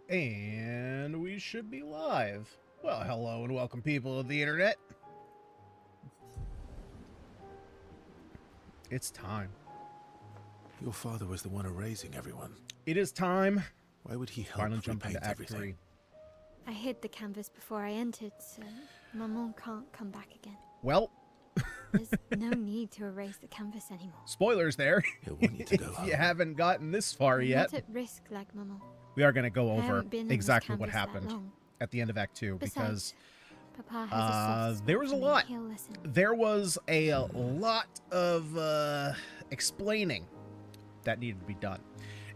And we should be live. Well, hello and welcome, people of the internet. It's time. Your father was the one erasing everyone. It is time. Why would he help Finally jump repaint into Act everything? 3. I hid the canvas before I entered, so Maman can't come back again. Well, There's no need to erase the canvas anymore. spoilers there. He'll want you to go If home. you haven't gotten this far I'm yet, not at risk like Maman. we are going to go I over haven't been in this exactly what canvas that happened long. at the end of Act 2 because Besides, Papa has a soft spot there was a for me. lot. He'll listen. There was a lot of explaining that needed to be done.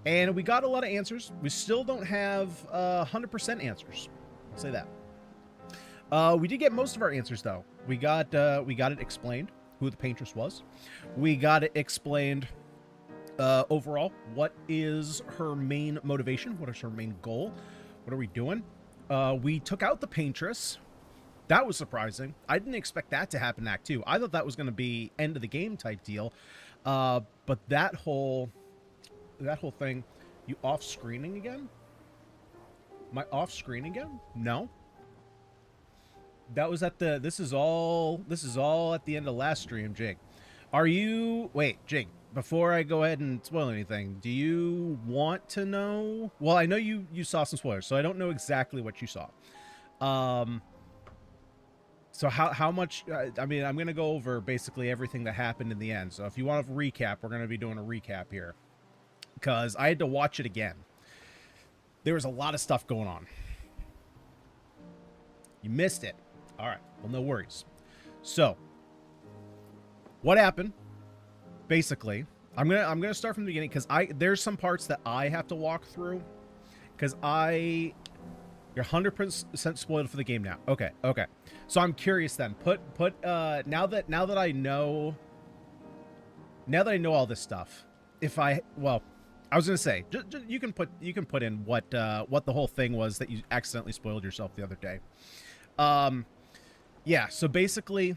And we got a lot of answers. We still don't have 100% answers. I'll say that. We did get most of our answers, though. We got it explained who the Paintress was. We got it explained overall what is her main motivation, what is her main goal, what are we doing. We took out the Paintress. That was surprising. I didn't expect that to happen in Act 2. I thought that was going to be end of the game type deal. But that whole thing, you off-screening again? Am I off-screen again? No. That was at the, this is all at the end of last stream, Jake. Are you, wait, Jake, before I go ahead and spoil anything, do you want to know? Well, I know you saw some spoilers, so I don't know exactly what you saw. So how much, I mean, I'm going to go over basically everything that happened in the end. So if you want a recap, we're going to be doing a recap here. Because I had to watch it again. There was a lot of stuff going on. You missed it. All right. Well, no worries. So, what happened? Basically, I'm gonna start from the beginning because there's some parts that I have to walk through because you're 100% spoiled for the game now. Okay. So I'm curious then. Now that I know all this stuff, I was gonna say you can put in what the whole thing was that you accidentally spoiled yourself the other day. Yeah. So basically,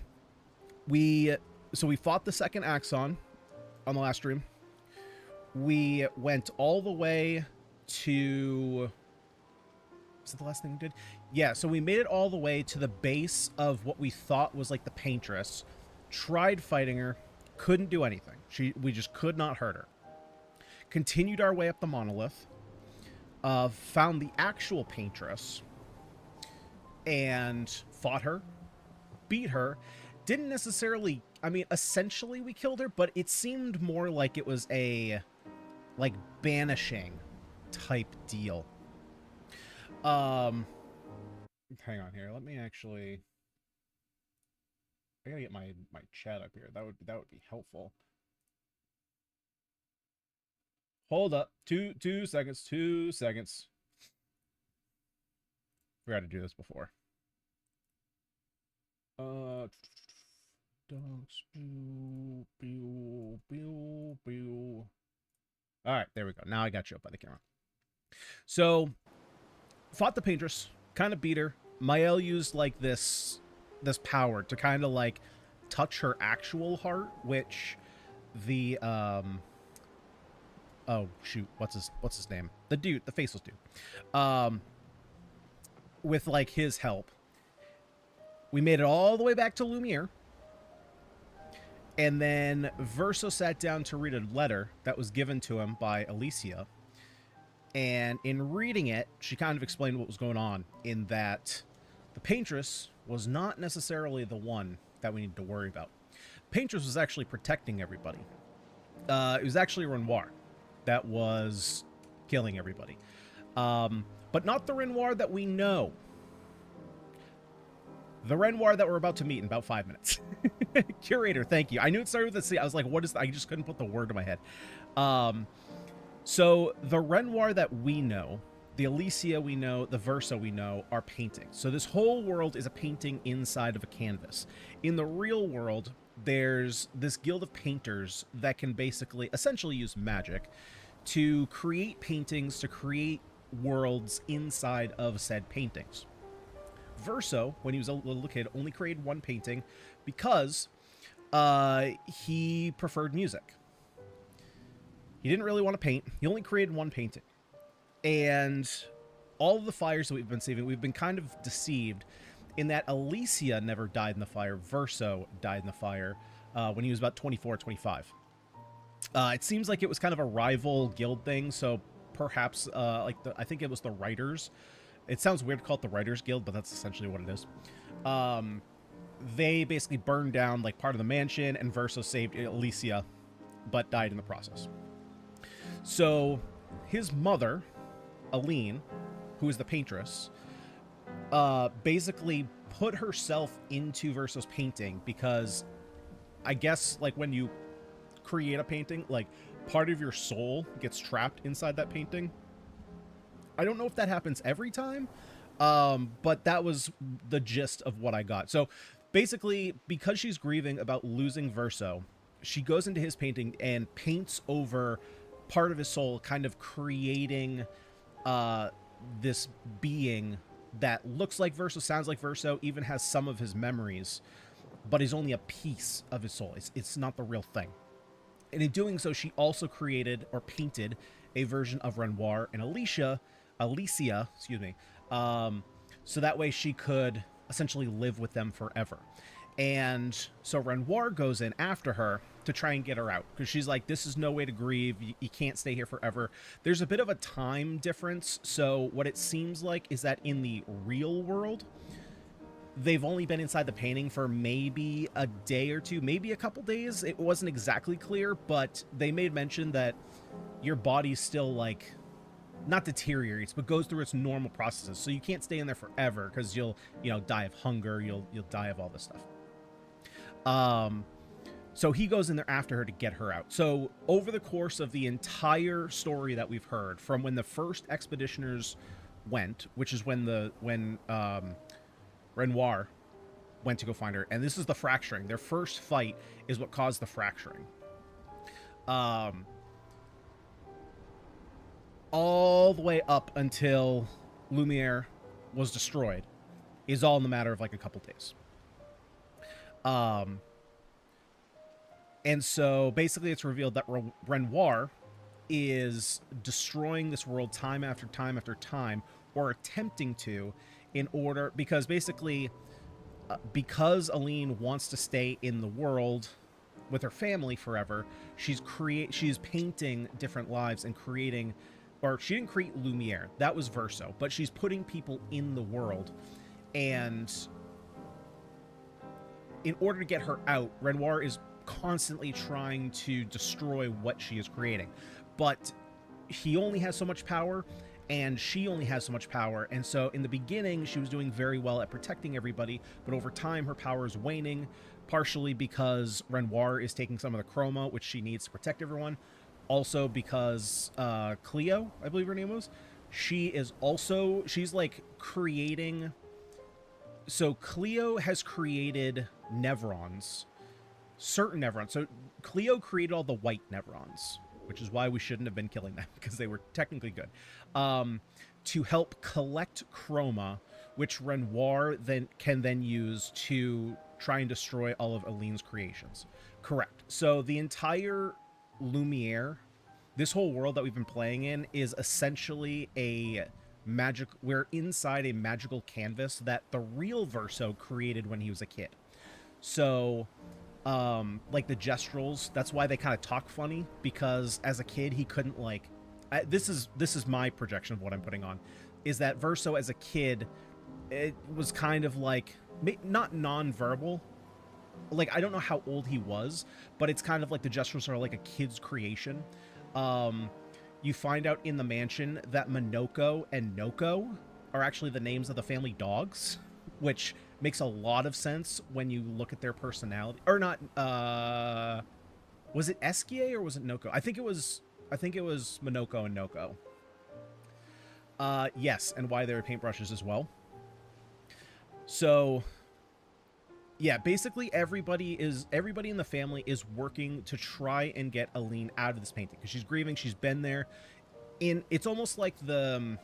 we fought the second Axon on the last stream. We went all the way to. Is it the last thing we did? Yeah. So we made it all the way to the base of what we thought was like the Paintress. Tried fighting her, couldn't do anything. We just could not hurt her. Continued our way up the monolith, found the actual Paintress, and fought her, beat her. Didn't necessarily, I mean, essentially we killed her, but it seemed more like it was a, like, banishing type deal. Hang on here. Let me actually, I gotta get my chat up here. That would be helpful. Hold up. Two seconds. 2 seconds. Forgot to do this before. Dogs. Alright, there we go. Now I got you up by the camera. So, fought the Paintress. Kind of beat her. Mael used, like, this power to kind of, like, touch her actual heart, which the, oh shoot, what's his name? The faceless dude. With like his help, we made it all the way back to Lumiere. And then Verso sat down to read a letter that was given to him by Alicia. And in reading it, she kind of explained what was going on, in that the Paintress was not necessarily the one that we needed to worry about. Paintress was actually protecting everybody. It was actually Renoir that was killing everybody. But not the Renoir that we know. The Renoir that we're about to meet in about 5 minutes. Curator, thank you. I knew it started with a C. I was like, what is that? I just couldn't put the word in my head. So the Renoir that we know, the Alicia we know, the Versa we know, are paintings. So this whole world is a painting inside of a canvas. In the real world, there's this guild of painters that can basically, essentially use magic to create paintings, to create worlds inside of said paintings. Verso, when he was a little kid, only created one painting because He preferred music. He didn't really want to paint. He only created one painting. And all of the fires that we've been saving, we've been kind of deceived in that Alicia never died in the fire. Verso died in the fire when he was about 24, 25. It seems like it was kind of a rival guild thing, so perhaps, I think it was the Writers. It sounds weird to call it the Writers Guild, but that's essentially what it is. They basically burned down, like, part of the mansion, and Verso saved Alicia, but died in the process. So, his mother, Aline, who is the Paintress, basically put herself into Verso's painting because I guess, like, when you create a painting, like, part of your soul gets trapped inside that painting. I don't know if that happens every time, but that was the gist of what I got. So, basically, because she's grieving about losing Verso, she goes into his painting and paints over part of his soul, kind of creating this being that looks like Verso, sounds like Verso, even has some of his memories, but is only a piece of his soul. It's not the real thing. And in doing so, she also created or painted a version of Renoir and Alicia, excuse me, so that way she could essentially live with them forever. And so Renoir goes in after her to try and get her out, because she's like, this is no way to grieve. You can't stay here forever. There's a bit of a time difference. So what it seems like is that in the real world, they've only been inside the painting for maybe a day or two, maybe a couple days. It wasn't exactly clear, but they made mention that your body still, like, not deteriorates, but goes through its normal processes. So you can't stay in there forever because you'll, die of hunger. You'll die of all this stuff. So he goes in there after her to get her out. So over the course of the entire story that we've heard, from when the first expeditioners went, which is when Renoir went to go find her, and this is the fracturing. Their first fight is what caused the fracturing. All the way up until Lumiere was destroyed is all in the matter of like a couple days. And so basically it's revealed that Renoir is destroying this world time after time after time, or attempting to, in order, because basically because Aline wants to stay in the world with her family forever, she's painting different lives and creating, or she didn't create Lumiere, that was Verso, but she's putting people in the world. And in order to get her out, Renoir is constantly trying to destroy what she is creating. But he only has so much power, and she only has so much power. And so in the beginning, she was doing very well at protecting everybody, but over time, her power is waning, partially because Renoir is taking some of the chroma, which she needs to protect everyone. Also because Cleo, I believe her name was, she's like creating... So Cleo has created Nevrons, certain Nevrons. So Cleo created all the white Nevrons, which is why we shouldn't have been killing them, because they were technically good, to help collect chroma, which Renoir can use to try and destroy all of Aline's creations. Correct. So the entire Lumiere, this whole world that we've been playing in, is essentially we're inside a magical canvas that the real Verso created when he was a kid. So, like the Gestrals, that's why they kind of talk funny, because as a kid he couldn't this is my projection of what I'm putting on, is that Verso as a kid, it was kind of like, not non-verbal, like I don't know how old he was, but it's kind of like the Gestrals are like a kid's creation. You find out in the mansion that Monoko and Noko are actually the names of the family dogs, which makes a lot of sense when you look at their personality. Or not, was it Eskie or was it Noko? I think it was Monoko and Noko. Yes, and why they were paintbrushes as well. So yeah, basically everybody in the family is working to try and get Aline out of this painting, because she's grieving. She's been there. It's almost like I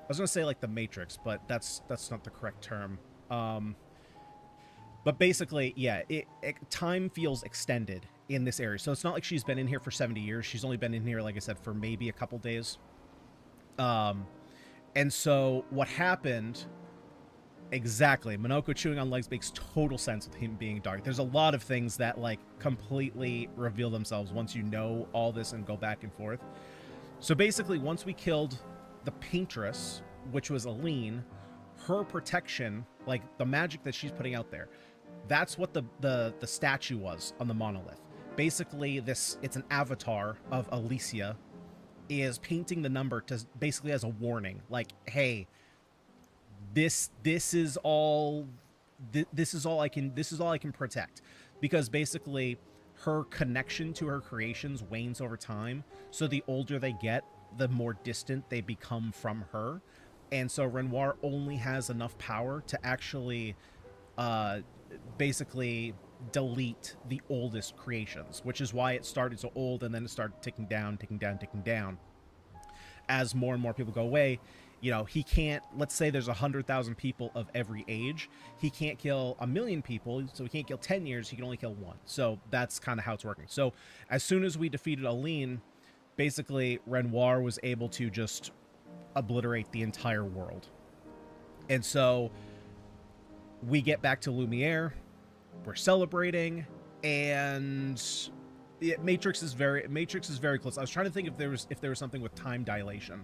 was gonna say like the Matrix, but that's not the correct term. But basically, yeah, time feels extended in this area. So it's not like she's been in here for 70 years. She's only been in here, like I said, for maybe a couple days. And so what happened exactly, Minoko chewing on legs makes total sense with him being dark. There's a lot of things that like completely reveal themselves once you know all this and go back and forth. So basically, once we killed the Paintress, which was Aline, her protection, like the magic that she's putting out there, that's what the statue was on the monolith. Basically, it's an avatar of Alicia is painting the number to basically as a warning, like, hey, this is all I can protect, because basically her connection to her creations wanes over time. So the older they get, the more distant they become from her, and so Renoir only has enough power to actually basically delete the oldest creations, which is why it started so old and then it started ticking down as more and more people go away. You know, he can't, let's say there's 100,000 people of every age, he can't kill 1,000,000 people, so he can't kill 10 years, he can only kill one. So that's kind of how it's working. So as soon as we defeated Aline, basically Renoir was able to just obliterate the entire world. And so we get back to Lumiere, we're celebrating, and Matrix is very close. I was trying to think if there was something with time dilation.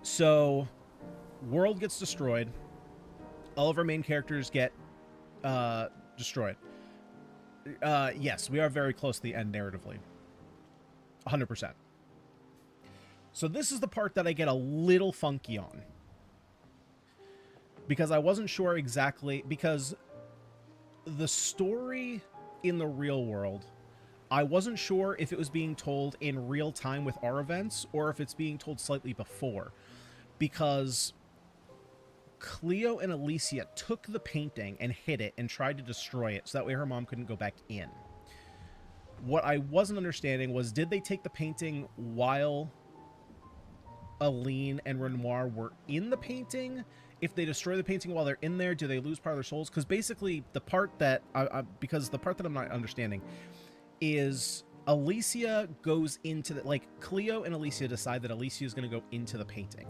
So world gets destroyed, all of our main characters get destroyed. Yes, we are very close to the end narratively, 100%. So this is the part that I get a little funky on, because I wasn't sure exactly, because the story in the real world, I wasn't sure if it was being told in real time with our events or if it's being told slightly before, because Cleo and Alicia took the painting and hid it and tried to destroy it so that way her mom couldn't go back in. What I wasn't understanding was, did they take the painting while Aline and Renoir were in the painting? If they destroy the painting while they're in there, do they lose part of their souls? Because basically the part that because the part that I'm not understanding is Alicia goes into the, like, Cleo and Alicia decide that Alicia is going to go into the painting,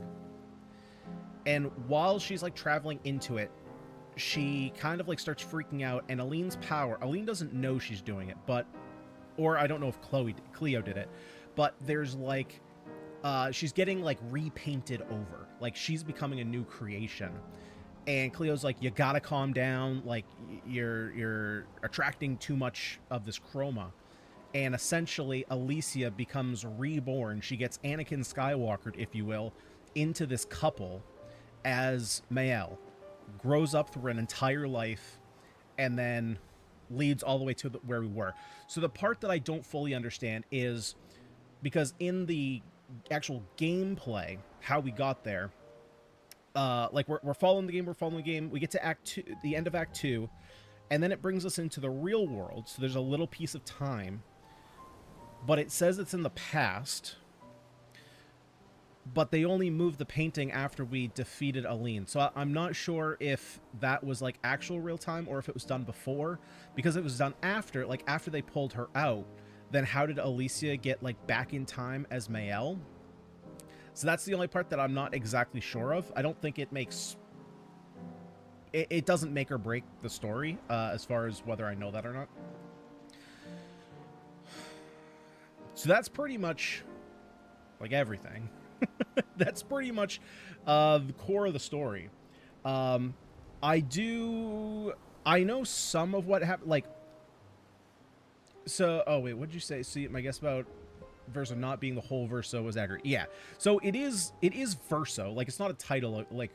and while she's like traveling into it, she kind of like starts freaking out, and Aline's power, Aline doesn't know she's doing it, but, or I don't know if Cleo did it, but there's like she's getting like repainted over, like she's becoming a new creation, and Cleo's like, you gotta calm down, like you're attracting too much of this chroma. And essentially Alicia becomes reborn. She gets Anakin Skywalkered, if you will, into this couple as Mael, grows up through an entire life, and then leads all the way to where we were. So the part that I don't fully understand is, because in the actual gameplay, how we got there, like we're following the game, we get to Act 2, the end of Act 2, and then it brings us into the real world, so there's a little piece of time, but it says it's in the past, but they only moved the painting after we defeated Aline. So I'm not sure if that was like actual real time or if it was done before, because it was done after, like after they pulled her out. Then how did Alicia get like back in time as Mael? So that's the only part that I'm not exactly sure of. I don't think it makes it doesn't make or break the story as far as whether I know that or not. So that's pretty much like everything. That's pretty much the core of the story. I know some of what happened, like, so, oh wait, what did you say? See, my guess about Verso not being the whole Verso was accurate. Yeah, so it is Verso. Like, it's not a title like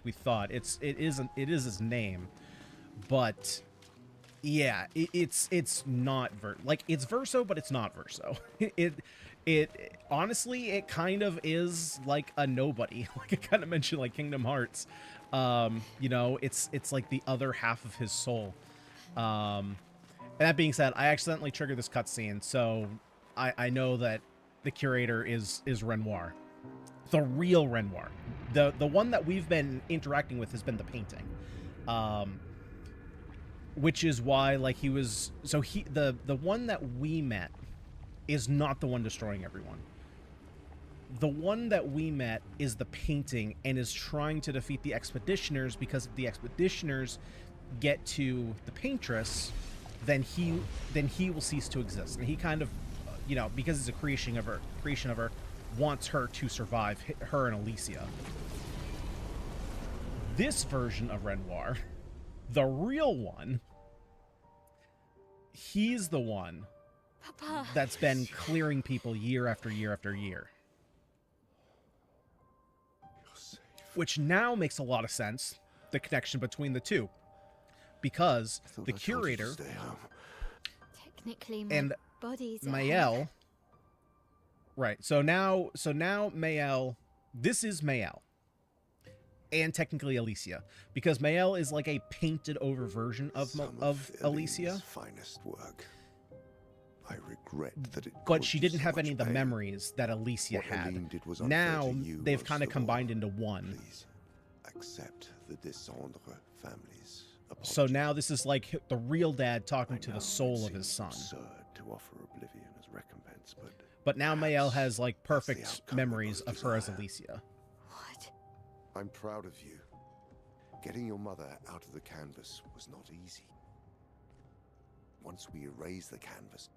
we thought. It is his name, but yeah, it's not it's Verso, but it's not Verso. It honestly, it kind of is like a nobody. Like I kind of mentioned, like Kingdom Hearts. You know, it's like the other half of his soul. And that being said, I accidentally triggered this cutscene, so I know that the curator is Renoir, the real Renoir. The one that we've been interacting with has been the painting. which is why, like, he was... So the one that we met is not the one destroying everyone. The one that we met is the painting and is trying to defeat the expeditioners, because if the expeditioners get to the Paintress, then he will cease to exist. And he kind of, you know, because it's a creation of her, wants her to survive, her and Alicia. This version of Renoir, the real one, he's the one Papa. that's been clearing people year after year after year. Which now makes a lot of sense, the connection between the two. Because the curator Technically, my and body's Mael... Right, so now Mael... This is Mael. And technically Alicia. Because Mael is like a painted over version of Alicia. Finest work. I regret that it But she didn't have any of the memories that Alicia had. Now they've kind of combined into one. Please accept the Descendre family's apology. So now this is like the real dad talking to the soul of his son. Absurd to offer oblivion as recompense, But now Mael has like that's the perfect outcome memories we both of her as desire. Alicia. What? I'm proud of you. Getting your mother out of the canvas was not easy. Once we erase the canvas,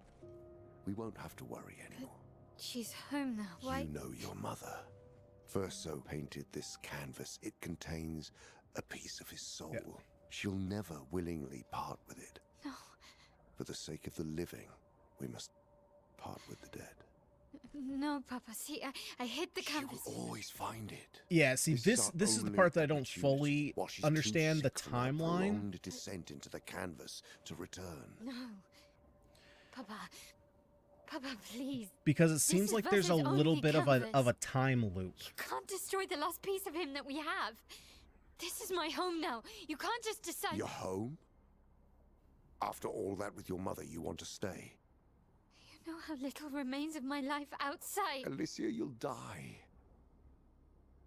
we won't have to worry anymore. She's home now. Why? You know your mother. Verso painted this canvas. It contains a piece of his soul. Yeah. She'll never willingly part with it. No. For the sake of the living, we must part with the dead. No, Papa. See, I hid the She canvas. will always find it. Yeah, see, this our is the only part that I don't opportunity, fully while she's too understand the sick from her timeline. prolonged descent into the canvas to return. No. Papa. Papa, please. Because it seems is like there's a Versa's little only bit of a canvas. time loop. You can't destroy the last piece of him that we have. This is my home now. You can't just decide. Your home? After all that with your mother, you want to stay? You know how little remains of my life outside. Alicia, you'll die.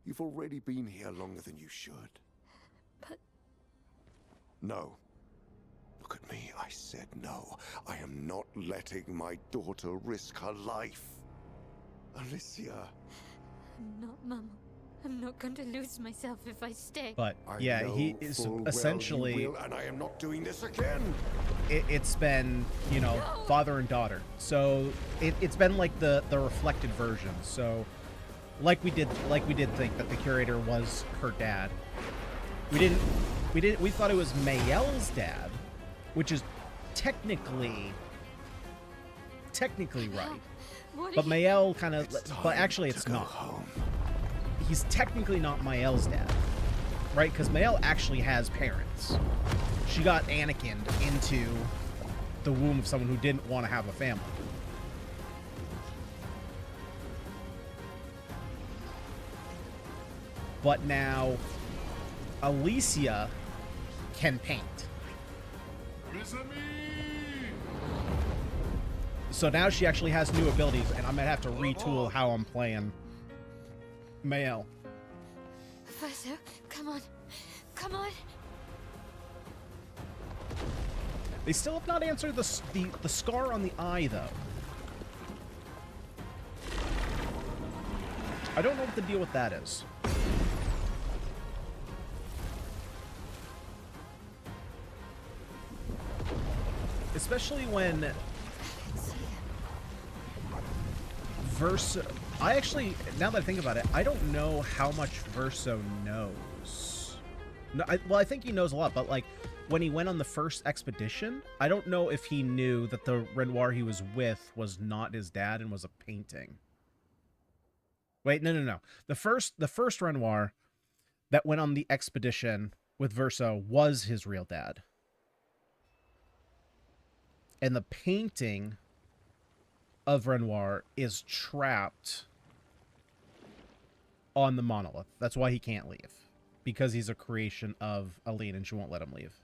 You've already been here longer than you should. But No. Look at me, I said no. I am not letting my daughter risk her life. Alicia. I'm not, Mama. I'm not going to lose myself if I stay. But I yeah, know he is full well essentially... you will, and I am not doing this again. It's been, you know, No. father and daughter. So it's been like the reflected version. So like we did think that the curator was her dad. We thought it was Mael's dad, which is technically right. What But are you- Mael kind of, It's but time actually to it's go not. home. He's technically not Mael's dad, right? Because Mael actually has parents. She got Anakin'd into the womb of someone who didn't want to have a family. But now, Alicia can paint. So now she actually has new abilities, and I might have to retool how I'm playing Mael. Verso, come on. Come on. They still have not answered the scar on the eye, though. I don't know what the deal with that is. Especially when Verso... I actually, now that I think about it, I don't know how much Verso knows. No, I think he knows a lot, but like, when he went on the first expedition, I don't know if he knew that the Renoir he was with was not his dad and was a painting. Wait, no. The first Renoir that went on the expedition with Verso was his real dad. And the painting of Renoir is trapped on the monolith. That's why he can't leave. Because he's a creation of Aline and she won't let him leave.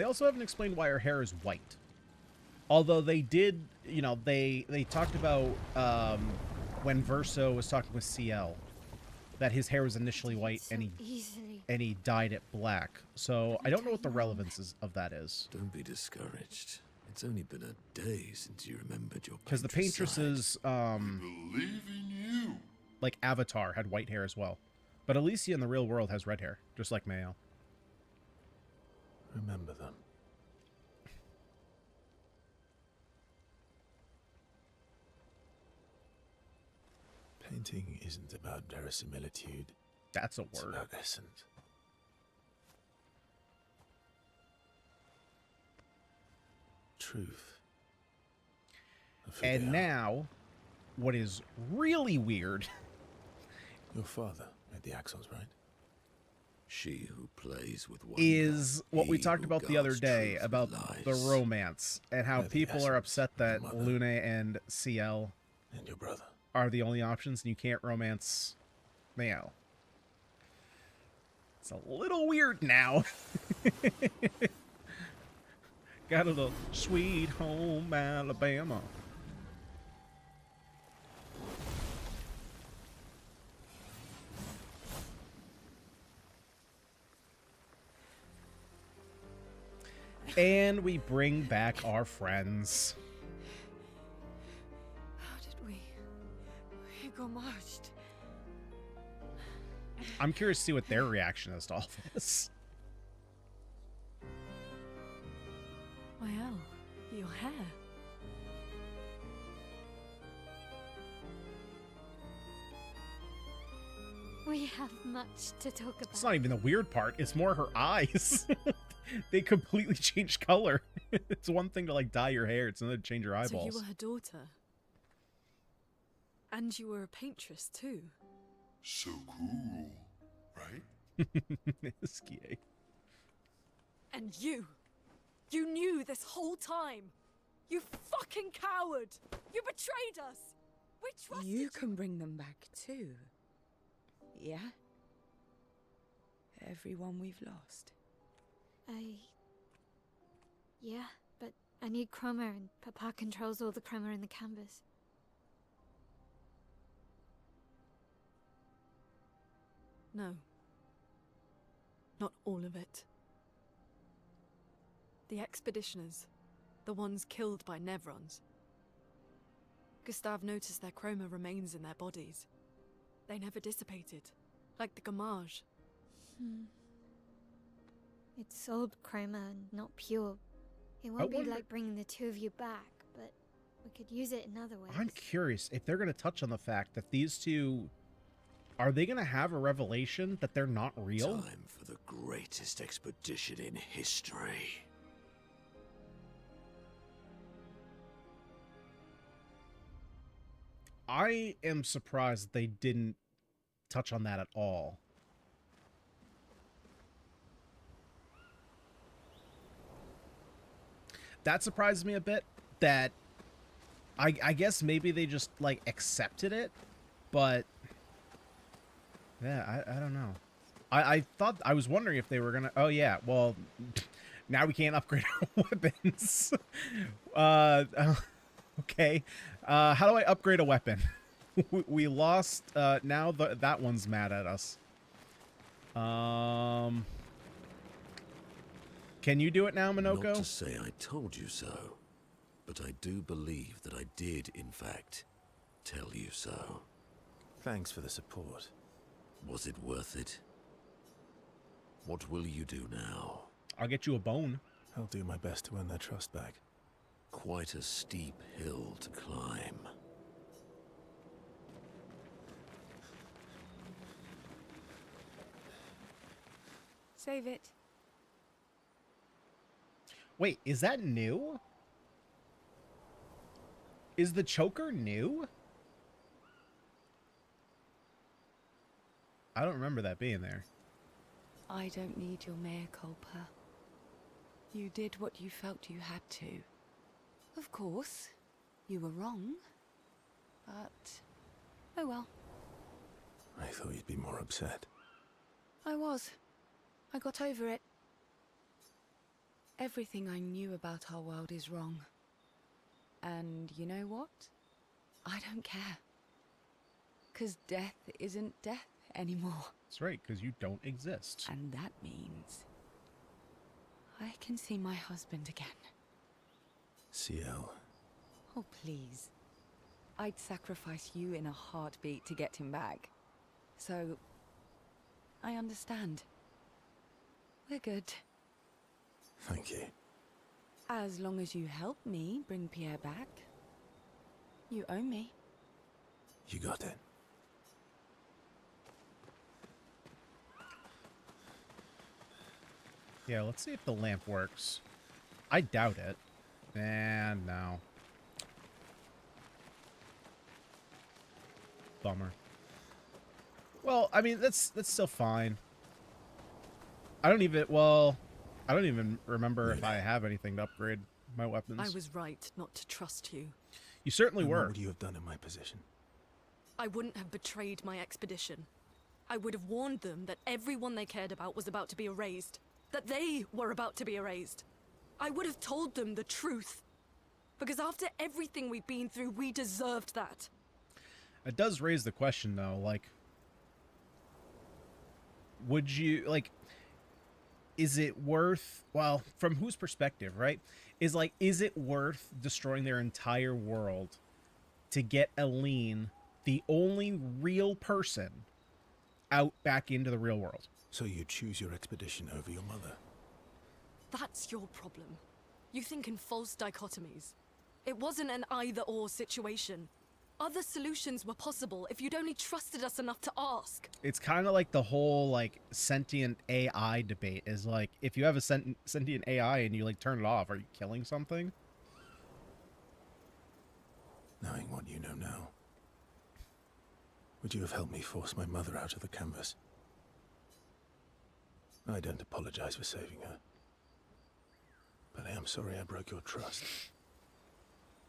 They also haven't explained why her hair is white. Although they did, you know, they talked about when Verso was talking with CL that his hair was initially white So and easily. he dyed it black. So I don't know what the relevance of that is. Don't be discouraged. It's only been a day since you remembered your Because the Paintress's Believe in you. like avatar had white hair as well. But Alicia in the real world has red hair, just like Mayo. Remember them. Painting isn't about verisimilitude. That's a It's word. about essence. Truth. And now, what is really weird Your father made the axons, right? She who plays with wonder, is what we he talked who about the other guards day truth about with the lies. romance and how They're the people are essence upset of your that mother. Lune and CL And your brother. are the only options and you can't romance Mayo. It's a little weird now. Got a little sweet home Alabama. And we bring back our friends. How did we got marched? I'm curious to see what their reaction is to all this. Well, your hair. We have much to talk about. It's not even the weird part. It's more her eyes. They completely changed color. It's one thing to like dye your hair. It's another to change your So eyeballs. you were her daughter. And you were a paintress too. So cool, right? Skie. And you knew this whole time. You fucking coward. You betrayed us. We trusted you. You can bring them back too. Yeah? Everyone we've lost. Yeah, but I need chroma and Papa controls all the chroma in the canvas. No. Not all of it. The expeditioners. The ones killed by Nevrons. Gustave noticed their chroma remains in their bodies. They never dissipated, like the gamage. It's old chroma and not pure. It won't be wonder- like bringing the two of you back, but we could use it in other ways. I'm curious if they're going to touch on the fact that these two... Are they going to have a revelation that they're not real? Time for the greatest expedition in history. I am surprised they didn't touch on that at all. That surprises me a bit, that I guess maybe they just like accepted it, but yeah, I don't know. I thought, I was wondering if they were gonna, oh yeah, well, now we can't upgrade our weapons. Okay, how do I upgrade a weapon? We lost, now that one's mad at us. Can you do it now, Minoko? Not to say I told you so, but I do believe that I did, in fact, tell you so. Thanks for the support. Was it worth it? What will you do now? I'll get you a bone. I'll do my best to earn their trust back. Quite a steep hill to climb. Save it. Wait, is that new? Is the choker new? I don't remember that being there. I don't need your mea culpa. You did what you felt you had to. Of course, you were wrong. But, oh well. I thought you'd be more upset. I was. I got over it. Everything I knew about our world is wrong. And you know what? I don't care. 'Cause death isn't death anymore. That's right, because you don't exist. And that means I can see my husband again. CL. Oh, please. I'd sacrifice you in a heartbeat to get him back. So, I understand. We're good. Thank you. As long as you help me bring Pierre back, you owe me. You got it. Yeah, let's see if the lamp works. I doubt it. And no. Bummer. Well, I mean, that's still fine. I don't even remember if I have anything to upgrade my weapons. I was right not to trust you. You certainly And were. what would you have done in my position? I wouldn't have betrayed my expedition. I would have warned them that everyone they cared about was about to be erased. That they were about to be erased. I would have told them the truth. Because after everything we've been through, we deserved that. It does raise the question, though, like, would you, like, is it worth, well, from whose perspective, right? Is it worth destroying their entire world to get Aline, the only real person, out back into the real world? So you choose your expedition over your mother? That's your problem. You think in false dichotomies. It wasn't an either-or situation. Other solutions were possible if you'd only trusted us enough to ask. It's kind of like the whole, like, sentient AI debate is, like, if you have a sentient AI and you, like, turn it off, are you killing something? Knowing what you know now, would you have helped me force my mother out of the canvas? I don't apologize for saving her. But I am sorry I broke your trust.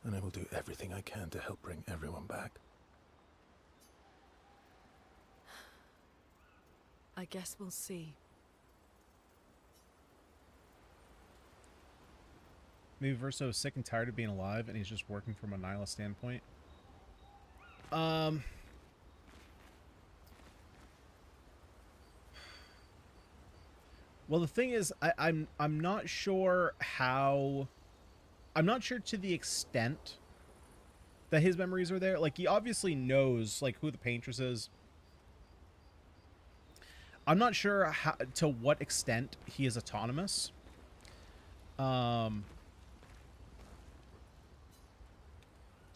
And I will do everything I can to help bring everyone back. I guess we'll see. Maybe Verso is sick and tired of being alive and he's just working from a nihilist standpoint. Well, the thing is, I'm not sure how... I'm not sure to the extent that his memories are there. Like, he obviously knows, like, who the Paintress is. I'm not sure how, to what extent he is autonomous. Oh,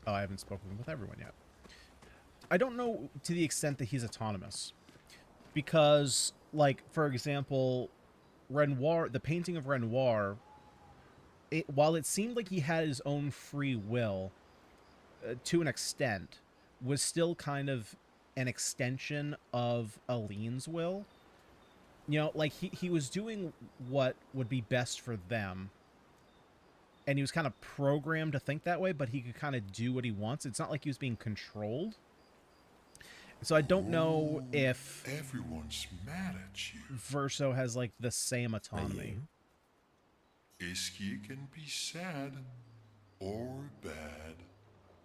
I haven't spoken with everyone yet. I don't know to the extent that he's autonomous. Because, like, for example, Renoir, the painting of Renoir, while it seemed like he had his own free will, to an extent, was still kind of an extension of Aline's will. You know, like, he was doing what would be best for them. And he was kind of programmed to think that way, but he could kind of do what he wants. It's not like he was being controlled. So I don't know if Everyone's mad at you. Verso has, like, the same autonomy. Iskia can be sad, or bad,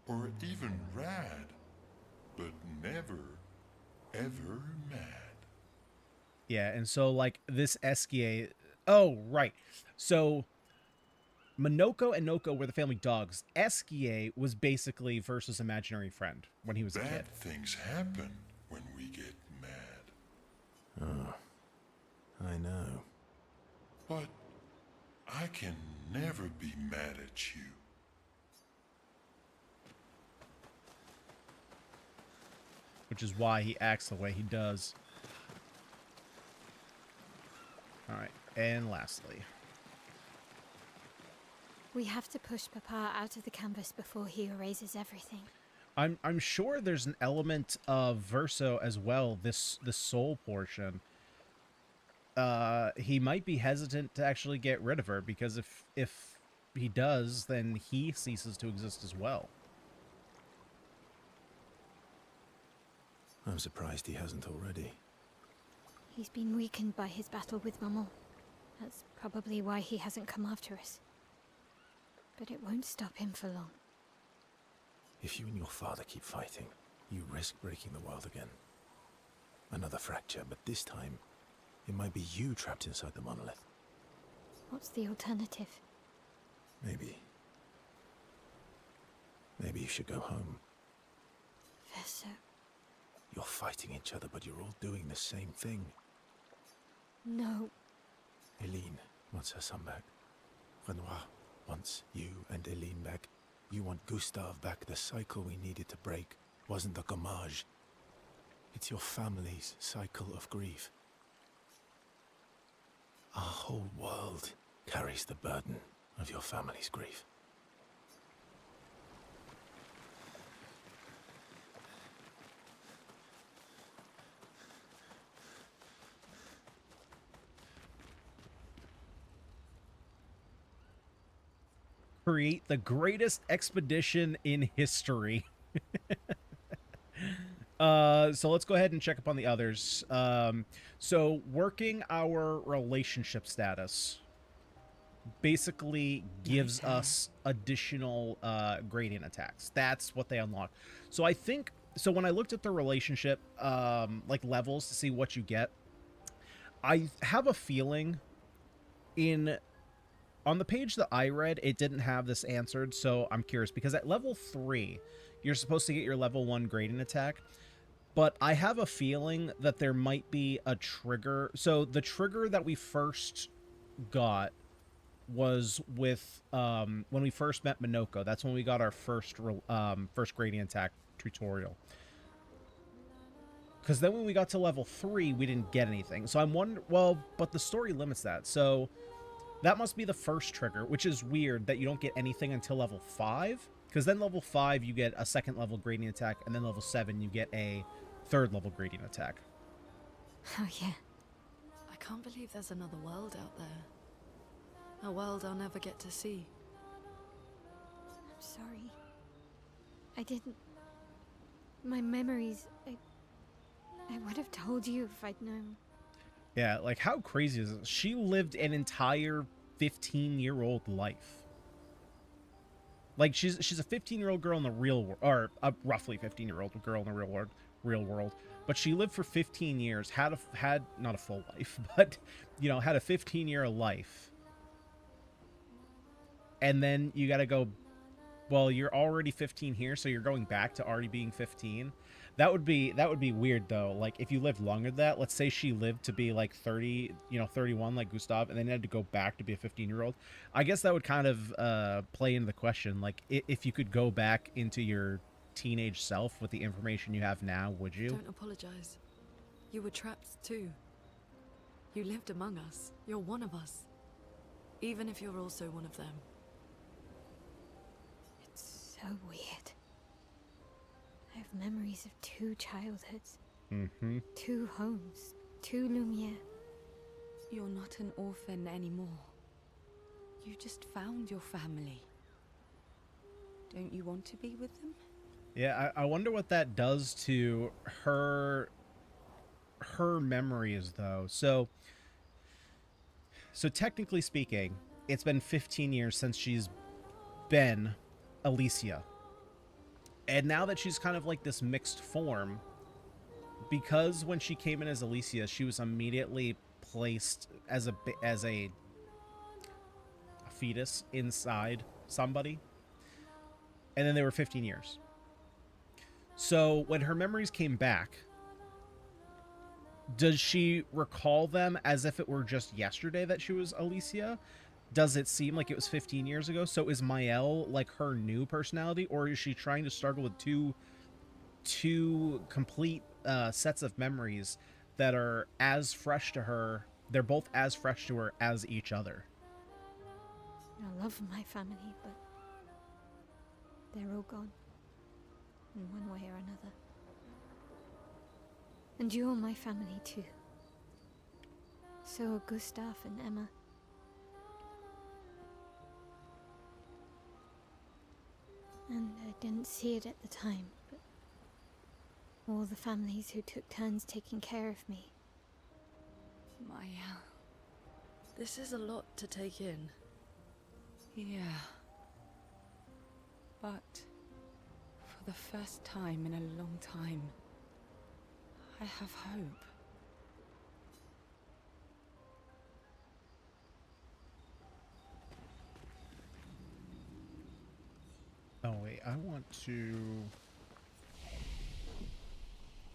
or even rad, but never, ever mad. Yeah, and so, like, this Eskie... Oh, right. So, Minoko and Noko were the family dogs. Eskie was basically Verso's imaginary friend when he was a kid. Bad things happen when we get mad. Oh, I know. But I can never be mad at you. Which is why he acts the way he does. Alright, and lastly... We have to push Papa out of the canvas before he erases everything. I'm sure there's an element of Verso as well, this soul portion. He might be hesitant to actually get rid of her, because if he does, then he ceases to exist as well. I'm surprised he hasn't already. He's been weakened by his battle with Maman. That's probably why he hasn't come after us. But it won't stop him for long. If you and your father keep fighting, you risk breaking the world again. Another fracture, but this time, it might be you trapped inside the monolith. What's the alternative? Maybe you should go home. Vessa. You're fighting each other, but you're all doing the same thing. No. Eileen wants her son back. Renoir wants you and Eileen back. You want Gustave back. The cycle we needed to break wasn't the gommage. It's your family's cycle of grief. Our whole world carries the burden of your family's grief. Create the greatest expedition in history. So let's go ahead and check up on the others. So working our relationship status basically gives us additional gradient attacks. That's what they unlock. So I think, so when I looked at the relationship like levels to see what you get, I have a feeling on the page that I read, it didn't have this answered, so I'm curious, because at level 3, you're supposed to get your level 1 gradient attack, but I have a feeling that there might be a trigger. So the trigger that we first got was with, when we first met Minoko. That's when we got our first gradient attack tutorial. Because then when we got to level 3, we didn't get anything. So I'm wondering, well, but the story limits that, so that must be the first trigger, which is weird that you don't get anything until level 5. Because then level 5, you get a second level gradient attack, and then level 7, you get a third level gradient attack. Oh, yeah. I can't believe there's another world out there. A world I'll never get to see. I'm sorry. I didn't... My memories... I would have told you if I'd known. Yeah, like, how crazy is this? She lived an entire 15-year-old life. Like, she's a 15-year-old girl in the real world, or a roughly 15-year-old girl in the real world. But she lived for 15 years, had not a full life, but, you know, had a 15-year life. And then you gotta go, well, you're already 15 here, so you're going back to already being 15. That would be weird, though. Like, if you lived longer than that, let's say she lived to be like 30, 31 like Gustave, and then had to go back to be a 15-year-old. I guess that would kind of play into the question, like, if you could go back into your teenage self with the information you have now, would you? Don't apologize. You were trapped too. You lived among us. You're one of us. Even if you're also one of them. It's so weird. I have memories of 2 childhoods. Mm-hmm. 2 homes. 2 Lumiere. You're not an orphan anymore. You just found your family. Don't you want to be with them? Yeah, I wonder what that does to her memories, though. So technically speaking, it's been 15 years since she's been Alicia. And now that she's kind of like this mixed form, because when she came in as Alicia, she was immediately placed as a fetus inside somebody. And then they were 15 years. So when her memories came back, does she recall them as if it were just yesterday that she was Alicia? Does it seem like it was 15 years ago? So is Maëlle like her new personality, or is she trying to struggle with two complete sets of memories that are as fresh to her? They're both as fresh to her as each other. I love my family, but they're all gone. In one way or another. And you're my family too. So are Gustave and Emma. And I didn't see it at the time, but all the families who took turns taking care of me. Maëlle, This is a lot to take in. Yeah. But for the first time in a long time, I have hope. Oh, wait. I want to...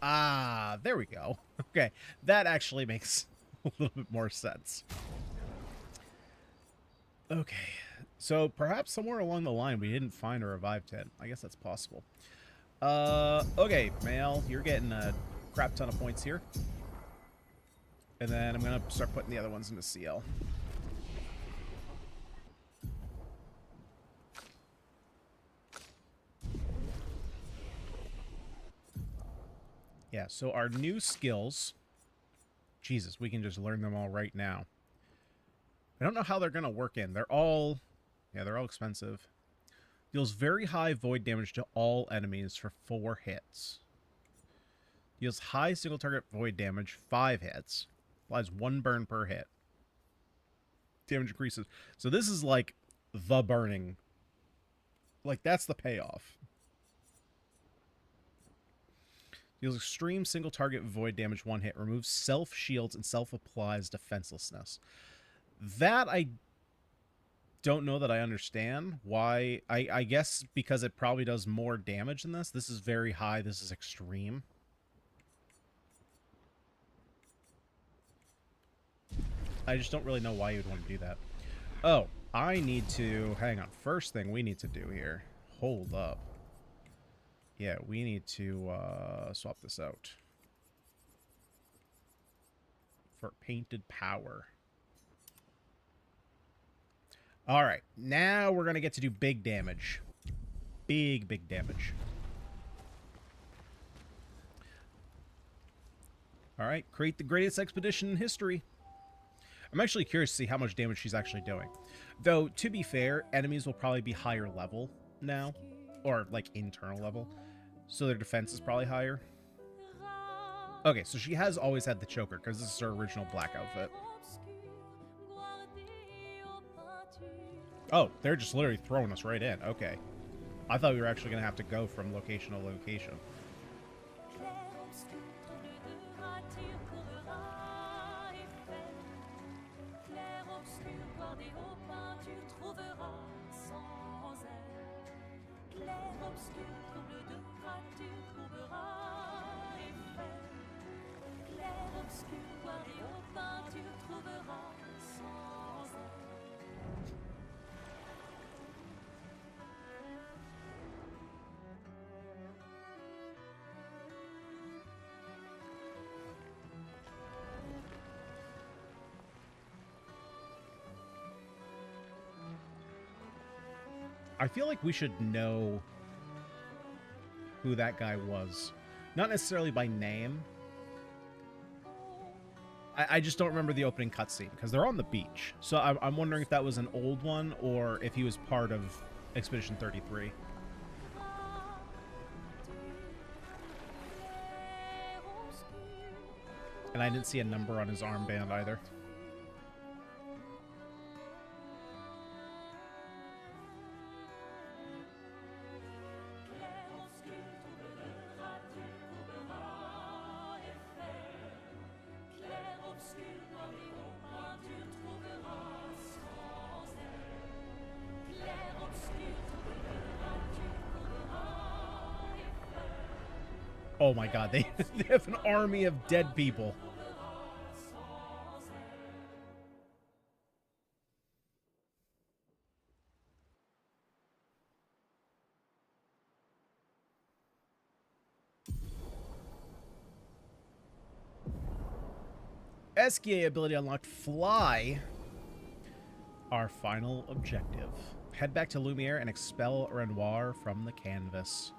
Ah, there we go. Okay. That actually makes a little bit more sense. Okay. So perhaps somewhere along the line we didn't find a revive tent. I guess that's possible. Okay, Male, you're getting a crap ton of points here. And then I'm going to start putting the other ones into CL. Yeah, so our new skills... Jesus, we can just learn them all right now. I don't know how they're going to work in. They're all... Yeah, they're all expensive. Deals very high void damage to all enemies for 4 hits. Deals high single target void damage, 5 hits. Applies 1 burn per hit. Damage increases. So this is like the burning. Like, that's the payoff. Deals extreme single target void damage 1 hit. Removes self shields and self applies defenselessness. That I don't know that I understand. Why? I guess because it probably does more damage than this. This is very high. This is extreme. I just don't really know why you would want to do that. Oh, I need to... Hang on. First thing we need to do here. Hold up. Yeah, we need to swap this out. For painted power. Alright, now we're going to get to do big damage. Big damage. Alright, create the greatest expedition in history. I'm actually curious to see how much damage she's actually doing. Though, to be fair, enemies will probably be higher level now. Or, like, internal level. So their defense is probably higher. Okay, so she has always had the choker, because this is her original black outfit. Oh, they're just literally throwing us right in. Okay. I thought we were actually going to have to go from location to location. I feel like we should know who that guy was. Not necessarily by name. I just don't remember the opening cutscene, because they're on the beach. So I'm wondering if that was an old one, or if he was part of Expedition 33. And I didn't see a number on his armband either. Oh my god, they have an army of dead people. SKA ability unlocked. Fly. Our final objective. Head back to Lumiere and expel Renoir from the canvas.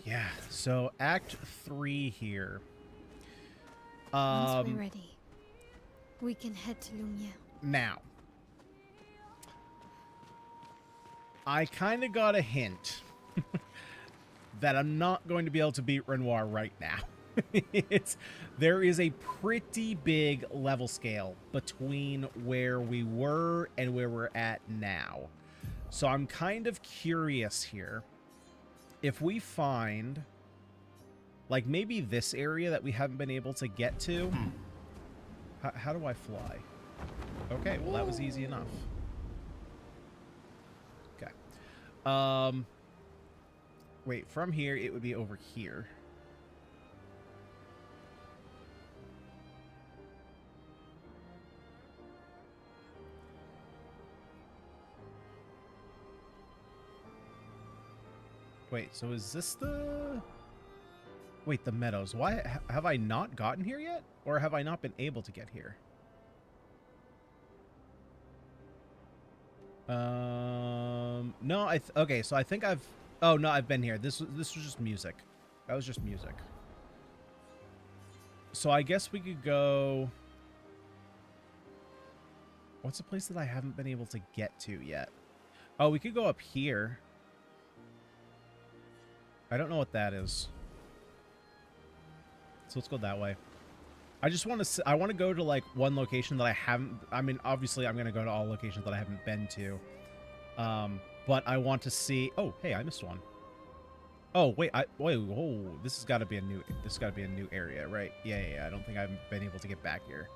Yeah, so Act 3 here. Once we're ready, we can head to Lumiere. Now, I kind of got a hint that I'm not going to be able to beat Renoir right now. There is a pretty big level scale between where we were and where we're at now. So I'm kind of curious here. If we find, like, maybe this area that we haven't been able to get to. How do I fly? Okay, well, that was easy enough. Okay. Wait, from here, it would be over here. Wait, so is this the... Wait, the meadows. Why have I not gotten here yet? Or have I not been able to get here? No, okay, so I think I've... Oh, no, I've been here. This was just music. That was just music. So I guess we could go... What's a place that I haven't been able to get to yet? Oh, we could go up here. I don't know what that is. So let's go that way. I just want to... I want to go to, like, one location that I haven't... I mean, obviously, I'm going to go to all locations that I haven't been to. But I want to see... Oh, hey, I missed one. Oh, wait, wait, oh, this has got to be a new... This has got to be a new area, right? Yeah, I don't think I've been able to get back here.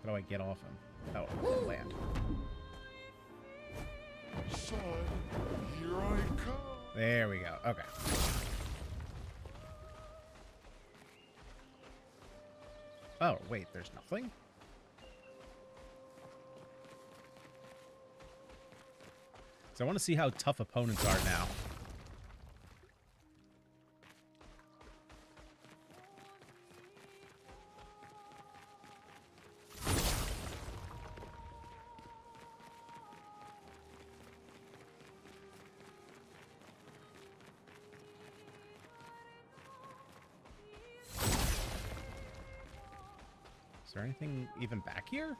How do I get off him? Oh, land. Son, here I come. There we go. Okay. Oh, wait, there's nothing? So I want to see how tough opponents are now. Is there anything even back here?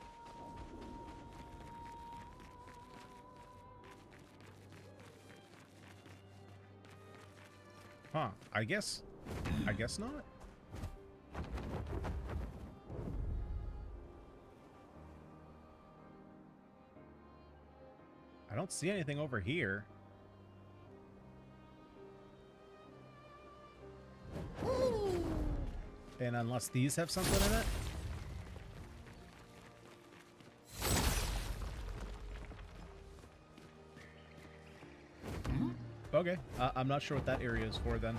Huh, I guess not. I don't see anything over here. And unless these have something in it. Okay, I'm not sure what that area is for then.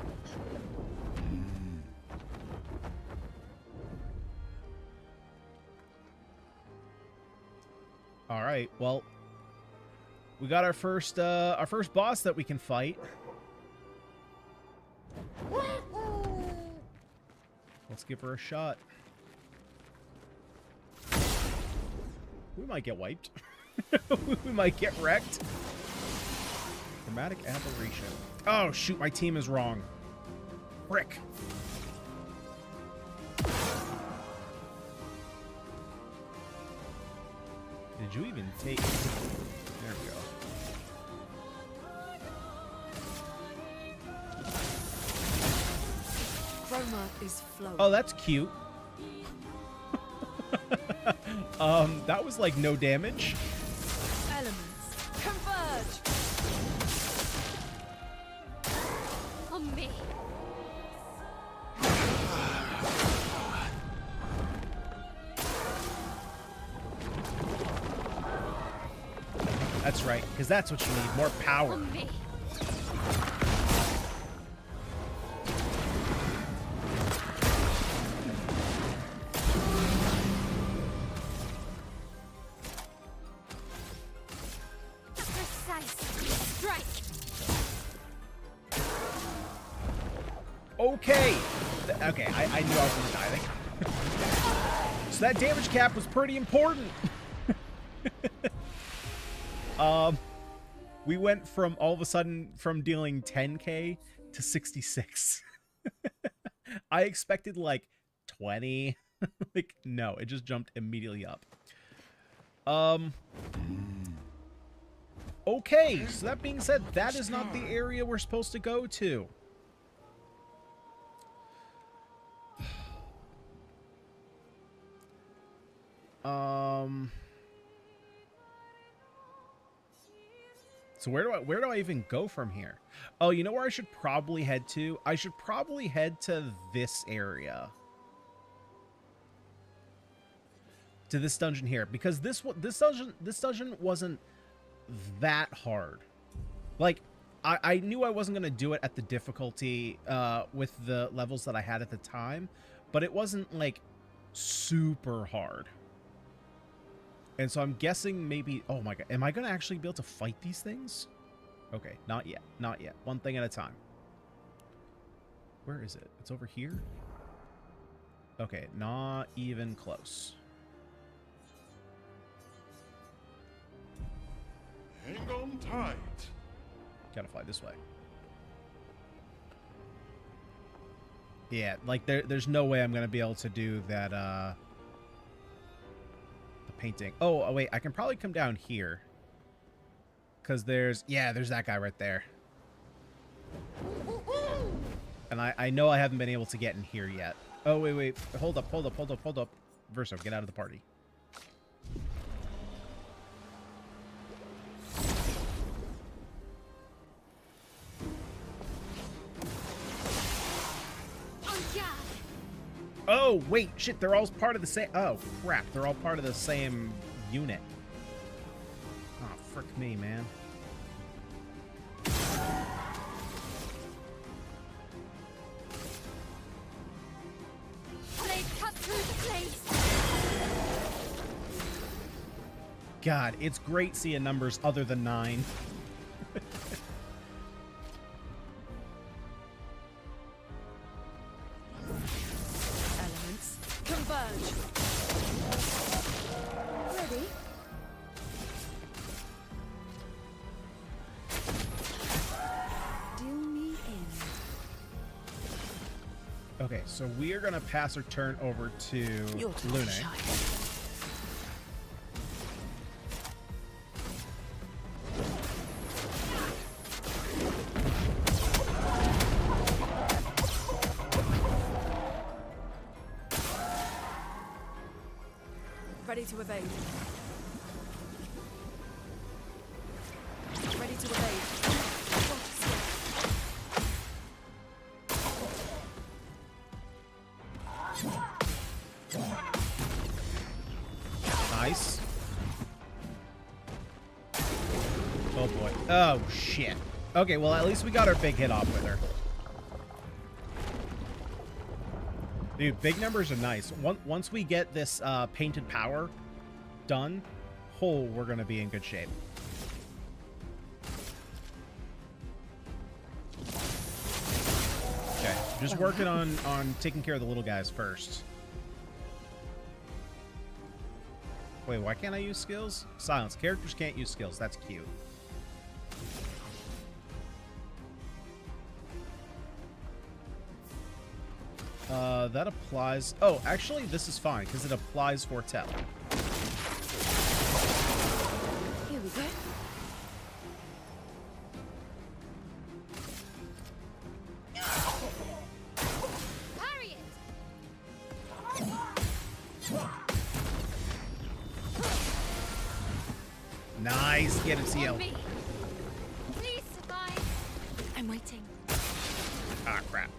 All right, well, we got our first boss that we can fight. Let's give her a shot. We might get wiped. We might get wrecked. Dramatic aberration. Oh, shoot, my team is wrong. Frick. Did you even take... There we go. Chroma is flowing. Oh, that's cute. That was like no damage. Elements converge. On me. That's right, because that's what you need, more power. On me. Okay. Okay, I knew I was going to die. So that damage cap was pretty important. We went from all of a sudden from dealing 10k to 66. I expected like 20. Like, no, it just jumped immediately up. Okay, so that being said, that is not the area we're supposed to go to. So where do I even go from here? Oh, you know where I should probably head to? I should probably head to this area. To this dungeon here, because this dungeon wasn't that hard. Like, I knew I wasn't gonna do it at the difficulty with the levels that I had at the time, but it wasn't like super hard. And so I'm guessing maybe, oh my god, am I gonna actually be able to fight these things? Okay, not yet, not yet. One thing at a time. Where is it? It's over here? Okay, not even close. Hang on tight. Gotta fly this way. Yeah, like there's no way I'm gonna be able to do that, the painting. Oh, wait, I can probably come down here. Because there's that guy right there. And I know I haven't been able to get in here yet. Oh, wait. Hold up. Verso, get out of the party. Oh, wait, shit, they're all part of the same... Oh, crap, they're all part of the same unit. Oh, frick me, man. God, it's great seeing numbers other than 9. Elements converge. Ready? Do me in. Okay, so we are going to pass our turn over to Your turn Lune. to shine. Ready to evade. Ready to evade. Nice. Oh, boy. Oh, shit. Okay, well, at least we got our big hit off with her. Dude, big numbers are nice. Once we get this painted power done, we're going to be in good shape. Okay, just working on taking care of the little guys first. Wait, why can't I use skills? Silence. Characters can't use skills. That's cute. That applies... Oh, actually, this is fine, because it applies Foretell. Here we go. Parry it! Nice. Get him, CL. Me. Please survive. I'm waiting. Ah, crap.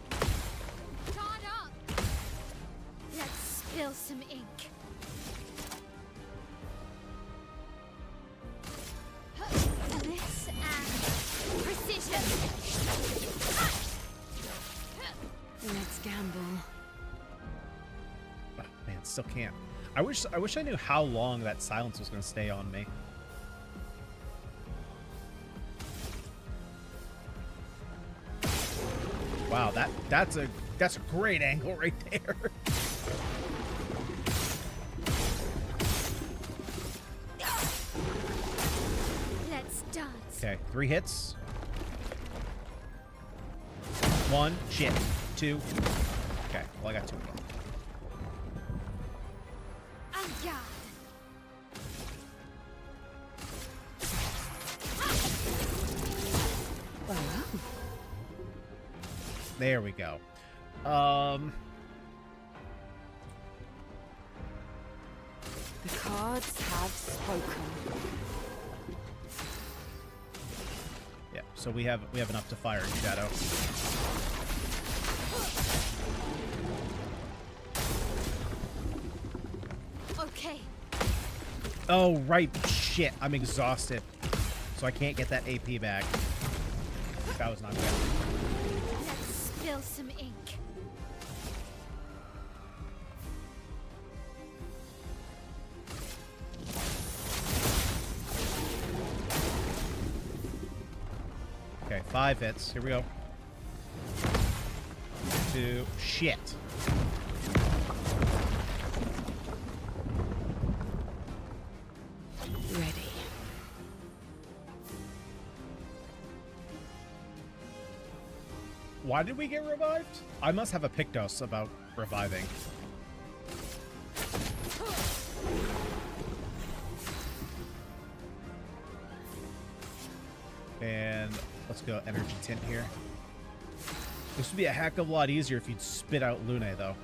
Start up. Let's spill some ink. This and precision. Let's gamble. Oh, man, still can't. I wish I knew how long that silence was going to stay on me. Wow, that's a great angle right there. Let's dance. Okay, 3 hits. 1, shit. 2. Okay, well, I got 2 again. En garde. There we go. The cards have spoken. Yeah, so we have enough to fire in Shadow. Okay. Oh, right. Shit, I'm exhausted. So I can't get that AP back. That was not good. Let's spill some ink. Okay, 5 hits. Here we go. 2. Shit. Ready. Why did we get revived? I must have a Pictos about reviving. And let's go energy tint here. This would be a heck of a lot easier if you'd spit out Lune, though.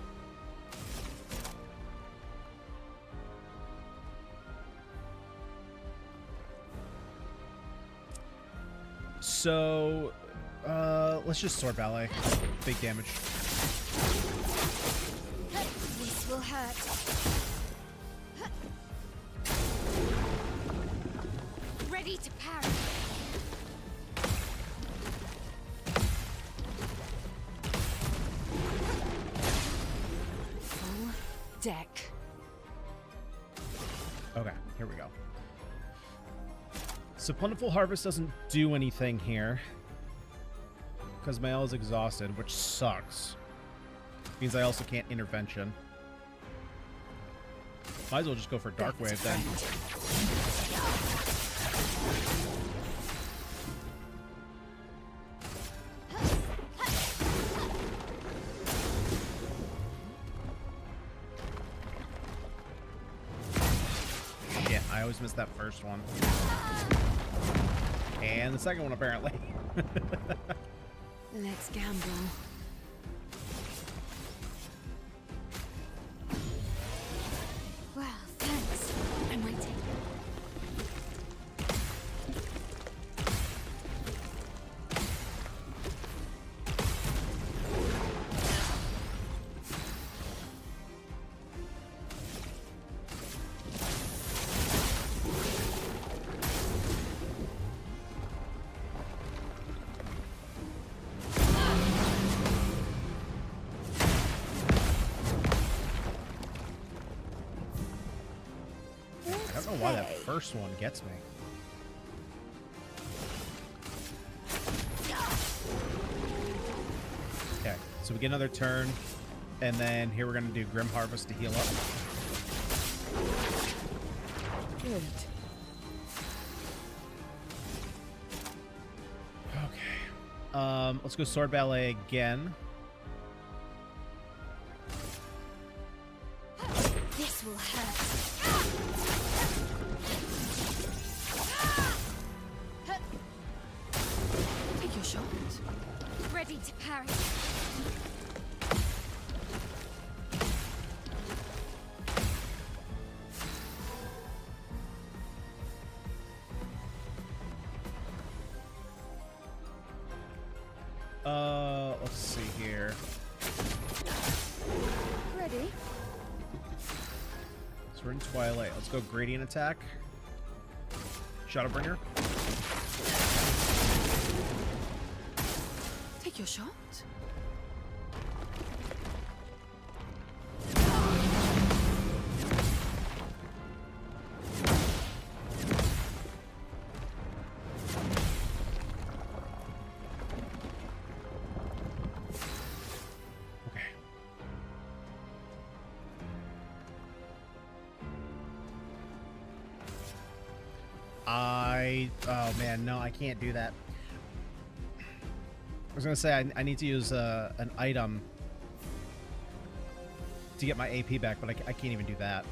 So, let's just sword ballet. Big damage. This will hurt. Ready to parry. Full deck. Okay, here we go. So Plentiful Harvest doesn't do anything here because my L is exhausted, which sucks. Means I also can't intervention. Might as well just go for Dark Wave then. Shit, I always miss that first one. And the second one, apparently. Let's gamble. Well, thanks. I'm waiting. I don't know why that first one gets me. Okay, so we get another turn, and then here we're gonna do Grim Harvest to heal up. Good. Okay. Let's go Sword Ballet again. This will hurt. Take your shot. Ready to parry. Let's see here. Ready? So we're in Twilight. Let's go Gradient Attack. Shadowbringer. Take your shot. Okay. Oh man, no, I can't do that. I was gonna say I need to use an item to get my AP back, but I can't even do that.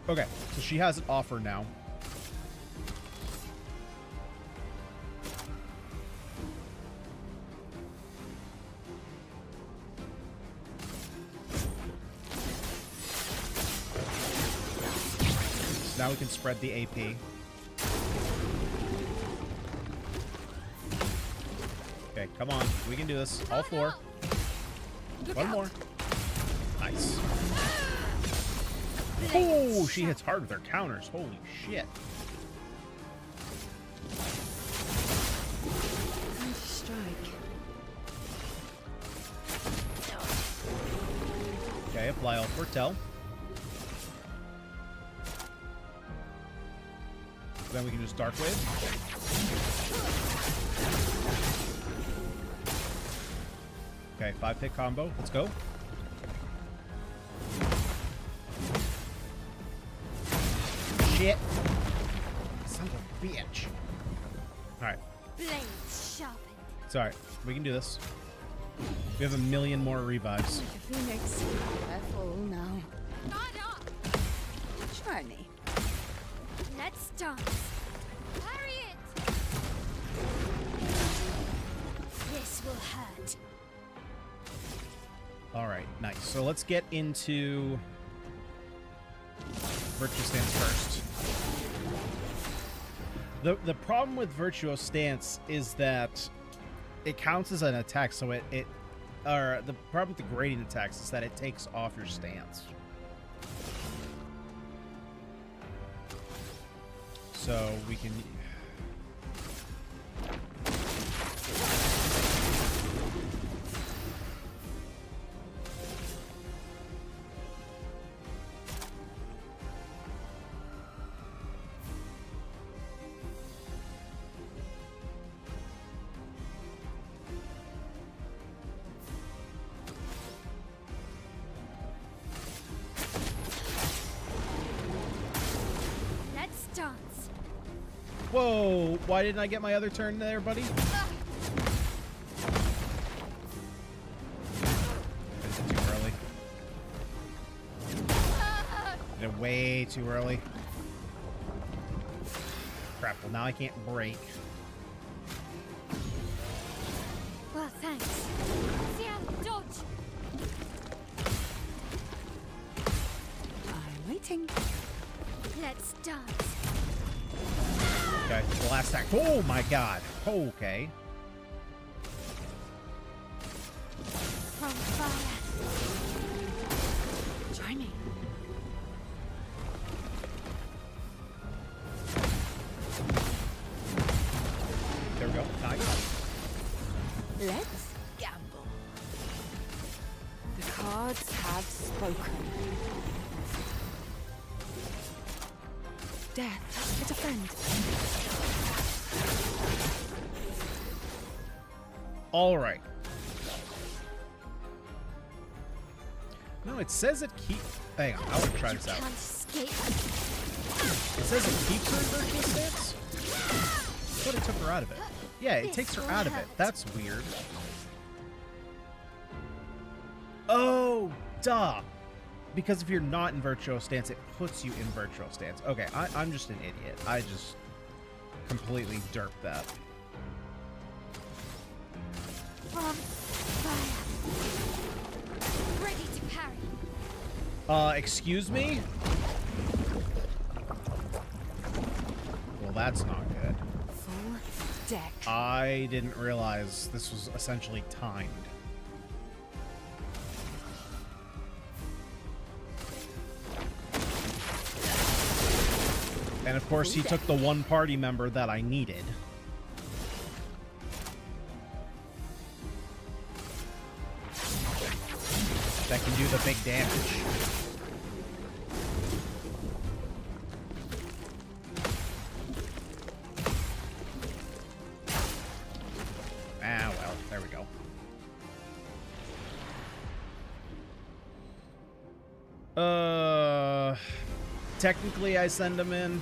Okay, so she has an offer now. now we can spread the AP. Okay, come on. We can do this. All 4. One more. Nice. Oh, she hits hard with her counters. Holy shit. Time to strike. Okay, apply all foretell. Then we can just Dark Wave. Okay, 5-hit combo. Let's go. Shit. Son of a bitch. Alright. Blades sharpened. It's alright. We can do this. We have a million more revives. Like a phoenix. Careful now. Guard up! Try me. Let's dance. Parry it! This will hurt. Alright, nice. So let's get into Virtual Stance first. The problem with Virtual Stance is that it counts as an attack, so or the problem with the gradient attacks is that it takes off your stance. So we can... Let's dance. Whoa! Why didn't I get my other turn there, buddy? Is it too early? Did it way too early? Crap, well now I can't break. Well, thanks. Xian, dodge. I'm waiting. Let's dance. Okay, the last attack. Oh my god. Okay. From fire. Try me. There we go. Nice. Let's gamble. The cards have spoken. Death, it's a friend. All right. No, it says it keep. Hang on, I want to try this out. Can't escape. It says it keeps her in virtual stance. I thought it took her out of it. Yeah, it takes her out of it. That's weird. Oh, duh. Because if you're not in virtual stance, it puts you in virtual stance. Okay, I'm just an idiot. I just completely derped that. From fire. Ready to parry. Excuse me? Well, that's not good. Full deck. I didn't realize this was essentially timed. And of course, he took the one party member that I needed. That can do the big damage. Ah, well, there we go. Technically I send him in.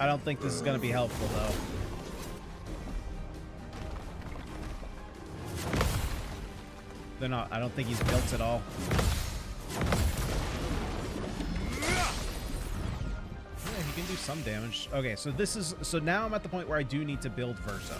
I don't think this is going to be helpful, though. They're not. I don't think he's built at all. Yeah, he can do some damage. Okay, so this is. So now I'm at the point where I do need to build Verso.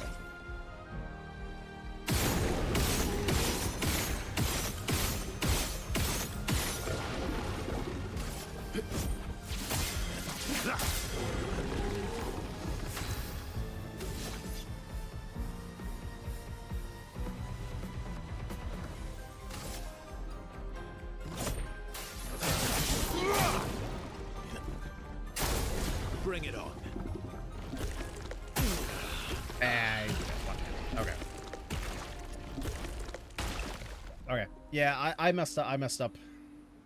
Okay. Yeah, I messed up. I messed up.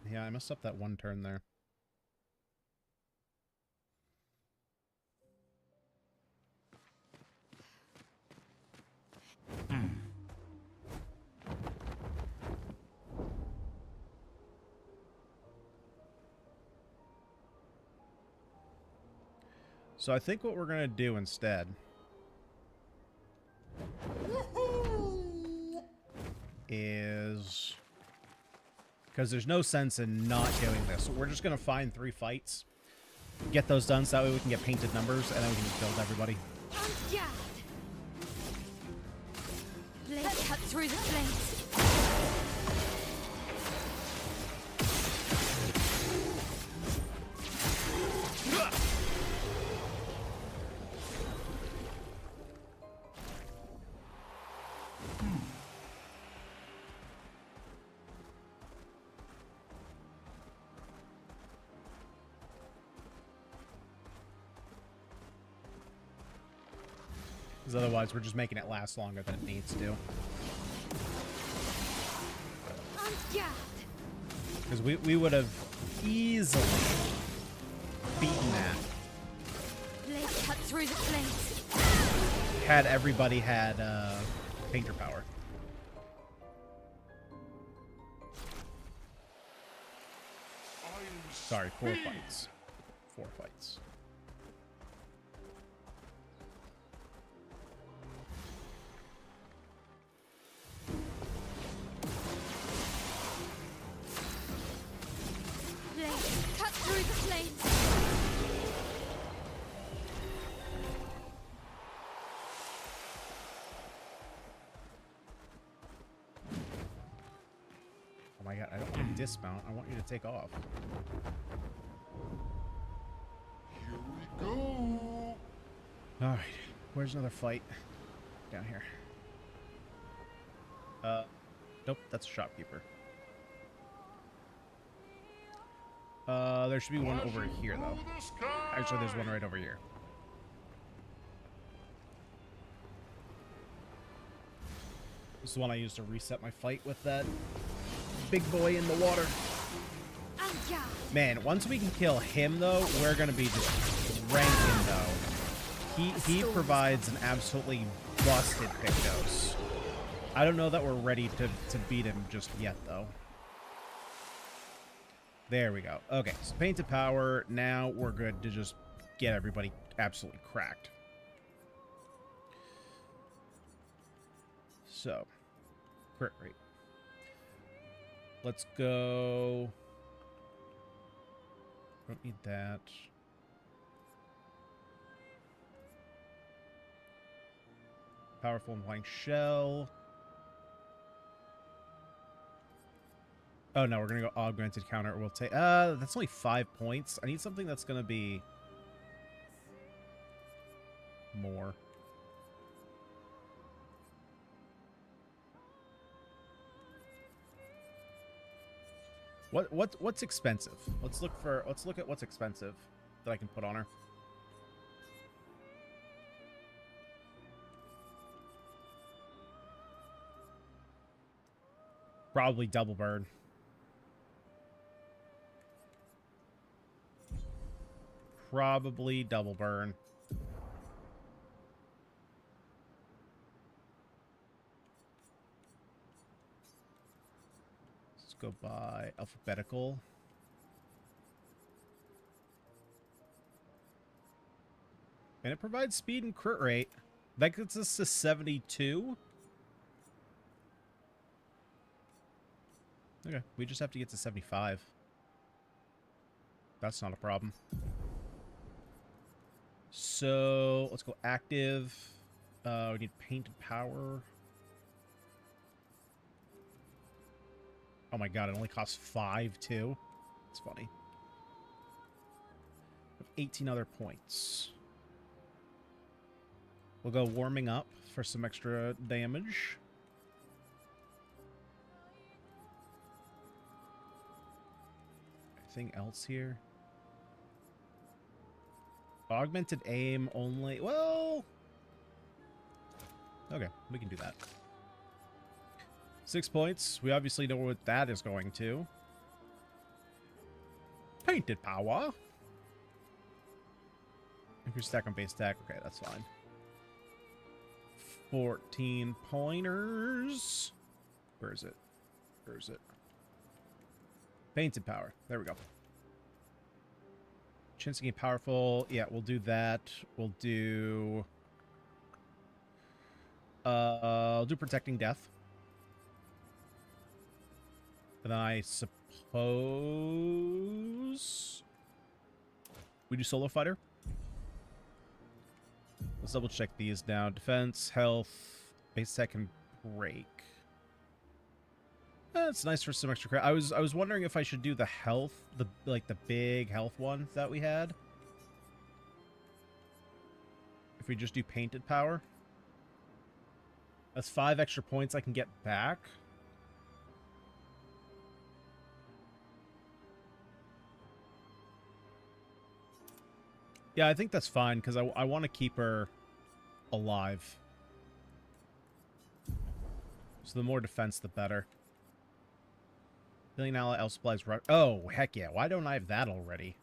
Yeah, I messed up that one turn there. So I think what we're going to do instead is, because there's no sense in not doing this, so we're just going to find 3 fights, get those done, so that way we can get painted numbers, and then we can just build everybody. Let's cut through the flames. Because otherwise we're just making it last longer than it needs to. Because we would have easily beaten that. Let's cut through the flames. Had everybody had painter power. Sorry, 4 fights. 4 fights. Let's cut through the flames. Oh my god, I don't want to dismount. I want you to take off. Here we go. Alright, where's another fight? Down here. Nope, that's a shopkeeper. There should be one over here, though. Actually, there's one right over here. This is the one I used to reset my fight with that big boy in the water. Man, once we can kill him, though, we're gonna be just ranking, though. He provides an absolutely busted Pictos. I don't know that we're ready to beat him just yet, though. There we go. Okay, so painted power. Now we're good to just get everybody absolutely cracked. So, crit rate. Let's go. Don't need that. Powerful and flying shell. Oh no, we're gonna go augmented counter. We'll take. That's only 5 points. I need something that's gonna be more. What's expensive? Let's look at what's expensive that I can put on her. Probably double burn. Probably double burn. Let's go by alphabetical. And it provides speed and crit rate. That gets us to 72. Okay, we just have to get to 75. That's not a problem. So, let's go active. We need painted power. Oh my god, it only costs 5 too. It's funny. 18 other points. We'll go warming up for some extra damage. Anything else here? Augmented aim only. Well, okay, we can do that. 6 points. We obviously know what that is going to. Painted power. Increase stack on base stack. Okay, that's fine. 14 pointers. Where is it? Where is it? Painted power. There we go. Chance to gain powerful. Yeah, we'll do that. We'll do... I'll do protecting death. And then I suppose we do solo fighter. Let's double check these now. Defense, health, base attack, and break. It's nice for some extra credit. I was wondering if I should do the health, the big health one that we had. If we just do painted power. That's 5 extra points I can get back. Yeah, I think that's fine, because I want to keep her alive. So the more defense, the better. Healing ally, else supplies... Oh, heck yeah. Why don't I have that already?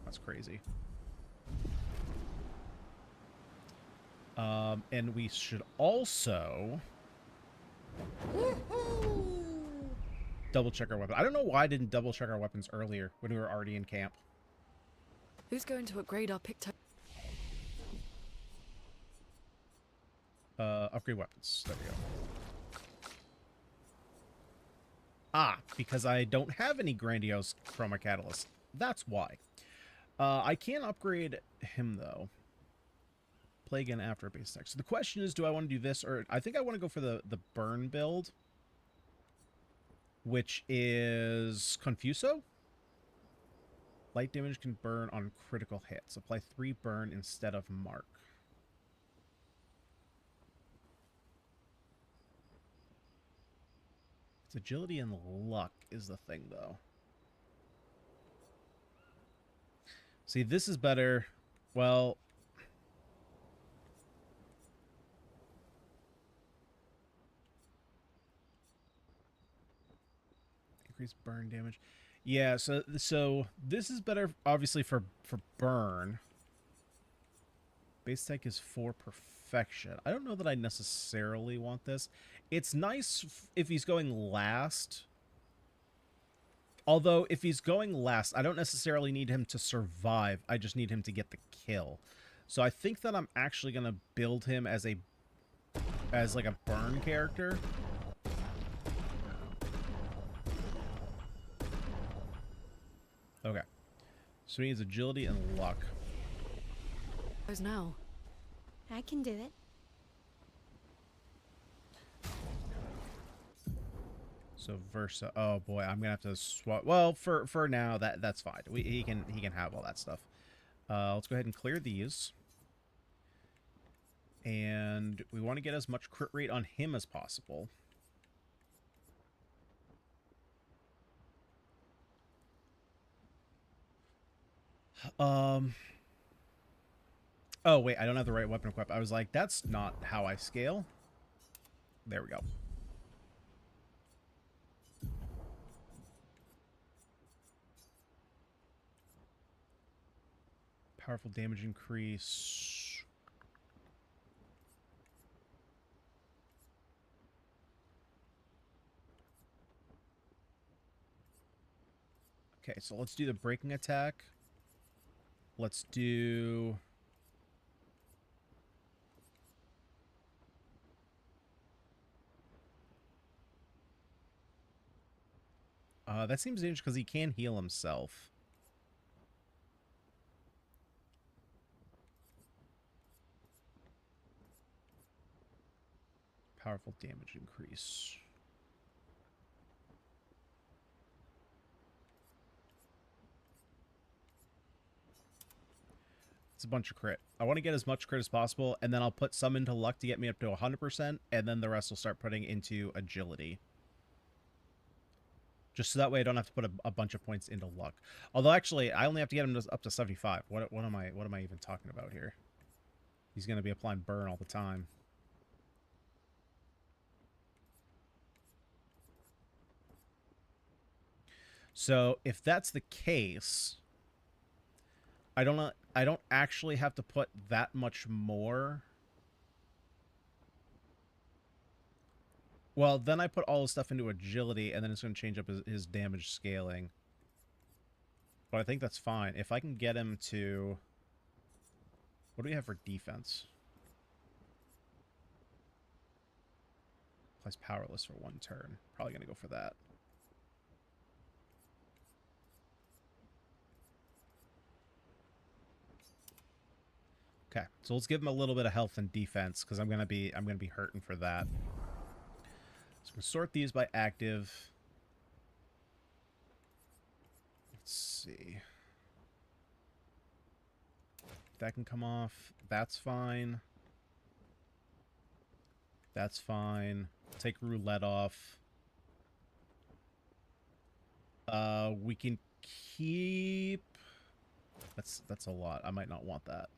That's crazy. And we should also... double check our weapon. I don't know why I didn't double check our weapons earlier when we were already in camp. Who's going to upgrade our Picto? Upgrade weapons. There we go. Ah, because I don't have any grandiose chroma catalyst. That's why. I can upgrade him, though. Play again after a base attack. So the question is, do I want to do this, or... I think I want to go for the burn build, which is Confuso. Light damage can burn on critical hits. Apply 3 burn instead of mark. It's agility and luck is the thing, though. See, this is better. Well... increase burn damage. Yeah, so this is better, obviously, for burn. Base tech is for perfection. I don't know that I necessarily want this. It's nice if he's going last. Although, if he's going last, I don't necessarily need him to survive. I just need him to get the kill. So I think that I'm actually going to build him as like a burn character. Okay. So he needs agility and luck. Who's now? I can do it. So Versa. Oh boy, I'm gonna have to swap. Well, for now, that's fine. He can have all that stuff. Let's go ahead and clear these. And we want to get as much crit rate on him as possible. Oh, wait, I don't have the right weapon equipped. I was like, that's not how I scale. There we go. Powerful damage increase. Okay, so let's do the breaking attack. Let's do... that seems dangerous because he can heal himself. Powerful damage increase. It's a bunch of crit. I want to get as much crit as possible, and then I'll put some into luck to get me up to 100%, and then the rest will start putting into agility. Just so that way I don't have to put a bunch of points into luck. Although, actually, I only have to get him up to 75. What am I even talking about here? He's going to be applying burn all the time. So if that's the case, I don't actually have to put that much more. Well, then I put all the stuff into agility, and then it's going to change up his damage scaling. But I think that's fine. If I can get him to... What do we have for defense? Applies powerless for 1 turn. Probably going to go for that. Okay, so let's give him a little bit of health and defense, because I'm gonna be hurting for that. So we'll sort these by active. Let's see. That can come off. That's fine. That's fine. Take roulette off. We can keep... That's a lot. I might not want that.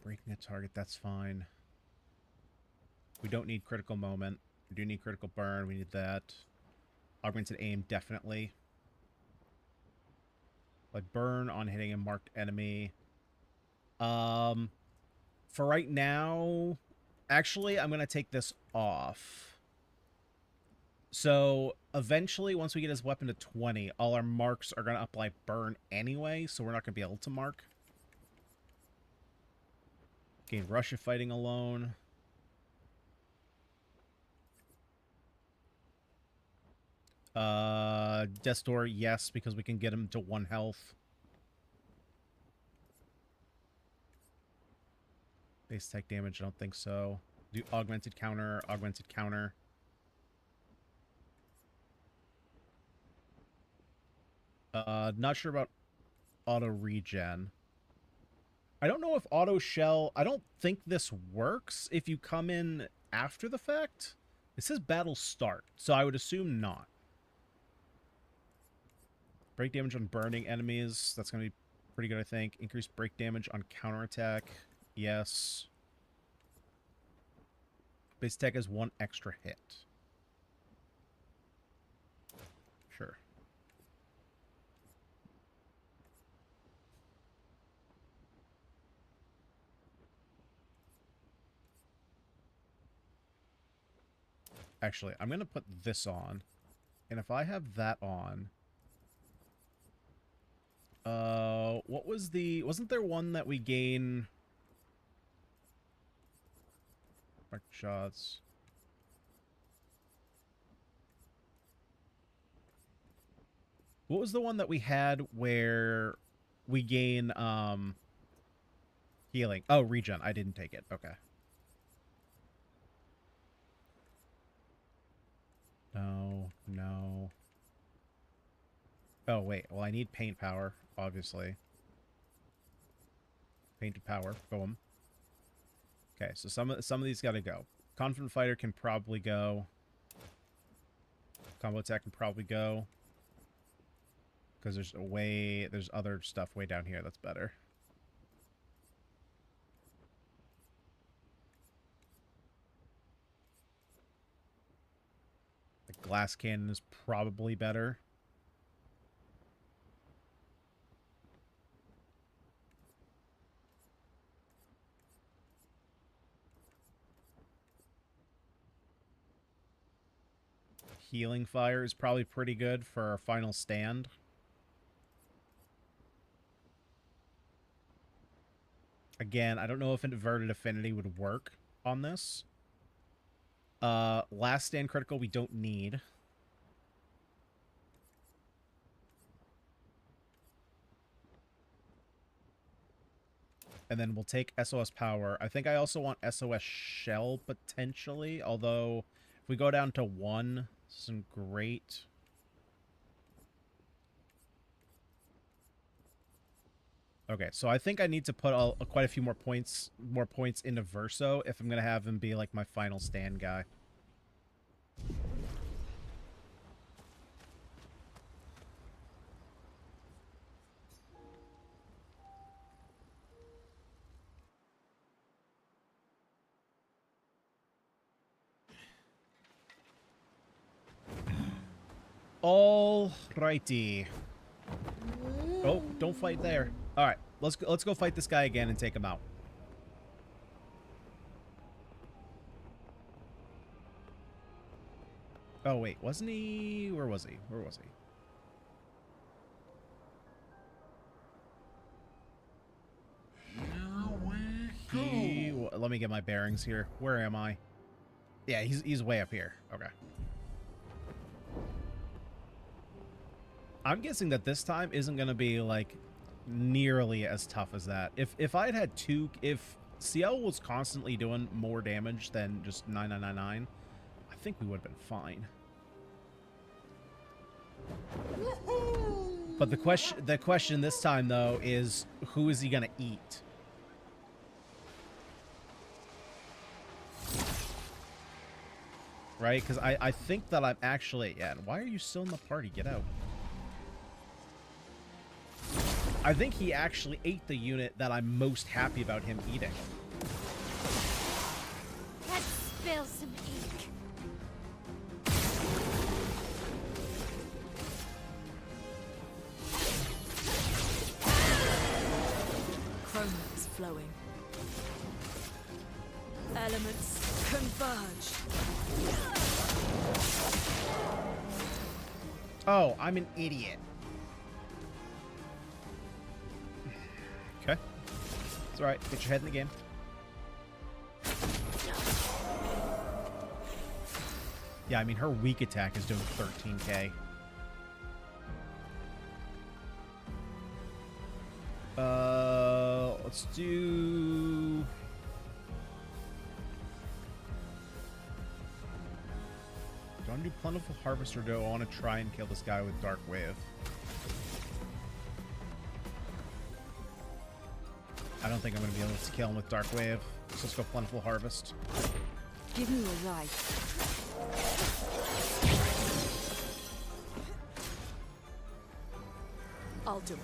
Breaking a target, that's fine. We don't need critical moment. We do need critical burn. We need that. Augmented aim, definitely. Like burn on hitting a marked enemy. For right now, actually, I'm going to take this off. So eventually, once we get his weapon to 20, all our marks are going to apply burn anyway, so we're not going to be able to mark. Gain Russia fighting alone. Death's Door, yes, because we can get him to 1 health. Base attack damage, I don't think so. Do augmented counter, augmented counter. Not sure about auto regen. I don't know if auto shell... I don't think this works if you come in after the fact. It says battle start, so I would assume not. Break damage on burning enemies. That's going to be pretty good, I think. Increased break damage on counterattack. Yes. Base attack has 1 extra hit. Sure. Actually, I'm going to put this on. And if I have that on... what was the... Wasn't there one that we gain... Mark shots. What was the one that we had where we gain, healing? Oh, regen. I didn't take it. Okay. No, no. Oh, wait. Well, I need paint power, obviously. Painted power. Boom. Okay, so some of these gotta go. Confident Fighter can probably go. Combo attack can probably go. Because there's other stuff way down here that's better. The glass cannon is probably better. Healing Fire is probably pretty good for our final stand. Again, I don't know if Inverted Affinity would work on this. Last stand critical we don't need. And then we'll take SOS Power. I think I also want SOS Shell, potentially. Although, if we go down to 1, this isn't great. Okay, so I think I need to put quite a few more points into Verso if I'm going to have him be, like, my final stand guy. All righty. Oh, don't fight there. All right, let's go fight this guy again and take him out. Oh wait, wasn't he? Where was he? Where was he? Let me get my bearings here. Where am I? Yeah, he's way up here. Okay. I'm guessing that this time isn't going to be like nearly as tough as that. If I had two, if CL was constantly doing more damage than just 9999, I think we would have been fine. But the question this time though is, who is he going to eat? Right? Because I think that I'm actually... Yeah, why are you still in the party? Get out. I think he actually ate the unit that I'm most happy about him eating. Let's spill some ink. Chroma is flowing. Elements converge. Oh, I'm an idiot. Okay. It's alright. Get your head in the game. Yeah, I mean, her weak attack is doing 13k. Let's do... Do I want to do Plentiful Harvest, or do I want to try and kill this guy with Dark Wave? I don't think I'm going to be able to kill him with Dark Wave. So let's go Plentiful Harvest. Give me a right. I'll do it.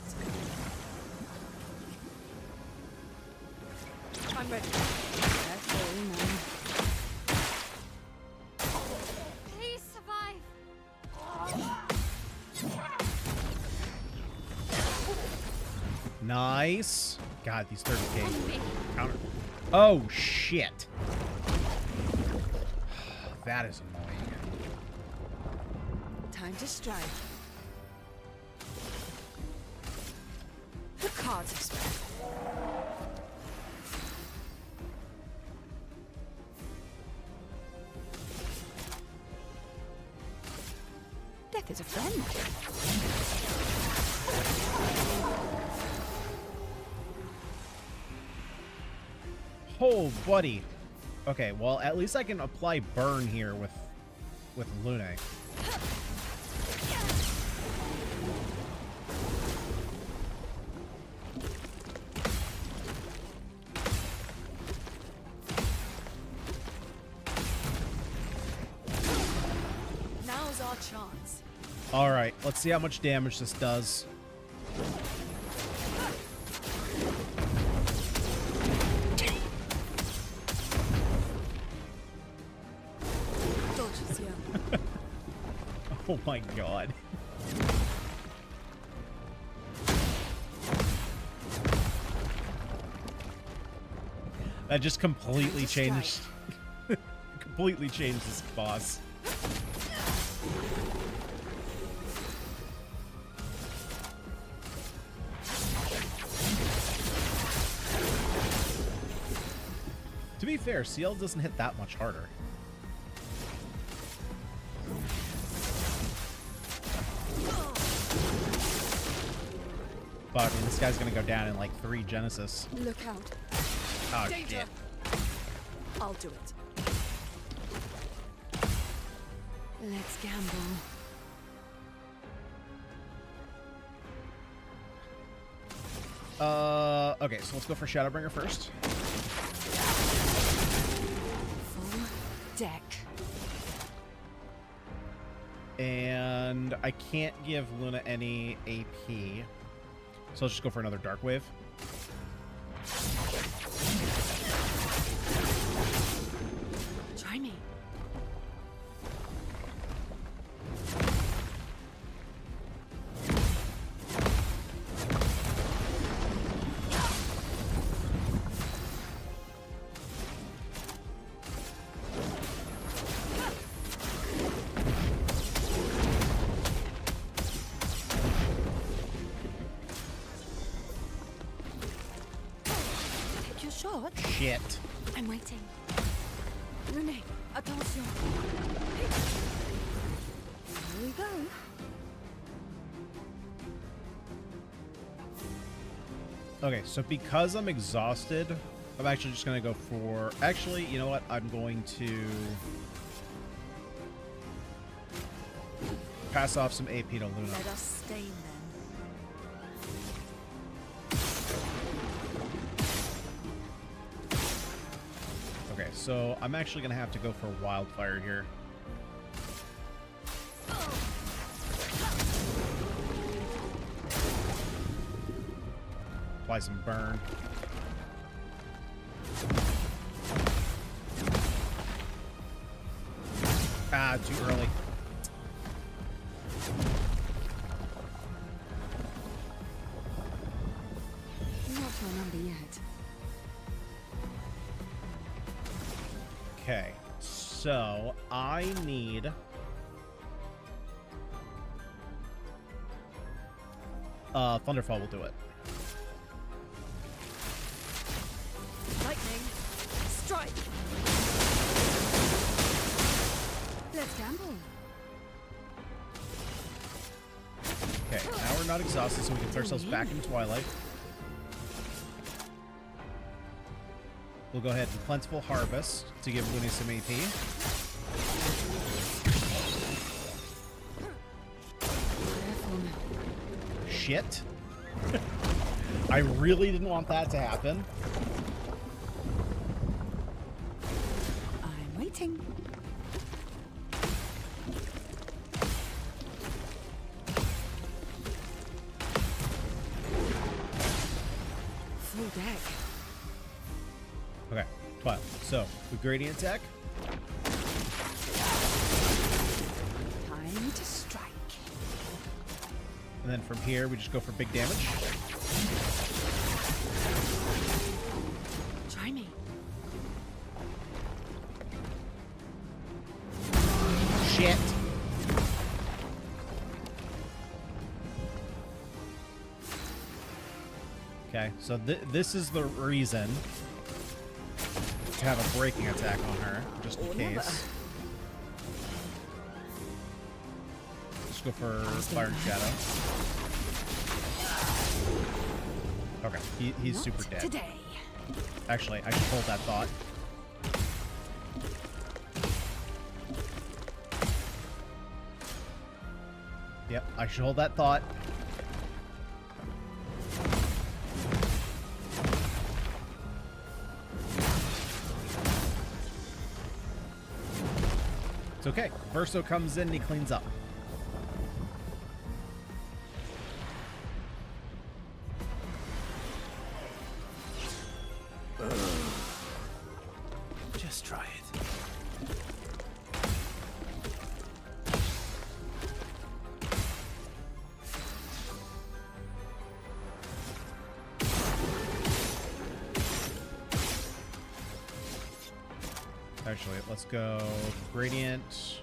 I'm ready. That's all, man. Please survive. Nice. God, these 30k counter. Oh, shit. That is annoying. Time to strike. The cards have spoken. Death is a friend. Oh, buddy. Okay, well, at least I can apply burn here with Lune. Now's our chance. All right, let's see how much damage this does. Dodges, yeah. Oh my god. That just completely changed. Completely changed this boss. To be fair, CL doesn't hit that much harder. But I mean, this guy's gonna go down in like 3 Genesis. Look out. Oh Danger. shit. I'll do it. Let's gamble. Okay, so let's go for Shadowbringer first. Full deck. And I can't give Luna any AP. So let's just go for another Dark Wave. Try me. Shit. I'm waiting. Renee, attention. Here we go. Okay, so because I'm exhausted, I'm actually just going to go for... Actually, you know what? I'm going to pass off some AP to Luna. Let us stain them. Okay, so I'm actually going to have to go for Wildfire here. Apply some burn. Ah, too early. Not your number yet. Okay, so I need... Thunderfall will do it. Lightning, strike. Let's gamble. Okay, now we're not exhausted, so we can throw ourselves back in Twilight. We'll go ahead and Plentiful Harvest to give Looney some AP. Shit. I really didn't want that to happen. I'm waiting. Full deck. Okay, Twilight. So, with Gradient Attack, Time to strike. and then from here we just go for big damage. Try me. Shit. Okay, so this is the reason to have a breaking attack on her, just in case. Just go for Fire and Shadow. Okay, he's Not super dead. Today. Actually, I should hold that thought. Yep, I should hold that thought. It's okay. Verso comes in and he cleans up. Just try it. Actually, let's go Gradient.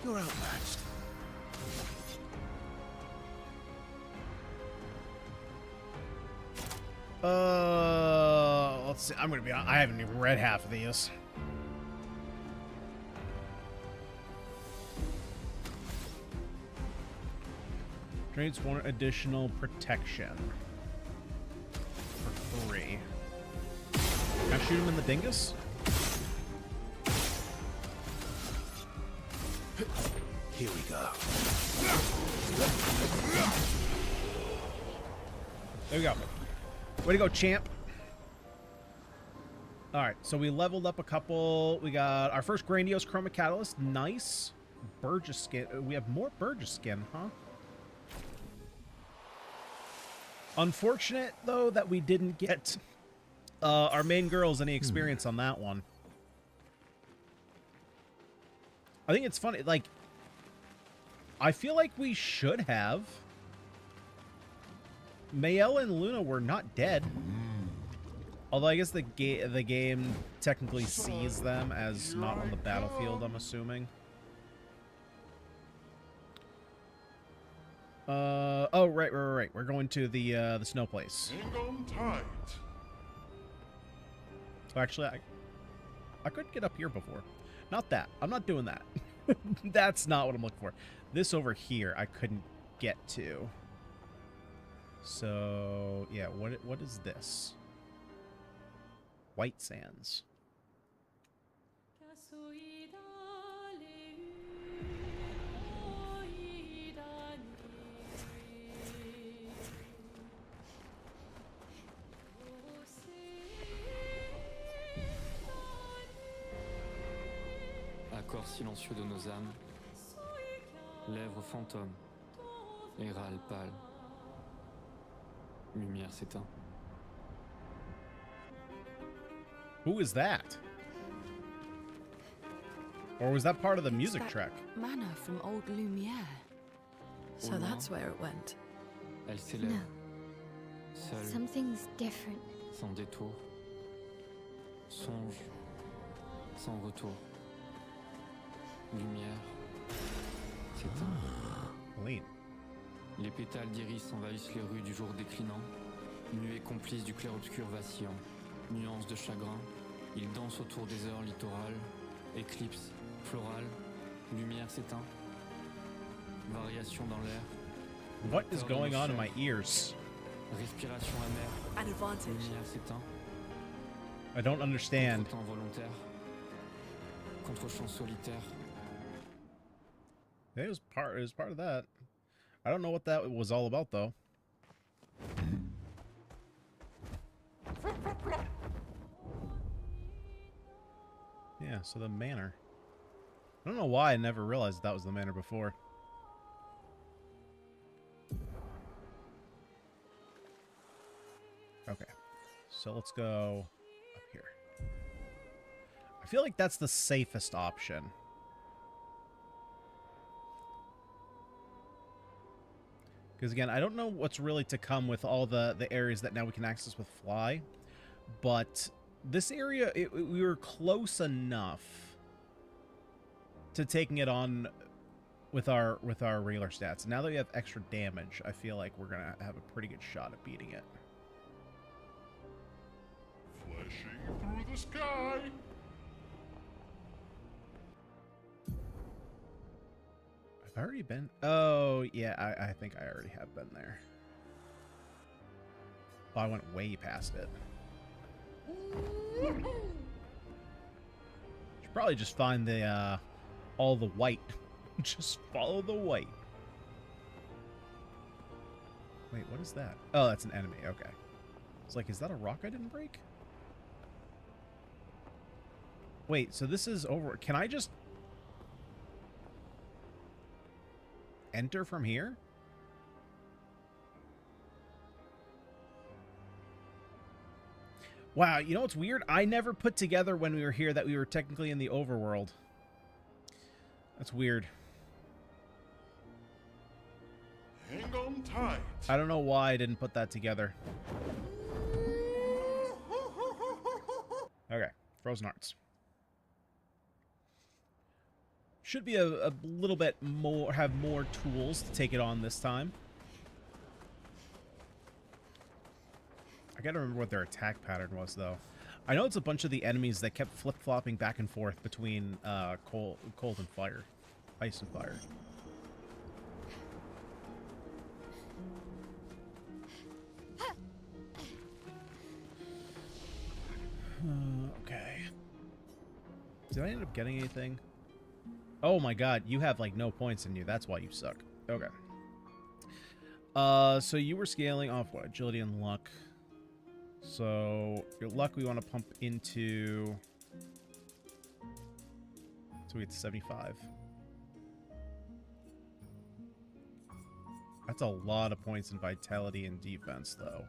You're outmatched. Let's see. I'm gonna be honest. I haven't even read half of these. Drains one additional protection for 3. Can I shoot him in the dingus? Here we go. There we go. Way to go, champ. All right, so we leveled up a couple. We got our first Grandiose Chroma Catalyst. Nice. Burgess skin. We have more Burgess skin, huh? Unfortunate, though, that we didn't get our main girls any experience on that one. I think it's funny. Like, I feel like we should have. Mayel and Luna were not dead. Although I guess the game technically sees them as not on the battlefield, I'm assuming. Oh, right. We're going to the snow place. Hang on tight. Oh, actually, I could get up here before. Not that. I'm not doing that. That's not what I'm looking for. This over here, I couldn't get to. So, yeah, what is this? White Sands. Accord silencieux de nos âmes, lèvres fantômes, et râle pâle. Lumière s'éteint. Who is that? Or was that part of the music That track? manor from old Lumiere. So Au loin, that's where it went. Elle s'élève, No. seule, Something's different. sans détour. Songe, sans retour. Lumière s'éteint. Lean. Les pétales d'iris envahissent les rues du jour déclinant. Nuée complice du clair obscur vacillant. Nuances de chagrin. Ils dansent autour des heures littorales. Éclipse, florale. Lumière s'éteint. Variation dans l'air. What is going on in my ears? Respiration amère. An advantage. Lumière s'éteint. I don't understand. Contre-temps volontaire. Contre-champ solitaire. It was part of that. I don't know what that was all about though. Yeah, so the manor. I don't know why I never realized that was the manor before. Okay. So let's go up here. I feel like that's the safest option. Because again, I don't know what's really to come with all the areas that now we can access with fly. But this area, we were close enough to taking it on with our regular stats. Now that we have extra damage, I feel like we're going to have a pretty good shot at beating it. Flashing through the sky. I've already been... Oh, yeah, I think I already have been there. Oh, I went way past it. Should probably just find the, all the white. Just follow the white. Wait, what is that? Oh, that's an enemy. Okay. It's like, is that a rock I didn't break? Wait, so this is over... Can I just... enter from here? Wow, you know what's weird? I never put together when we were here that we were technically in the overworld. That's weird. Hang on tight. I don't know why I didn't put that together. Okay, Frozen Hearts. Should be a little bit more, have more tools to take it on this time. I gotta remember what their attack pattern was, though. I know it's a bunch of the enemies that kept flip-flopping back and forth between cold and fire. Ice and fire. Okay. Did I end up getting anything? Oh my god, you have like no points in you. That's why you suck. Okay. So you were scaling off what? Agility and luck. So your luck we want to pump into... So we get to 75. That's a lot of points in vitality and defense, though.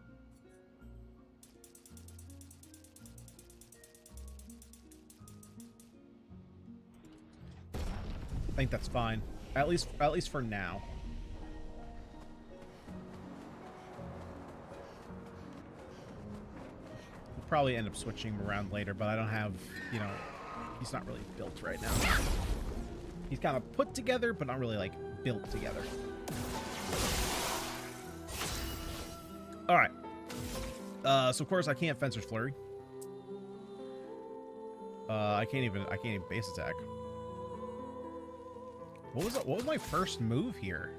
I think that's fine. At least for now. We'll probably end up switching him around later, but I don't have, you know, he's not really built right now. He's kind of put together, but not really, like, built together. All right. So of course I can't Fencer's Flurry. I can't even base attack. What was my first move here?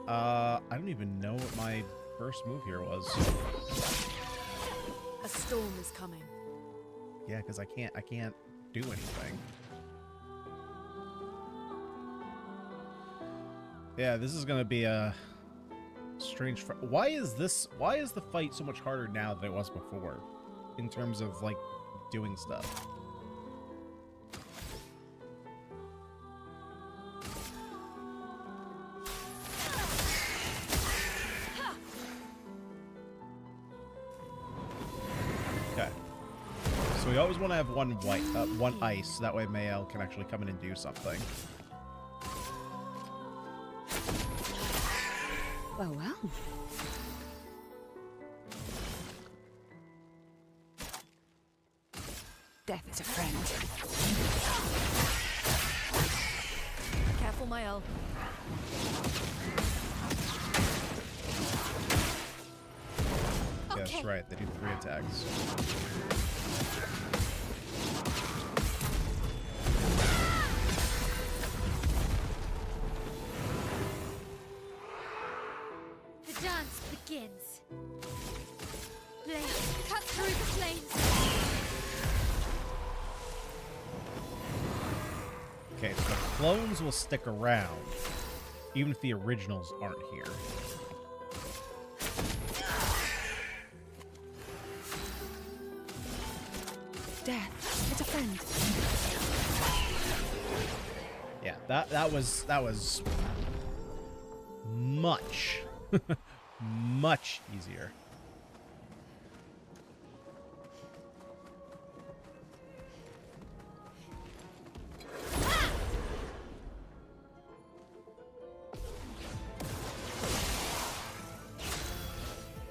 I don't even know what my first move here was. A storm is coming. Yeah, because I can't do anything. Yeah, this is gonna be a strange. Why is the fight so much harder now than it was before, in terms of like doing stuff? Okay. So we always want to have one ice. That way Mael can actually come in and do something. Well, well. Death is a friend. Careful, Mael. Yeah, that's right. They do 3 attacks. The dance begins. Blades cut through the flames. Okay, so the clones will stick around, even if the originals aren't here. Death is a friend. Yeah, that was much much easier.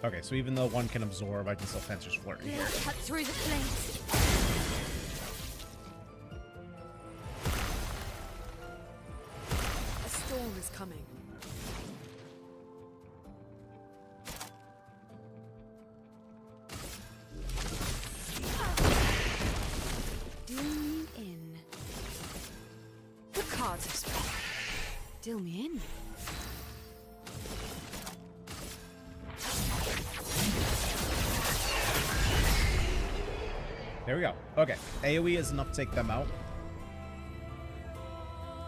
Okay, so even though one can absorb, I can still Fencer's Flurry here. Blades cut through the flames. A storm is coming. Deal me in. The cards have spoken. Deal me in. There we go. Okay, AoE is enough to take them out.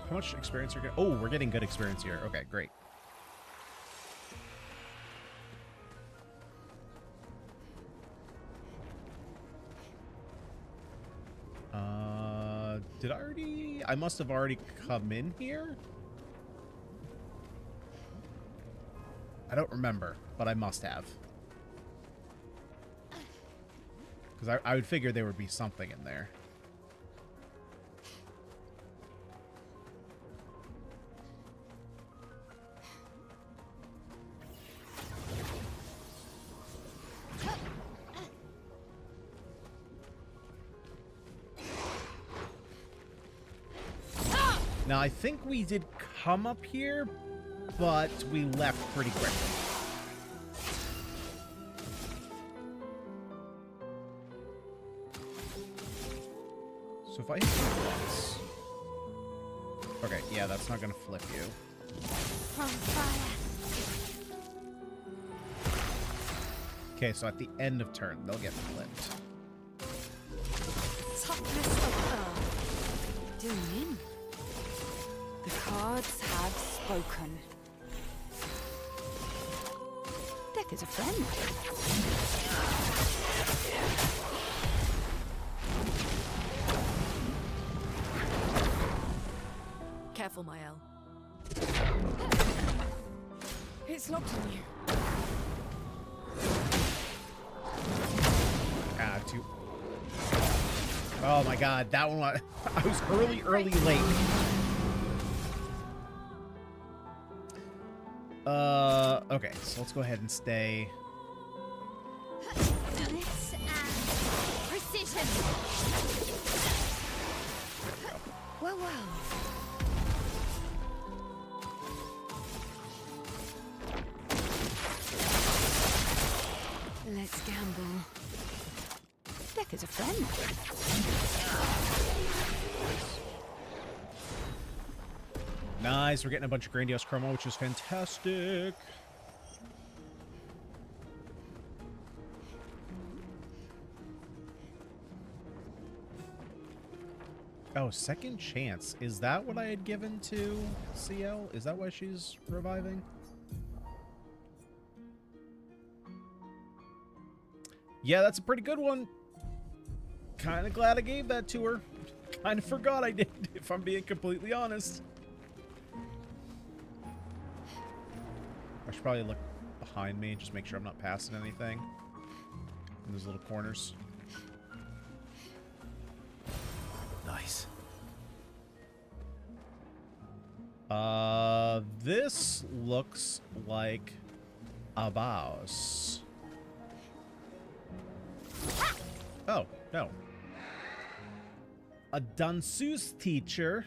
How much experience are we getting? Oh, we're getting good experience here. Okay, great. Did I already? I must have already come in here. I don't remember, but I must have. Because I would figure there would be something in there. Now, I think we did come up here, but we left pretty quickly. So if I hit you once... Okay, yeah, that's not gonna flip you. From fire. Okay, so at the end of turn, they'll get flipped. Toughness of earth. Deal me in. The cards have spoken. Death is a friend. Careful, Mael. It's locked on you. Ah, two. Oh my god, that one was... I was early late. Okay, so let's go ahead and stay. This and Well, well. Let's gamble. Death is a friend. Nice. We're getting a bunch of grandiose chroma, which is fantastic. Oh, second chance. Is that what I had given to CL? Is that why she's reviving? Yeah, that's a pretty good one. Kind of glad I gave that to her. Kind of forgot I did, if I'm being completely honest. I should probably look behind me, just make sure I'm not passing anything in those little corners. Nice. This looks like a boss. Oh, no. A danseuse teacher.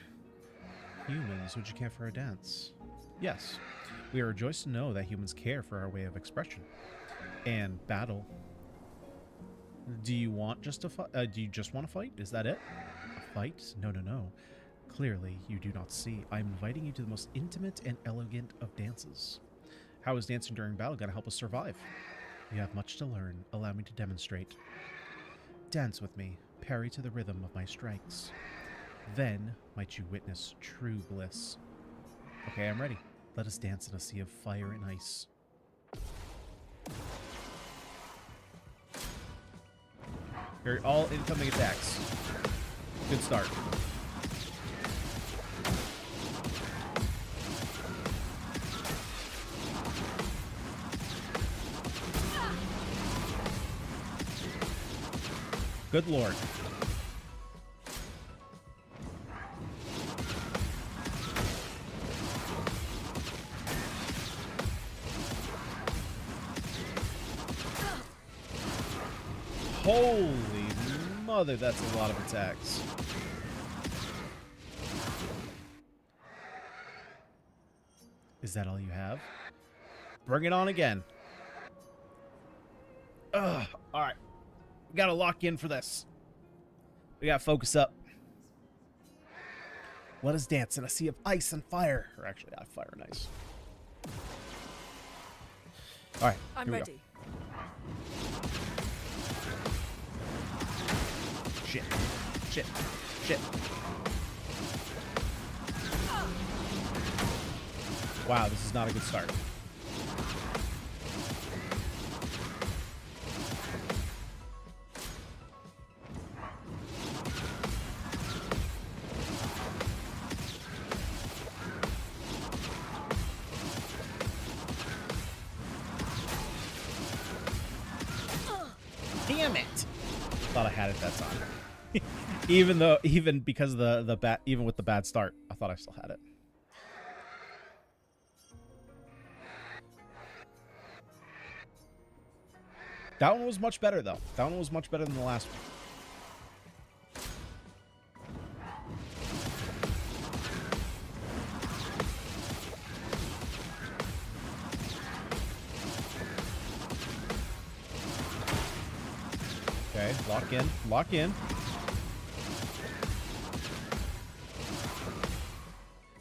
Humans, would you care for a dance? Yes. We are rejoiced to know that humans care for our way of expression and battle. Do you want just to fight? Do you just want to fight? Is that it? A fight? No, no, no. Clearly, you do not see. I am inviting you to the most intimate and elegant of dances. How is dancing during battle going to help us survive? You have much to learn. Allow me to demonstrate. Dance with me. Parry to the rhythm of my strikes. Then might you witness true bliss. Okay, I'm ready. Let us dance in a sea of fire and ice. Here, all incoming attacks. Good start. Good lord. Holy mother, that's a lot of attacks. Is that all you have? Bring it on again. Ugh, alright. We gotta lock in for this. We gotta focus up. Let us dance in a sea of ice and fire. Or actually, fire and ice. Alright, I'm ready. Shit. Shit. Shit. Wow, this is not a good start. Damn it! Thought I had it that time. even because of the bad, even with the bad start, I thought I still had it. That one was much better though. That one was much better than the last one. Okay, lock in, lock in.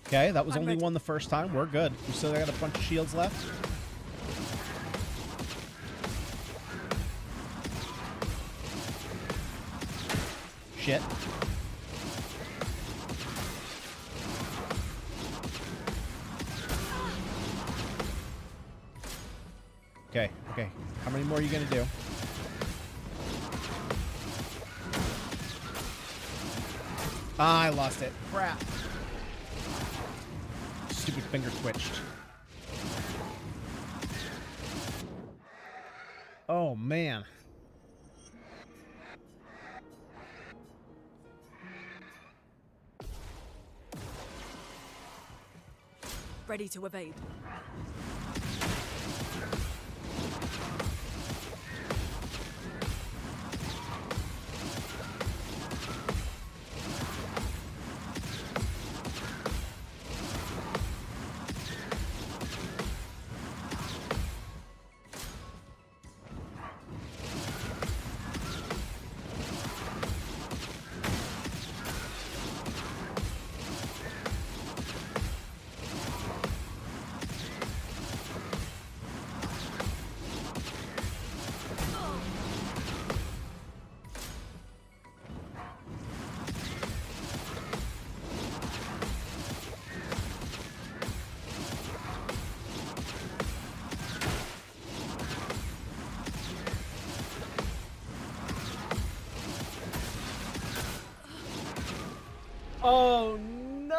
Okay, that was only one the first time. We're good. We still got a bunch of shields left. Shit. Okay, okay. How many more are you gonna do? Ah, I lost it. Crap. Stupid finger twitched. Oh, man. Ready to evade. Oh no!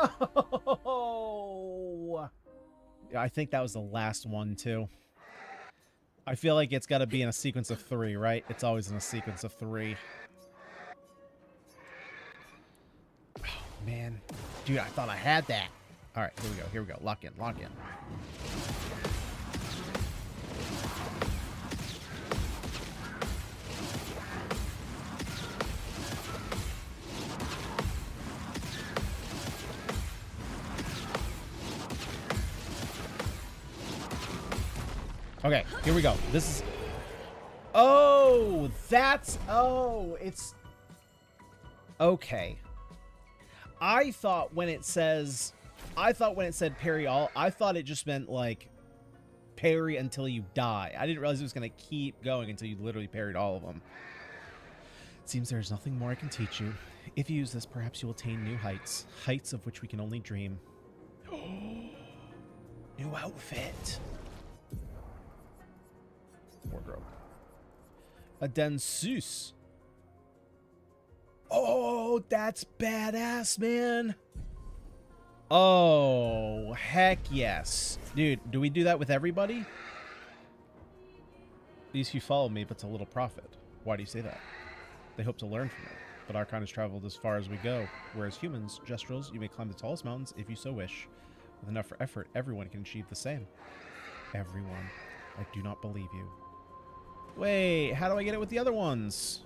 Yeah, I think that was the last one too. I feel like it's got to be in a sequence of 3, right? It's always in a sequence of 3. Oh man, dude, I thought I had that. All right, here we go. Here we go. Lock in. Lock in. Okay, here we go. This is... Oh, that's... Oh, it's... Okay. I thought when it says... I thought when it said parry all, I thought it just meant, like, parry until you die. I didn't realize it was going to keep going until you literally parried all of them. It seems there is nothing more I can teach you. If you use this, perhaps you will attain new heights. Heights of which we can only dream. New outfit. Wardrobe. A Densus. Oh, that's badass, man. Oh, heck yes. Dude, do we do that with everybody? These few follow me, but it's a little profit. Why do you say that? They hope to learn from it. But our kind has traveled as far as we go. Whereas humans, Gestrels, you may climb the tallest mountains if you so wish. With enough effort, everyone can achieve the same. Everyone. I do not believe you. Wait, how do I get it with the other ones?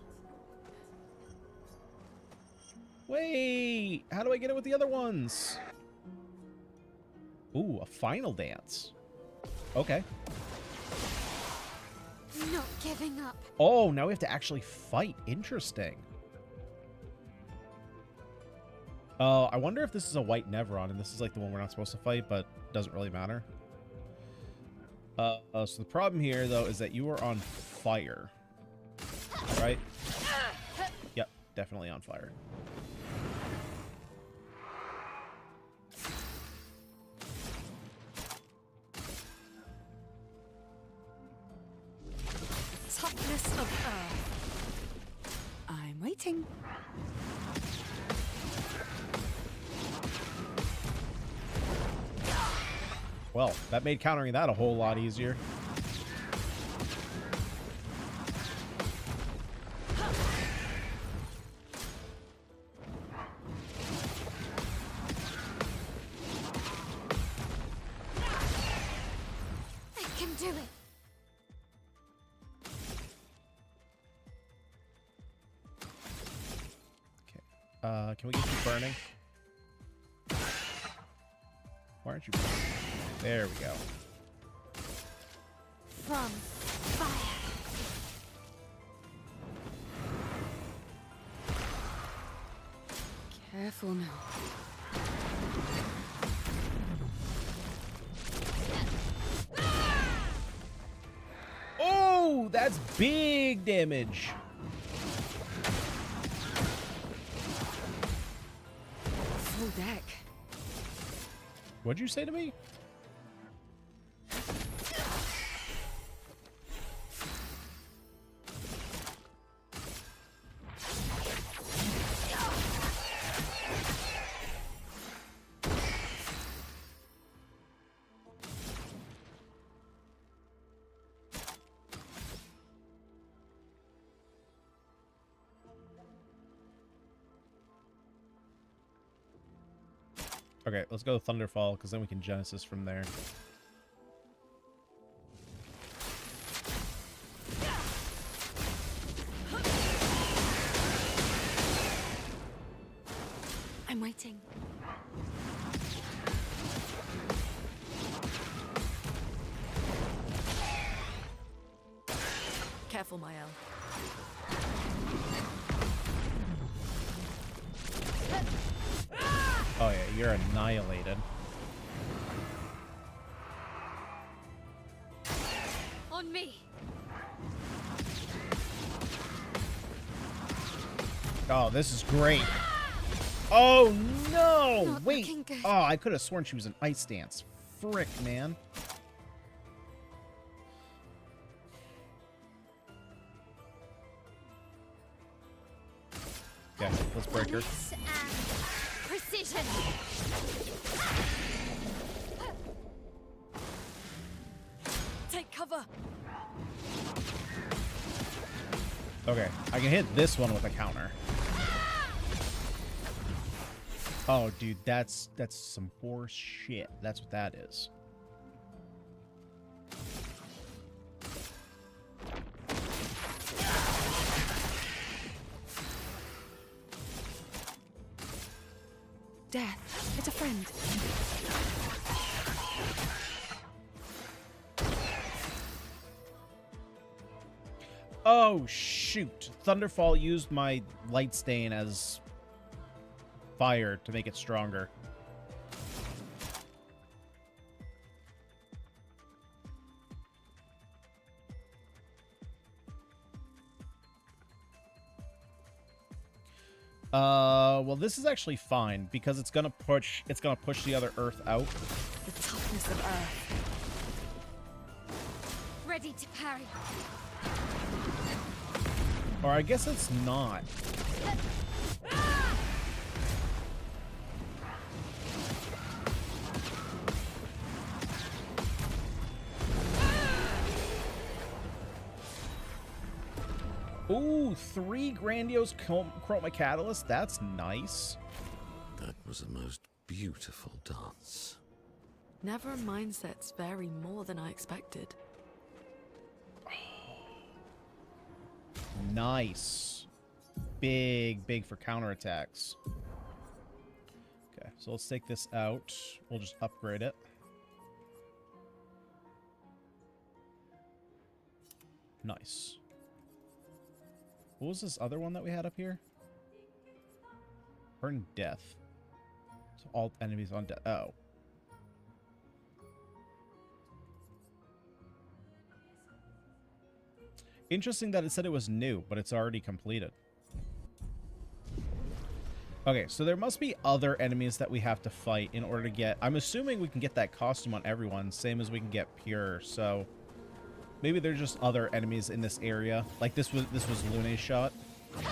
Wait, how do I get it with the other ones? Ooh, a final dance. Okay. Not giving up. Oh, now we have to actually fight. Interesting. I wonder if this is a white Nevron, and this is like the one we're not supposed to fight, but doesn't really matter. So the problem here, though, is that you are on fire. Right? Yep, definitely on fire. Toughness of earth. I'm waiting. Well, that made countering that a whole lot easier. I can do it. Okay. Can we get you burning? Why aren't you burning? There we go. From fire. Careful now. Oh, that's big damage. Full deck. What'd you say to me? Okay, let's go Thunderfall, because then we can Genesis from there. I'm waiting. Careful, Mael. Oh yeah, you're annihilated. On me. Oh, this is great. Oh no! Not Wait. looking good. Oh, I could have sworn she was an ice dance. Frick, man. Okay, let's break her. Onyx and precision. Take cover. Okay, I can hit this one with a counter. Oh, dude, that's some horse shit. That's what that is. Death, it's a friend. Oh, shoot. Thunderfall used my light stain as fire to make it stronger. Well, this is actually fine because it's gonna push the other Earth out. The toughness of Earth. Ready to parry. Or I guess it's not. Ooh, 3 grandiose chroma catalysts. That's nice. That was a most beautiful dance. Never mindsets vary more than I expected. Nice. Big for counterattacks. Okay, so let's take this out. We'll just upgrade it. Nice. What was this other one that we had up here? Burn death. So all enemies on death. Oh. Interesting that it said it was new, but it's already completed. Okay, so there must be other enemies that we have to fight in order to get... I'm assuming we can get that costume on everyone, same as we can get Pure, so... Maybe there's just other enemies in this area. Like this was Lune's shot. There's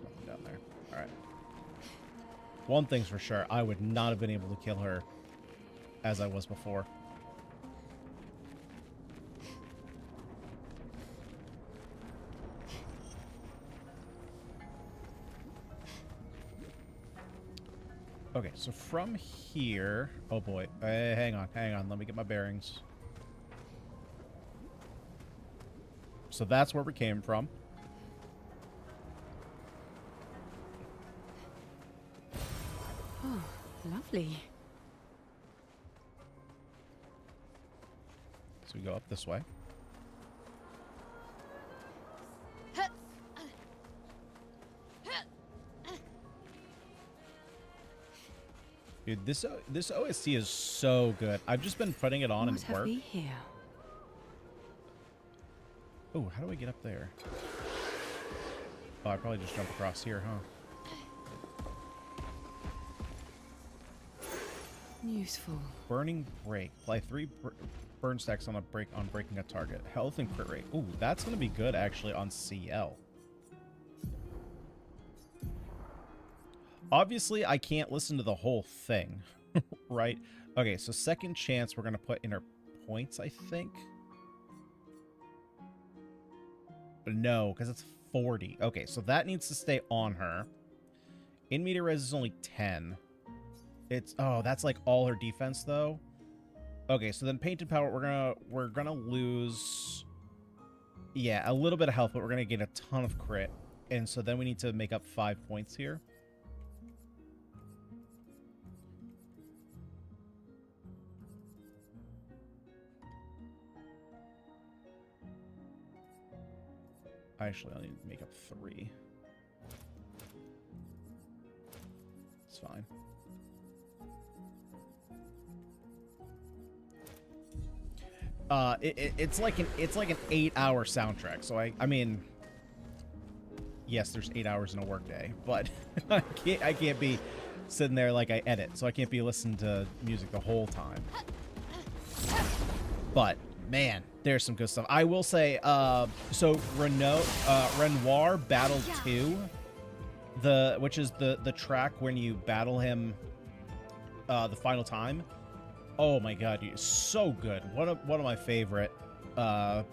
nothing down there. Alright. One thing's for sure, I would not have been able to kill her as I was before. Okay, so from here... Oh boy. Hang on. Let me get my bearings. So that's where we came from. Oh, lovely. So we go up this way. Dude, this OST is so good. I've just been putting it on and What have work. we here? Oh, how do I get up there? Oh, I probably just jump across here, huh? Useful. Burning break. Apply 3 burn stacks on breaking a target. Health and crit rate. Ooh, that's gonna be good actually on CL. Obviously, I can't listen to the whole thing, right? Okay, so second chance, we're going to put in her points, I think. But no, because it's 40. Okay, so that needs to stay on her. In meter res is only 10. It's, oh, that's like all her defense, though. Okay, so then painted power, we're gonna lose, yeah, a little bit of health, but we're going to gain a ton of crit. And so then we need to make up 5 points here. Actually, I need to make up 3. It's fine. It's like an 8-hour soundtrack. So I mean, yes, there's 8 hours in a workday, but I can't be sitting there like I edit, so I can't be listening to music the whole time. But Man, there's some good stuff. I will say, so Renoir Battle 2, which is the track when you battle him the final time. Oh my god, he's so good. One of my favorite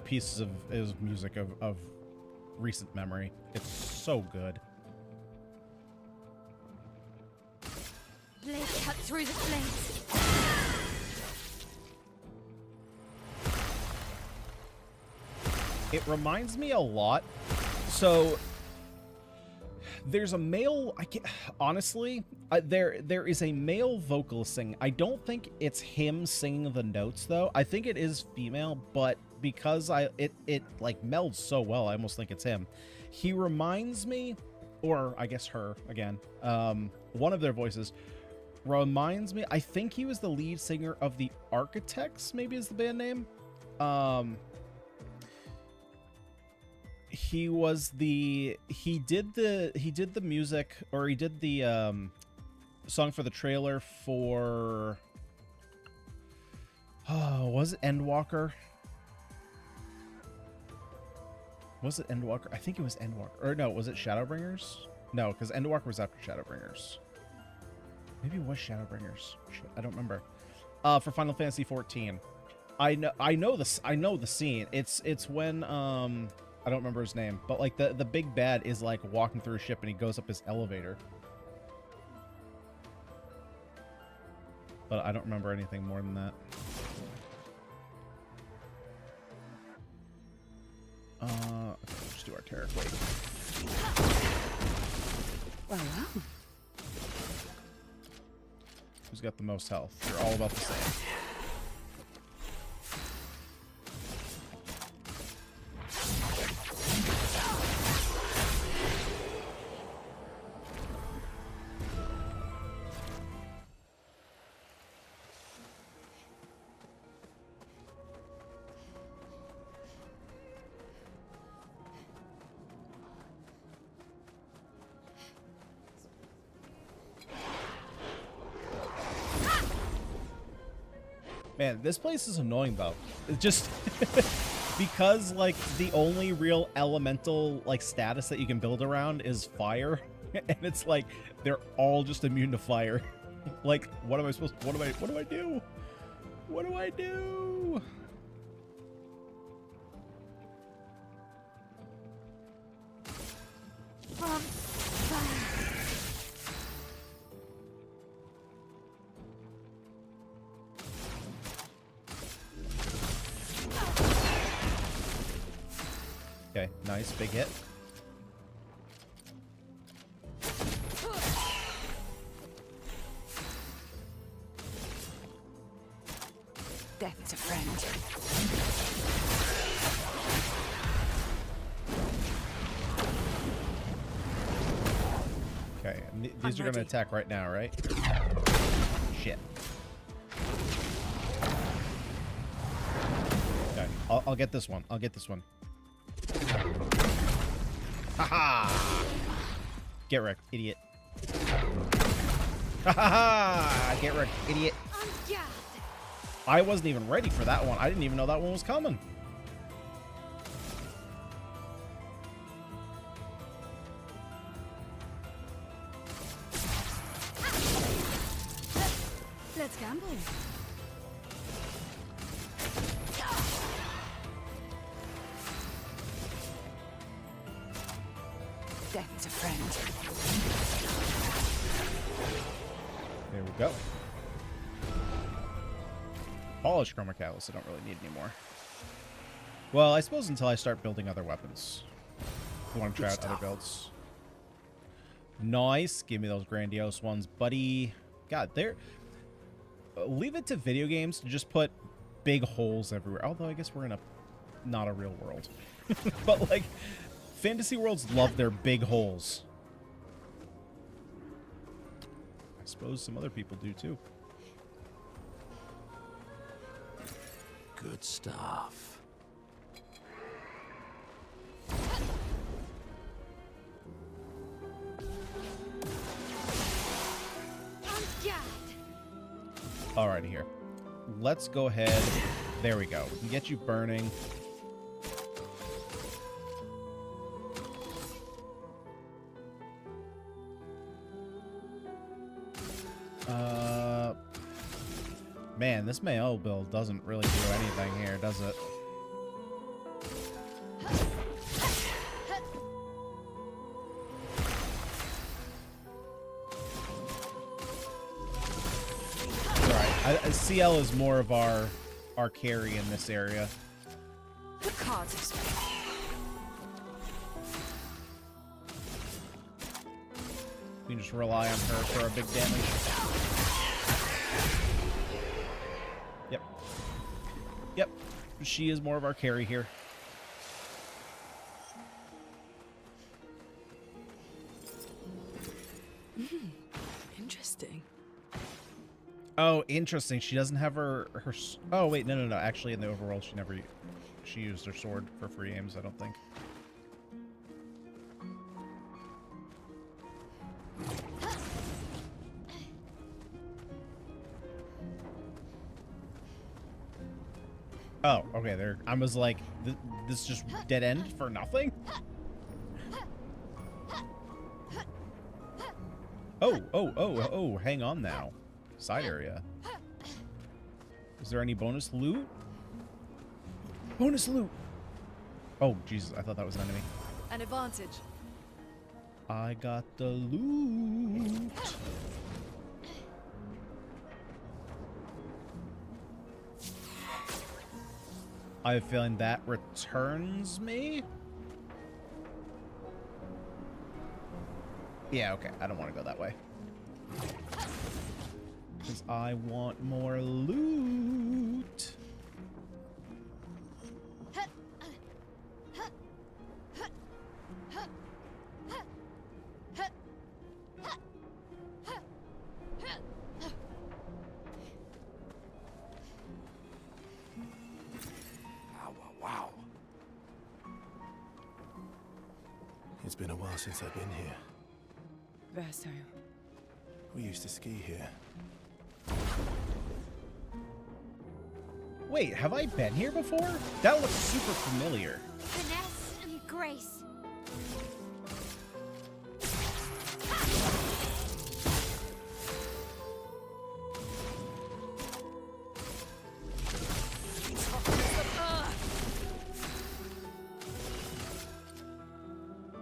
pieces of music of recent memory. It's so good. Blade cut through the flames. It reminds me a lot. So there's a male. Honestly, there is a male vocalist singing. I don't think it's him singing the notes though. I think it is female, but because it like melds so well, I almost think it's him. He reminds me, or I guess her again. One of their voices reminds me. I think he was the lead singer of the Architects. Maybe is the band name. He did the music, or he did the song for the trailer for was it Endwalker? Was it Endwalker? I think it was Endwalker. Or no, was it Shadowbringers? No, because Endwalker was after Shadowbringers. Maybe it was Shadowbringers. Shit, I don't remember. For Final Fantasy 14. I know the scene. It's when I don't remember his name, but like the big bad is like walking through a ship and he goes up his elevator. But I don't remember anything more than that. Okay, let's do our Terror Quake. Well. Who's got the most health? You're all about the same. Man, this place is annoying though. It's just because like the only real elemental like status that you can build around is fire, and it's like they're all just immune to fire. Like, what am I supposed to, what do I do? What do I do? Okay, nice, big hit. Death's a friend. Okay, and these are going to attack right now, right? Shit. Okay, I'll get this one. I'll get this one. Haha! Get wrecked, idiot. Haha! Get wrecked, idiot. I wasn't even ready for that one. I didn't even know that one was coming. Let's gamble. Death's a friend. There we go. Polished Chroma Catalyst I don't really need anymore. Well, I suppose until I start building other weapons. I want to try out other builds. Nice. Give me those grandiose ones, buddy. God, they're... leave it to video games to just put big holes everywhere. Although I guess we're in a... not a real world. But, like, fantasy worlds love their big holes. I suppose some other people do, too. Good stuff. Alrighty here. Let's go ahead There we go. We can get you burning. Man, this Mayo build doesn't really do anything here, does it? Alright, CL is more of our carry in this area. The cards are straight. We can just rely on her for a big damage. Yep. Yep. She is more of our carry here. Interesting. Oh, interesting. She doesn't have her. Oh wait, no. Actually, in the overworld, she used her sword for free aims. I don't think. Oh, okay. There. I was like, this just dead end for nothing. Oh. Hang on now. Side area. Is there any bonus loot? Bonus loot. Oh, Jesus. I thought that was an enemy. An advantage. I got the loot. I have a feeling that returns me. Yeah, okay. I don't want to go that way. Because I want more loot. Wow. It's been a while since I've been here. Verso. We used to ski here. Wait, have I been here before? That looks super familiar. Finesse and grace.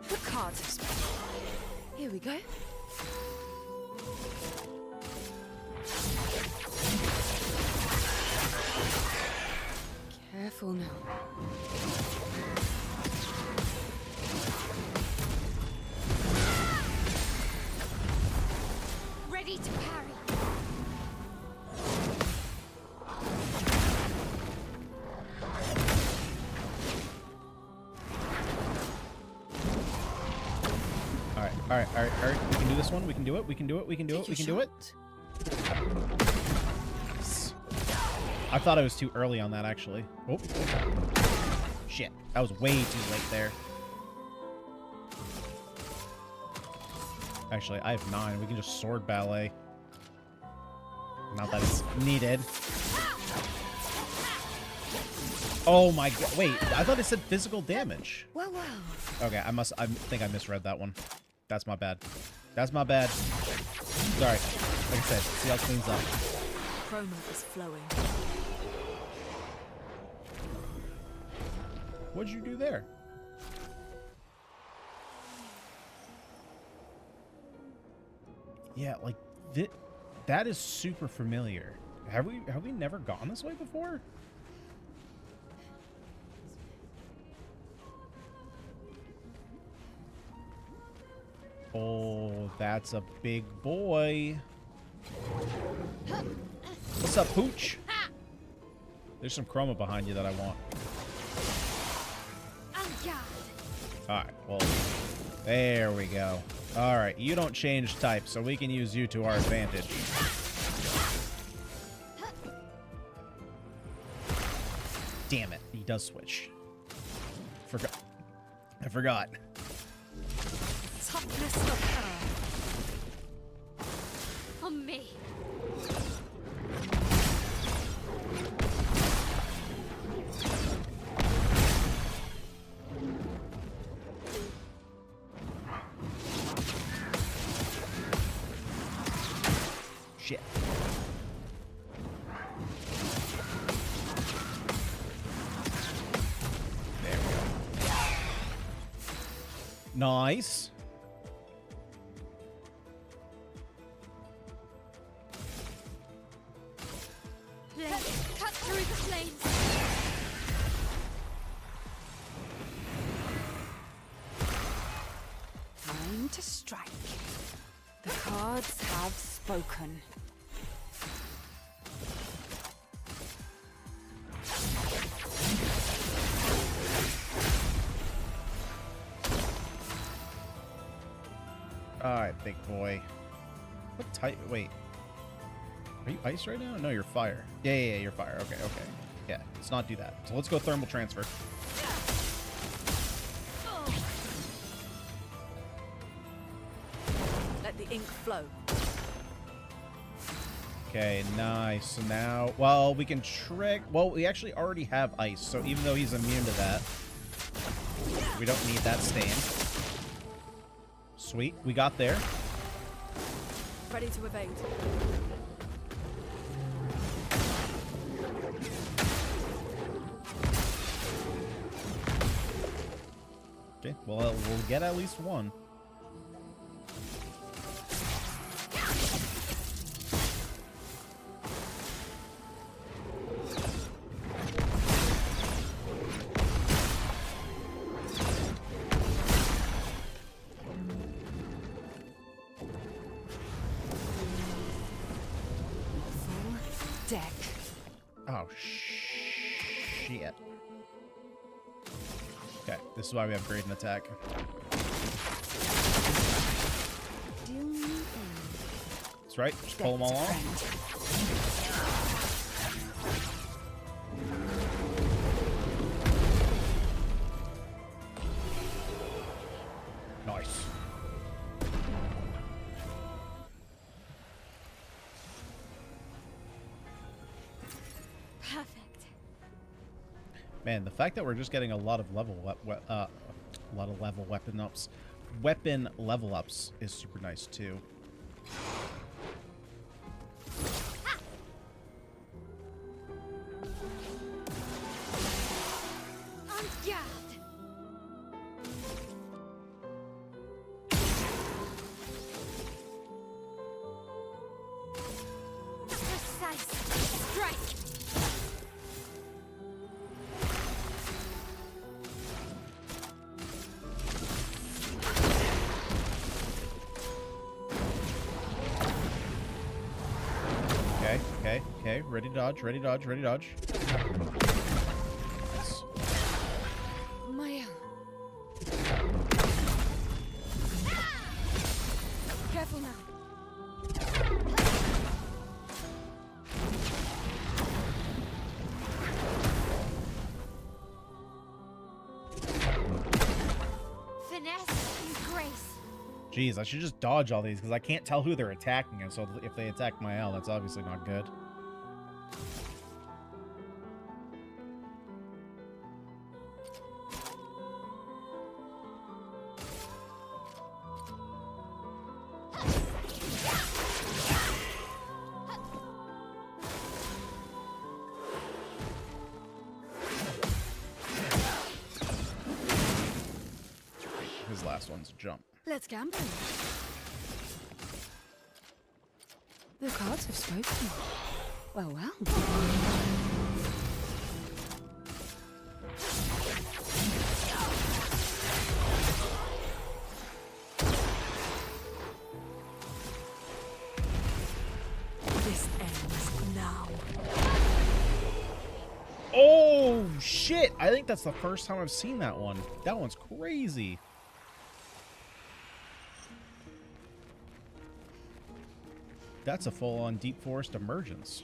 The cards are straight. Here we go. Careful now. Ready to parry. All right. We can do this one. We can do it. We can do it. We can do it. We can do it. I thought I was too early on that, actually. Oh. Shit. I was way too late there. Actually, I have 9. We can just sword ballet. Not that it's needed. Oh my god. Wait, I thought it said physical damage. Well. Okay, I think I misread that one. That's my bad. That's my bad. Sorry. Like I said, see how it cleans up. Chroma is flowing. What'd you do there? Yeah, like that is super familiar. Have we never gone this way before? Oh, that's a big boy. What's up, Pooch? There's some chroma behind you that I want. Alright, well, there we go. Alright, you don't change type, so we can use you to our advantage. Damn it, he does switch. I forgot. Toughness of earth. On me. shit. There we go. Nice. Cut through the flames. Time to strike. The cards have spoken. Alright, big boy. What type? Wait. Are you ice right now? No, you're fire. Yeah, you're fire. Okay. Yeah, let's not do that. So let's go thermal transfer. Let the ink flow. Okay, nice. So now, well, we can trick. Well, we actually already have ice, so even though he's immune to that, we don't need that stain. Sweet, we got there. Ready to evade. Okay, well, we'll get at least one. Deck. Oh, shit. Okay, this is why we upgrade an attack. That's right, just pull them all off. Nice. Perfect. Man, the fact that we're just getting a lot of level weapon level ups is super nice too. On guard. Precise strike. Okay, ready to dodge, ready to dodge, ready to dodge. Nice. Maya. Careful now. Finesse and grace. Jeez, I should just dodge all these because I can't tell who they're attacking, and so if they attack my L, that's obviously not good. His last one's a jump. Let's gamble. The cards have spoken. Well, well. This ends now. Oh, shit! I think that's the first time I've seen that one. That one's crazy. That's a full-on deep forest emergence.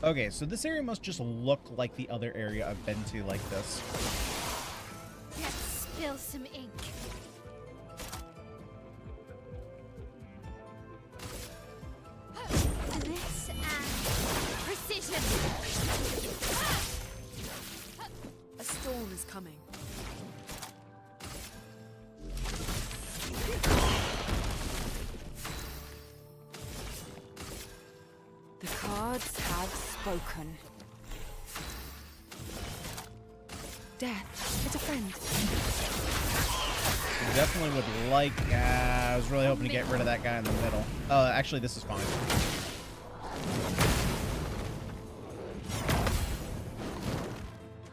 Okay, so this area must just look like the other area I've been to like this. Let's spill some ink. Finesse and precision. A storm is coming. spoken. Death is a friend. Definitely would like... I was really hoping to get rid of that guy in the middle. Actually, this is fine.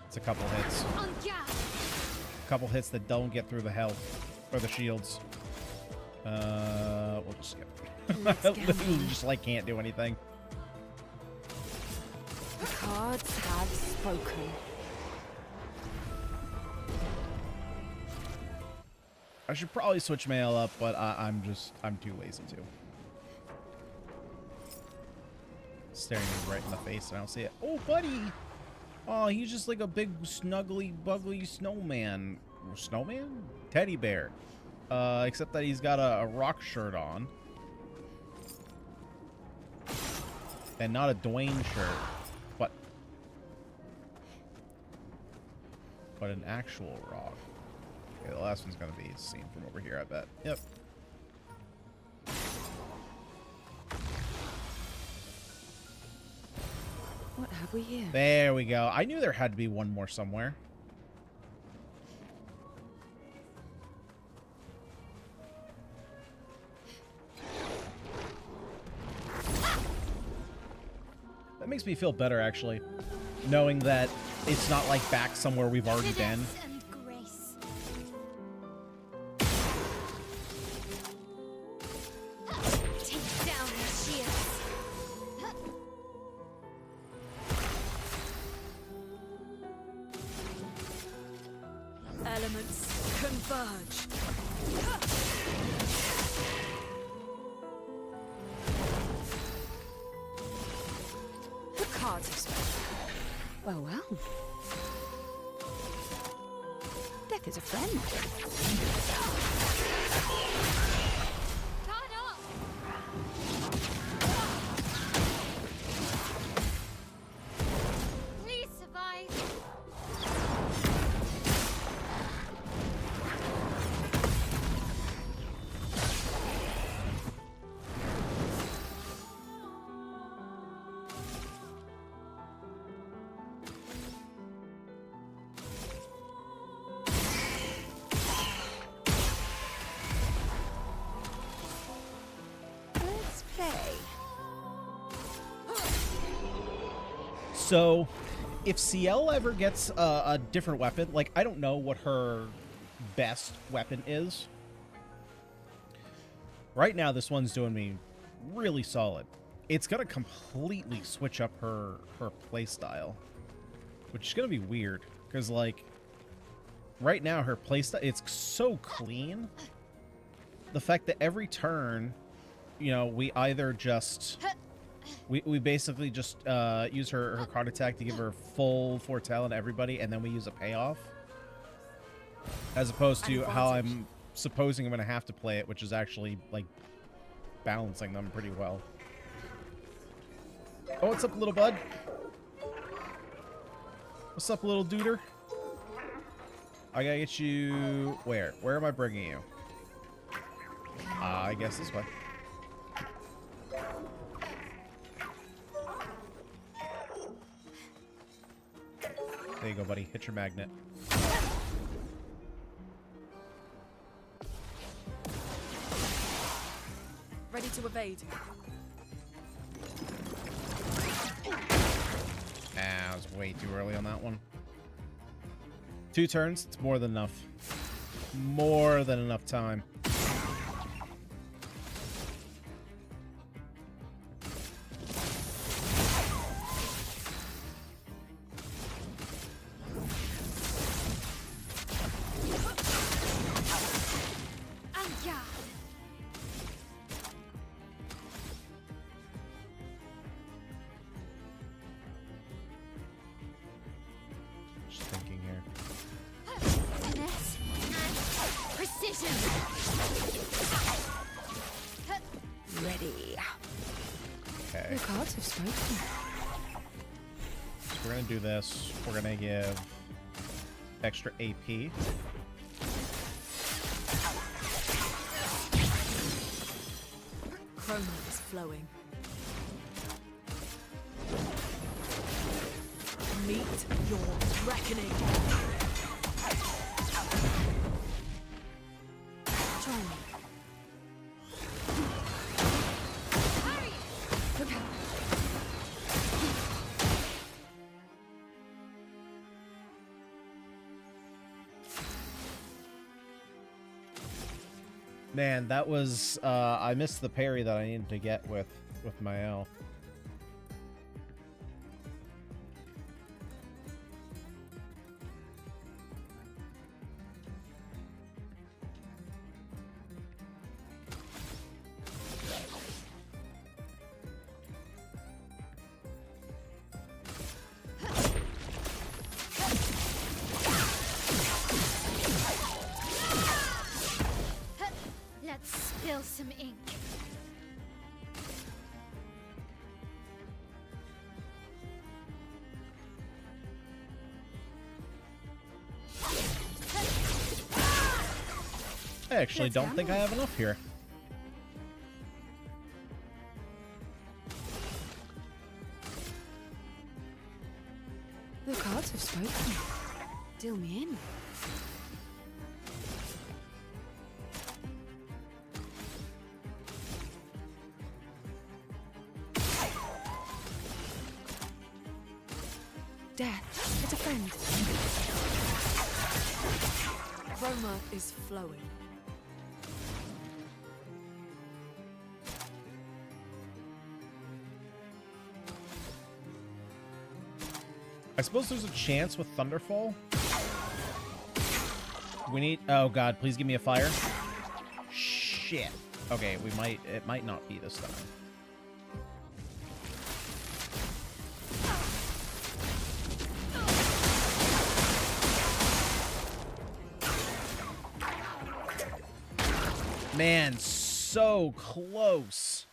It's a couple hits. A couple hits that don't get through the health. Or the shields. We'll just skip. Literally just, like, can't do anything. The cards have spoken. I should probably switch mail up, but I'm too lazy to. Staring me right in the face and I don't see it. Oh, buddy! Oh, he's just like a big, snuggly, buggly snowman. Snowman? Teddy bear. Except that he's got a rock shirt on. And not a Dwayne shirt. But an actual rock. Okay, the last one's gonna be seen from over here, I bet. Yep. What have we here? There we go. I knew there had to be one more somewhere. That makes me feel better, actually. Knowing that it's not like back somewhere we've already been. Elements converge. The cards have spoken. Well, well. Death is a friend. Please survive. So, if CL ever gets a different weapon, like, I don't know what her best weapon is. Right now, this one's doing me really solid. It's going to completely switch up her playstyle, which is going to be weird, because, like, right now, her playstyle, it's so clean. The fact that every turn, you know, we either just... We basically just use her card attack to give her full foretell on everybody, and then we use a payoff. As opposed to how I'm supposing I'm going to have to play it, which is actually, like, balancing them pretty well. Oh, what's up, little bud? What's up, little duder? I gotta get you... Where? Where am I bringing you? I guess this way. There you go, buddy. Hit your magnet. Ready to evade. Ah, I was way too early on that one. 2 turns. It's more than enough. More than enough time. Do this. We're gonna give extra AP. Chroma is flowing. Meet your reckoning. Join me. Hurry! Look out. Man, that was I missed the parry that I needed to get with my L. Let's spill some ink. I actually Let's don't think I gamble. have enough here. The cards have spoken. Deal me in. Death. It's a friend. Chroma is flowing. I suppose there's a chance with Thunderfall. We need... Oh god, please give me a fire. Shit. Okay, we might... It might not be this time. Man, so close.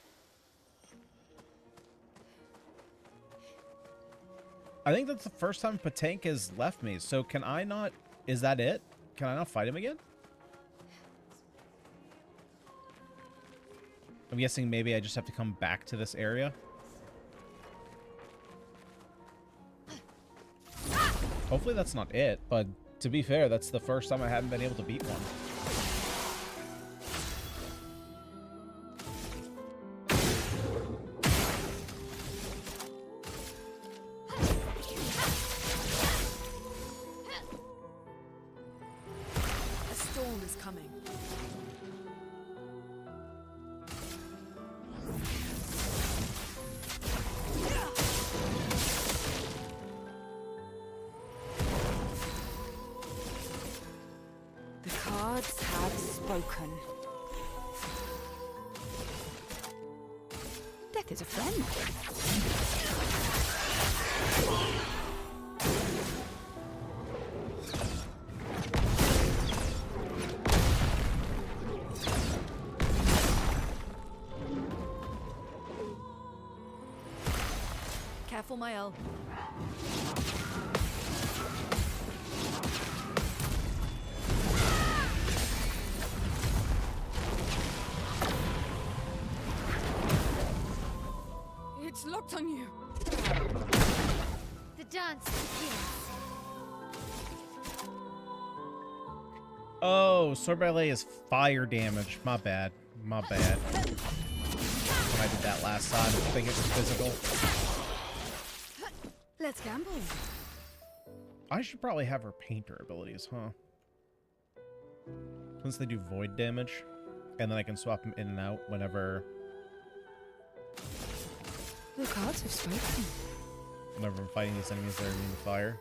I think that's the first time Patank has left me, so can I not... Is that it? Can I not fight him again? I'm guessing maybe I just have to come back to this area. Hopefully that's not it, but to be fair, that's the first time I haven't been able to beat one. A storm is coming. The cards have spoken. Death is a friend. Careful, Mael. It's locked on you. The dance begins. Oh, Sword Ballet is fire damage. My bad. My bad. I did that last time. I think it was physical. Let's gamble. I should probably have her painter abilities, huh? Since they do void damage. And then I can swap them in and out whenever... The cards have spoken. Whenever I'm fighting these enemies that are immune to fire.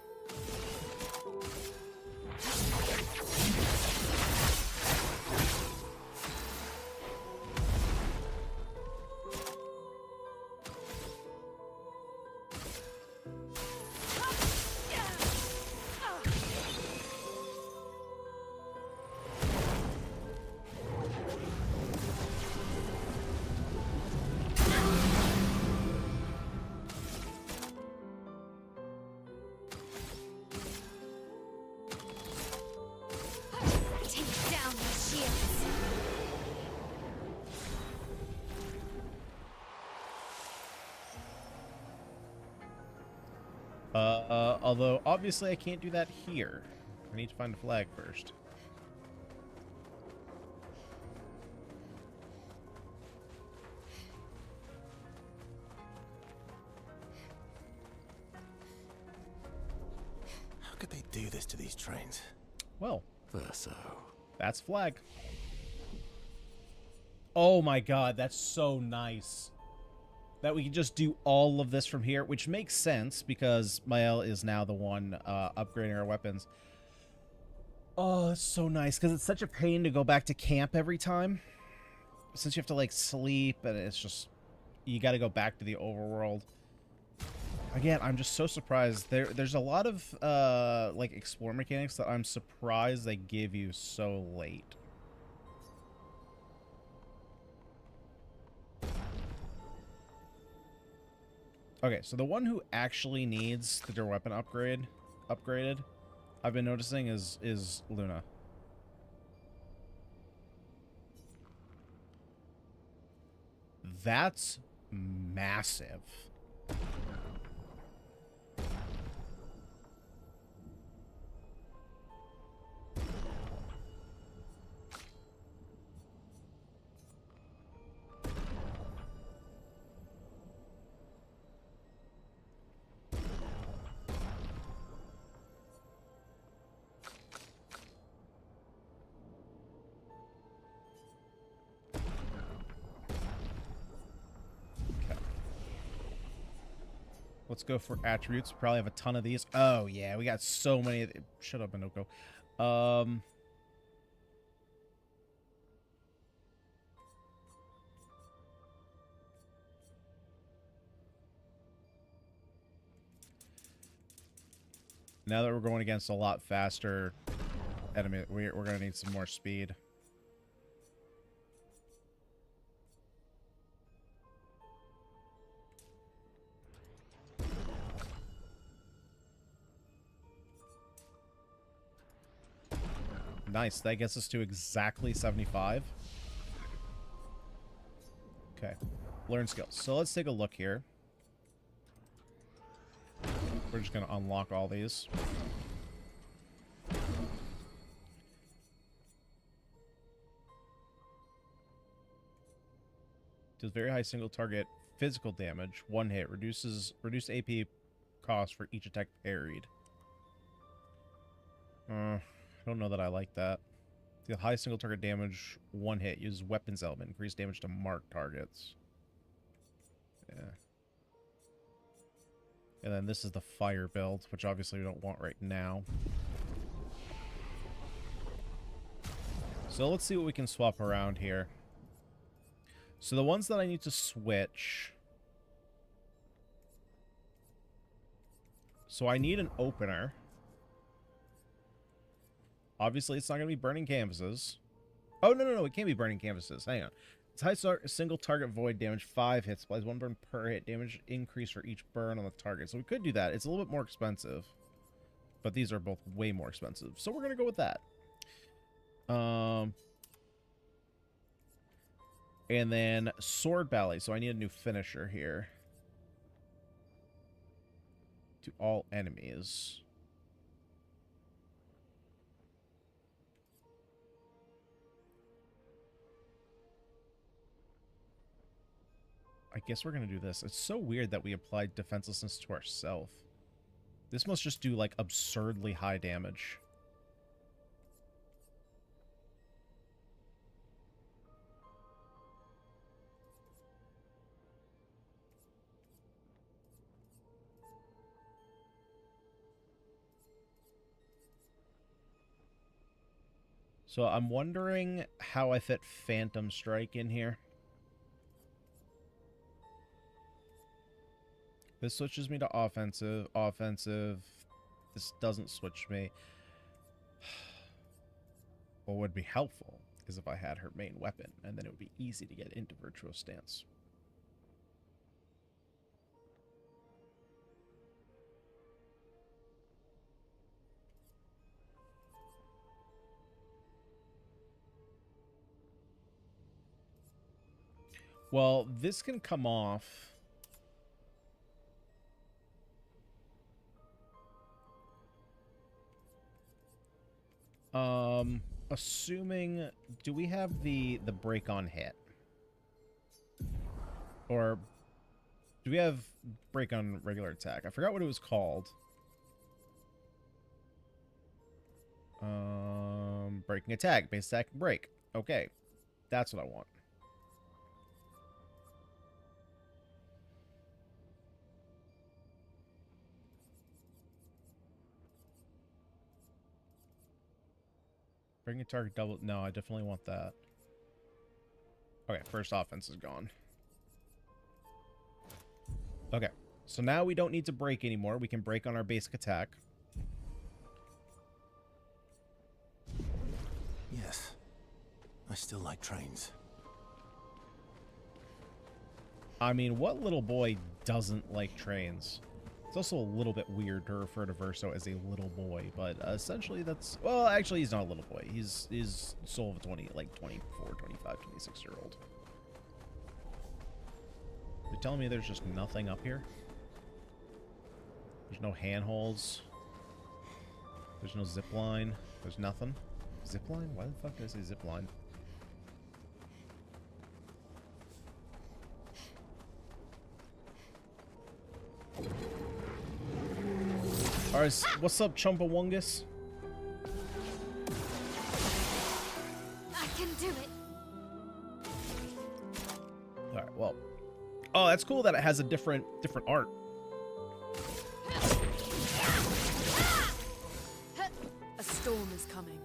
Although, obviously, I can't do that here. I need to find a flag first. How could they do this to these trains? Well, Verso. that's flag. Oh my god, that's so nice. That we can just do all of this from here, which makes sense because Mael is now the one upgrading our weapons. Oh, it's so nice because it's such a pain to go back to camp every time. Since you have to, like, sleep and it's just... You got to go back to the overworld. Again, I'm just so surprised. There's a lot of, like, explore mechanics that I'm surprised they give you so late. Okay, so the one who actually needs their weapon upgraded, I've been noticing is Luna. That's massive. Let's go for attributes. Probably have a ton of these. Oh, yeah. We got so many. Shut up, Minoko. Now that we're going against a lot faster enemy, we're going to need some more speed. Nice. That gets us to exactly 75. Okay. Learn skills. So let's take a look here. We're just going to unlock all these. Does very high single target physical damage. One hit. Reduce AP cost for each attack parried. I don't know that I like that. The high single target damage, one hit. Use weapons element. Increase damage to marked targets. Yeah. And then this is the fire build, which obviously we don't want right now. So let's see what we can swap around here. So the ones that I need to switch... So I need an opener. Obviously, it's not going to be burning canvases. Oh, no. It can't be burning canvases. Hang on. It's high single target void damage, 5 hits. Applies 1 burn per hit. Damage increase for each burn on the target. So we could do that. It's a little bit more expensive. But these are both way more expensive. So we're going to go with that. And then sword ballet. So I need a new finisher here. To all enemies. I guess we're going to do this. It's so weird that we applied defenselessness to ourselves. This must just do, like, absurdly high damage. So I'm wondering how I fit Phantom Strike in here. This switches me to offensive. Offensive. This doesn't switch me. What would be helpful is if I had her main weapon, and then it would be easy to get into Virtuous Stance. Well, this can come off. Assuming, do we have the break on hit? Or do we have break on regular attack? I forgot what it was called. Breaking attack, base attack, break. Okay, that's what I want. Bring a target double. No, I definitely want that. Okay, first offense is gone. Okay, so now we don't need to break anymore. We can break on our basic attack. Yes. I still like trains. I mean, what little boy doesn't like trains? It's also a little bit weird to refer to Verso as a little boy, but essentially that's... Well, actually, he's not a little boy. He's soul of a 24, 25, 26-year-old. You're telling me there's just nothing up here? There's no handholds. There's no zip line. There's nothing. Zip line? Why the fuck did I say zip line? Alright, what's up, Chumpawungus? I can do it. Alright, well. Oh, that's cool that it has a different art. A storm is coming.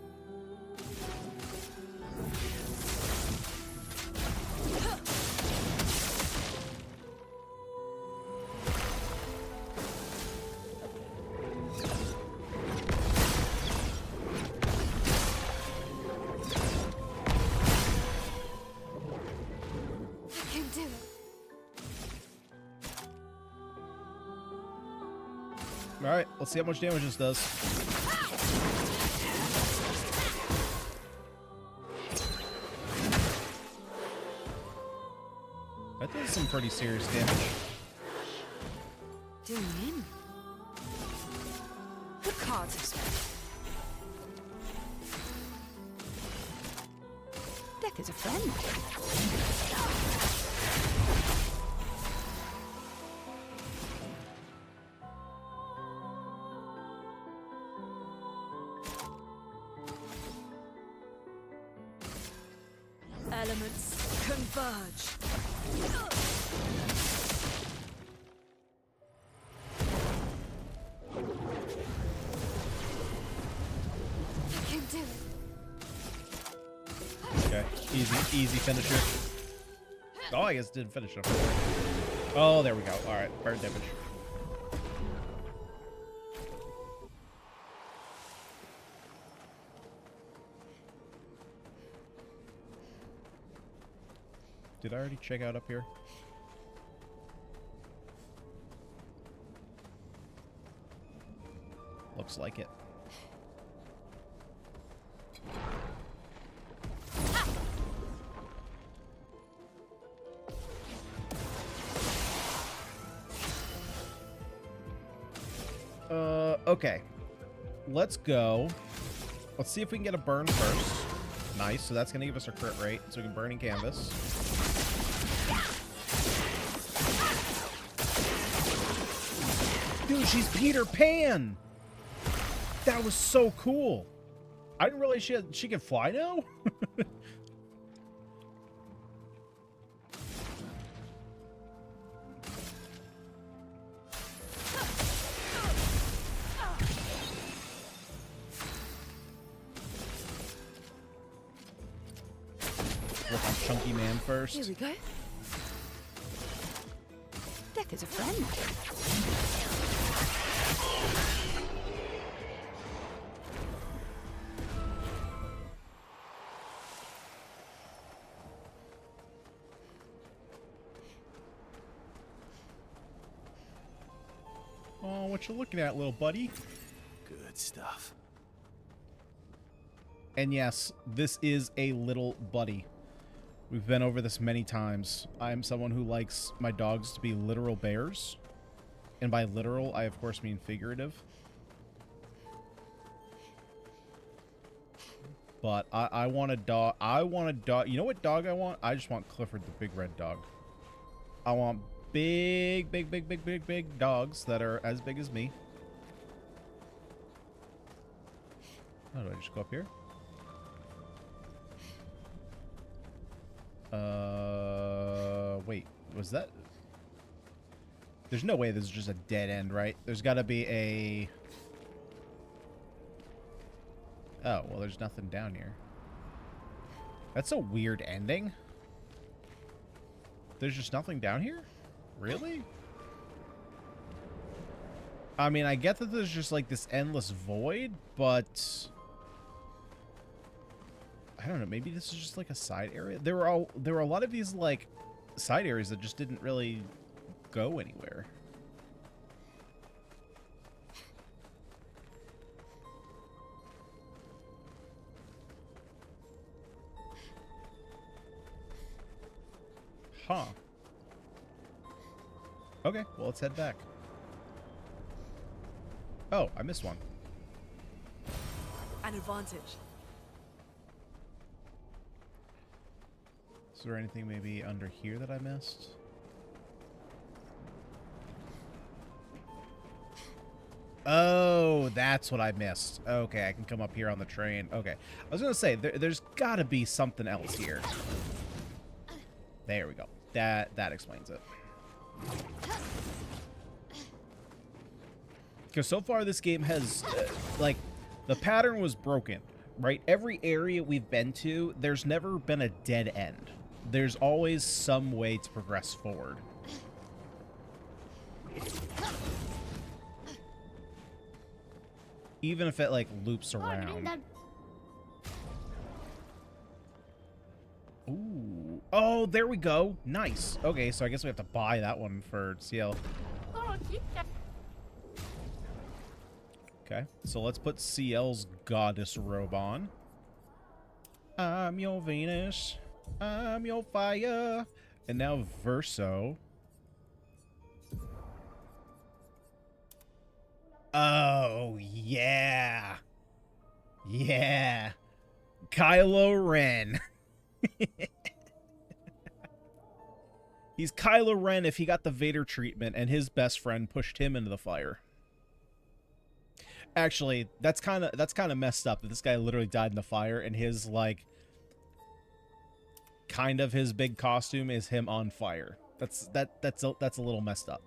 Alright, let's see how much damage this does. That does some pretty serious damage. Doing in. The cards have spent. Death is a friend. Elements converge. I can do it. Okay, easy finisher. Oh, I guess it didn't finish him. Oh, there we go. Alright, burn damage. Did I already check out up here? Looks like it. Okay. Let's go. Let's see if we can get a burn first. Nice, so that's gonna give us our crit rate, so we can burn in canvas. Dude, she's Peter Pan! That was so cool! I didn't realize she can fly now? Look on Chunky Man first. Here we go. Death is a friend. Oh, what you looking at, little buddy? Good stuff. And yes, this is a little buddy. We've been over this many times. I am someone who likes my dogs to be literal bears. And by literal, I of course mean figurative. but I want a dog. I want a dog. You know what dog I want? I just want Clifford the big red dog. I want big dogs that are as big as me. How do I just go up here? Wait, was that? There's no way this is just a dead end, right? There's got to be a... Oh, well, there's nothing down here. That's a weird ending. There's just nothing down here? Really? I mean, I get that there's just like this endless void, but... I don't know, maybe this is just like a side area? There were a lot of these like side areas that just didn't really go anywhere. Huh. Okay, well, let's head back. Oh, I missed one. An advantage. Is there anything maybe under here that I missed? Oh, that's what I missed. Okay, I can come up here on the train. Okay. I was going to say, there's got to be something else here. There we go. That explains it. Because so far this game has, like, the pattern was broken, right? Every area we've been to, there's never been a dead end. There's always some way to progress forward. Even if it, like, loops around. Ooh. Oh, there we go. Nice. Okay, so I guess we have to buy that one for CL. Okay, so let's put CL's goddess robe on. I'm your Venus. I'm your fire. And now Verso. Oh, yeah. Yeah. Kylo Ren. He's Kylo Ren if he got the Vader treatment and his best friend pushed him into the fire. Actually, that's kind of messed up that this guy literally died in the fire and his like kind of his big costume is him on fire. That's a little messed up.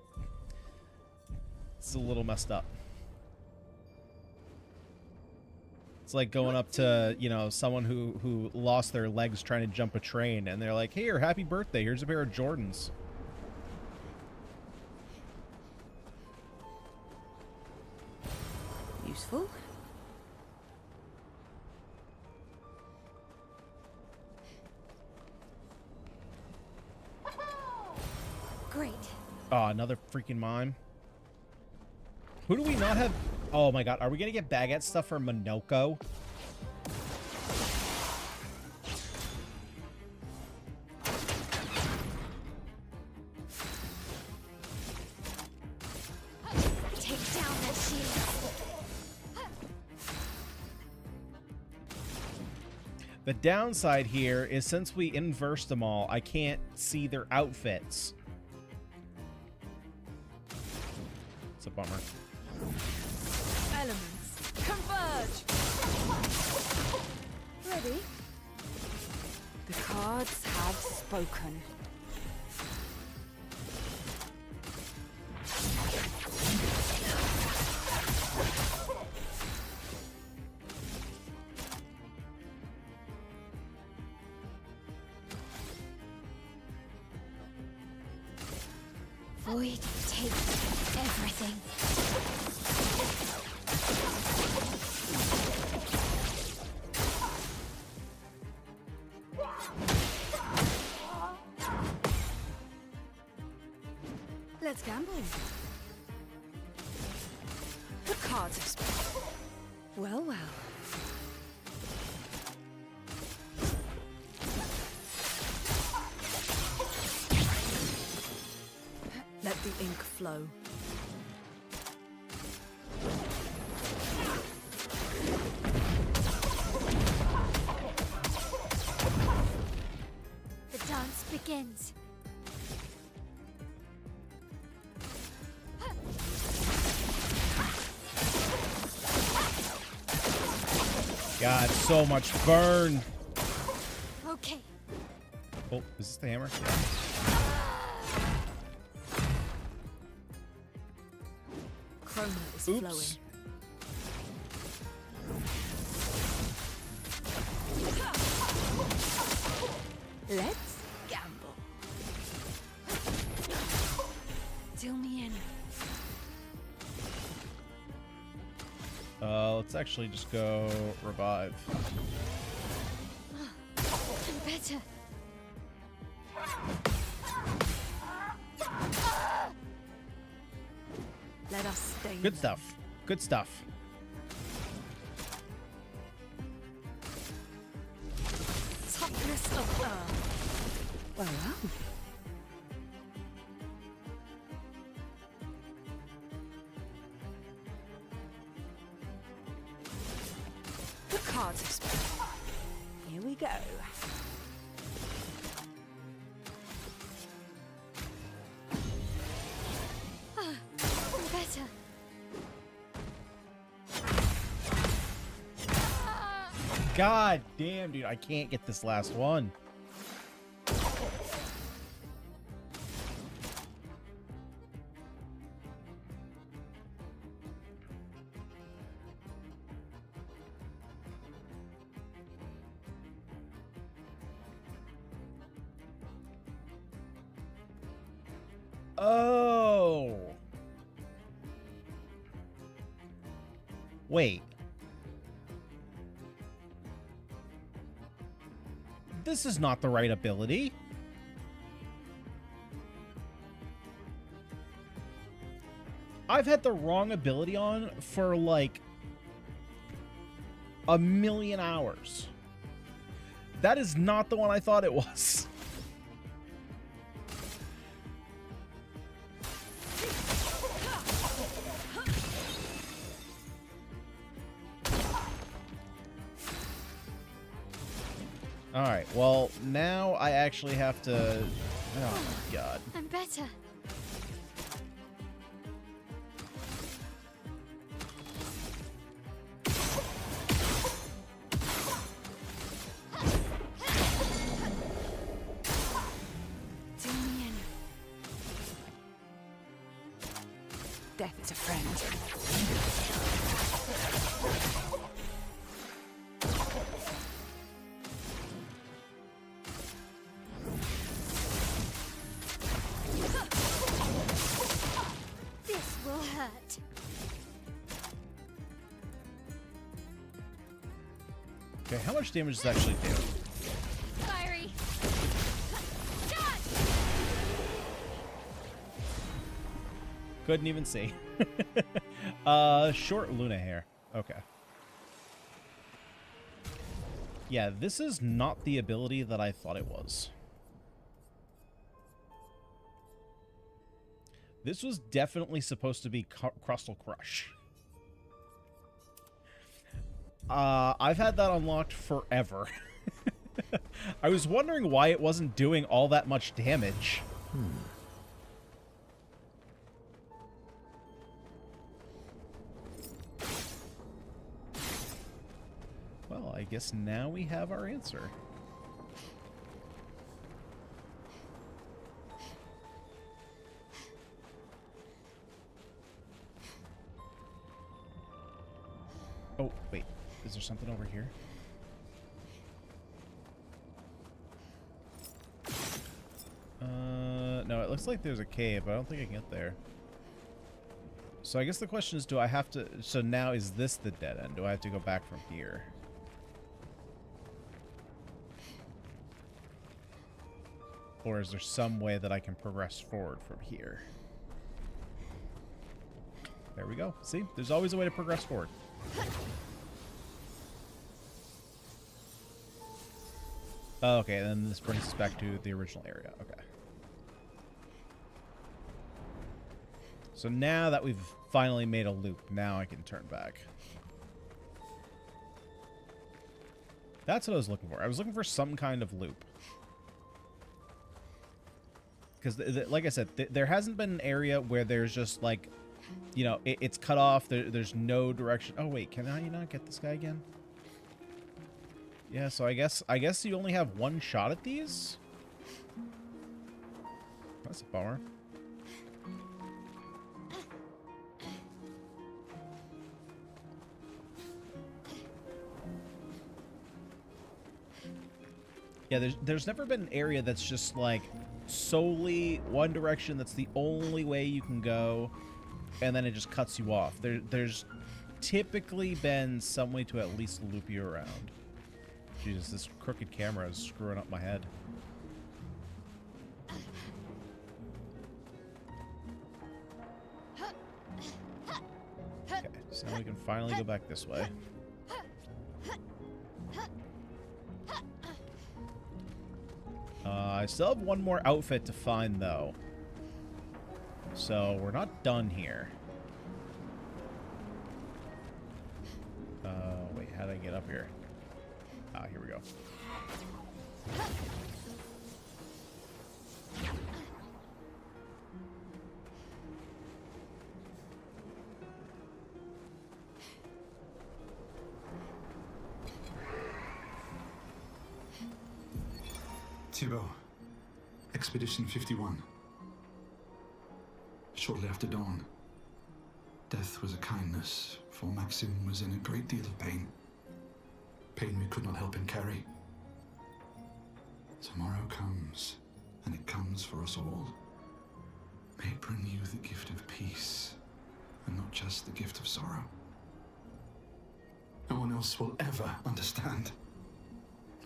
It's a little messed up. It's like going up to, you know, someone who lost their legs trying to jump a train, and they're like, "Here, happy birthday. Here's a pair of Jordans." Useful. Great. Oh, another freaking mime. Who do we not have? Oh my god, are we gonna get baguette stuff for Minoko? Take down that shield. The downside here is since we inversed them all, I can't see their outfits. It's a bummer. Elements converge. Ready? The cards have spoken. Void takes everything. Let's gamble. The cards have spoken. Well, well. Let the ink flow. begins. God, so much burn. Okay. Oh, is this the hammer? Chroma is Oops. flowing. Let's gamble. Deal me in. Let's actually just go revive. I'm better. Let us stay. Good stuff. Good stuff. Toughness of earth. Well, well. The cards have spoken. Here we go. I'm better. God damn, dude. I can't get this last one. Oh. Wait. This is not the right ability. I've had the wrong ability on for like a million hours. That is not the one I thought it was. Alright, well, now I actually have to... Oh my god. I'm better. Deal me in. Death is a friend. This will hurt. Okay, how much damage does it actually do? Fiery. Couldn't even see. Short Luna hair. Okay. Yeah, this is not the ability that I thought it was. This was definitely supposed to be Crustal Crush. I've had that unlocked forever. I was wondering why it wasn't doing all that much damage. Well, I guess now we have our answer. Oh, wait. Is there something over here? No, it looks like there's a cave, but I don't think I can get there. So I guess the question is, do I have to... So now, is this the dead end? Do I have to go back from here? Or is there some way that I can progress forward from here? There we go. See? There's always a way to progress forward. Okay, then this brings us back to the original area. Okay. So now that we've finally made a loop, now I can turn back. That's what I was looking for. I was looking for some kind of loop. because like I said, there hasn't been an area where there's just like, you know, it's cut off. There's no direction. Oh wait, can I not get this guy again? Yeah, so I guess you only have one shot at these. That's a bummer. Yeah, there's never been an area that's just like solely one direction. That's the only way you can go, and then it just cuts you off. There's typically been some way to at least loop you around. Jesus, this crooked camera is screwing up my head. Okay, so now we can finally go back this way. I still have one more outfit to find, though. So we're not done here. Wait, how did I get up here? Ah, here we go. Thibaut, Expedition 51. Shortly after dawn, death was a kindness, for Maxim was in a great deal of pain. Pain we could not help him carry. Tomorrow comes, and it comes for us all. May it bring you the gift of peace, and not just the gift of sorrow. No one else will ever understand.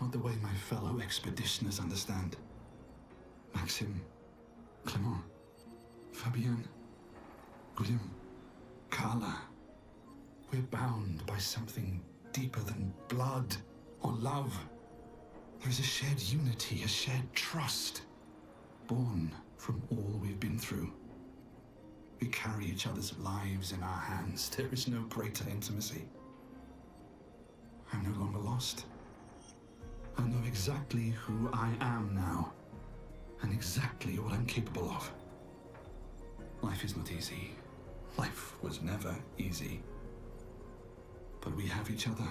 Not the way my fellow expeditioners understand. Maxim, Clément, Fabienne, Guillaume, Carla. We're bound by something deeper than blood or love. There is a shared unity, a shared trust, born from all we've been through. We carry each other's lives in our hands. There is no greater intimacy. I'm no longer lost. I know exactly who I am now, and exactly what I'm capable of. Life is not easy. Life was never easy. But we have each other,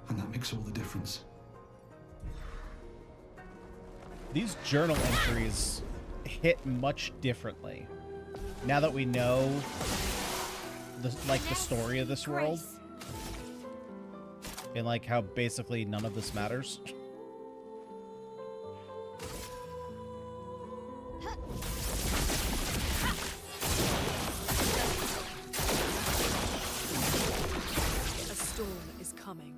and that makes all the difference. These journal entries hit much differently. Now that we know the story of this world. And like how basically none of this matters. A storm is coming.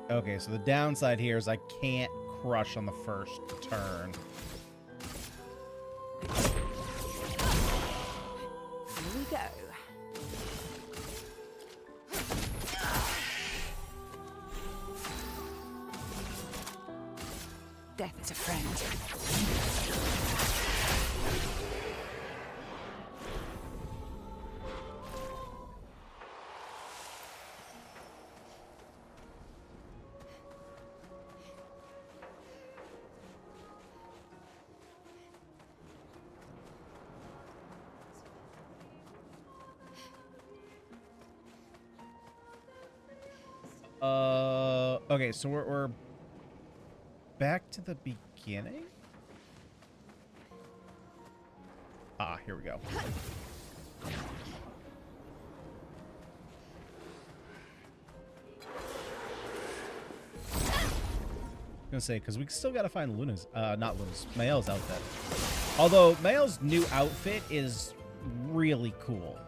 Okay, so the downside here is I can't crush on the first turn. Here we go. Death is a friend. Okay, so we're back to the beginning? Ah, here we go. I'm gonna say, because we still gotta find Luna's, not Luna's, Mael's outfit. Although, Mael's new outfit is really cool.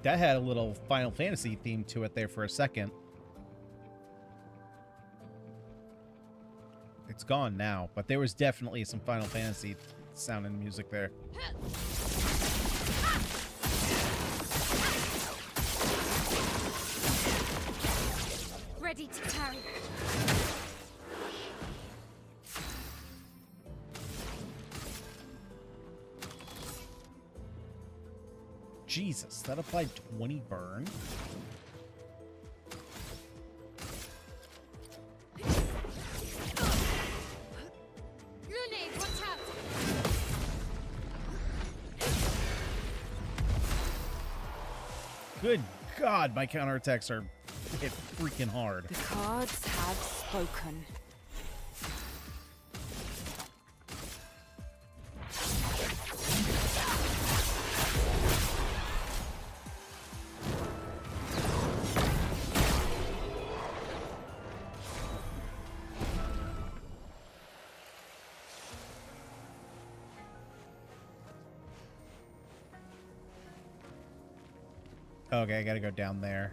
That had a little Final Fantasy theme to it there for a second. It's gone now, but there was definitely some Final Fantasy sound and music there. Ready to carry. Jesus, that applied 20 burn? Grenade, watch out! Good God, my counterattacks are hit freaking hard. The cards have spoken. Okay, I gotta go down there.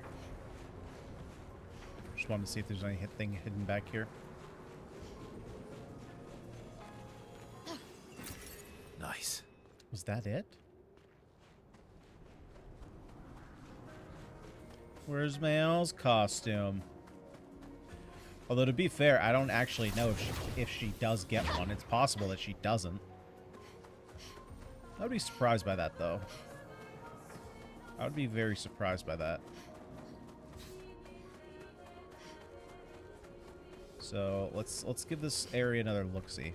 Just wanted to see if there's anything hidden back here. Nice. Was that it? Where's Mayle's costume? Although, to be fair, I don't actually know if she does get one. It's possible that she doesn't. I would be surprised by that, though. I would be very surprised by that. So let's give this area another look-see.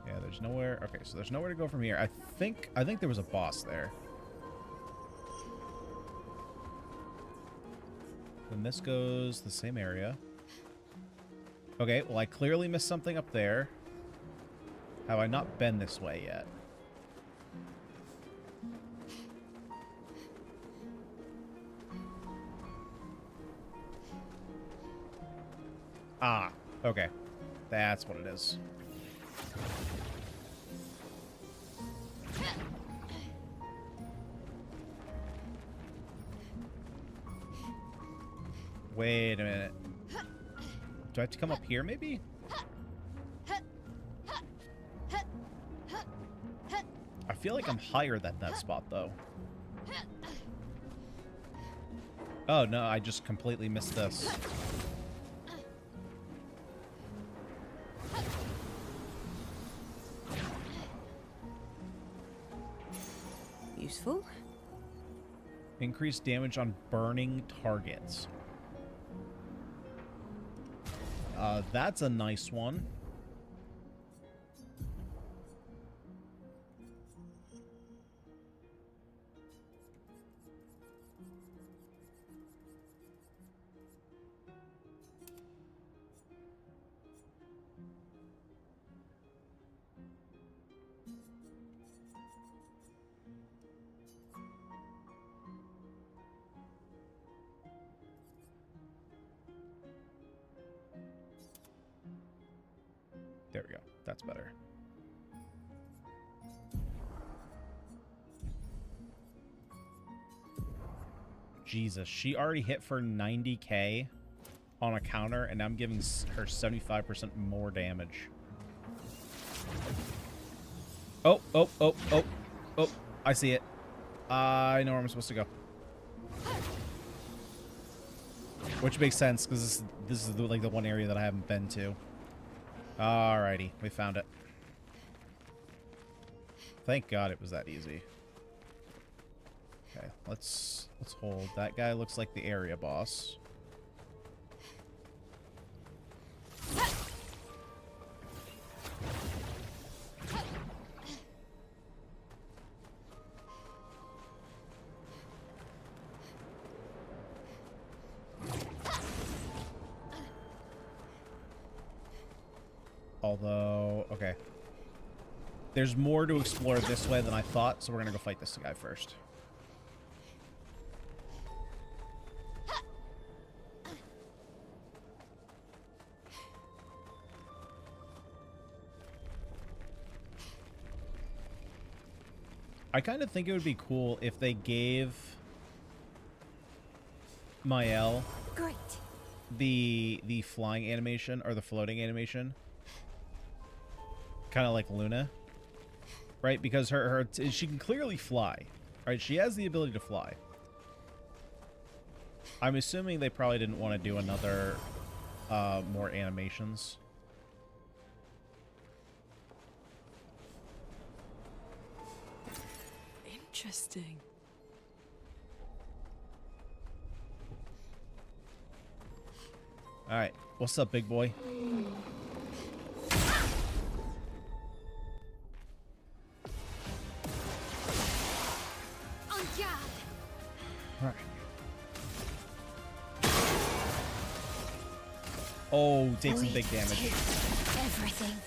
Yeah, there's nowhere. Okay, so there's nowhere to go from here. I think there was a boss there. Then this goes the same area. Okay, well I clearly missed something up there. Have I not been this way yet? Ah, okay. That's what it is. Wait a minute. Do I have to come up here, maybe? I feel like I'm higher than that spot, though. Oh, no, I just completely missed this. Useful. Increased damage on burning targets. That's a nice one. There we go. That's better. Jesus, she already hit for 90k on a counter, and I'm giving her 75% more damage. Oh, oh, oh, oh, oh, I see it. I know where I'm supposed to go. Which makes sense, because this is like the one area that I haven't been to. Alrighty, we found it. Thank God it was that easy. Okay, let's hold. That guy looks like the area boss. Although, okay. There's more to explore this way than I thought, so we're gonna go fight this guy first. I kind of think it would be cool if they gave Mael Great. the flying animation or the floating animation. Kind of like Luna, right? Because she can clearly fly, right? She has the ability to fly. I'm assuming they probably didn't want to do another more animations. Interesting. All right, what's up, big boy? On guard. All right. Oh, take some big damage. Everything.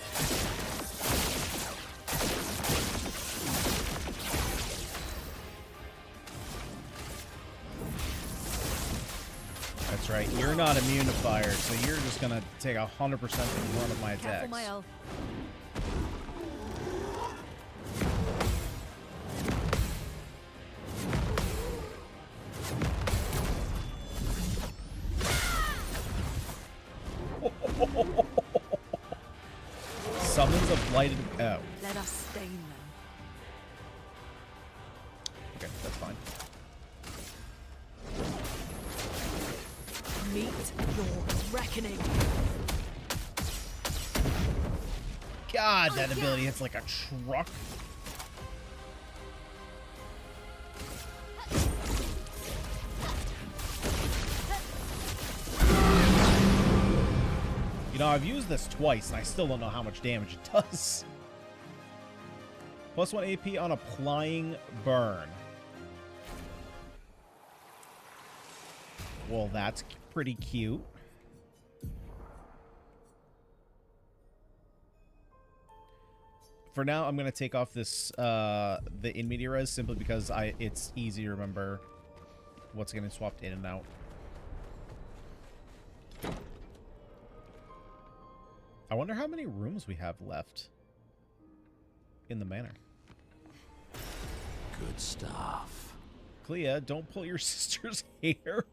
That's right. You're not immune to fire, so you're just gonna take 100% of one of my attacks. Careful, my elf. Summons a blighted. Oh. Let us stain them. Okay, that's fine. Meet your reckoning. God, that ability hits like a truck. You know, I've used this twice, and I still don't know how much damage it does. +1 AP on applying burn. Well, that's pretty cute. For now, I'm going to take off this, the in media res simply because it's easy to remember what's getting swapped in and out. I wonder how many rooms we have left in the manor. Good stuff. Clea, don't pull your sister's hair.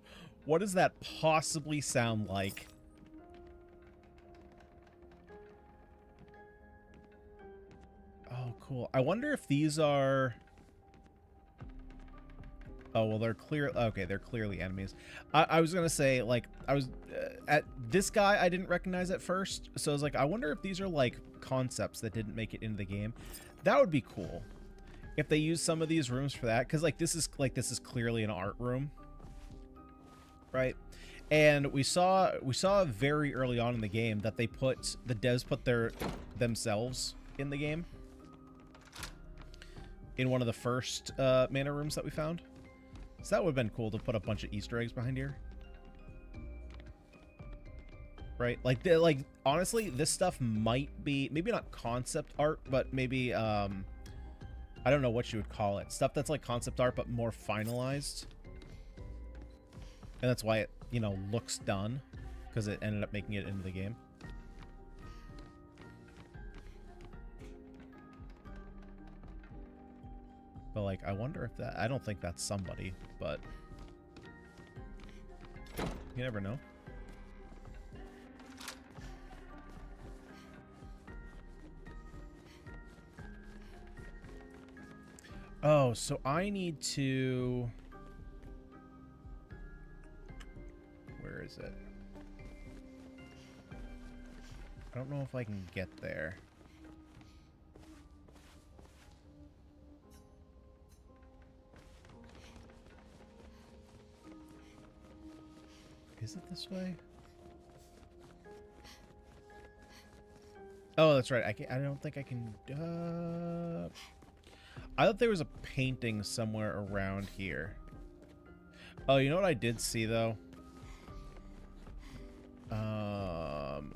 What does that possibly sound like? Oh, cool. I wonder if these are... Oh, well, they're clear. Okay, they're clearly enemies. I was going to say, like, at this guy I didn't recognize at first. So I was like, I wonder if these are, like, concepts that didn't make it into the game. That would be cool if they use some of these rooms for that. Because, this is clearly an art room. Right? And we saw very early on in the game that the devs put themselves in the game. In one of the first mana rooms that we found. So that would have been cool to put a bunch of Easter eggs behind here. Right? Like honestly, this stuff might be, maybe not concept art, but maybe, I don't know what you would call it. Stuff that's like concept art, but more finalized. And that's why it, you know, looks done. Because it ended up making it into the game. But, like, I wonder if that... I don't think that's somebody, but... You never know. Oh, so I need to... Where is it? I don't know if I can get there. Is it this way? Oh, that's right. I don't think I can... I thought there was a painting somewhere around here. Oh, you know what I did see, though?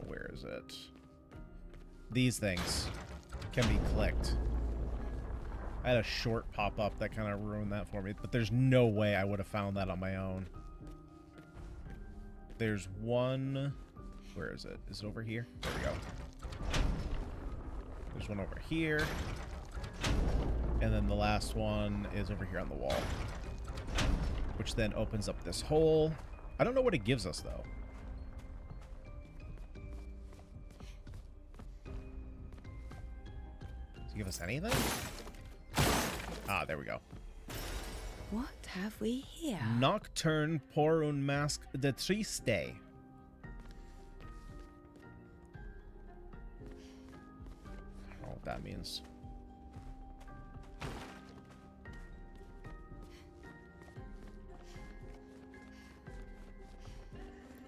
Where is it? These things can be clicked. I had a short pop-up that kind of ruined that for me, but there's no way I would have found that on my own. There's one... Where is it? Is it over here? There we go. There's one over here. And then the last one is over here on the wall. Which then opens up this hole. I don't know what it gives us, though. Does it give us anything? Ah, there we go. What have we here? Nocturne pour un masque de triste. I don't know what that means.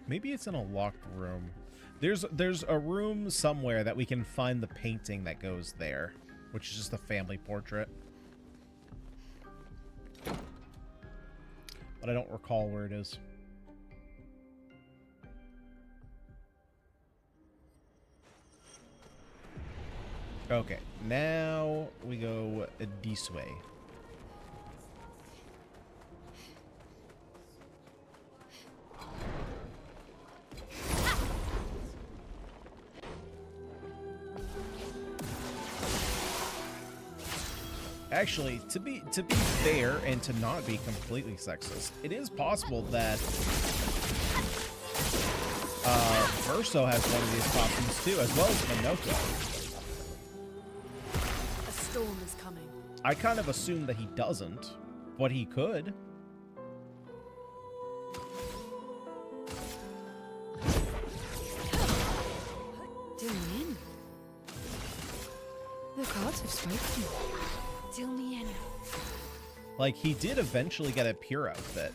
Maybe it's in a locked room. There's a room somewhere that we can find the painting that goes there, which is just a family portrait. But I don't recall where it is. Okay, now we go this way. Actually, to be fair and to not be completely sexist, it is possible that Verso has one of these costumes too, as well as Minoko. A storm is coming. I kind of assume that he doesn't, but he could. Deal me in. The gods have spoken. Deal me in. Like, he did eventually get a pure outfit.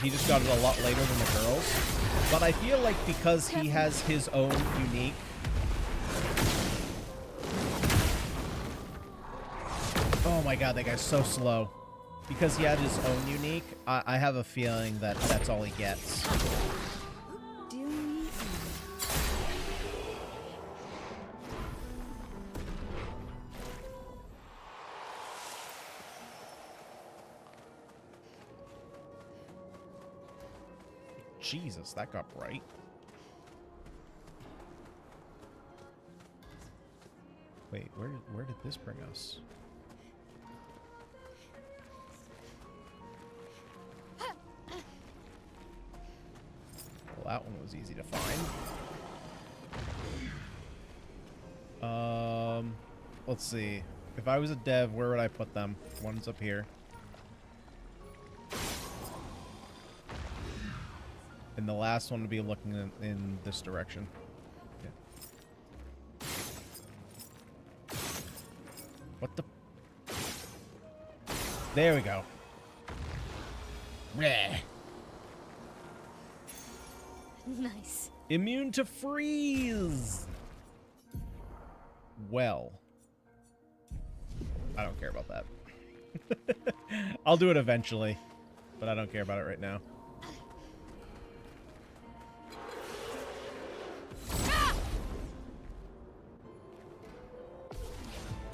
He just got it a lot later than the girls. But I feel like because he has his own unique... Oh my god, that guy's so slow. Because he had his own unique, I have a feeling that that's all he gets. Deal me in. Jesus, that got bright. Wait, where did this bring us? Well, that one was easy to find. Let's see. If I was a dev, where would I put them? One's up here. And the last one would be looking in this direction. Yeah. What the? There we go. Bleh. Nice. Immune to freeze. Well, I don't care about that. I'll do it eventually, but I don't care about it right now.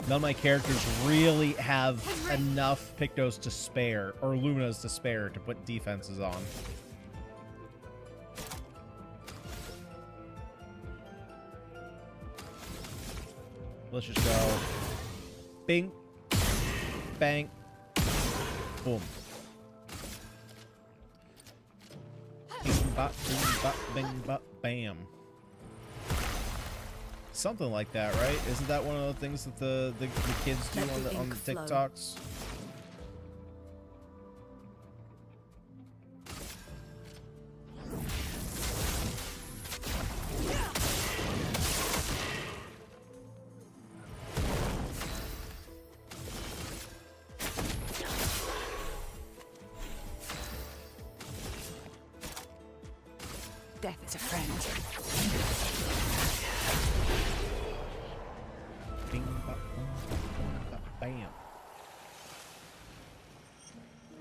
None of my characters really have enough Pictos to spare, or Lunas to spare, to put defenses on. Let's just go. Bing. Bang. Boom. Bing, bop, bing, bop, bing, bop, bam. Something like that, right? Isn't that one of the things that the kids do on the TikToks? Death is a friend. Bam.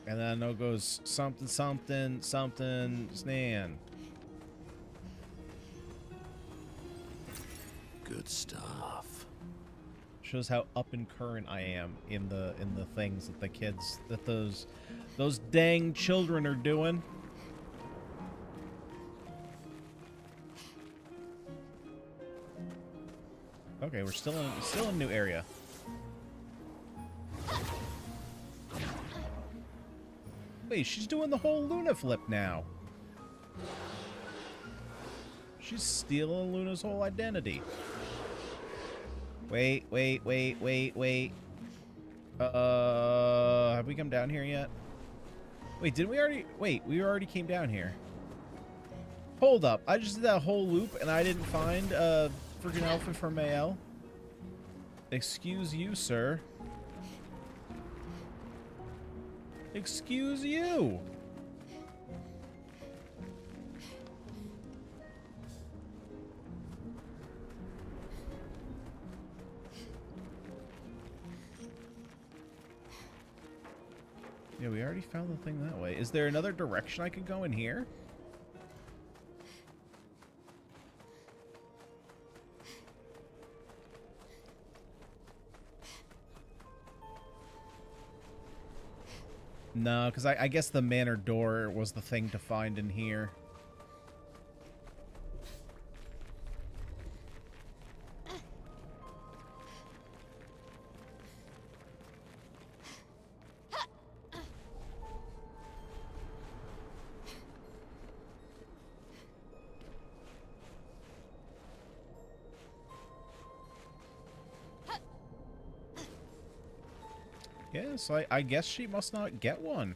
And then it goes something, something, something, snan. Good stuff. Shows how up and current I am in the things that the kids, that those dang children are doing. Okay, we're still in a new area. Wait, she's doing the whole Luna flip now. She's stealing Luna's whole identity. Wait. Have we come down here yet? Wait, didn't we already? Wait, we already came down here. Hold up, I just did that whole loop and I didn't find freaking outfit for Mael. Excuse you, sir. Excuse you. Yeah, we already found the thing that way. Is there another direction I could go in here? No, because I guess the manor door was the thing to find in here. Yeah, so I guess she must not get one.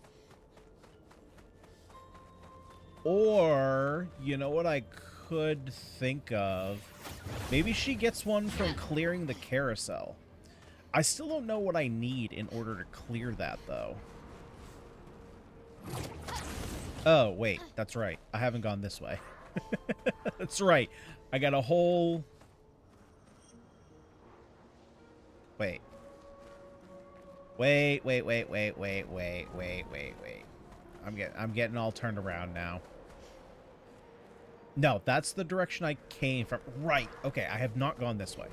Or, you know what I could think of? Maybe she gets one from clearing the carousel. I still don't know what I need in order to clear that, though. Oh, wait, that's right. I haven't gone this way. That's right. I got a whole... Wait. Wait. I'm getting all turned around now. No, that's the direction I came from. Right. Okay, I have not gone this way.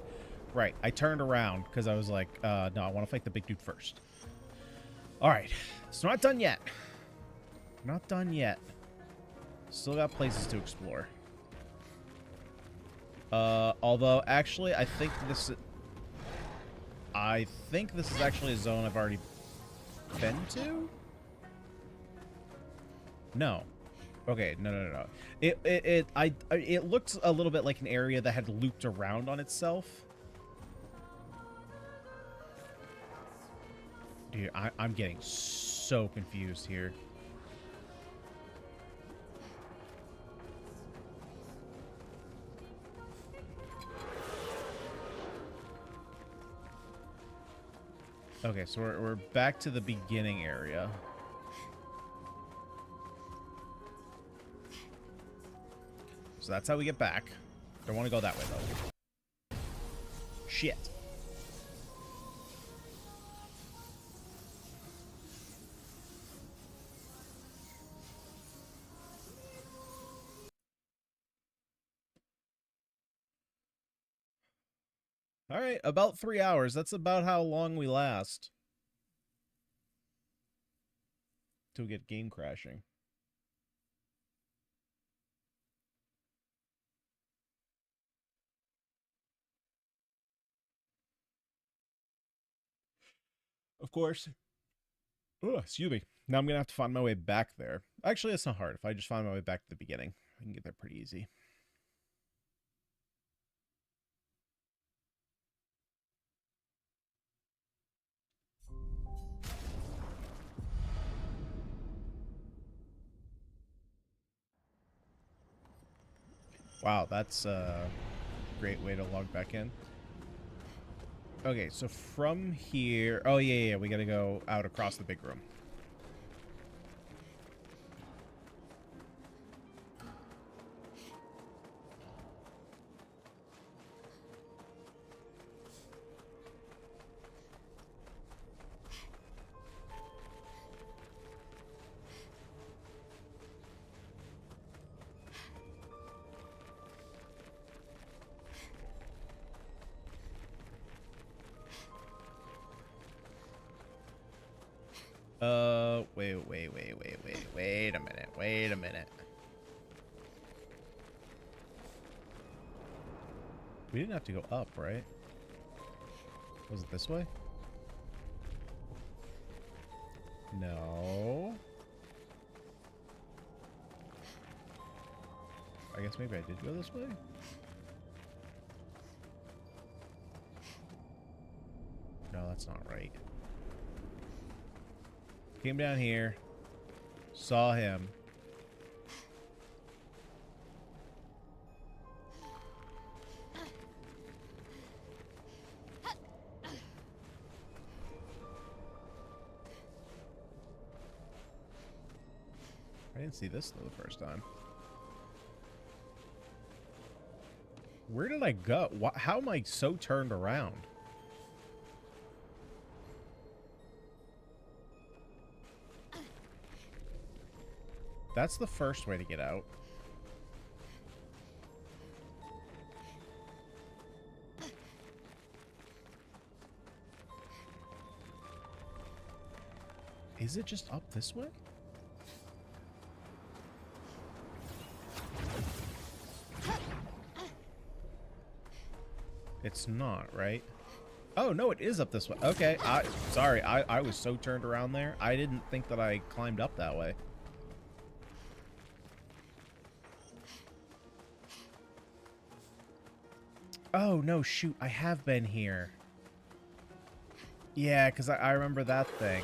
Right. I turned around because I was like, no, I want to fight the big dude first. All right. It's not done yet. Not done yet. Still got places to explore. Although, actually, I think this is actually a zone I've already been to? No. Okay, no. It looks a little bit like an area that had looped around on itself. Dude, I'm getting so confused here. Okay, so we're back to the beginning area. So that's how we get back. Don't want to go that way, though. Shit. All right, about 3 hours. That's about how long we last. Till we get game crashing. Of course. Oh, excuse me. Now I'm going to have to find my way back there. Actually, it's not hard. If I just find my way back to the beginning, I can get there pretty easy. Wow, that's a great way to log back in. Okay, so from here... Oh, yeah, we gotta go out across the big room. Wait a minute. We didn't have to go up, right? Was it this way? No. I guess maybe I did go this way? No, that's not right. Came down here. Saw him. I didn't see this though the first time. Where did I go? How am I so turned around? That's the first way to get out. Is it just up this way? It's not, right? Oh, no, it is up this way. Okay, sorry, I was so turned around there. I didn't think that I climbed up that way. Oh, no, shoot, I have been here. Yeah, because I remember that thing.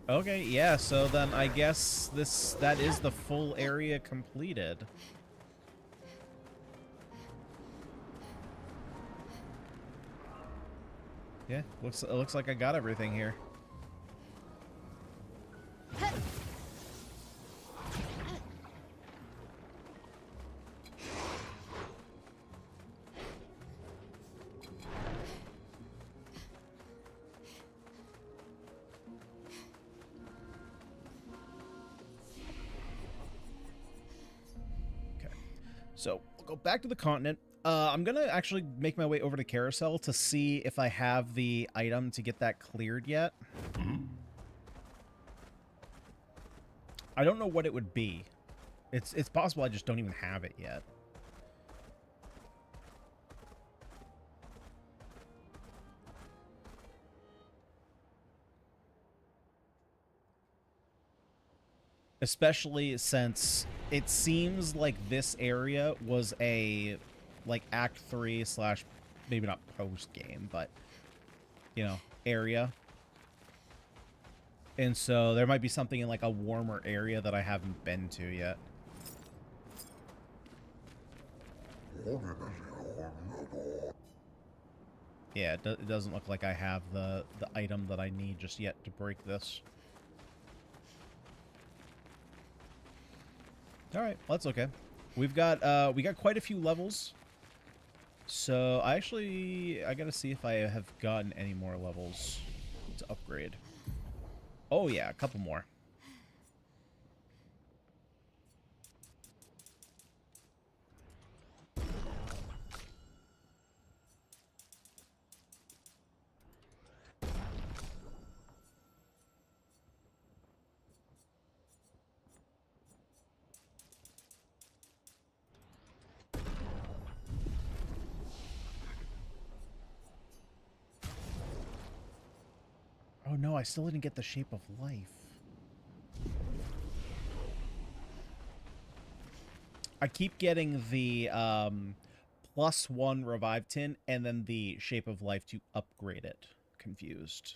Okay, yeah, so then I guess that is the full area completed. Yeah, it looks like I got everything here. So, I'll go back to the continent. I'm going to actually make my way over to Carousel to see if I have the item to get that cleared yet. I don't know what it would be. It's possible I just don't even have it yet. Especially since it seems like this area was a, like, Act 3 slash, maybe not post-game, but, you know, area. And so there might be something in, like, a warmer area that I haven't been to yet. Yeah, it doesn't look like I have the item that I need just yet to break this. All right, well, that's okay. We got quite a few levels. So I gotta see if I have gotten any more levels to upgrade. Oh yeah, a couple more. Oh no, I still didn't get the Shape of Life. I keep getting the +1 Revive Tin and then the Shape of Life to upgrade it. Confused.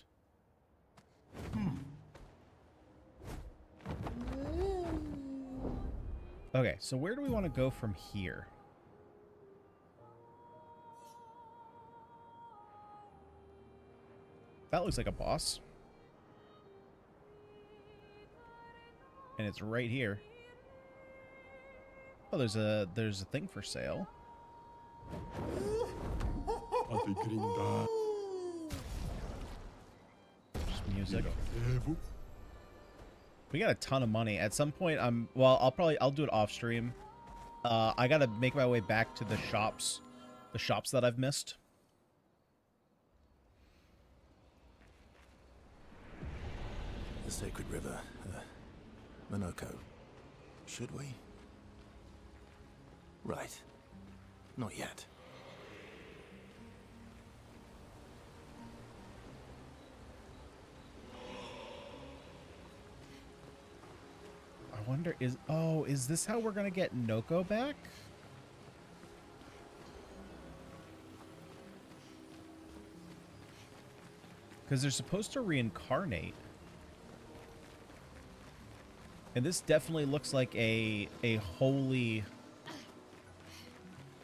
Okay, so where do we want to go from here? That looks like a boss. And it's right here. Oh, there's a thing for sale. Just music. We got a ton of money. At some point, I'll do it off stream. I gotta make my way back to the shops that I've missed. The Sacred River, Monoko. Should we? Right. Not yet. I wonder, is this how we're gonna get Noko back? Because they're supposed to reincarnate. And this definitely looks like a holy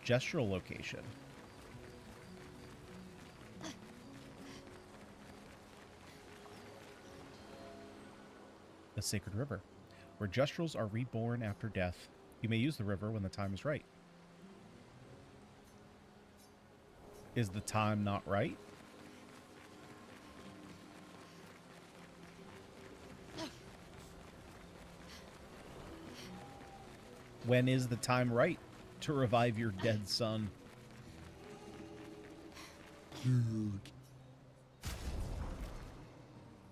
gestural location. The Sacred River, where gestrals are reborn after death. You may use the river when the time is right. Is the time not right? When is the time right to revive your dead son?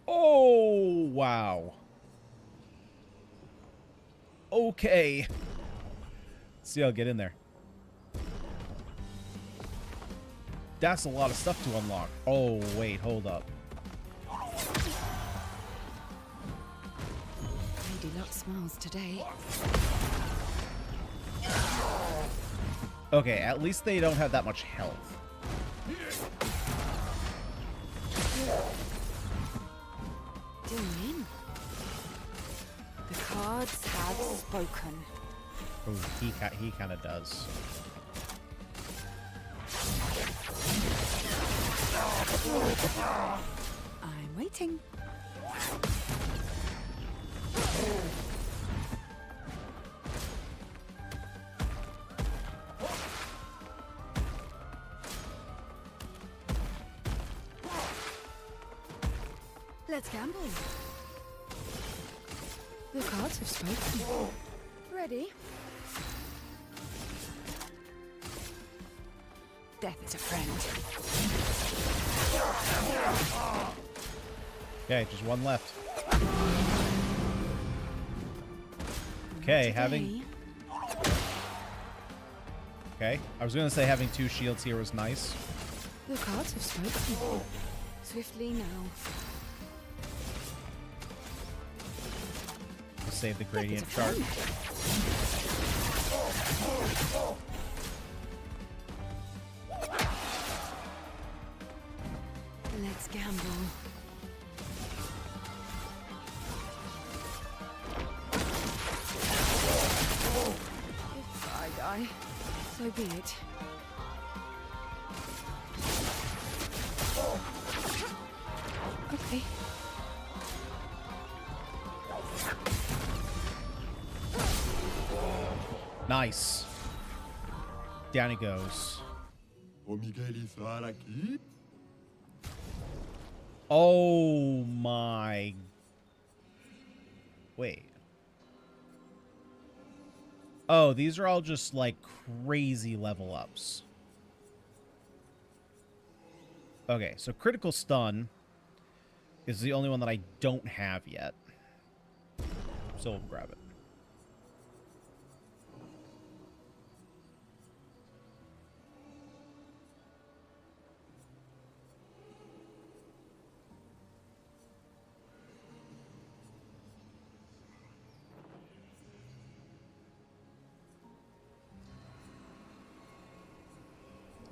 Oh, wow. Okay. Let's see, I'll get in there. That's a lot of stuff to unlock. Oh, wait, hold up. Lady Luck smiles today. Okay, at least they don't have that much health. Doing. The cards have spoken. Oh, he kind of does. I'm waiting. Let's gamble. The cards have spoken. Ready? Death is a friend. Okay, just one left. Okay, having... Okay, I was gonna say having 2 shields here was nice. The cards have spoken. Swiftly now. To save the gradient chart. Let's gamble. If I die, so be it. Okay. Nice. Down he goes. Oh my... Wait. Oh, these are all just like crazy level ups. Okay, so critical stun is the only one that I don't have yet. So we'll grab it.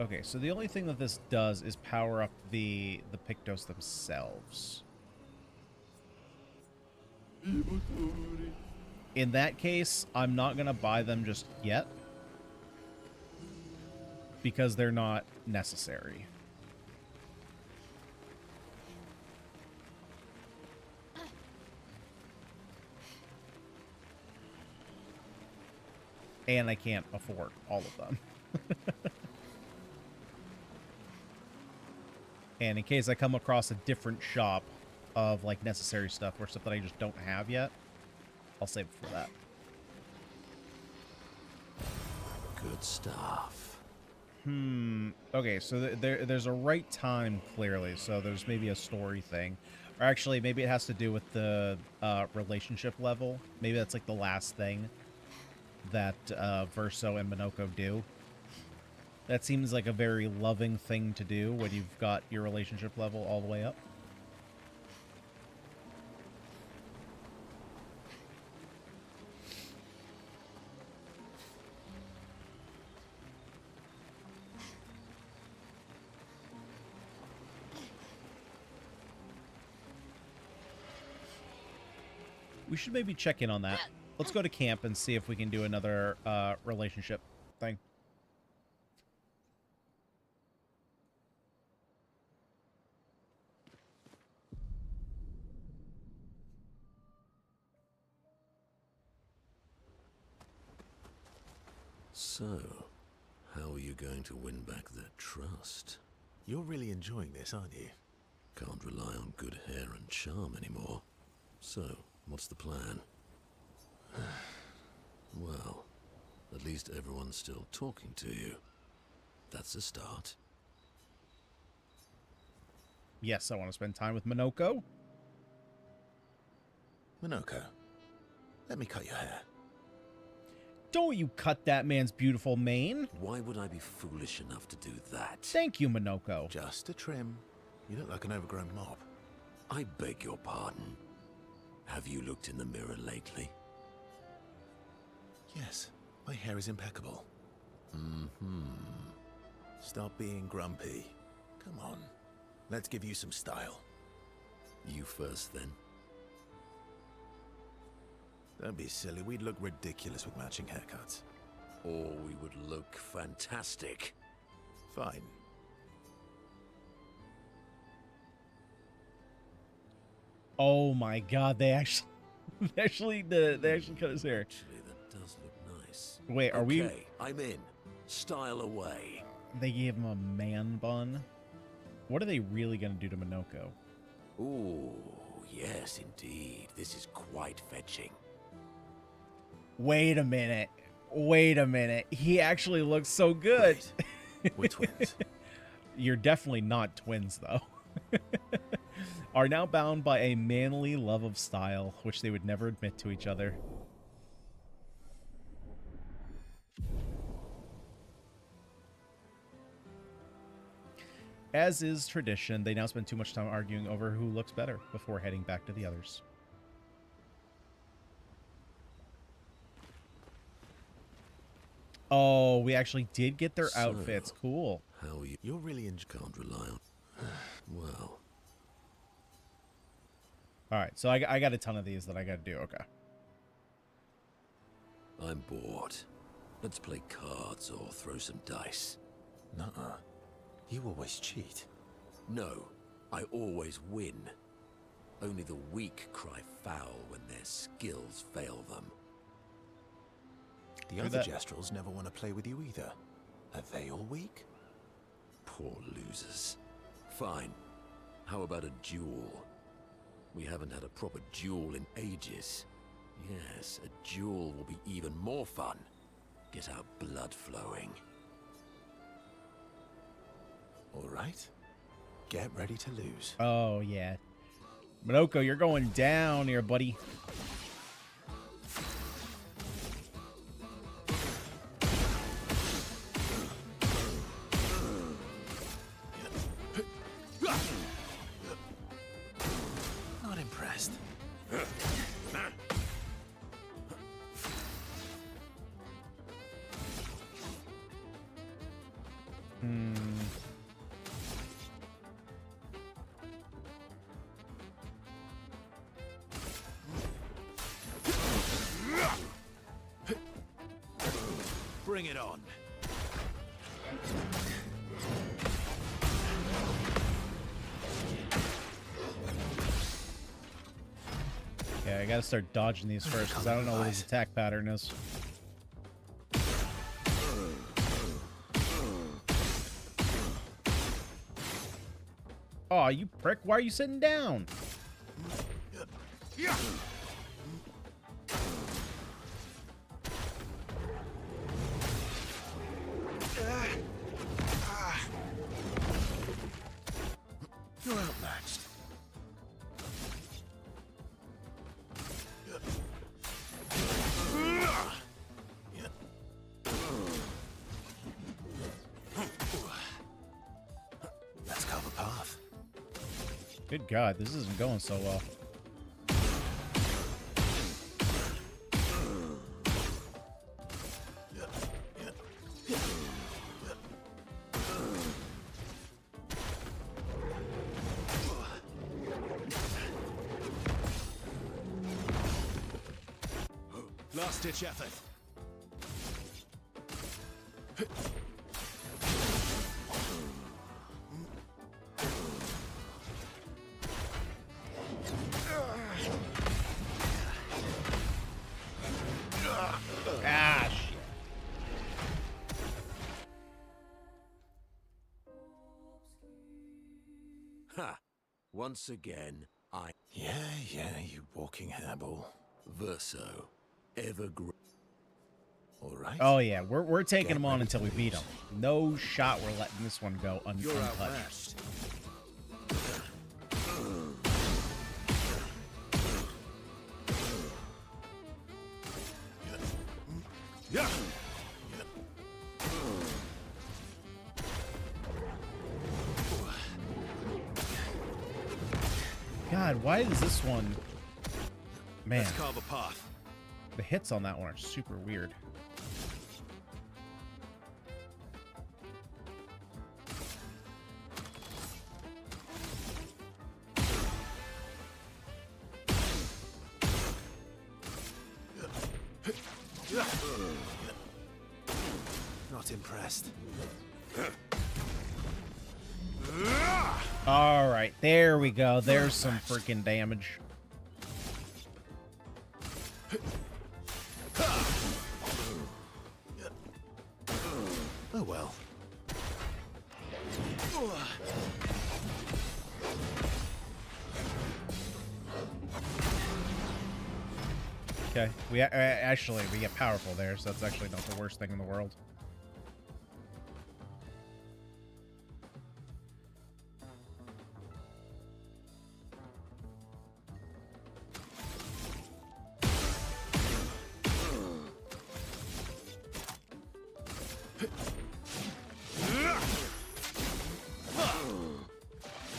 Okay, so the only thing that this does is power up the Pictos themselves. In that case, I'm not going to buy them just yet. Because they're not necessary. And I can't afford all of them. And in case I come across a different shop of like necessary stuff or stuff that I just don't have yet, I'll save it for that. Good stuff. Okay, so there's a right time, clearly. So there's maybe a story thing. Or actually, maybe it has to do with the relationship level. Maybe that's like the last thing that Verso and Minoko do. That seems like a very loving thing to do when you've got your relationship level all the way up. We should maybe check in on that. Let's go to camp and see if we can do another relationship thing. So, how are you going to win back their trust? You're really enjoying this, aren't you? Can't rely on good hair and charm anymore. So, what's the plan? Well, at least everyone's still talking to you. That's a start. Yes, I want to spend time with Minoko. Minoko, let me cut your hair. Don't you cut that man's beautiful mane. Why would I be foolish enough to do that? Thank you, Minoko. Just a trim. You look like an overgrown mop. I beg your pardon. Have you looked in the mirror lately? Yes, my hair is impeccable. Mm-hmm. Stop being grumpy. Come on, let's give you some style. You first, then. Don't be silly, we'd look ridiculous with matching haircuts. Or we would look fantastic. Fine. Oh my god, they actually they actually cut his hair. Actually, that does look nice. Wait, are we... Okay, I'm in. Style away. They gave him a man bun? What are they really going to do to Minoko? Ooh, yes, indeed. This is quite fetching. Wait a minute. Wait a minute. He actually looks so good. We're twins. You're definitely not twins, though. Are now bound by a manly love of style, which they would never admit to each other. As is tradition, they now spend too much time arguing over who looks better before heading back to the others. Oh, we actually did get their outfits. Cool. How you... You're really Can't rely on... Well... Alright, so I got a ton of these that I gotta do. Okay. I'm bored. Let's play cards or throw some dice. Nuh-uh. You always cheat. No, I always win. Only the weak cry foul when their skills fail them. The other Jestrels never want to play with you either. Are they all weak? Poor losers. Fine. How about a duel? We haven't had a proper duel in ages. Yes, a duel will be even more fun. Get our blood flowing. All right. Get ready to lose. Oh, yeah. Minoko, you're going down here, buddy. Not impressed. Bring it on. Okay, I gotta start dodging these first, because I don't know what his attack pattern is. Oh, you prick, why are you sitting down? You're outmatched. Let's carve a path. Good God, this isn't going so well. Last-ditch effort. Ah, shit. Ha! Once again, Yeah, you walking hairball. Verso, evergreen. All right. Oh yeah, we're taking Get him on ready until to we beat him. No shot we're letting this one go You're untouched. outmatched. Yeah. God, why is this one... Man, Let's carve a path. the hits on that one are super weird. Not impressed. All right, there we go. There's some freaking damage. Oh well. Okay, we actually we get powerful there, so that's actually not the worst thing in the world.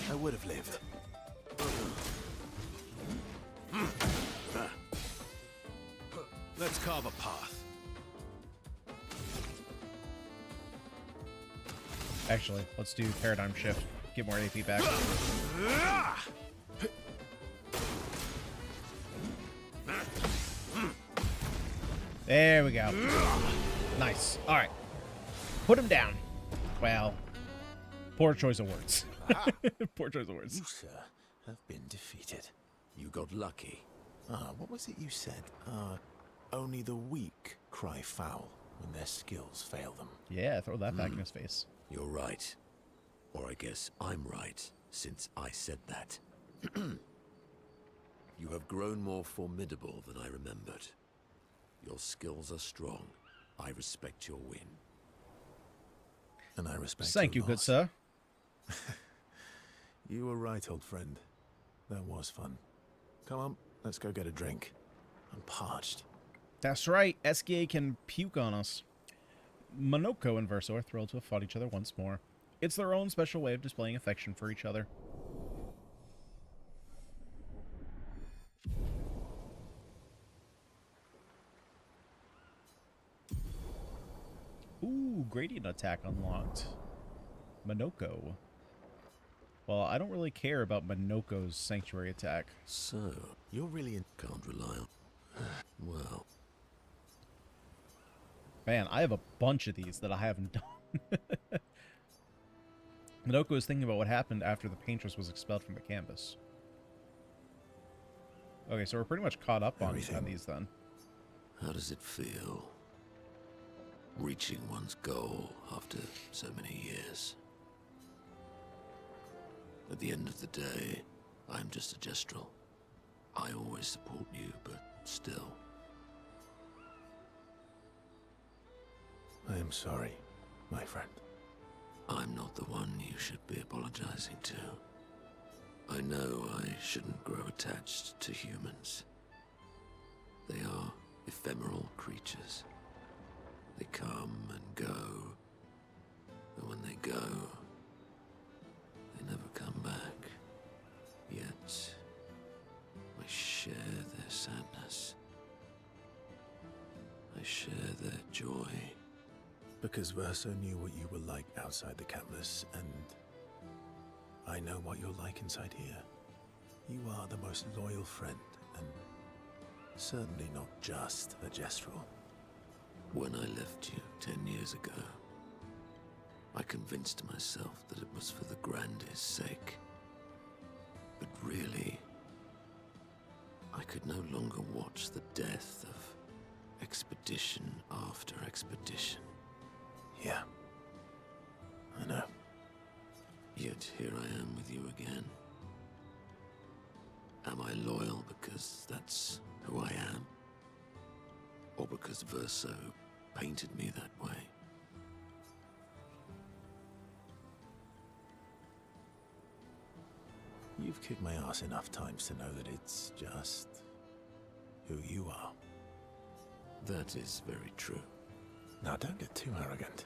I would have lived. Let's carve a path. Actually, let's do paradigm shift. Get more AP back. There we go. Nice. All right. Put him down. Well, poor choice of words. Poor choice of words. You, sir, have been defeated. You got lucky. What was it you said? Only the weak cry foul when their skills fail them. Yeah, throw that back in his face. You're right. Or I guess I'm right, since I said that. You have grown more formidable than I remembered. Your skills are strong. I respect your win. And I respect Thank you, your good loss. sir. You were right, old friend. That was fun. Come on, let's go get a drink. I'm parched. That's right. SKA can puke on us. Monoko and Verso are thrilled to have fought each other once more. It's their own special way of displaying affection for each other. Ooh, gradient attack unlocked. Monoko. Well, I don't really care about Monoko's sanctuary attack. So, You're really in... can't rely on... Well, Man, I have a bunch of these that I haven't done. Monoko is thinking about what happened after the Paintress was expelled from the campus. Okay, so we're pretty much caught up on these then. how does it feel? Reaching one's goal after so many years. At the end of the day, I'm just a gestural. I always support you, but still. I am sorry, my friend. I'm not the one you should be apologizing to. I know I shouldn't grow attached to humans. They are ephemeral creatures. They come and go, and when they go, they never come back. Yet, I share their sadness. I share their joy. Because Verso knew what you were like outside the campus, and I know what you're like inside here. You are the most loyal friend, and certainly not just a gestural. When I left you 10 years ago, I convinced myself that it was for the grandest sake. But really, I could no longer watch the death of expedition after expedition. Yeah. I know. Yet here I am with you again. Am I loyal because that's who I am? Or because Verso painted me that way? You've kicked my ass enough times to know that it's just who you are. That is very true. Now don't get too arrogant.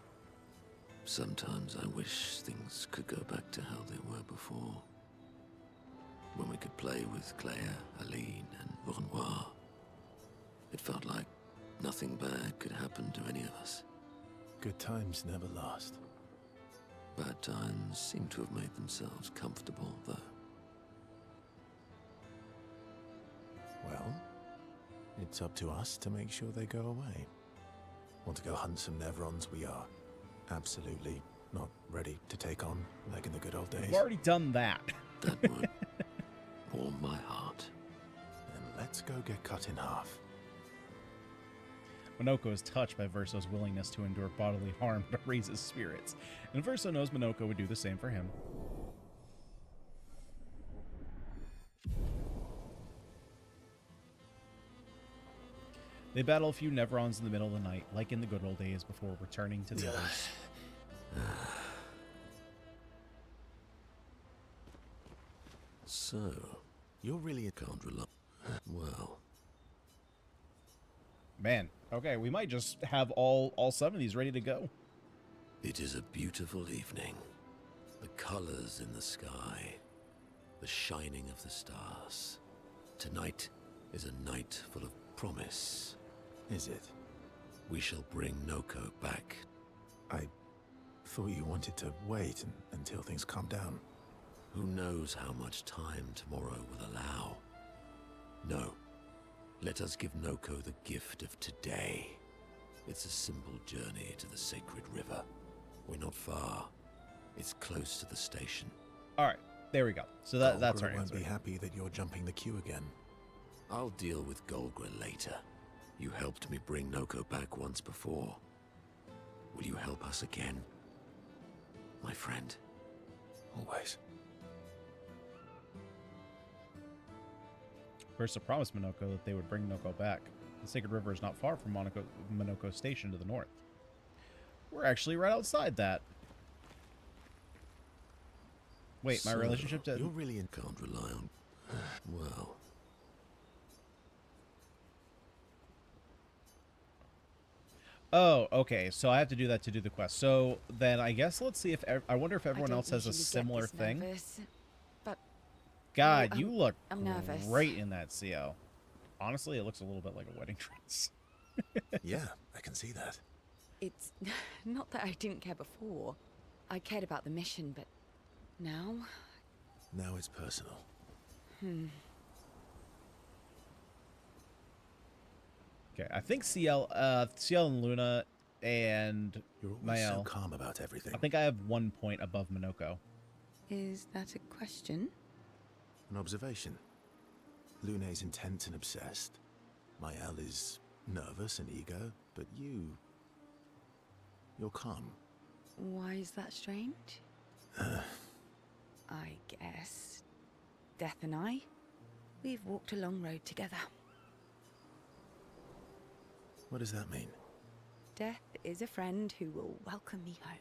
Sometimes I wish things could go back to how they were before. When we could play with Claire, Aline, and Renoir. It felt like nothing bad could happen to any of us. Good times never last. Bad times seem to have made themselves comfortable, though. Well, it's up to us to make sure they go away. Want to go hunt some Nevrons? We are absolutely not ready to take on like in the good old days. We've already done that. That would warm my heart. Then let's go get cut in half. Minoko is touched by Verso's willingness to endure bodily harm to raise his spirits, and Verso knows Minoko would do the same for him. They battle a few Nevrons in the middle of the night, like in the good old days, before returning to the others. So, you're really can't rely. Well, man, okay, we might just have all 7 of these ready to go. it is a beautiful evening. The colors in the sky, the shining of the stars. Tonight is a night full of promise. Is it? We shall bring Noko back. I thought you wanted to wait until things calm down. Who knows how much time tomorrow will allow? No. Let us give Noko the gift of today. It's a simple journey to the sacred river. We're not far. It's close to the station. All right, there we go. So that's our Golgra won't answer. be happy that you're jumping the queue again. I'll deal with Golgra later. You helped me bring Noko back once before. Will you help us again? My friend. Always. Verso promised Minoko that they would bring Noko back. The Sacred River is not far from Minoko Station to the north. We're actually right outside that. Wait, my So, relationship to... You're really in... Can't rely on... Well... Oh, okay. So I have to do that to do the quest. So then I guess let's see if... I wonder if everyone else has a similar thing. Nervous, but God, you look I'm nervous. great in that CO. Honestly, it looks a little bit like a wedding dress. Yeah, I can see that. it's not that I didn't care before. I cared about the mission, but now... Now it's personal. Okay, I think CL and Luna and You're always so Mael. calm about everything. I think I have 1 point above Minoko. Is that a question? An observation. Lune's intense and obsessed. Mael is nervous and eager, but you're calm. Why is that strange? I guess Death and I, we've walked a long road together. What does that mean? Death is a friend who will welcome me home.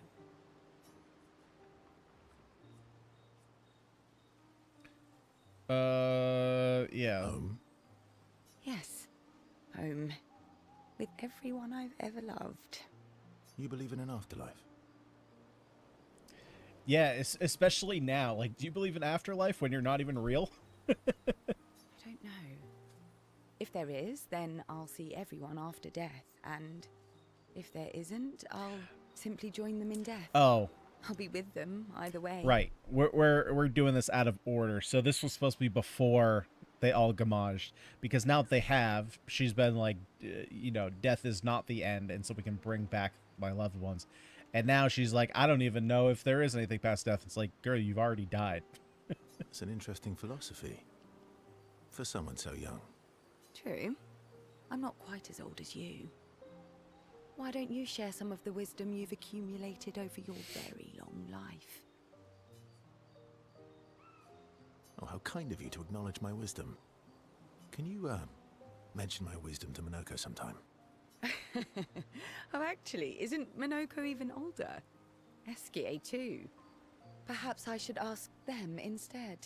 Yeah. Home? Yes, home. With everyone I've ever loved. You believe in an afterlife? Yeah, especially now. Like, do you believe in afterlife when you're not even real? I don't know. If there is, then I'll see everyone after death, and if there isn't, I'll simply join them in death. Oh, I'll be with them either way. right. We're doing this out of order. So this was supposed to be before they all gamaged, because now that they have, she's been like, death is not the end, and so we can bring back my loved ones. And now she's like, I don't even know if there is anything past death. It's like, girl, you've already died. It's an interesting philosophy. For someone so young. True. I'm not quite as old as you. Why don't you share some of the wisdom you've accumulated over your very long life? Oh, how kind of you to acknowledge my wisdom. Can you, mention my wisdom to Minoko sometime? Oh, actually, isn't Minoko even older? Eskie too. Perhaps I should ask them instead.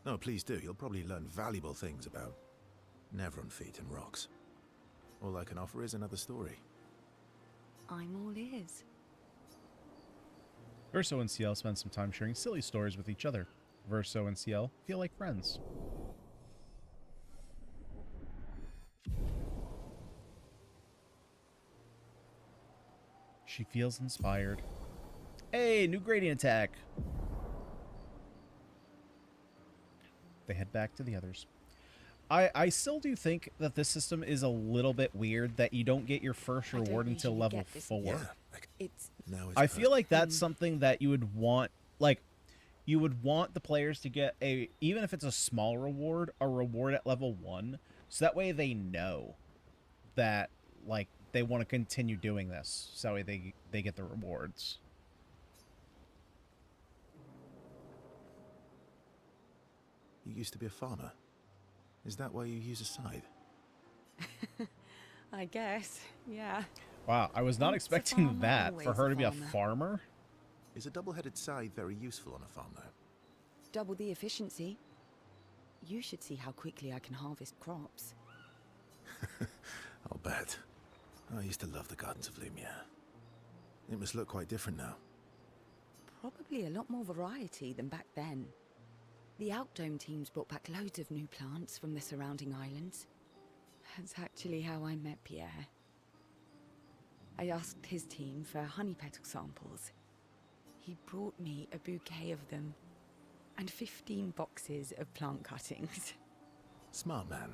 No, please do. You'll probably learn valuable things about Nevron feet and rocks. All I can offer is another story. I'm all ears. Verso and CL spend some time sharing silly stories with each other. Verso and CL feel like friends. She feels inspired. Hey, new gradient attack. They head back to the others. I still do think that this system is a little bit weird that you don't get your first reward until level 4. Yeah, It's I feel like that's something that you would want, like, you would want the players to get a, even if it's a small reward, a reward at level 1, so that way they know that, like, they want to continue doing this, so that way they get the rewards. You used to be a farmer. Is that why you use a scythe? I guess, yeah. Wow, I was not Once a expecting farmer, that, for always her a to be a farmer. farmer. Is a double-headed scythe very useful on a farm, though? Double the efficiency. You should see how quickly I can harvest crops. I'll bet. I used to love the gardens of Lumiere. It must look quite different now. Probably a lot more variety than back then. The Outdome teams brought back loads of new plants from the surrounding islands. That's actually how I met Pierre. I asked his team for honey petal samples. He brought me a bouquet of them, and 15 boxes of plant cuttings. Smart man.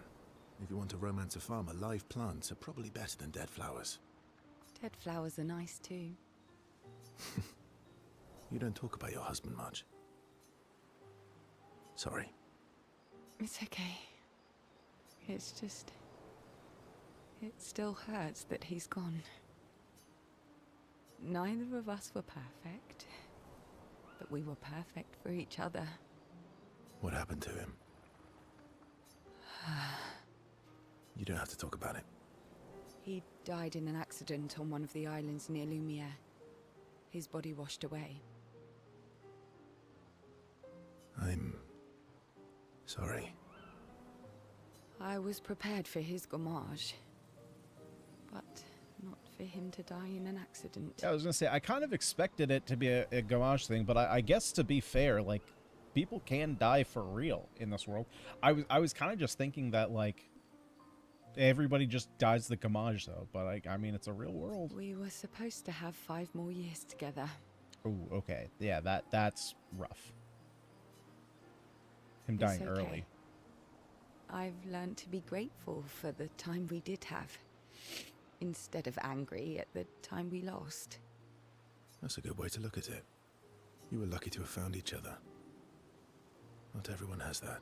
If you want to romance a farmer, live plants are probably better than dead flowers. Dead flowers are nice too. You don't talk about your husband much. Sorry. It's okay. It's just... it still hurts that he's gone. Neither of us were perfect, but we were perfect for each other. What happened to him? You don't have to talk about it. He died in an accident on one of the islands near Lumiere. His body washed away. I'm... sorry. I was prepared for his gommage, but not for him to die in an accident. Yeah, I was gonna say, I kind of expected it to be a Ganyonz thing, but I guess to be fair, like, people can die for real in this world. I was kind of just thinking that, like, everybody just dies the Ganyonz, though, but I mean, it's a real world. We were supposed to have 5 more years together. Ooh, okay. Yeah, that's rough. Him dying It's okay. early. I've learned to be grateful for the time we did have, instead of angry at the time we lost. That's a good way to look at it. You were lucky to have found each other. Not everyone has that.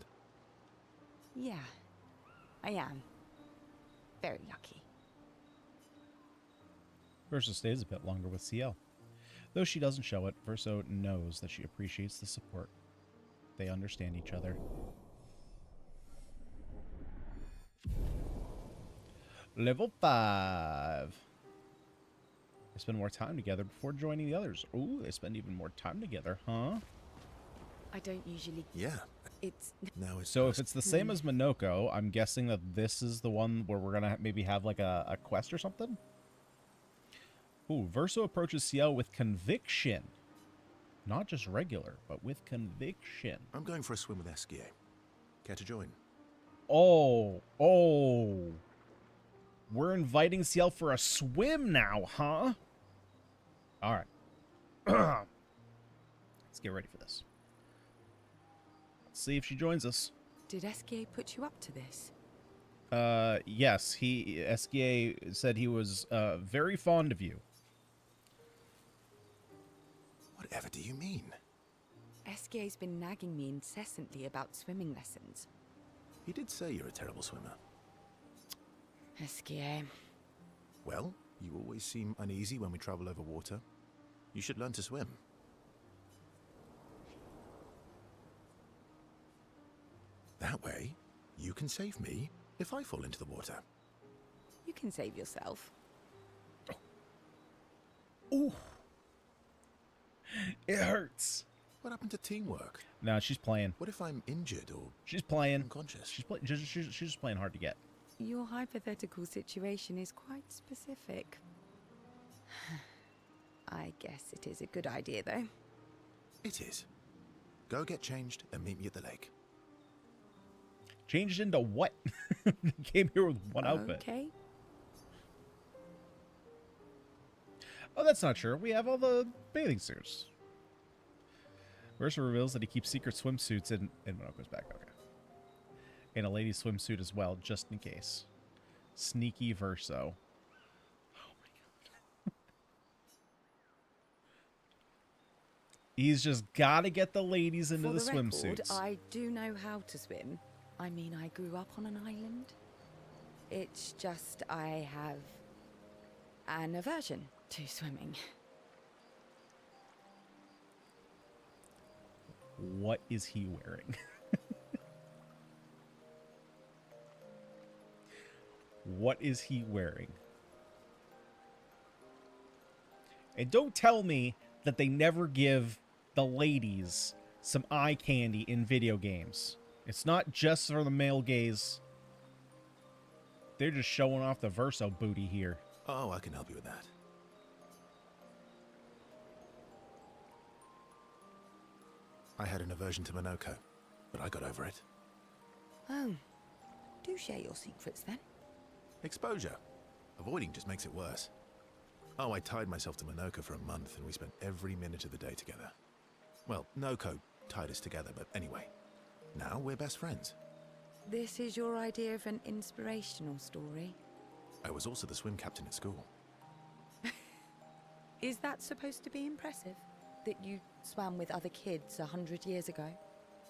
Yeah, I am. Very lucky. Verso stays a bit longer with CL. Though she doesn't show it, Verso knows that she appreciates the support. They understand each other. Level 5. They spend more time together before joining the others. Ooh, they spend even more time together, huh? I don't usually... Yeah. It's... Now it's So if it's the same as Minoko, I'm guessing that this is the one where we're gonna maybe have like a quest or something? Ooh, Verso approaches CL with conviction. Not just regular, but with conviction. I'm going for a swim with Eskie. Care to join? Oh. We're inviting CL for a swim now, huh? All right. Let's get ready for this. Let's see if she joins us. Did Eskie put you up to this? Yes. Eskie said he was very fond of you. Whatever do you mean? Eskie's been nagging me incessantly about swimming lessons. He did say you're a terrible swimmer. Eskie... Well, you always seem uneasy when we travel over water. You should learn to swim. That way, you can save me if I fall into the water. You can save yourself. Ooh. It hurts. What happened to teamwork? No, she's playing. What if I'm injured or She's playing. unconscious? She's just playing hard to get. Your hypothetical situation is quite specific. I guess it is a good idea, though. It is. Go get changed and meet me at the lake. Changed into what? Came here with one outfit. Okay. Oh, that's not true. We have all the bathing suits. Versa reveals that he keeps secret swimsuits in Monoko's back. Okay. In a lady's swimsuit as well, just in case. Sneaky Verso. Oh my god. He's just got to get the ladies into For the the record, swimsuits. I do know how to swim. I mean, I grew up on an island. It's just I have an aversion to swimming. What is he wearing? What is he wearing? And don't tell me that they never give the ladies some eye candy in video games. It's not just for the male gaze. They're just showing off the Verso booty here. Oh, I can help you with that. I had an aversion to Monoko, but I got over it. Oh, do share your secrets then. Exposure. Avoiding just makes it worse. Oh, I tied myself to Monoko for a month, and we spent every minute of the day together. Well, Noko tied us together, but anyway. Now we're best friends. This is your idea of an inspirational story? I was also the swim captain at school. Is that supposed to be impressive? That you swam with other kids 100 years ago?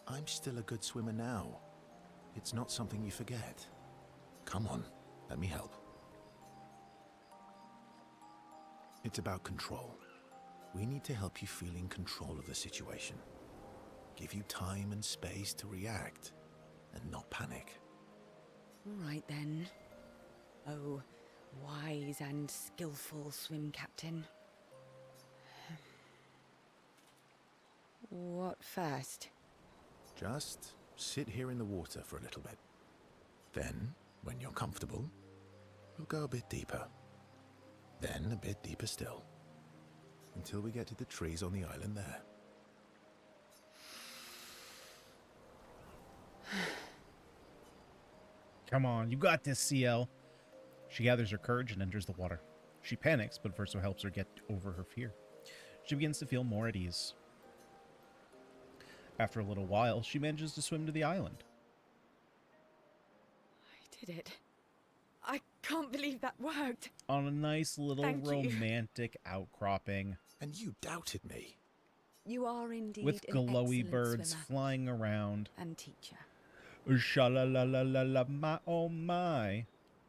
I'm still a good swimmer now. It's not something you forget. Come on, let me help. It's about control. We need to help you feel in control of the situation. Give you time and space to react, and not panic. All right then. Oh, wise and skillful swim captain. What first? Just sit here in the water for a little bit. Then, when you're comfortable, we'll go a bit deeper. Then a bit deeper still. Until we get to the trees on the island there. Come on, you got this, CL. She gathers her courage and enters the water. She panics, but Verso helps her get over her fear. She begins to feel more at ease. After a little while, she manages to swim to the island. I did it. I can't believe that worked. On a nice little Thank you. romantic outcropping. And you doubted me. You are indeed With an glowy excellent birds swimmer flying around. and teacher. Sha-la-la-la-la-la, my oh my.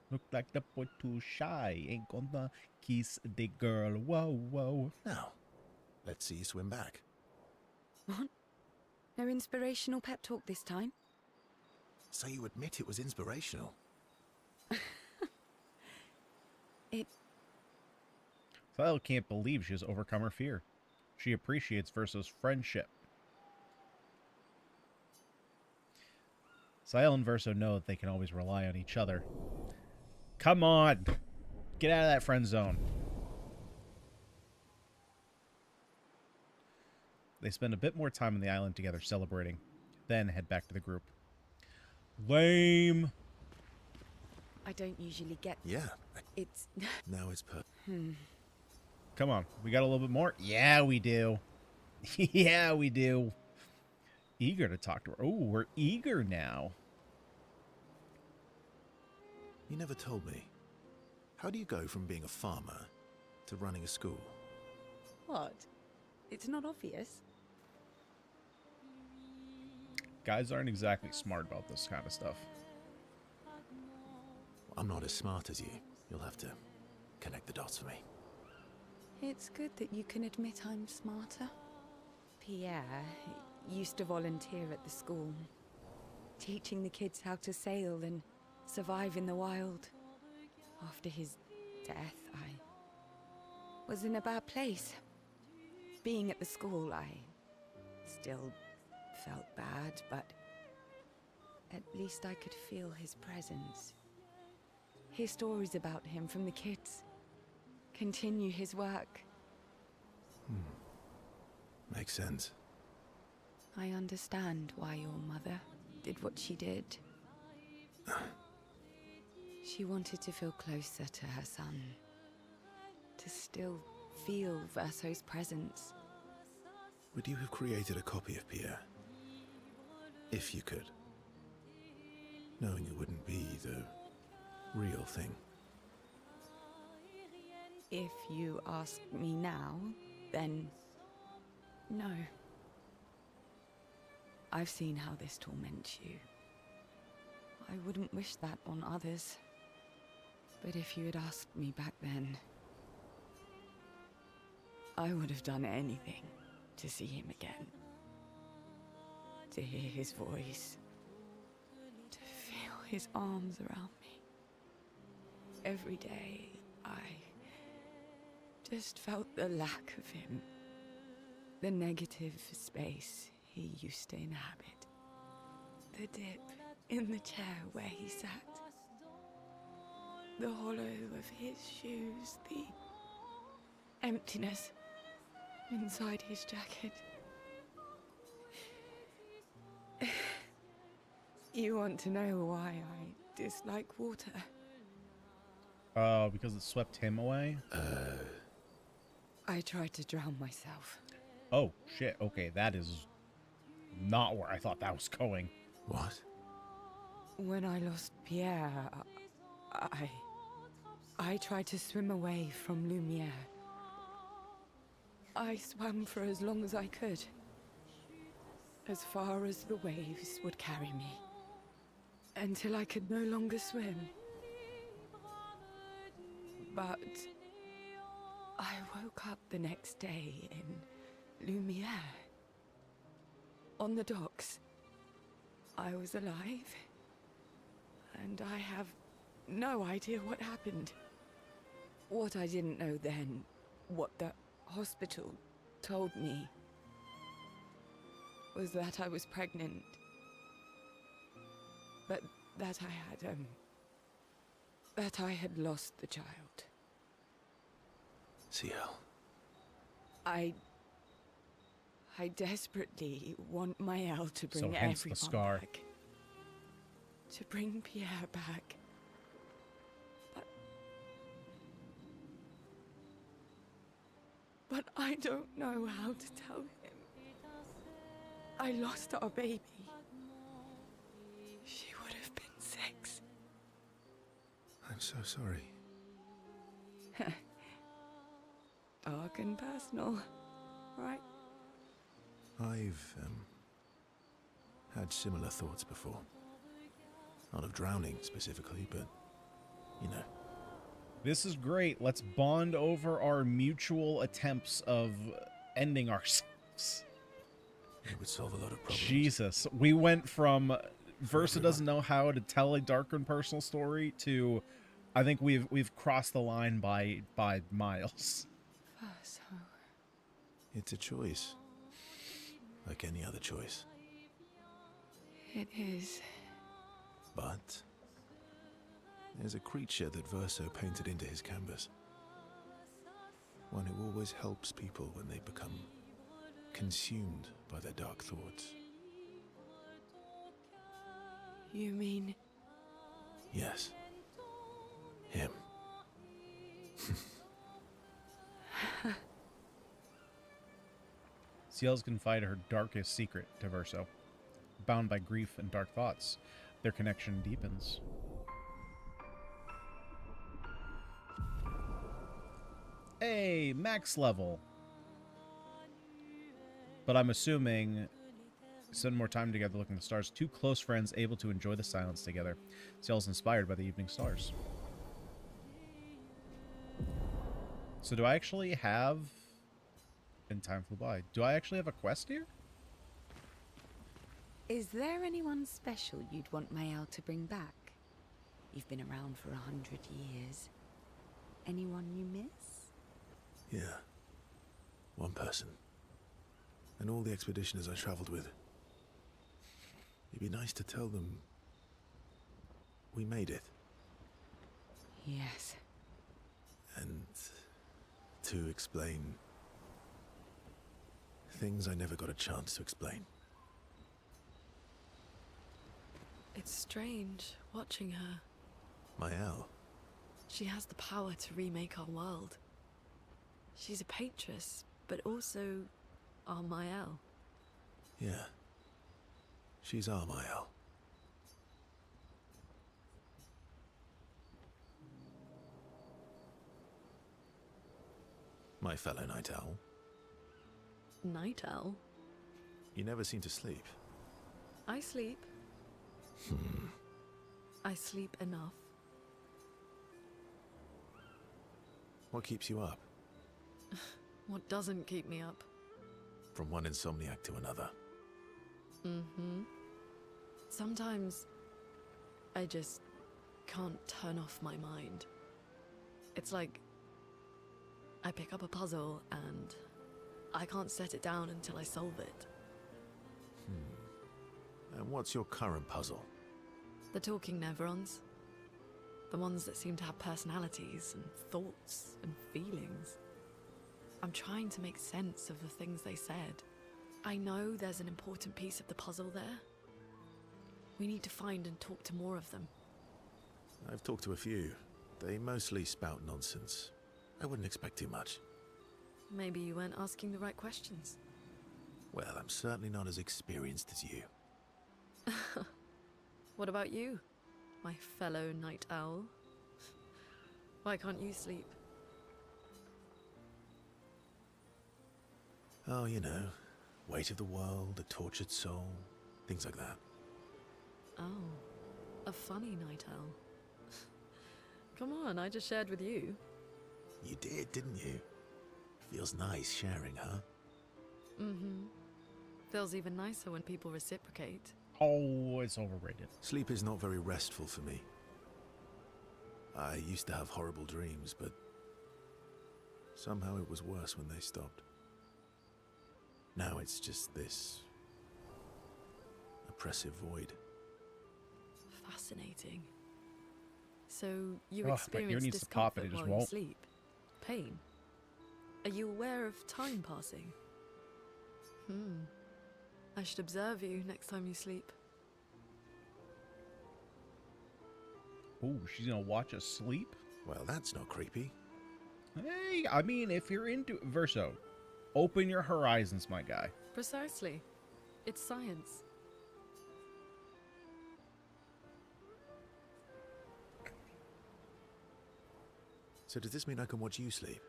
Look like the boy too shy. Ain't gonna kiss the girl. Whoa, whoa. Now, let's see you swim back. What? No inspirational pep talk this time? So you admit it was inspirational? Thalil can't believe she has overcome her fear. She appreciates Verso's friendship. Sahil and Verso know that they can always rely on each other. Come on! Get out of that friend zone. They spend a bit more time on the island together celebrating, then head back to the group. Lame! I don't usually get... Yeah. It's... Now it's Come on, we got a little bit more? Yeah, we do. Yeah, we do. Eager to talk to her. Oh, we're eager now. You never told me. How do you go from being a farmer to running a school? What? It's not obvious. Guys aren't exactly smart about this kind of stuff. I'm not as smart as you. You'll have to connect the dots for me. It's good that you can admit I'm smarter. Pierre used to volunteer at the school. teaching the kids how to sail and survive in the wild. After his death, I was in a bad place. Being at the school, I still felt bad, but at least I could feel his presence. Hear stories about him from the kids. Continue his work. Makes sense. I understand why your mother did what she did. She wanted to feel closer to her son. To still feel Verso's presence. Would you have created a copy of Pierre? If you could. Knowing it wouldn't be the real thing. If you ask me now, then no. I've seen how this torments you. I wouldn't wish that on others. But if you had asked me back then, I would have done anything to see him again. To hear his voice. To feel his arms around me. Every day, I just felt the lack of him. The negative space he used to inhabit. The dip in the chair where he sat. The hollow of his shoes. The emptiness inside his jacket. You want to know why I dislike water? Because it swept him away? I tried to drown myself. Oh, shit. Okay, that is not where I thought that was going. What? When I lost Pierre, I tried to swim away from Lumiere. I swam for as long as I could. As far as the waves would carry me. Until I could no longer swim. But I woke up the next day in Lumiere. On the docks. I was alive. And I have no idea what happened. What I didn't know then, what the hospital told me, was that I was pregnant. But that I had lost the child. CL. I desperately want Maëlle to bring So hence everyone the scar. back. To bring Pierre back. But I don't know how to tell him. I lost our baby. She would have been 6. I'm so sorry. Dark and personal, right? I've, had similar thoughts before. Not of drowning specifically, but, you know. This is great. Let's bond over our mutual attempts of ending ourselves. It would solve a lot of problems. Jesus. We went from Versa doesn't know how to tell a dark and personal story to I think we've crossed the line by miles. Verso. It's a choice. Like any other choice. It is. But there's a creature that Verso painted into his canvas. One who always helps people when they become consumed by their dark thoughts. You mean? Yes. Him. Ciel's confided her darkest secret to Verso. Bound by grief and dark thoughts, their connection deepens. Hey, max level. But I'm assuming spend more time together looking at the stars. 2 close friends able to enjoy the silence together. Ciel's inspired by the evening stars. So do I actually have... And time flew by. Do I actually have a quest here? Is there anyone special you'd want Mayal to bring back? You've been around for 100 years. Anyone you miss? Yeah. One person. And all the expeditioners I traveled with. It'd be nice to tell them we made it. Yes. And to explain things I never got a chance to explain. It's strange watching her. Mayal. She has the power to remake our world. She's a Paintress, but also our Mayal. Yeah. She's our Mayal. My fellow Night Owl. Night Owl? You never seem to sleep. I sleep. I sleep enough. What keeps you up? What doesn't keep me up? From one insomniac to another. Sometimes I just can't turn off my mind. It's like I pick up a puzzle and I can't set it down until I solve it. And what's your current puzzle? The talking Neverons. The ones that seem to have personalities and thoughts and feelings. I'm trying to make sense of the things they said. I know there's an important piece of the puzzle there. We need to find and talk to more of them. I've talked to a few. They mostly spout nonsense. I wouldn't expect too much. Maybe you weren't asking the right questions. Well, I'm certainly not as experienced as you. What about you, my fellow Night Owl? Why can't you sleep? Oh, you know, weight of the world, a tortured soul, things like that. Oh, a funny Night Owl. Come on, I just shared with you. You did, didn't you? Feels nice sharing, huh? Feels even nicer when people reciprocate. Oh, it's overrated. Sleep is not very restful for me. I used to have horrible dreams, but somehow it was worse when they stopped. Now it's just this oppressive void. Fascinating. So you My experience ear needs to pop and discomfort it just while you won't. sleep? Pain? Are you aware of time passing? I should observe you next time you sleep. Ooh, she's gonna watch us sleep? Well, that's not creepy. Hey, I mean, if you're into Verso, open your horizons, my guy. Precisely. It's science. So does this mean I can watch you sleep?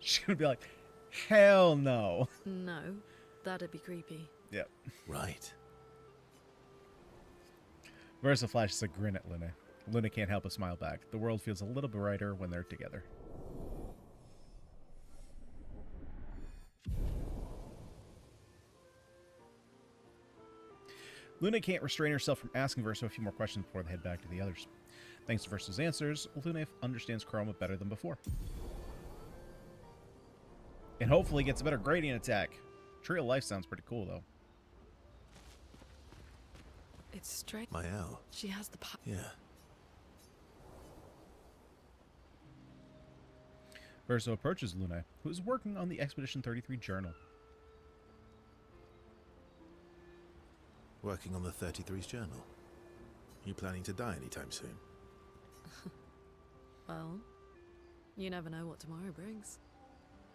She's gonna be like, hell no. No, that'd be creepy. Yep. Right. Versa flashes a grin at Luna. Luna can't help but smile back. The world feels a little brighter when they're together. Luna can't restrain herself from asking Verso a few more questions before they head back to the others. Thanks to Verso's answers, Luna understands Chroma better than before. And hopefully gets a better gradient attack. Tree of Life sounds pretty cool, though. It's straight. Mayal. She has the power. Yeah. Verso approaches Luna, who is working on the Expedition 33 journal. Working on the 33's journal. You planning to die anytime soon? Well, you never know what tomorrow brings.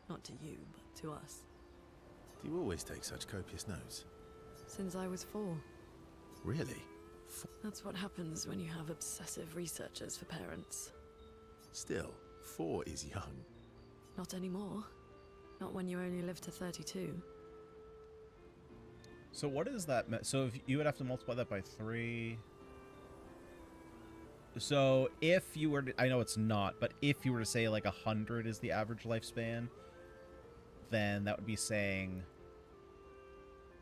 Not to you, but to us. Do you always take such copious notes? Since I was 4. Really? That's what happens when you have obsessive researchers for parents. Still, 4 is young. Not anymore. Not when you only live to 32. So what is that? So if you would have to multiply that by 3. So if you were to, I know it's not, but if you were to say like 100 is the average lifespan, then that would be saying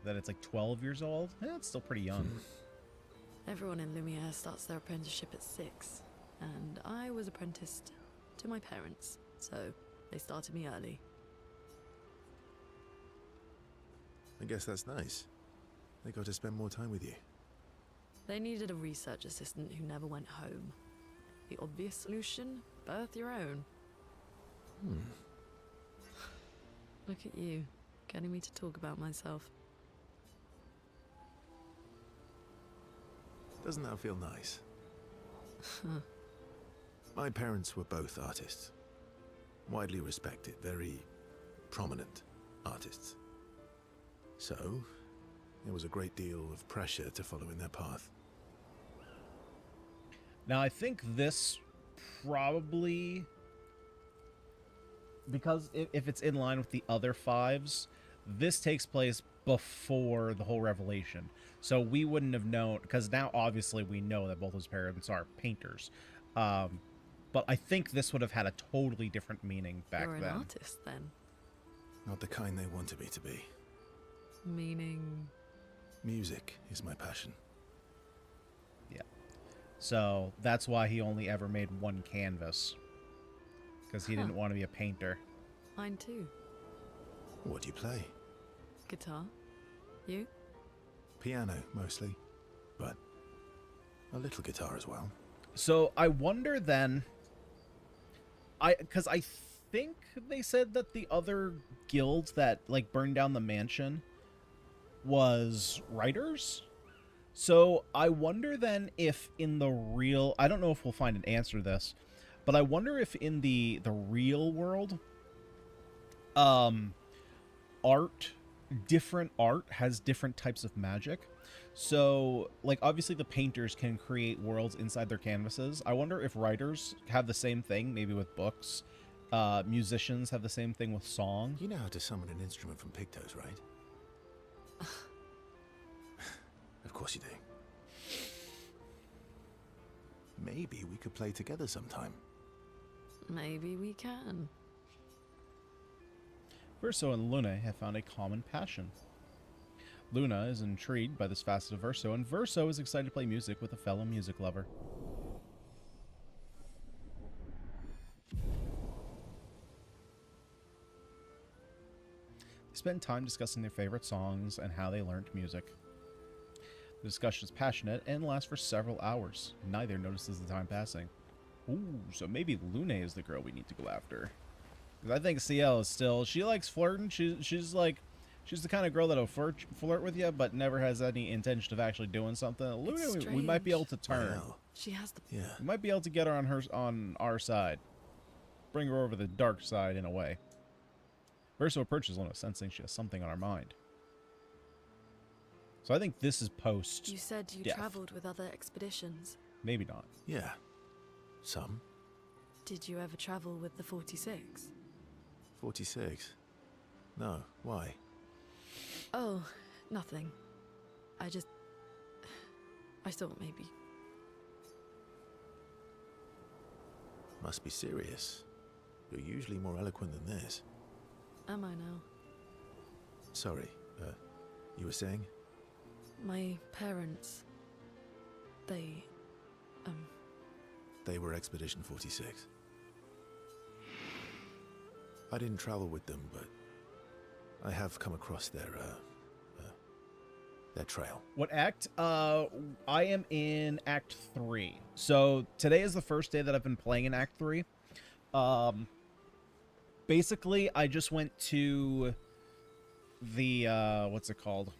that it's like 12 years old. It's still pretty young. Everyone in Lumiere starts their apprenticeship at 6, and I was apprenticed to my parents, so they started me early. I guess that's nice. They got to spend more time with you. They needed a research assistant who never went home. The obvious solution? Birth your own. Look at you, getting me to talk about myself. Doesn't that feel nice? My parents were both artists. Widely respected, very prominent artists. So, there was a great deal of pressure to follow in their path. Now, I think this probably... Because if it's in line with the other 5s, this takes place before the whole revelation. So we wouldn't have known, because now obviously we know that both his parents are painters. But I think this would have had a totally different meaning back then. You're an artist, then? Not the kind they wanted me to be. Meaning? Music is my passion. Yeah. So that's why he only ever made one canvas. Because he didn't want to be a painter. Mine too. What do you play? Guitar. You? Piano, mostly. But a little guitar as well. So I wonder then... Because I think they said that the other guild that, like, burned down the mansion was writers? So I wonder then if in the real... I don't know if we'll find an answer to this, but I wonder if in the real world, different art has different types of magic. So, like, obviously the painters can create worlds inside their canvases. I wonder if writers have the same thing, maybe with books. Musicians have the same thing with song. You know how to summon an instrument from pigtoes, right? Of course you do. Maybe we could play together sometime. Maybe we can. Verso and Luna have found a common passion. Luna is intrigued by this facet of Verso, and Verso is excited to play music with a fellow music lover. They spend time discussing their favorite songs and how they learned music. The discussion is passionate and lasts for several hours. Neither notices the time passing. Ooh, so maybe Luna is the girl we need to go after. Because I think CL is still... She likes flirting. She's like... She's the kind of girl that'll flirt with you, but never has any intention of actually doing something. Luna, we might be able to turn. Wow. She has the... Yeah. We might be able to get her on our side. Bring her over the dark side in a way. Verso approaches Luna, sensing she has something on her mind. So I think this is post. You said you traveled with other expeditions. Maybe not. Yeah. Some. Did you ever travel with the 46? 46? No. Why? Oh, nothing. I thought maybe. Must be serious. You're usually more eloquent than this. Am I now? Sorry, you were saying? My parents... They were Expedition 46. I didn't travel with them, but I have come across their trail. What act? I am in Act 3. So today is the first day that I've been playing in Act 3. Basically, I just went to the, what's it called?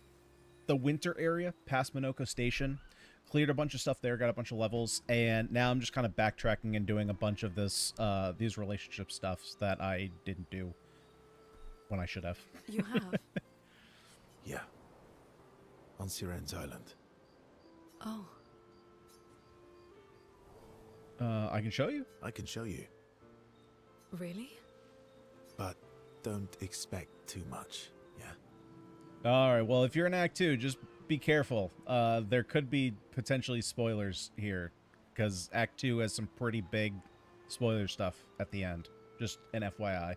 The winter area, past Minoko Station. Cleared a bunch of stuff there, got a bunch of levels, and now I'm just kind of backtracking and doing a bunch of this, these relationship stuffs that I didn't do when I should have. You have? Yeah. On Siren's Island. Oh. I can show you. I can show you. Really? But don't expect too much, yeah? Alright, well, if you're in Act 2, just be careful. There could be potentially spoilers here, because Act 2 has some pretty big spoiler stuff at the end. Just an FYI.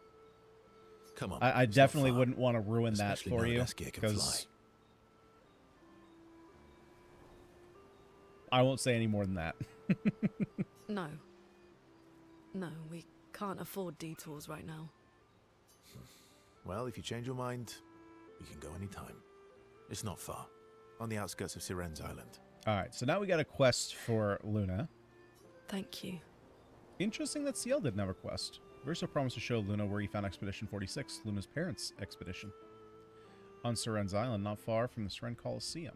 Come on. I definitely wouldn't want to ruin that Especially for now you, Reskia can fly. because I won't say any more than that. No. No, we can't afford detours right now. Well, if you change your mind, you can go anytime. It's not far. On the outskirts of Siren's Island. Alright, so now we got a quest for Luna. Thank you. Interesting that Ciel didn't have a quest. Verso promised to show Luna where he found Expedition 46, Luna's parents' expedition. On Siren's Island, not far from the Siren Coliseum.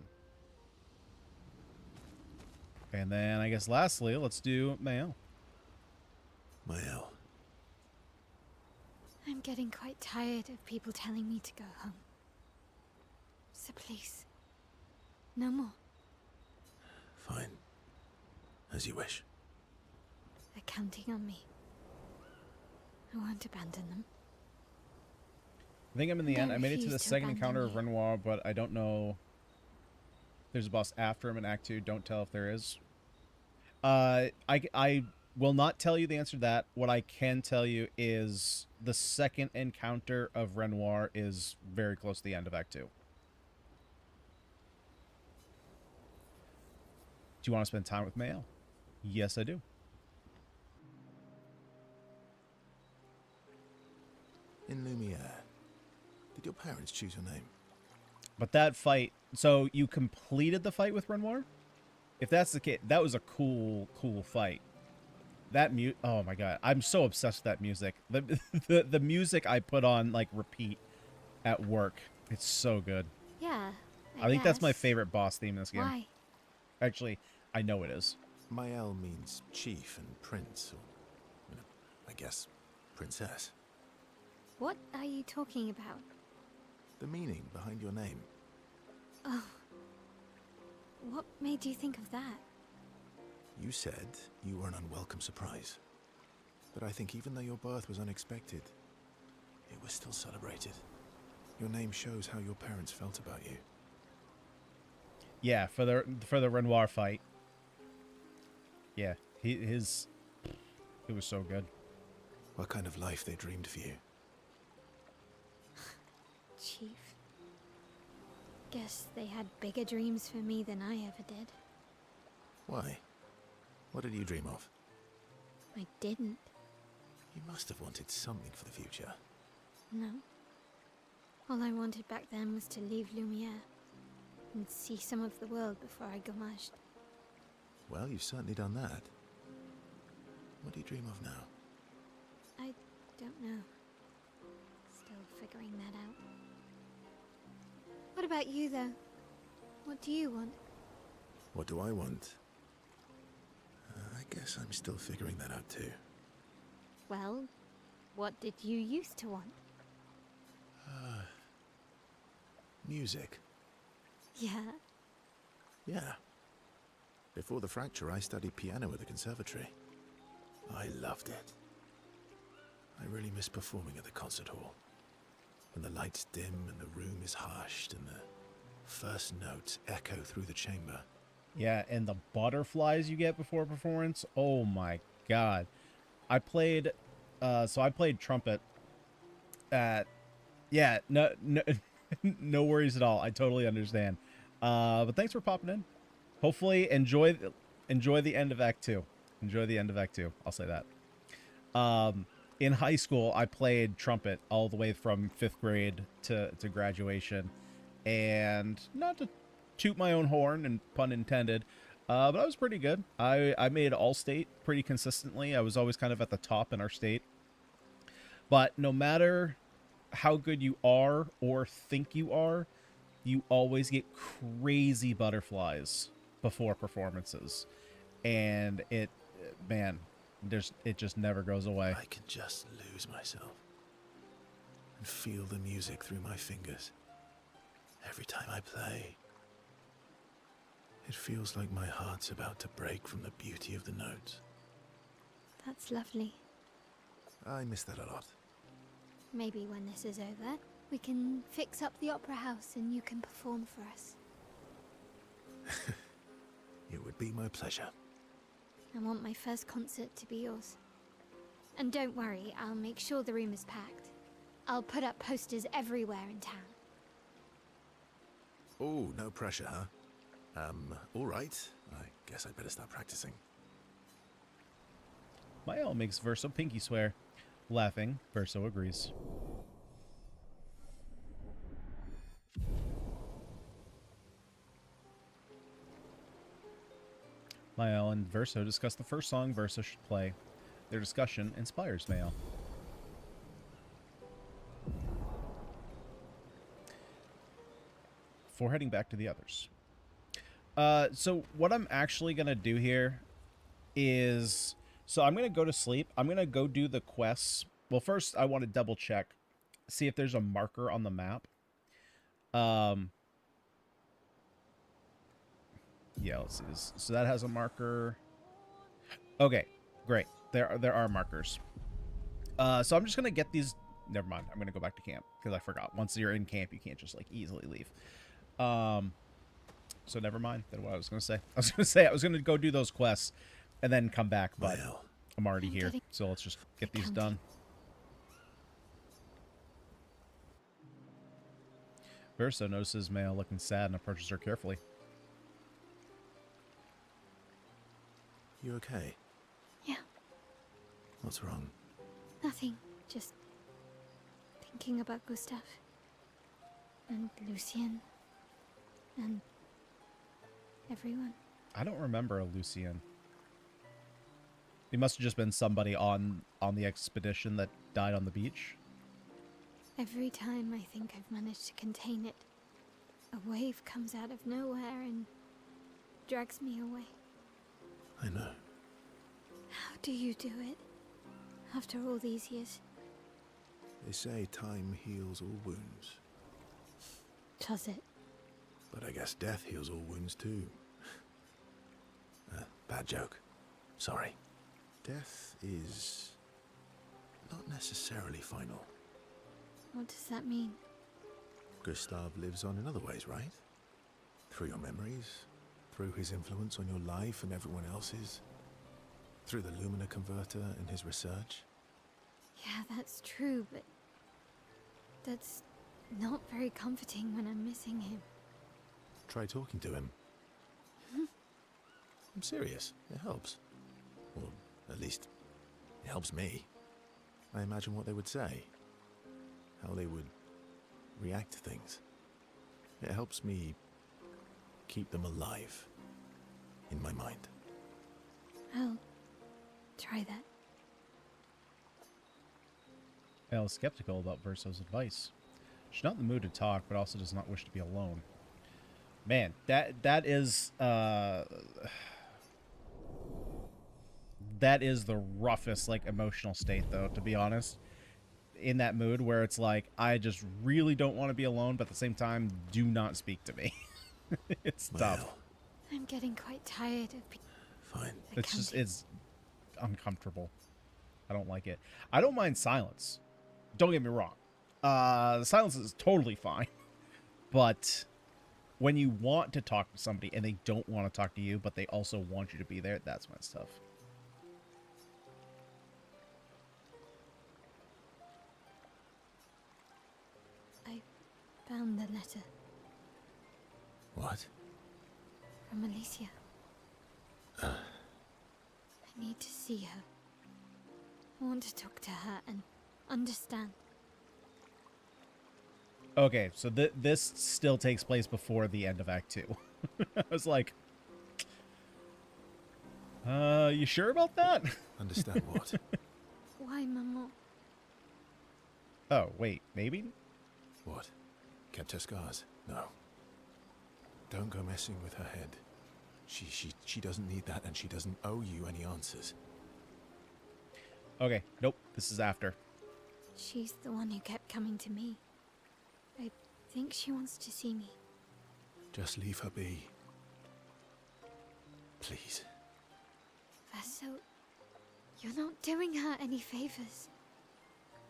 And then, I guess lastly, let's do Mael. Mael. I'm getting quite tired of people telling me to go home. So please, no more. Fine. As you wish. They're counting on me. I won't abandon them. I think I'm in the end. I made it to the refuse to second encounter abandon of Renoir, but I don't know. There's a boss after him in Act 2. Don't tell if there is. I will not tell you the answer to that. What I can tell you is the second encounter of Renoir is very close to the end of Act 2. Do you want to spend time with Mael? Yes, I do. In Lumiere, did your parents choose your name? But that fight, so you completed the fight with Renoir? If that's the case, that was a cool fight. That oh my god, I'm so obsessed with that music. The music I put on like repeat at work. It's so good. Yeah, I think that's my guess. favorite boss theme in this game. Why? Actually, I know it is. Mael means chief and prince, or, I guess, princess. What are you talking about? The meaning behind your name. Oh. What made you think of that? You said you were an unwelcome surprise. But I think even though your birth was unexpected, it was still celebrated. Your name shows how your parents felt about you. Yeah, for the Renoir fight. Yeah, it was so good. What kind of life they dreamed for you? Chief. Guess they had bigger dreams for me than I ever did. Why? What did you dream of? I didn't. You must have wanted something for the future. No. All I wanted back then was to leave Lumiere and see some of the world before I gommaged. Well, you've certainly done that. What do you dream of now? I don't know. Still figuring that out. What about you, though? What do you want? What do I want? I guess I'm still figuring that out too. Well, what did you used to want? Music. Yeah. Yeah. Before the fracture, I studied piano at the conservatory. I loved it. I really miss performing at the concert hall. When the lights dim and the room is hushed and the first notes echo through the chamber. Yeah, and the butterflies you get before a performance. Oh my god. I played trumpet at no worries at all. I totally understand. But thanks for popping in. Hopefully enjoy the end of Act 2. Enjoy the end of Act 2. I'll say that. In high school, I played trumpet all the way from 5th grade to graduation. And not to toot my own horn, and pun intended, but I was pretty good. I made all-state pretty consistently. I was always kind of at the top in our state. But no matter how good you are or think you are, you always get crazy butterflies before performances. And it just never goes away. I can just lose myself and feel the music through my fingers. Every time I play, it feels like my heart's about to break from the beauty of the notes. That's lovely. I miss that a lot. Maybe when this is over, we can fix up the opera house and you can perform for us. It would be my pleasure. I want my first concert to be yours. And don't worry, I'll make sure the room is packed. I'll put up posters everywhere in town. Oh, no pressure, huh? All right. I guess I'd better start practicing. Mael makes Verso pinky swear. Laughing, Verso agrees. Mael and Verso discuss the first song Verso should play. Their discussion inspires Mael. Before heading back to the others. So what I'm actually going to do here is... So I'm going to go to sleep. I'm going to go do the quests. Well, first I want to double check. See if there's a marker on the map. Yeah, let's see this. So that has a marker. Okay, great. There are markers. So I'm just going to get these... Never mind. I'm going to go back to camp because I forgot. Once you're in camp, you can't just like easily leave. So never mind. That's what I was going to say. I was going to go do those quests and then come back, but I'm already here. So let's just get these done. Verso notices Mael looking sad and approaches her carefully. You okay? Yeah. What's wrong? Nothing. Just thinking about Gustav. And Lucien. And everyone. I don't remember a Lucien. He must have just been somebody on the expedition that died on the beach. Every time I think I've managed to contain it, a wave comes out of nowhere and drags me away. I know. How do you do it? After all these years? They say time heals all wounds. Does it? But I guess death heals all wounds too. Bad joke. Sorry. Death is not necessarily final. What does that mean? Gustav lives on in other ways, right? Through your memories, through his influence on your life and everyone else's, through the Lumina converter and his research. Yeah, that's true, but that's not very comforting when I'm missing him. Try talking to him. I'm serious. It helps. Or at least, it helps me. I imagine what they would say. How they would react to things. It helps me keep them alive in my mind. I'll try that. Mael is skeptical about Verso's advice. She's not in the mood to talk, but also does not wish to be alone. Man, that is the roughest like emotional state though, to be honest. In that mood where it's like I just really don't want to be alone, but at the same time, do not speak to me. It's tough. I'm getting quite tired of being... Fine. It's uncomfortable. I don't like it. I don't mind silence. Don't get me wrong. The silence is totally fine. But when you want to talk to somebody and they don't want to talk to you, but they also want you to be there, that's when it's tough. I found the letter. What? From Alicia. I need to see her. I want to talk to her and understand. Okay, so this still takes place before the end of Act 2. I was like, you sure about that? Understand what? Why, Maman? Oh, wait, maybe? What? Kept her scars? No. Don't go messing with her head. She doesn't need that, and she doesn't owe you any answers. Okay, nope, this is after. She's the one who kept coming to me. I think she wants to see me. Just leave her be. Please. Verso, you're not doing her any favors.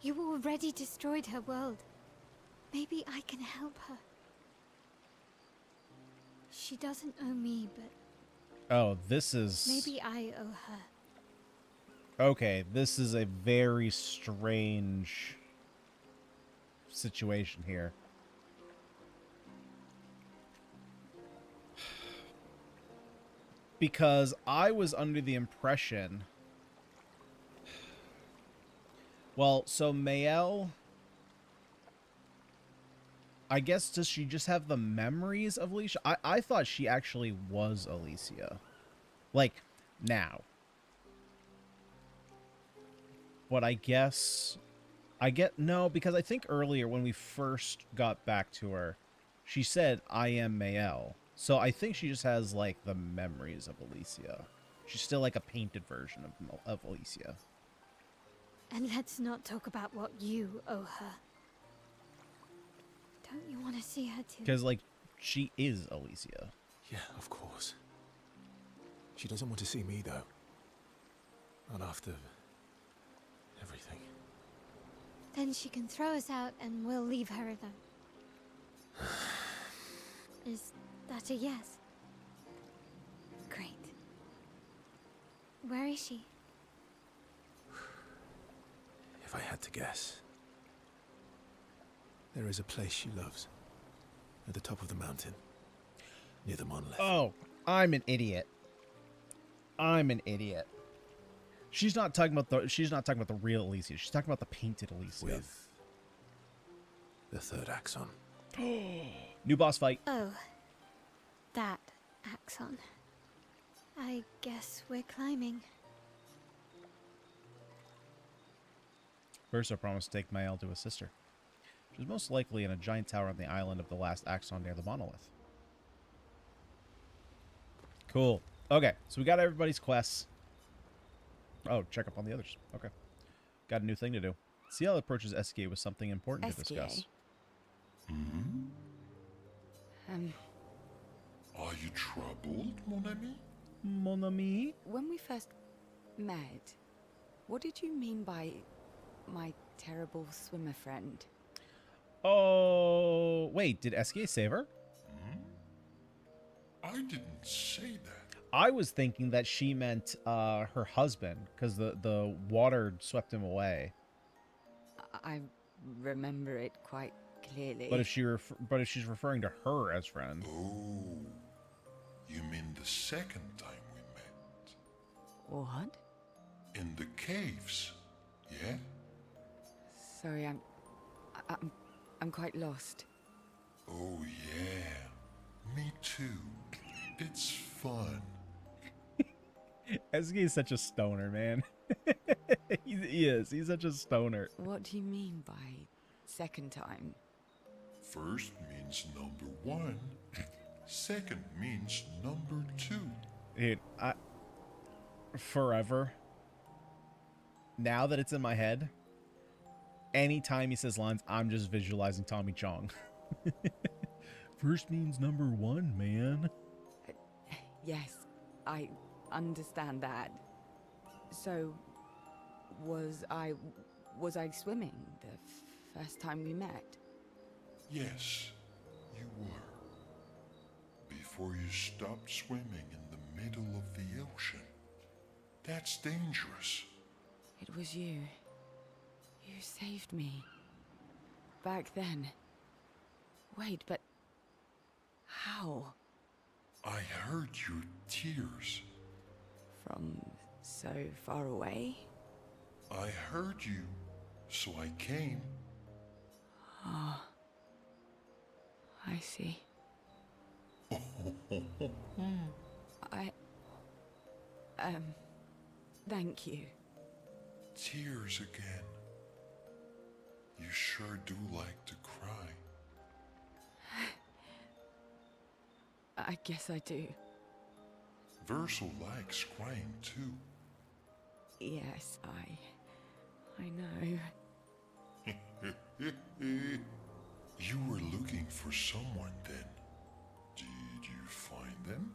You already destroyed her world. Maybe I can help her. She doesn't owe me, but... Oh, this is... Maybe I owe her. Okay, this is a very strange situation here. Because I was under the impression... Well, so Mael... I guess, does she just have the memories of Alicia? I thought she actually was Alicia. Like, now. But I guess... No, because I think earlier when we first got back to her, she said, I am Mael. So I think she just has, like, the memories of Alicia. She's still, like, a painted version of Alicia. And let's not talk about what you owe her. Don't you want to see her too? Because, like, she is Alicia. Yeah, of course. She doesn't want to see me, though. Not after... everything. Then she can throw us out and we'll leave her alone. Is that a yes? Great. Where is she? If I had to guess... there is a place she loves. At the top of the mountain. Near the monolith. Oh, I'm an idiot. I'm an idiot. She's not talking about the real Alicia. She's talking about the painted Alicia. With the third axon. New boss fight. Oh. That axon. I guess we're climbing. First, I promised to take Mael to his sister. She was most likely in a giant tower on the island of the last axon near the monolith. Cool. Okay, so we got everybody's quests. Oh, check up on the others. Okay. Got a new thing to do. CL approaches SK with something important to discuss. Hmm? Are you troubled, mon ami? Mon ami? When we first met, what did you mean by my terrible swimmer friend? Oh, wait, did SK save her? I didn't say that. I was thinking that she meant her husband, because the water swept him away. I remember it quite clearly. But if she's referring to her as friend. Oh, you mean the second time we met? What? In the caves, yeah? Sorry, I'm quite lost. Oh yeah, me too. It's fun. SK is such a stoner, man. he is. He's such a stoner. What do you mean by second time? First means number one. Second means number two. Dude, forever. Now that it's in my head, anytime he says lines, I'm just visualizing Tommy Chong. First means number one, man. Yes, I understand that. So, was I swimming the first time we met? Yes, you were. Before you stopped swimming in the middle of the ocean. That's dangerous. It was you. You saved me. Back then. Wait, but how? I heard your tears. From so far away? I heard you, so I came. Ah, I see. Thank you. Tears again. You sure do like to cry. I guess I do. Verso likes crying too. Yes, I know. You were looking for someone then. Did you find them?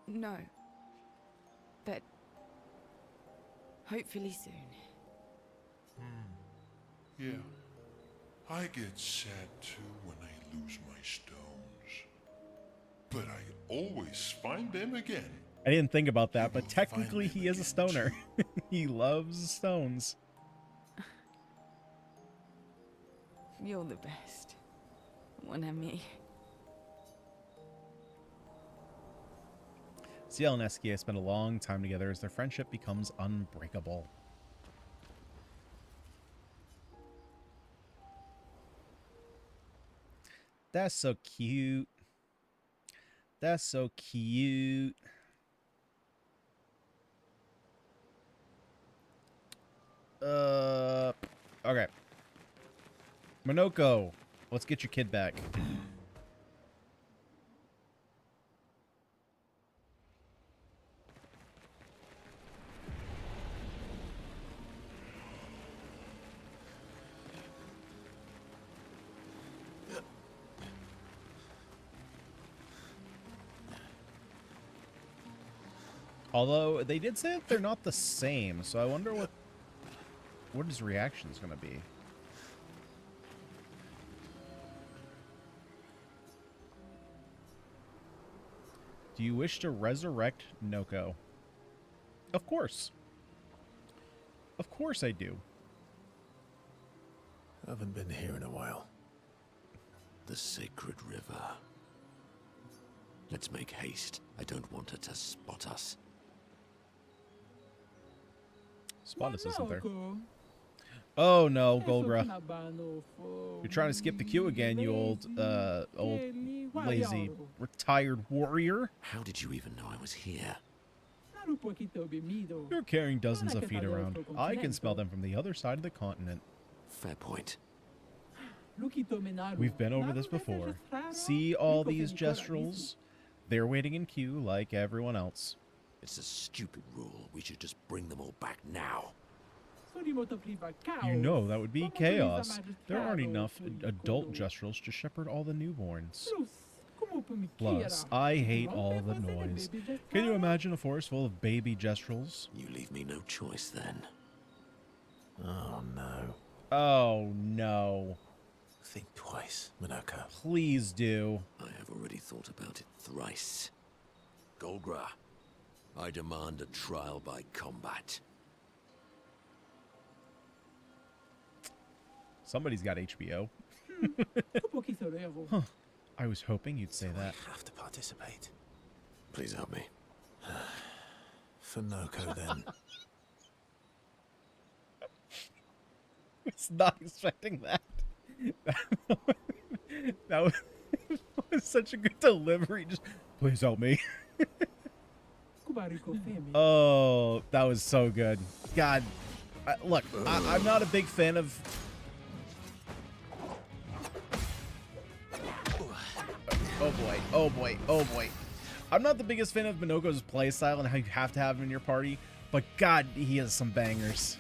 No. But hopefully soon. Yeah. I get sad too when I lose my stones. But I always find them again. I didn't think about that, but technically he is a stoner. He loves stones. You're the best. Mon ami. Ciel and Eskia spend a long time together as their friendship becomes unbreakable. That's so cute. That's so cute. Okay. Monoko, let's get your kid back. Although they did say that they're not the same, so I wonder what his reaction is going to be. Do you wish to resurrect Noko? Of course. Of course I do. I haven't been here in a while. The sacred river. Let's make haste. I don't want her to spot us. Spot us, isn't there? Oh no, Golgra. You're trying to skip the queue again, you old lazy retired warrior. How did you even know I was here? You're carrying dozens of feet around. I can smell them from the other side of the continent. Fair point. We've been over this before. See all these gestrels? They're waiting in queue like everyone else. It's a stupid rule. We should just bring them all back now. You know that would be chaos. There aren't enough adult gestrels to shepherd all the newborns. Plus, I hate all the noise. Can you imagine a forest full of baby gestrels? You leave me no choice then. Oh no. Oh no. Think twice, Monoko. Please do. I have already thought about it thrice. Golgra, I demand a trial by combat. Somebody's got HBO. Huh. I was hoping you'd say that. I have to participate. Please help me. For Noko, then. I was not expecting that. That was such a good delivery. Just, please help me. Oh, that was so good. God, look, I'm not a big fan of... Oh boy, oh boy, oh boy. I'm not the biggest fan of Minoko's playstyle and how you have to have him in your party, but God, he has some bangers.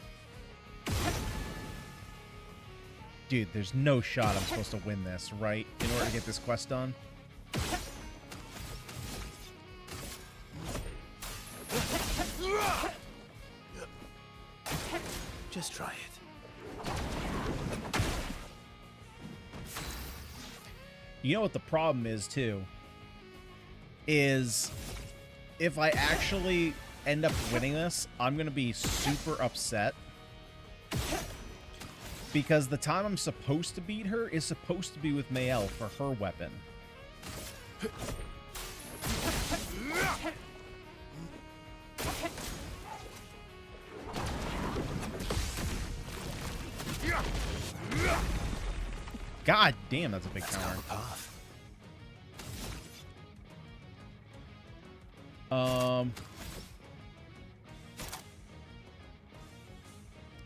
Dude, there's no shot I'm supposed to win this, right? In order to get this quest done. Just try it. You know what the problem is, too? Is if I actually end up winning this, I'm going to be super upset. Because the time I'm supposed to beat her is supposed to be with Mael for her weapon. God damn, that's a big counter.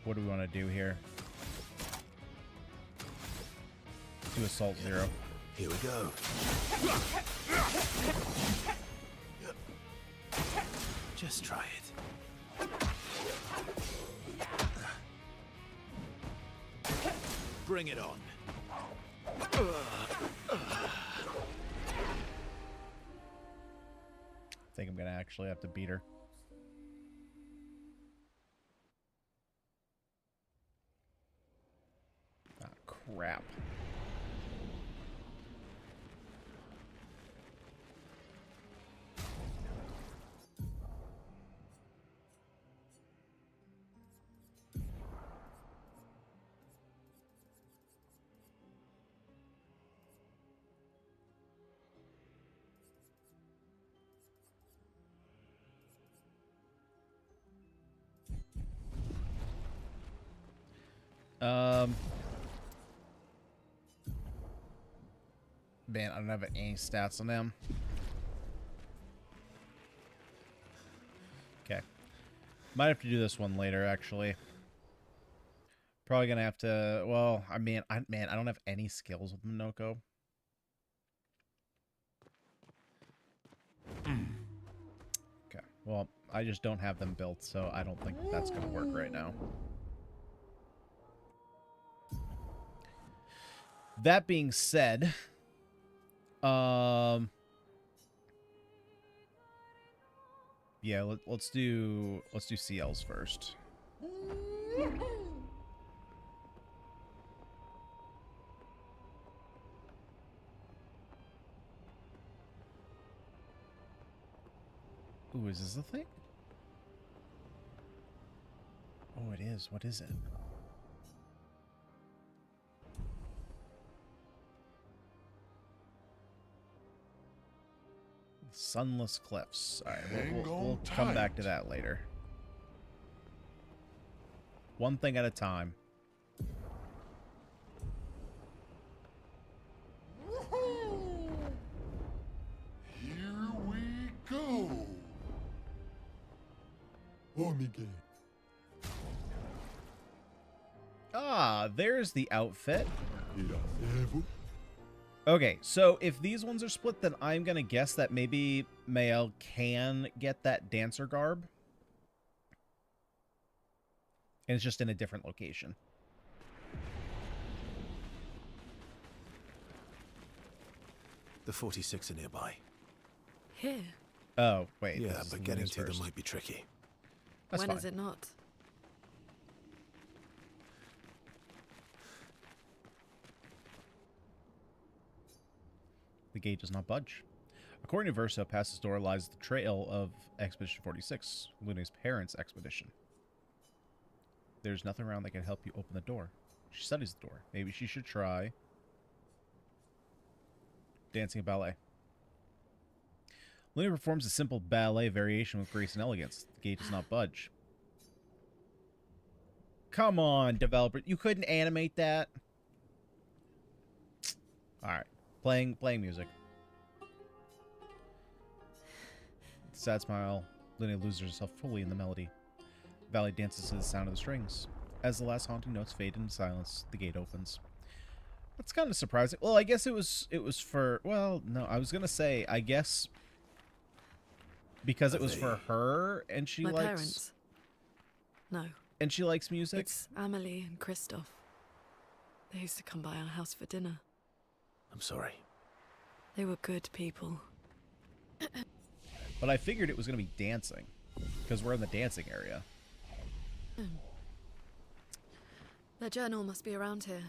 What do we want to do here? Do assault 0. Here we go. Just try it. Bring it on. I think I'm gonna actually have to beat her. Ah, crap. Man, I don't have any stats on them. Okay. Might have to do this one later, actually. Probably gonna have to. Well, I don't have any skills with Minoko. Okay. Well, I just don't have them built, so I don't think that's gonna work right now. That being said, yeah, let's do CLs first. Ooh, is this the thing? Oh, it is. What is it? Sunless Cliffs. All right, we'll come back to that later. One thing at a time. Here we go. Oh, Miguel. Ah, there's the outfit. Okay, so if these ones are split, then I'm going to guess that maybe Mael can get that dancer garb. And it's just in a different location. The 46 are nearby. Here? Oh, wait. Yeah, but getting to them might be tricky. That's when fine. Is it not? The gate does not budge. According to Verso, past this door lies the trail of Expedition 46, Luna's parents' expedition. There's nothing around that can help you open the door. She studies the door. Maybe she should try dancing a ballet. Luna performs a simple ballet variation with grace and elegance. The gate does not budge. Come on, developer. You couldn't animate that? Alright. Playing music. Sad smile. Luna loses herself fully in the melody. The ballet dances to the sound of the strings. As the last haunting notes fade into silence, the gate opens. That's kind of surprising. Well, I guess it was for... Well, no, I was going to say, I guess... Because it was for her, and she likes... My parents. No. And she likes music? It's Amelie and Christoph. They used to come by our house for dinner. I'm sorry. They were good people. But I figured it was going to be dancing. Because we're in the dancing area. Their journal must be around here.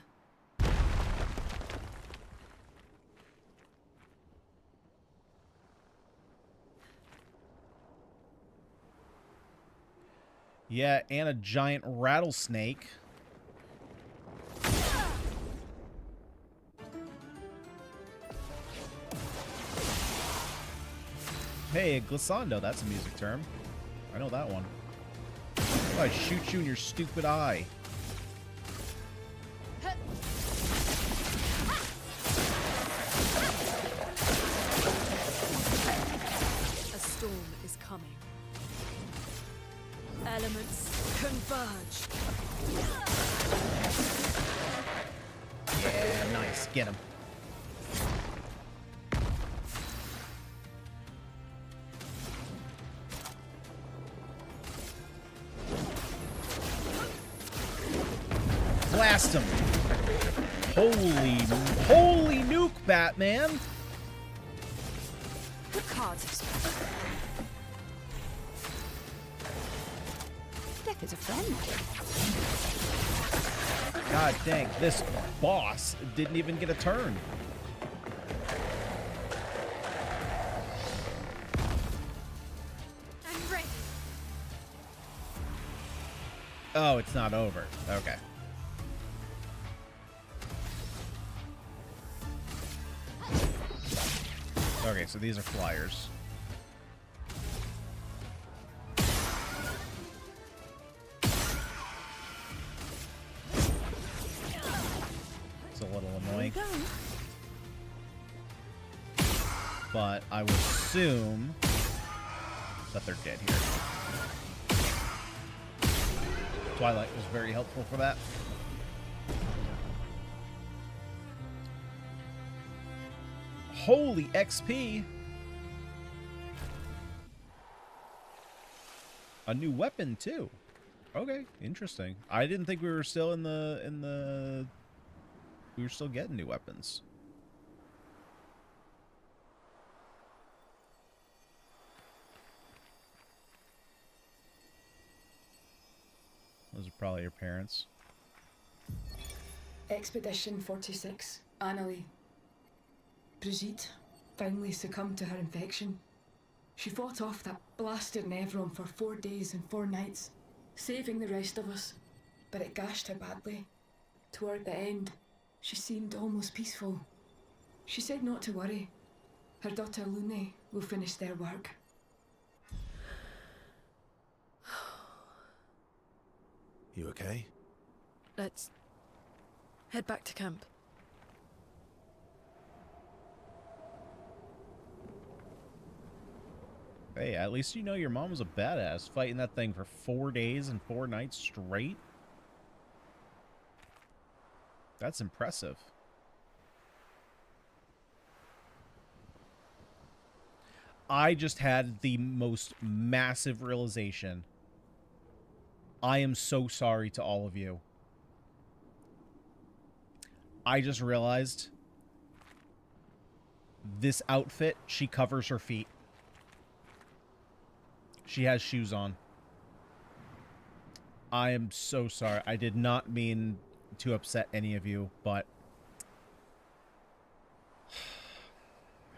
Yeah, and a giant rattlesnake. Hey, glissando, that's a music term. I know that one. Oh, I shoot you in your stupid eye. A storm is coming. Elements converge. Yeah, nice. Get him. Blast him. Holy nuke, Batman. The cards have spoken. Death is a friend. God dang, this boss didn't even get a turn. I'm ready. Oh, it's not over. Okay. Okay, so these are flyers. but I would assume that they're dead here. Twilight was very helpful for that. Holy XP! A new weapon too. Okay, interesting. I didn't think we were still in the we were still getting new weapons. Those are probably your parents. Expedition 46, Annalie. Brigitte finally succumbed to her infection. She fought off that blasted Nevron for 4 days and 4 nights, saving the rest of us, but it gashed her badly. Toward the end, she seemed almost peaceful. She said not to worry. Her daughter Lune will finish their work. You okay? Let's head back to camp. Hey, at least you know your mom was a badass, fighting that thing for 4 days and 4 nights straight. That's impressive. I just had the most massive realization. I am so sorry to all of you. I just realized this outfit, she covers her feet. She has shoes on. I am so sorry. I did not mean to upset any of you, but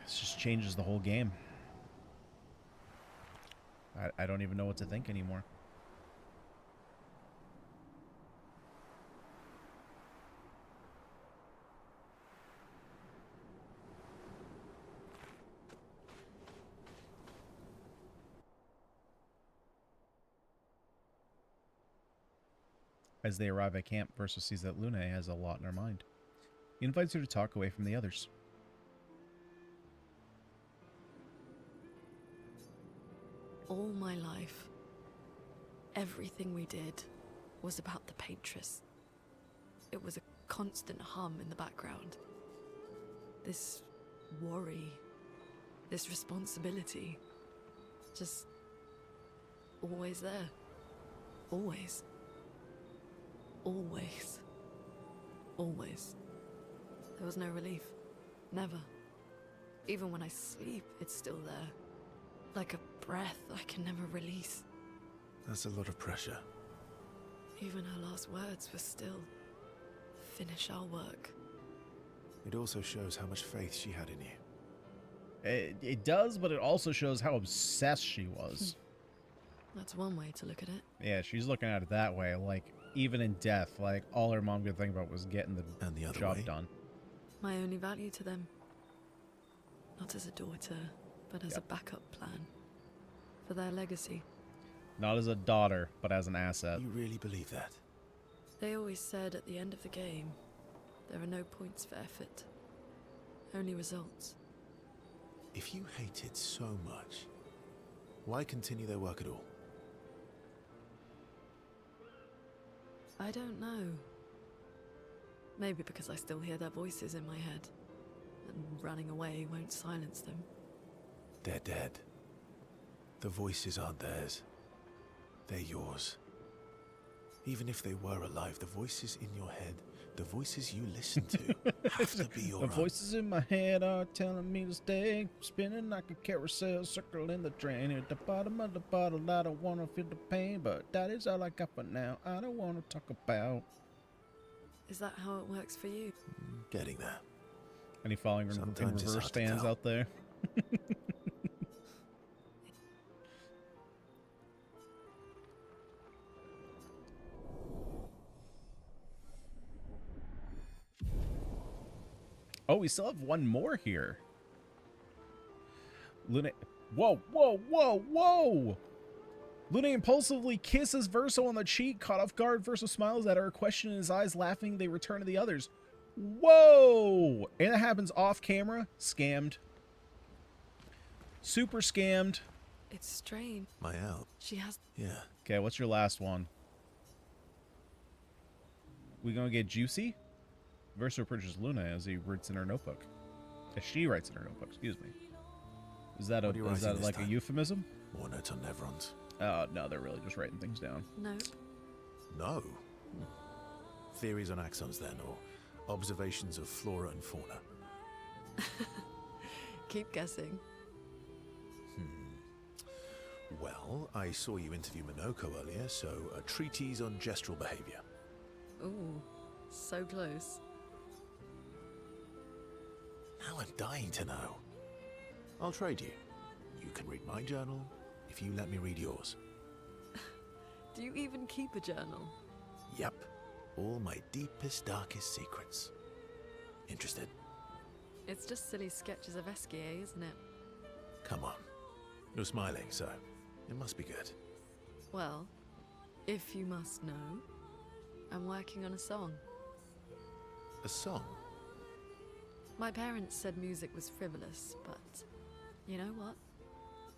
this just changes the whole game. I don't even know what to think anymore. As they arrive at camp, Versa sees that Lune has a lot in her mind. He invites her to talk away from the others. All my life, everything we did was about the Paintress. It was a constant hum in the background. This worry, this responsibility, just always there. Always. Always. Always. There was no relief. Never. Even when I sleep, it's still there. Like a breath I can never release. That's a lot of pressure. Even her last words were still, finish our work. It also shows how much faith she had in you. It does, but it also shows how obsessed she was. That's one way to look at it. Yeah, she's looking at it that way. Like, even in death, like, all her mom could think about was getting the other job way? done. My only value to them. Not as a daughter, but as a backup plan. For their legacy. Not as a daughter, but as an asset. You really believe that? They always said at the end of the game, there are no points for effort. Only results. If you hate it so much, why continue their work at all? I don't know. Maybe because I still hear their voices in my head, and running away won't silence them. They're dead. The voices aren't theirs. They're yours. Even if they were alive, the voices in your head, the voices you listen to, have to be your The own. voices in my head are telling me to stay, spinning like a carousel, circling the drain. At the bottom of the bottle, I don't want to feel the pain, but that is all I got for now. I don't want to talk about. Is that how it works for you? Getting there. Any falling in Sometimes it's reverse hard to fans tell. out there? Oh, we still have one more here. Lune. Whoa, whoa, whoa, whoa! Lune impulsively kisses Verso on the cheek, caught off guard. Verso smiles at her, question in his eyes, laughing. They return to the others. Whoa! And it happens off camera. Scammed. Super scammed. It's strange. Mael. She has... Yeah. Okay, what's your last one? We gonna get juicy? Verso approaches Luna as he writes in her notebook. As she writes in her notebook, excuse me. Is that What are you writing this like a time? euphemism? More notes on Nevrons. Oh, no, they're really just writing things down. No. No. Theories on axons then, or observations of flora and fauna. Keep guessing. Well, I saw you interview Minoko earlier, so a treatise on gestural behavior. Ooh, so close. Now I'm dying to know. I'll trade you. You can read my journal if you let me read yours. Do you even keep a journal? Yep. All my deepest, darkest secrets. Interested? It's just silly sketches of Esquier, isn't it? Come on. You're smiling, so it must be good. Well, if you must know, I'm working on a song. A song? My parents said music was frivolous, but you know what?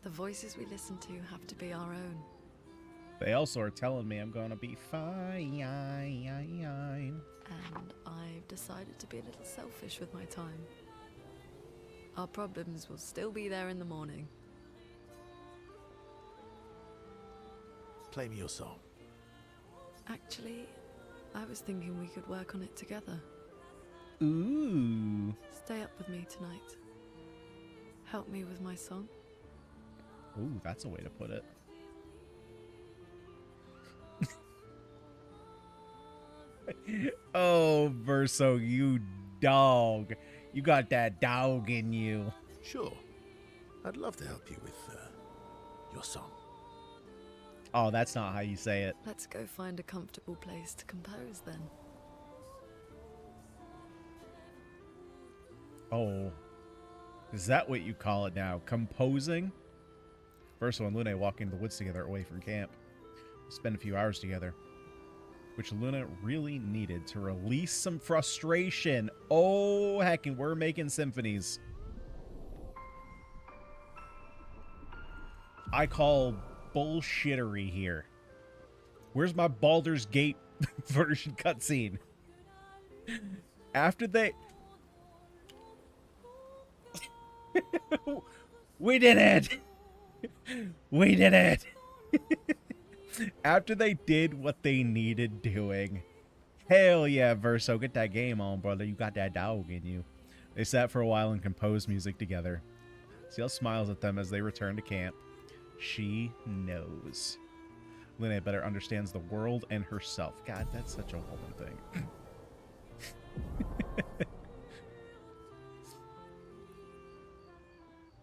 The voices we listen to have to be our own. They also are telling me I'm gonna be fine. And I've decided to be a little selfish with my time. Our problems will still be there in the morning. Play me your song. Actually, I was thinking we could work on it together. Ooh. Stay up with me tonight. Help me with my song. Ooh, that's a way to put it. Oh, Verso, you dog. You got that dog in you. Sure. I'd love to help you with your song. Oh, that's not how you say it. Let's go find a comfortable place to compose then. Oh, is that what you call it now? Composing? Verso and Luna walk into the woods together away from camp. Spend a few hours together, which Luna really needed to release some frustration. Oh, heckin', we're making symphonies. I call bullshittery here. Where's my Baldur's Gate version cutscene? After they... We did it! We did it! After they did what they needed doing. Hell yeah, Verso, get that game on, brother. You got that dog in you. They sat for a while and composed music together. Ciel smiles at them as they return to camp. She knows. Luna better understands the world and herself. God, that's such a woman thing.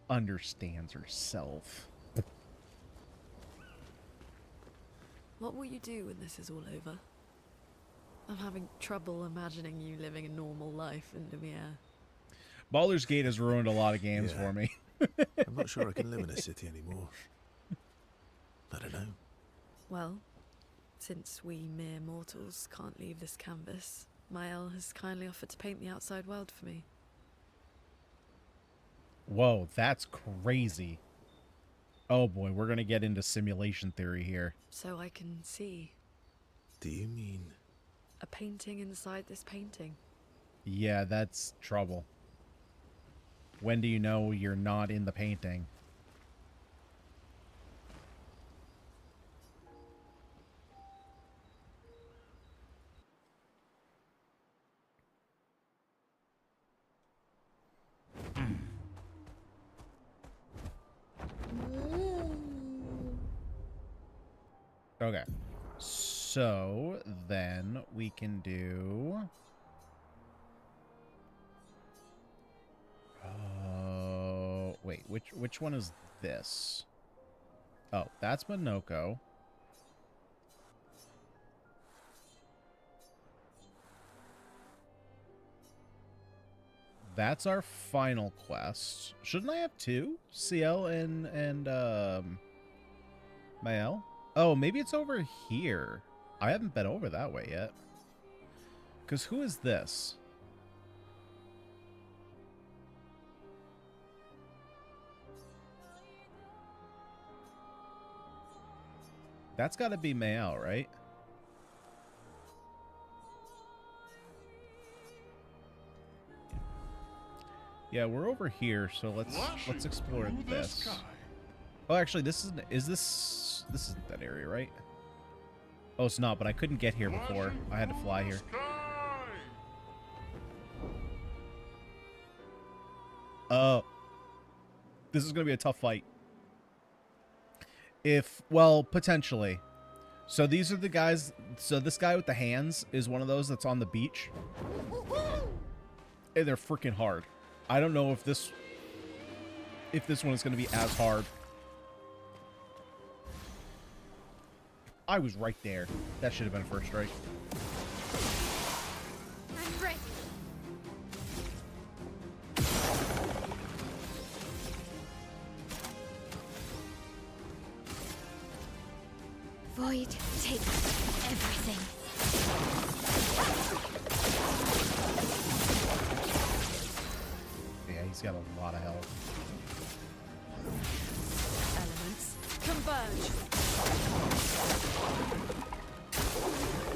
Understands herself. What will you do when this is all over? I'm having trouble imagining you living a normal life in Lumiere. Baldur's Gate has ruined a lot of games for me. I'm not sure I can live in a city anymore. I don't know. Well, since we mere mortals can't leave this canvas, Mael has kindly offered to paint the outside world for me. Whoa, that's crazy. Oh boy, we're gonna get into simulation theory here. So I can see. Do you mean... a painting inside this painting? Yeah, that's trouble. When do you know you're not in the painting? Okay, so then we can do... wait, which one is this? Oh, that's Minoko. That's our final quest. Shouldn't I have two? CL and Mael? Oh, maybe it's over here. I haven't been over that way yet. Because who is this? That's got to be Mayao, right? Yeah, we're over here, so let's explore this. Oh, actually, this isn't that area, right? Oh, it's not, but I couldn't get here before. I had to fly here. Oh. This is going to be a tough fight. Well, potentially. So these are the guys, so this guy with the hands is one of those that's on the beach. And they're freaking hard. I don't know if this one is going to be as hard. I was right there. That should have been first strike. I'm ready. Void takes everything. Yeah, he's got a lot of health. Elements converge.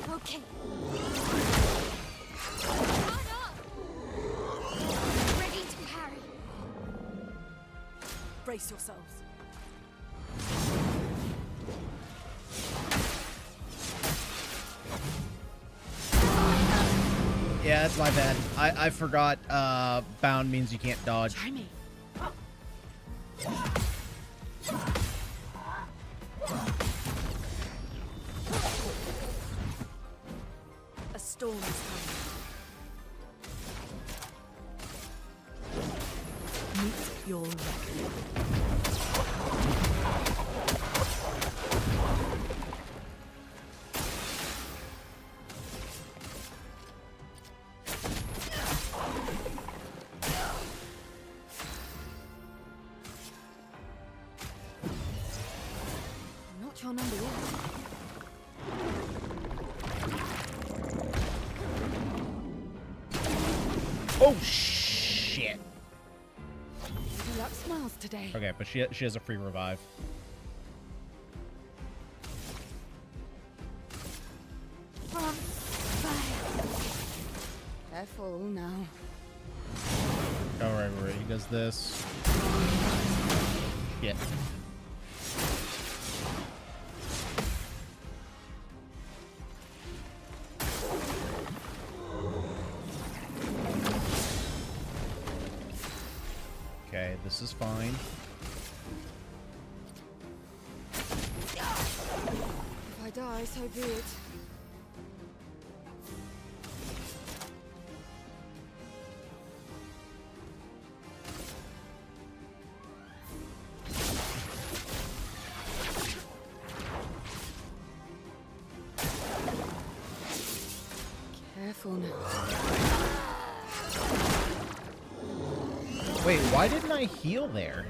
Okay. Caught up. Ready to parry. Brace yourselves. Yeah, that's my bad. I forgot bound means you can't dodge. Try me. A storm is coming. Meet your reckoning. Not your number yet. Oh shit. Your luck smiles today. Okay, but she has a free revive. On fire. Careful now. Alright, he does this. Yeah. Okay, this is fine. If I die, so be it. Careful now. Wait, why didn't I heal there?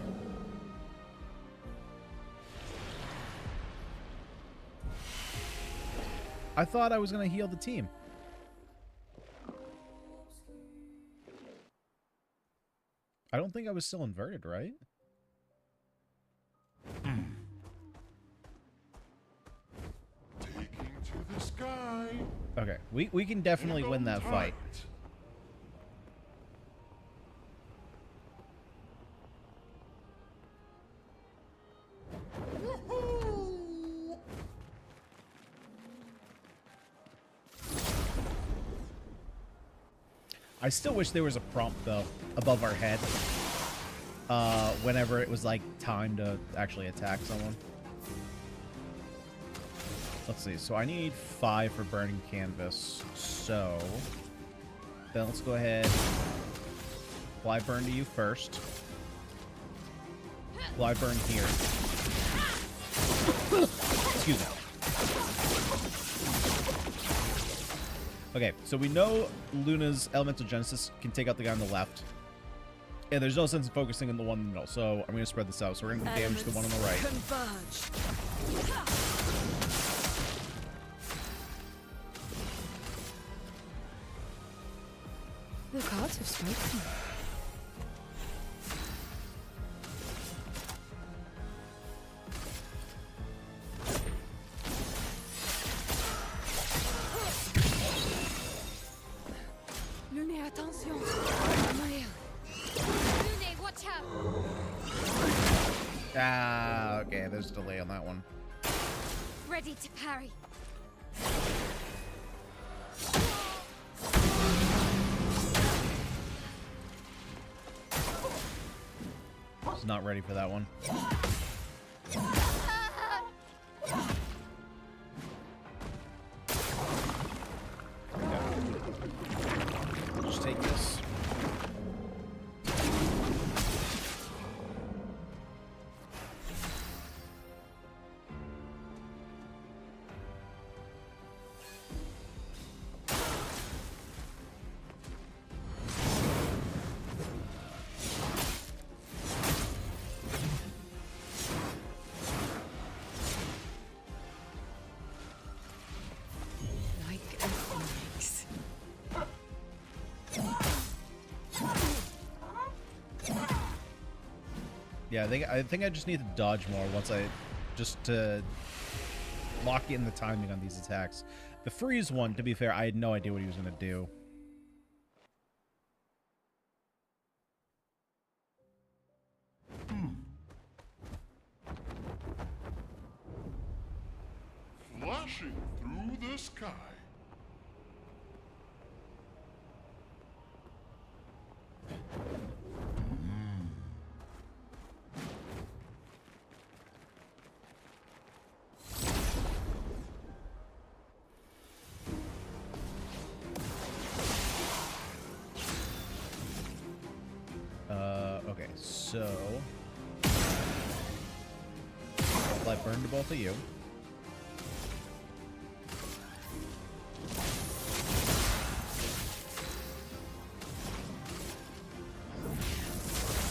I thought I was going to heal the team. I don't think I was still inverted, right? Taking to the sky. Okay, we can definitely win that fight. I still wish there was a prompt, though, above our head. Whenever it was, like, time to actually attack someone. Let's see. So I need 5 for burning canvas. So then let's go ahead. Fly burn to you first. Fly burn here. Excuse me. Okay, so we know Luna's Elemental Genesis can take out the guy on the left. And there's no sense in focusing on the one in the middle, so I'm going to spread this out. So we're going to damage the one on the right. Converge. The cards have spoken. Ah, okay. There's a delay on that one. Ready to parry. Just not ready for that one. Okay. Just take this. Yeah, I think I just need to dodge more once just to lock in the timing on these attacks. The freeze one, to be fair, I had no idea what he was going to do. Flashing through the sky. Okay, so apply burn to both of you.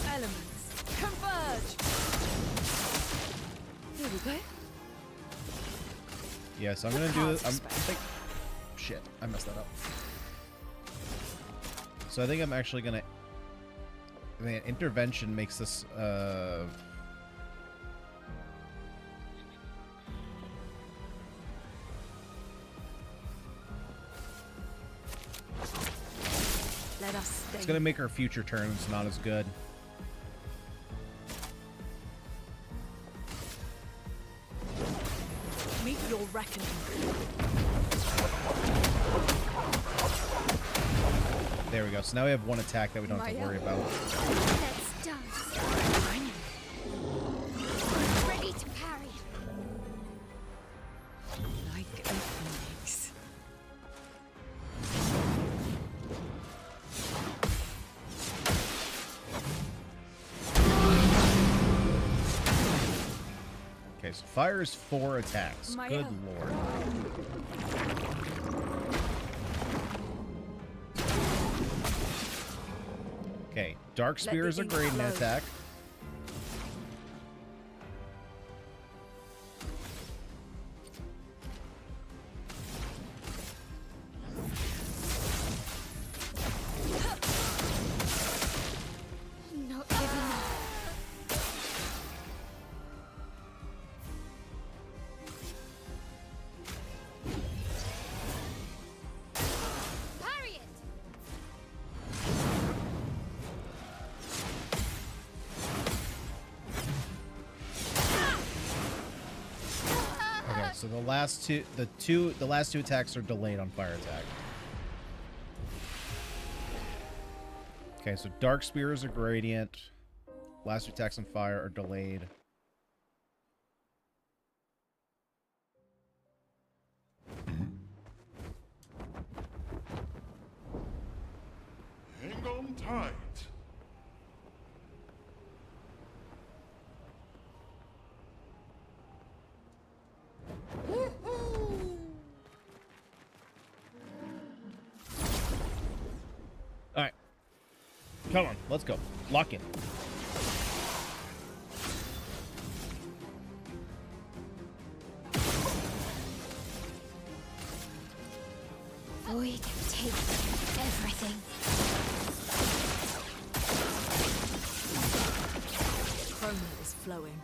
Elements converge. Here we go. Yeah, so I'm gonna do this. I think. Shit, I messed that up. So I think I'm actually gonna. I mean, intervention makes this. Let us stay. It's gonna make our future turns not as good. Meet your reckoning. There we go. So now we have one attack that we don't have to worry about. Let's dance. Ready to parry. Like a phoenix. Okay, so fire is 4 attacks. Good lord. Okay, Dark Spear is a gradient attack. Not giving up. Parry it. Okay, so the last two attacks are delayed on fire attack. Okay, so Dark Spear is a gradient. Last two attacks on fire are delayed. Hang on tight. Alright. Come on, let's go. Lock in. Void takes everything. Chroma is flowing.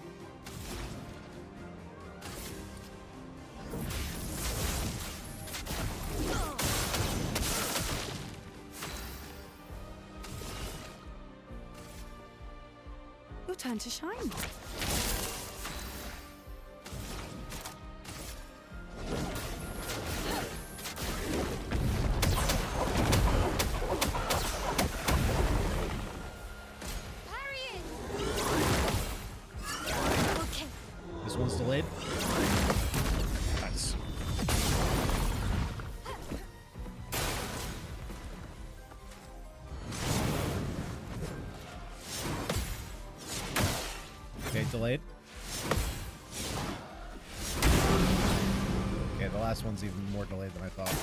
Your turn to shine. This one's delayed. Nice. Okay, delayed. Okay, the last one's even more delayed than I thought.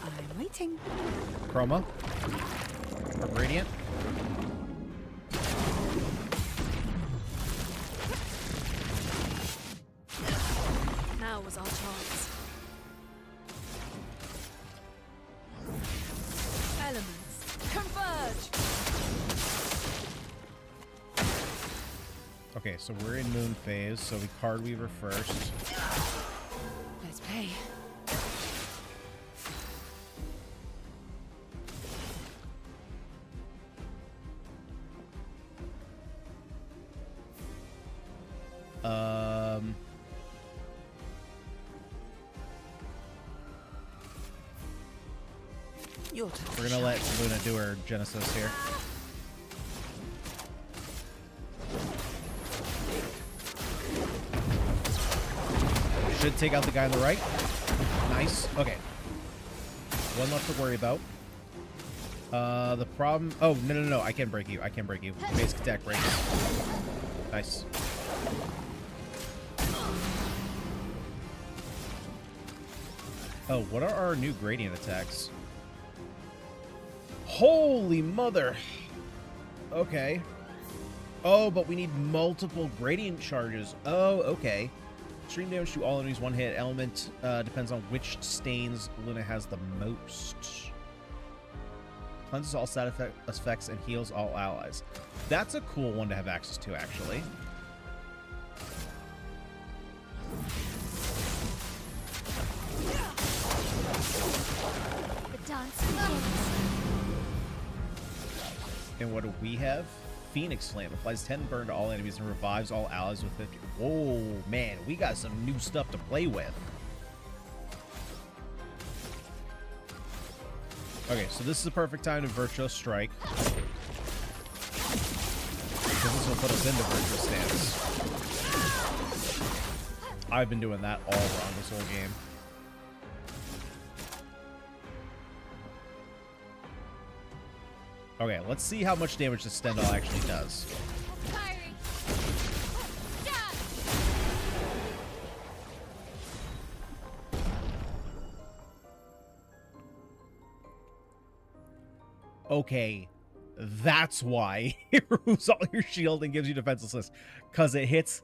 I'm waiting. Chroma. Or Radiant. Now was our chance. Elements, converge! Okay, so we're in moon phase, so we card weaver first. Let's play. Your turn. We're gonna let Luna do her Genesis here. Should take out the guy on the right. Nice. Okay. One left to worry about. The problem... Oh, no. I can break you. I can break you. Basic attack break. Nice. Oh, what are our new gradient attacks? Holy mother! Okay. Oh, but we need multiple gradient charges. Oh, okay. Extreme damage to all enemies, one hit. Element depends on which stains Luna has the most. Cleanses all side effects and heals all allies. That's a cool one to have access to, actually. The dance begins. And what do we have? Phoenix Flame applies 10 burn to all enemies and revives all allies with 50. Whoa, man, we got some new stuff to play with. Okay, so this is the perfect time to Virtuous Strike. Because this will put us into Virtuous Stance. I've been doing that all wrong this whole game. Okay, let's see how much damage this Stendhal actually does. Okay, that's why it removes all your shield and gives you defenselessness. Because it hits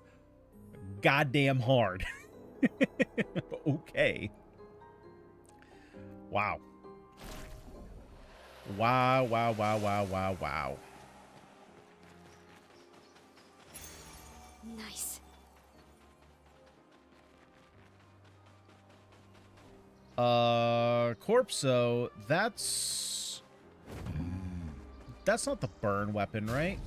goddamn hard. Okay. Wow. Wow. Nice. Corpso, that's not the burn weapon, right?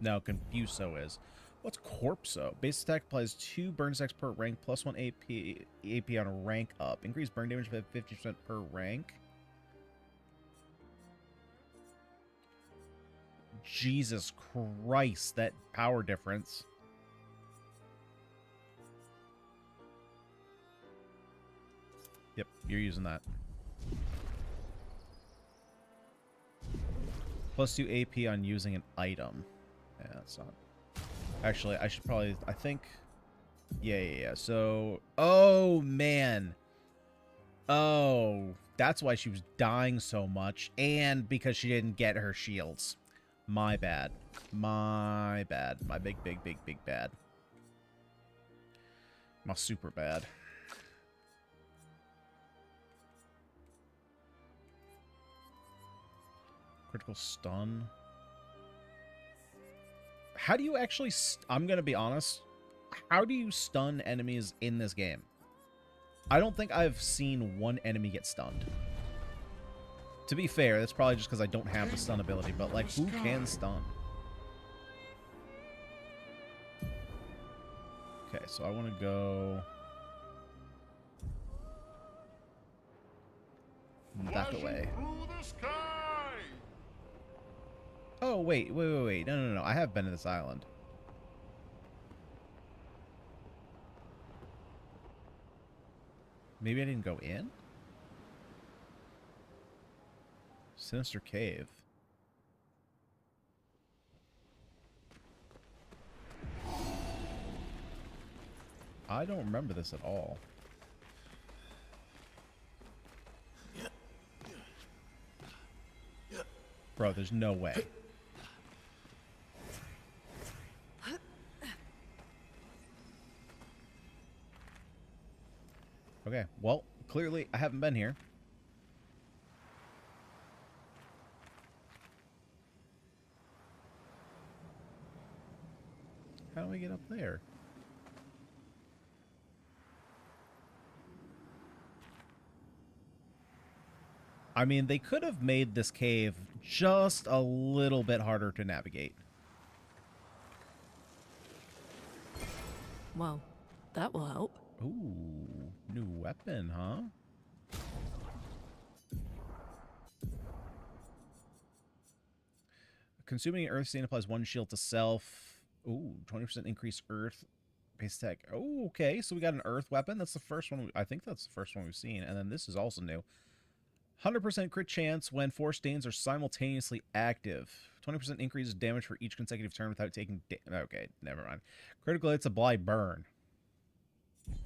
No, Confuso is. What's Corpso? Base attack applies 2 burn stacks per rank, plus 1 AP on a rank up. Increased burn damage by 50% per rank. Jesus Christ, that power difference. Yep, you're using that. Plus 2 AP on using an item. Yeah, that's not... Actually, I should probably... I think... Yeah. So... Oh, man. Oh, that's why she was dying so much. And because she didn't get her shields. My bad. My bad. My big bad. My super bad. Critical stun. How do you actually... I'm going to be honest. How do you stun enemies in this game? I don't think I've seen one enemy get stunned. To be fair, that's probably just because I don't have the stun ability, but, like, who can stun? Okay, so I want to go... that away. Oh, wait. No. I have been to this island. Maybe I didn't go in? Sinister Cave. I don't remember this at all. Bro, there's no way. Okay, well, clearly I haven't been here. How do we get up there? I mean, they could have made this cave just a little bit harder to navigate. Well, that will help. Ooh, new weapon, huh? Consuming earth stain applies 1 shield to self. Ooh, 20% increase earth base attack. Oh, okay. So we got an earth weapon. That's the first one. I think that's the first one we've seen. And then this is also new. 100% crit chance when 4 stains are simultaneously active. 20% increases damage for each consecutive turn without taking okay, never mind. Critical hits apply burn.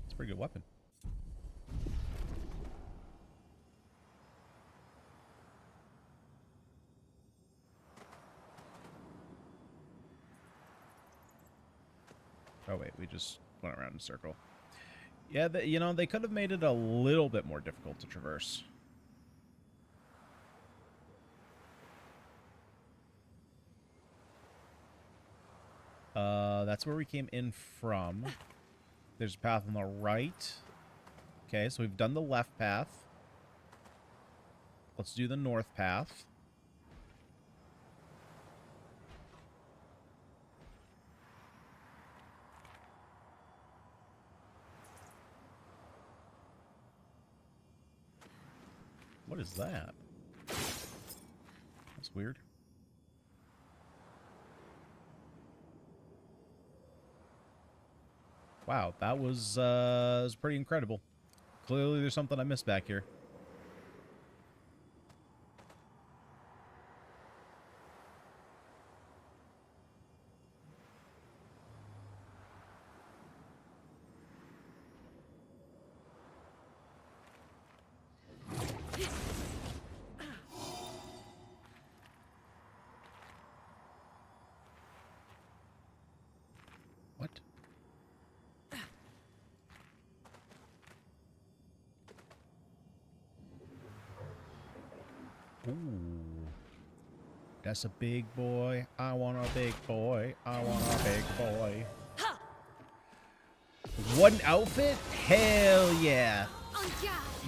It's a pretty good weapon. Oh wait, we just went around in a circle. Yeah, you know, they could have made it a little bit more difficult to traverse. That's where we came in from. There's a path on the right. Okay, so we've done the left path. Let's do the north path. What is that? That's weird. Wow, that was pretty incredible. Clearly there's something I missed back here. What? Ooh. That's a big boy. I want a big boy. I want a big boy. One outfit? Hell yeah.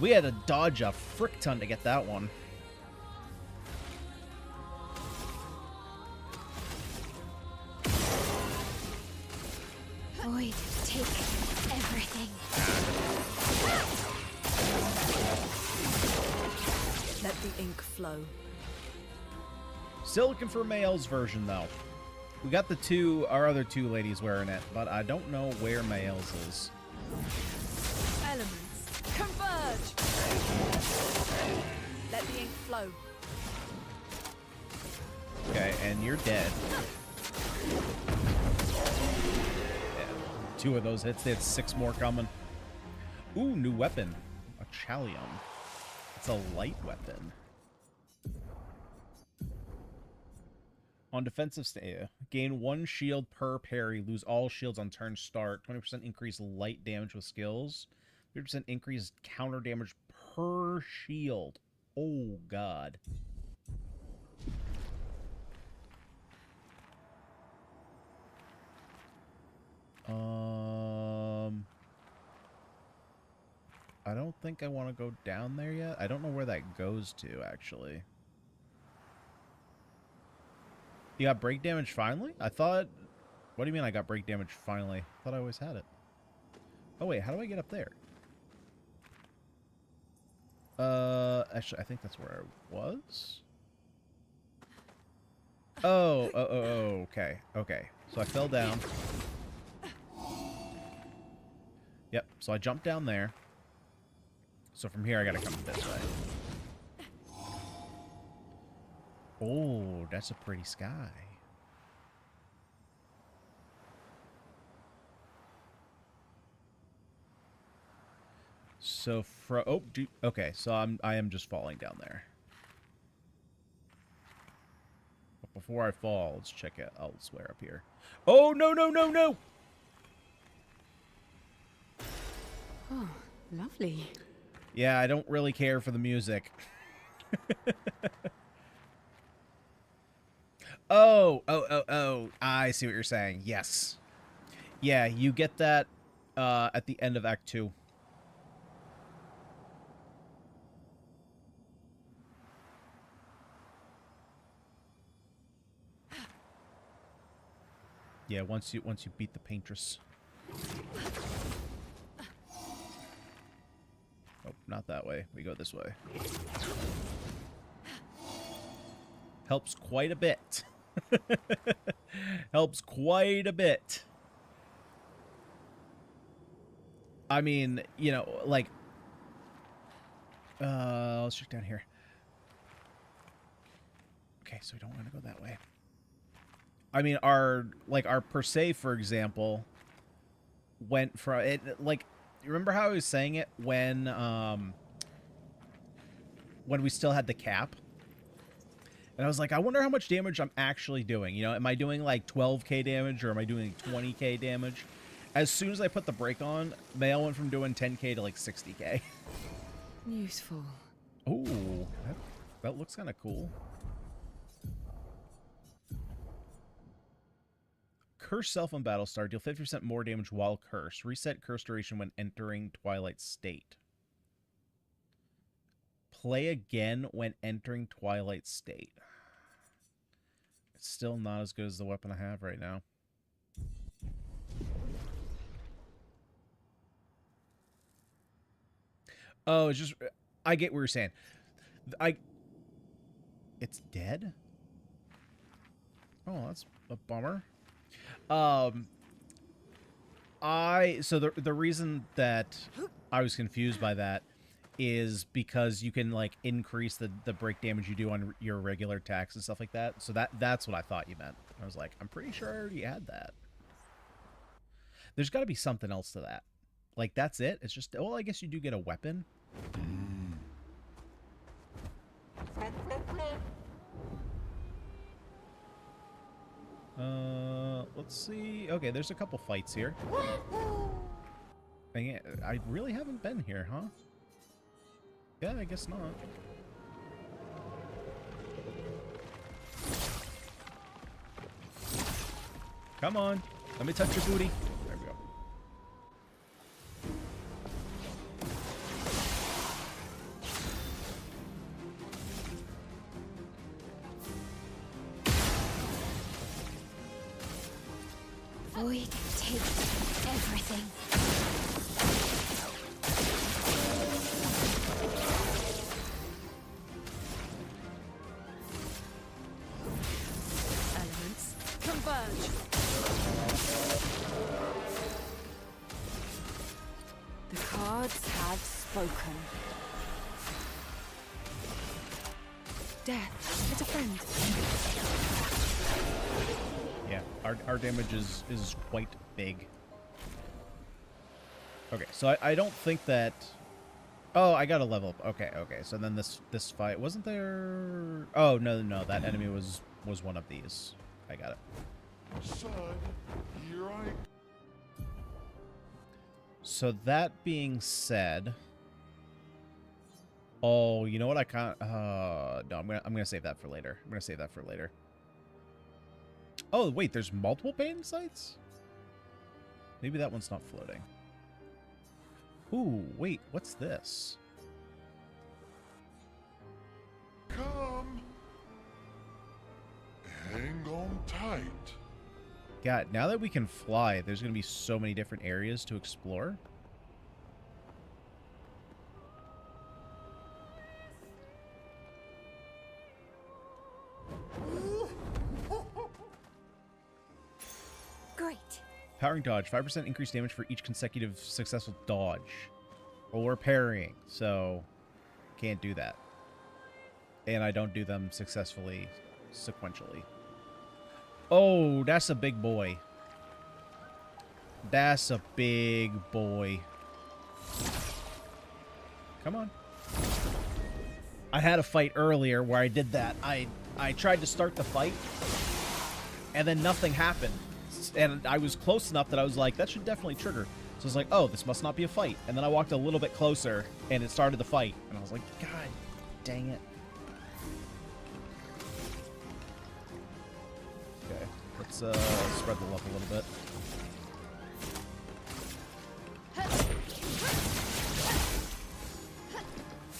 We had to dodge a frick ton to get that one. Void, take everything. Let the ink flow. Still looking for Mael's version, though. We got our other two ladies wearing it, but I don't know where Mael's is. Elements, converge! Let the ink flow. Okay, and you're dead. Yeah, 2 of those hits. They had 6 more coming. Ooh, new weapon. A Chalium. It's a light weapon. On defensive gain 1 shield per parry. Lose all shields on turn start. 20% increase light damage with skills. 50% increase counter damage per shield. Oh, God. I don't think I want to go down there yet. I don't know where that goes to, actually. You got break damage finally? I thought... What do you mean I got break damage finally? I thought I always had it. Oh, wait. How do I get up there? Actually, I think that's where I was. Oh, okay. Okay. So I fell down. Yep. So I jumped down there. So from here, I gotta come this way. Oh, that's a pretty sky. So okay, so I am just falling down there. But before I fall, let's check it elsewhere up here. Oh, no, no, no, no! Oh, lovely. Yeah, I don't really care for the music. Oh, I see what you're saying. Yes. Yeah, you get that at the end of Act 2. Yeah, once you beat the Paintress. Oh, not that way. We go this way. Helps quite a bit. Helps quite a bit. I mean, you know, like... let's check down here. Okay, so we don't want to go that way. I mean, our per se, for example, went from it, like, you remember how I was saying it when we still had the cap? And I was like, I wonder how much damage I'm actually doing. You know, am I doing like 12k damage or am I doing 20k damage? As soon as I put the brake on, Mail went from doing 10k to like 60k. Useful. Ooh, that looks kind of cool. Curse self on Battlestar. Deal 50% more damage while cursed. Reset curse duration when entering Twilight State. Play again when entering Twilight State. It's still not as good as the weapon I have right now. Oh, it's just... I get what you're saying. It's dead? Oh, that's a bummer. So the reason that I was confused by that is because you can like increase the break damage you do on your regular attacks and stuff like that. So that's what I thought you meant. I was like, I'm pretty sure I already had that. There's got to be something else to that. Like that's it. It's just, well, I guess you do get a weapon. Let's see. Okay, there's a couple fights here. Dang it, I really haven't been here, huh? Yeah, I guess not. Come on, let me touch your booty. There we go. Void takes everything. Elements converge. The cards have spoken. Death, it's a friend. Yeah, our damage is quite big. Okay, so I don't think that... Oh, I got a level up. Okay, so then this fight... Wasn't there... Oh, no, that enemy was one of these. I got it. Son, here I... So that being said... Oh, you know what? I can't... no, I'm gonna save that for later. Oh, wait, there's multiple pain sites? Maybe that one's not floating. Ooh, wait, what's this? Come. Hang on tight. God, now that we can fly, there's going to be so many different areas to explore. Great. Powering dodge, 5% increased damage for each consecutive successful dodge. or parrying, so can't do that. And I don't do them successfully sequentially. Oh, that's a big boy. That's a big boy. Come on. I had a fight earlier where I did that. I tried to start the fight, and then nothing happened. And I was close enough that I was like, that should definitely trigger. So I was like, oh, this must not be a fight. And then I walked a little bit closer, and it started the fight. And I was like, God dang it. Okay, let's spread the love a little bit.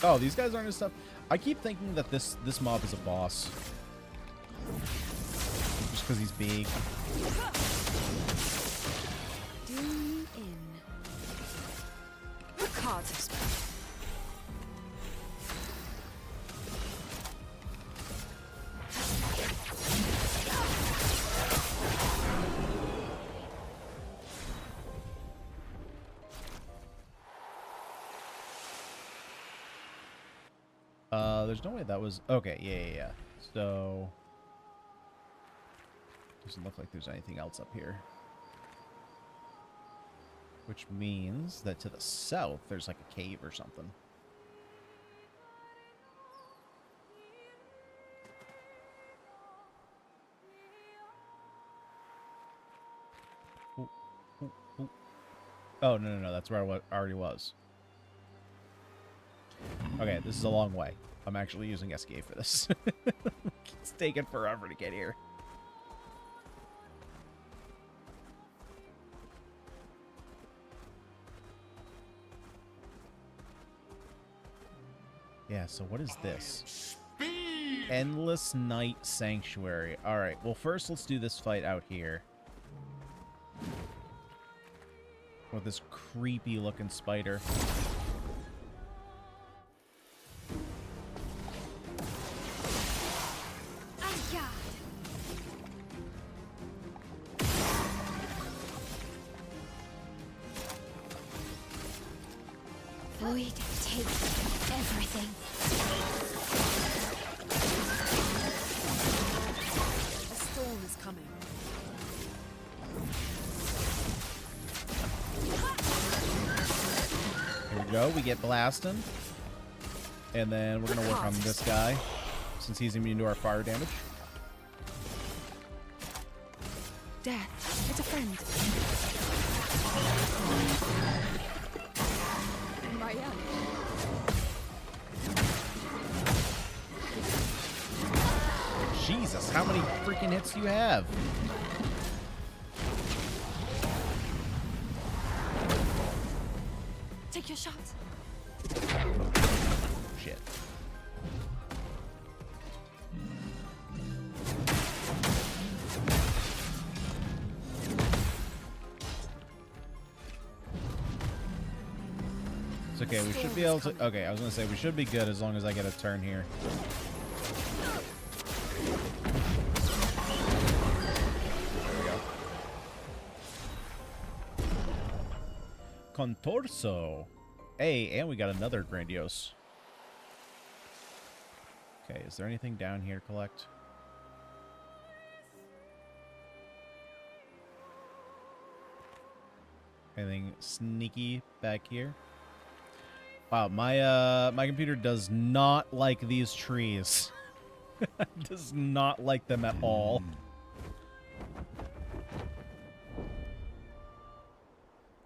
Oh, these guys aren't as tough. I keep thinking that this mob is a boss. Just because he's big. Do me in. The cards have spoken. There's no way that was... Okay, yeah. So... Doesn't look like there's anything else up here. Which means that to the south, there's like a cave or something. Ooh, ooh, ooh. Oh, no, that's where I already was. Okay, this is a long way. I'm actually using escape for this. It's taken forever to get here. Yeah, so what is this? Endless Night Sanctuary. Alright, well first let's do this fight out here. With this creepy looking spider. Void takes everything. A storm is coming. Here we go, we get blasting. And then we're gonna work on this guy, since he's immune to our fire damage. Death, it's a friend. Jesus, how many freaking hits do you have? Take your shot. Shit. It's okay, we should be able to... Okay, I was going to say, we should be good as long as I get a turn here. There we go. Contorso. Hey, and we got another Grandiose. Okay, is there anything down here to collect? Anything sneaky back here? Wow, my computer does not like these trees. Does not like them at all.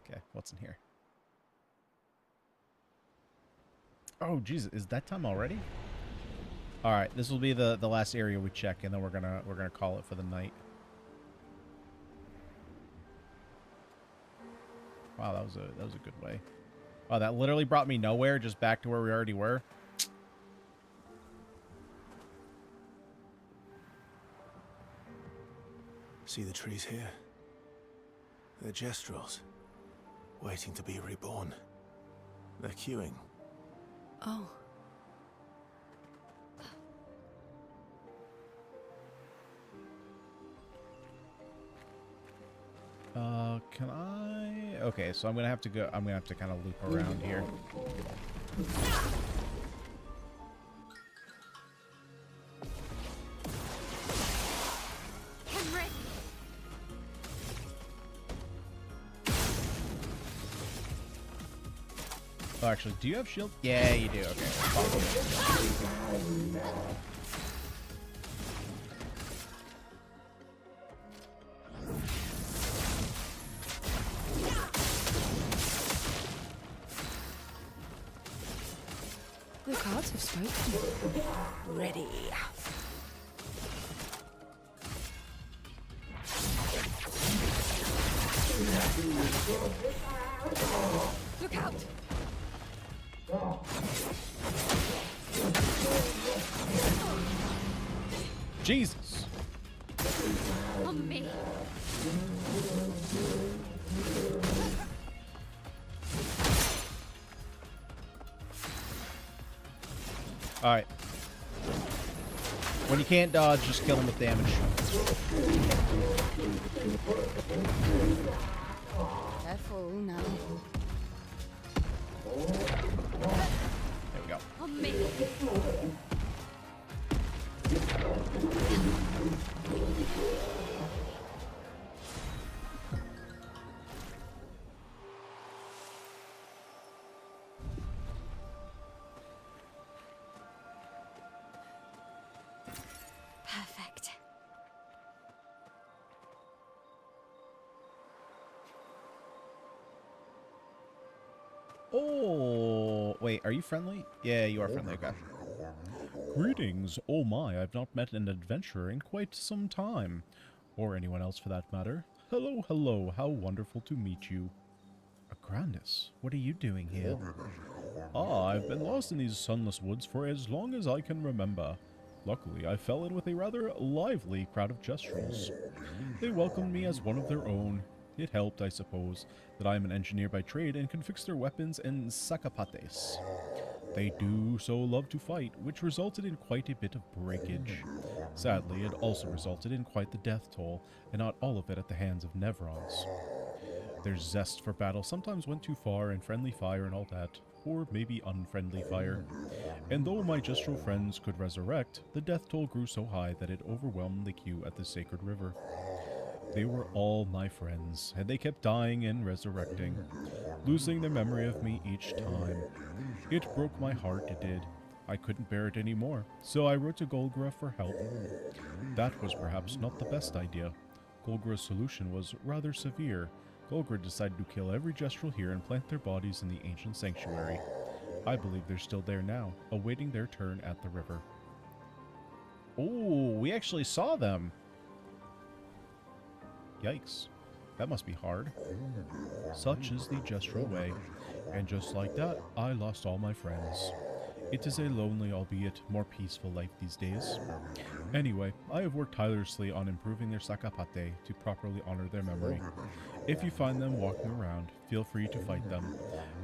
Okay, what's in here? Oh, Jesus, is that time already? All right, this will be the last area we check, and then we're gonna call it for the night. Wow, that was a good way. Wow, that literally brought me nowhere, just back to where we already were. See the trees here? They're gestrels, waiting to be reborn. They're queuing. Oh. Can I? Okay, so I'm gonna have to go. I'm gonna have to kind of loop around here. Oh, actually, do you have shield? Yeah, you do. Okay. The cards have spoken. Ready. Look out! Jesus. On me. All right. When you can't dodge, just kill him with damage. Careful now. There we go. On me. Perfect. Oh, wait, are you friendly? Yeah, you are friendly, okay. Greetings. Oh my, I've not met an adventurer in quite some time. Or anyone else for that matter. Hello, hello, how wonderful to meet you. Agrandis, what are you doing here? Ah, I've been lost in these sunless woods for as long as I can remember. Luckily, I fell in with a rather lively crowd of Jestrels. They welcomed me as one of their own. It helped, I suppose, that I am an engineer by trade and can fix their weapons and sacapates. They do so love to fight, which resulted in quite a bit of breakage. Sadly, it also resulted in quite the death toll, and not all of it at the hands of Nevrons. Their zest for battle sometimes went too far, and friendly fire and all that, or maybe unfriendly fire. And though my Jestral friends could resurrect, the death toll grew so high that it overwhelmed the queue at the Sacred River. They were all my friends, and they kept dying and resurrecting, losing their memory of me each time. It broke my heart, it did. I couldn't bear it anymore, so I wrote to Golgra for help. That was perhaps not the best idea. Golgra's solution was rather severe. Golgra decided to kill every Jestral here and plant their bodies in the ancient sanctuary. I believe they're still there now, awaiting their turn at the river. Oh, we actually saw them! Yikes. That must be hard. Such is the Jestral way, and just like that, I lost all my friends. It is a lonely, albeit more peaceful life these days. Anyway, I have worked tirelessly on improving their sakapate to properly honor their memory. If you find them walking around, feel free to fight them.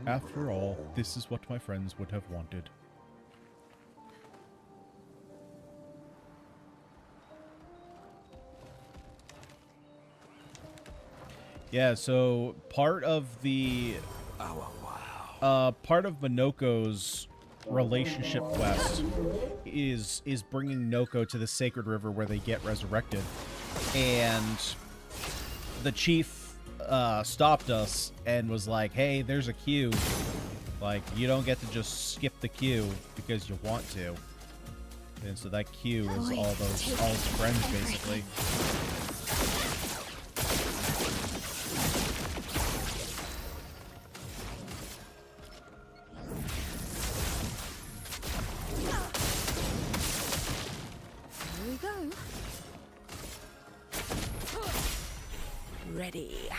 After all, this is what my friends would have wanted. Yeah, so part of the part of Minoko's relationship quest is bringing Noko to the Sacred River where they get resurrected, and the chief stopped us and was like, "Hey, there's a queue. Like, you don't get to just skip the queue because you want to." And so that queue is all his friends basically. Ready.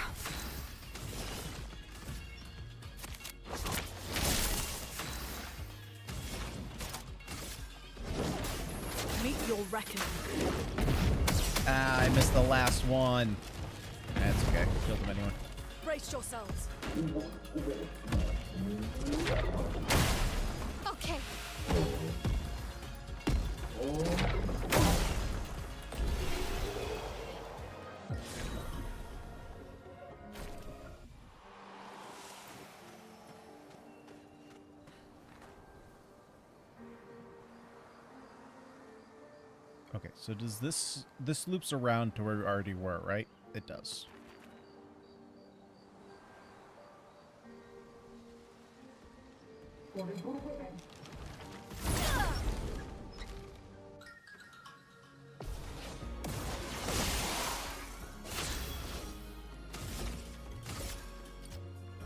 Meet your reckoning. Ah, I missed the last one. That's okay. Killed him anyway. Brace yourselves. Okay. Okay, so does this loops around to where we already were, right? It does.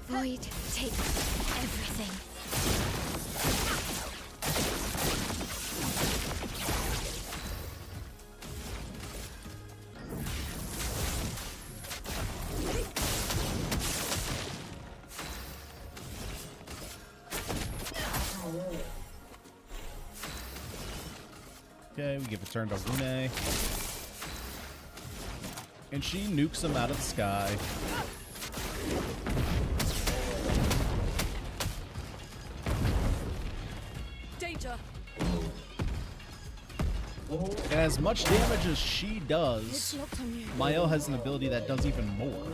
Void takes everything. Okay, we give a turn to Lune. And she nukes him out of the sky. Danger! And as much damage as she does, It's locked on you. Mael has an ability that does even more.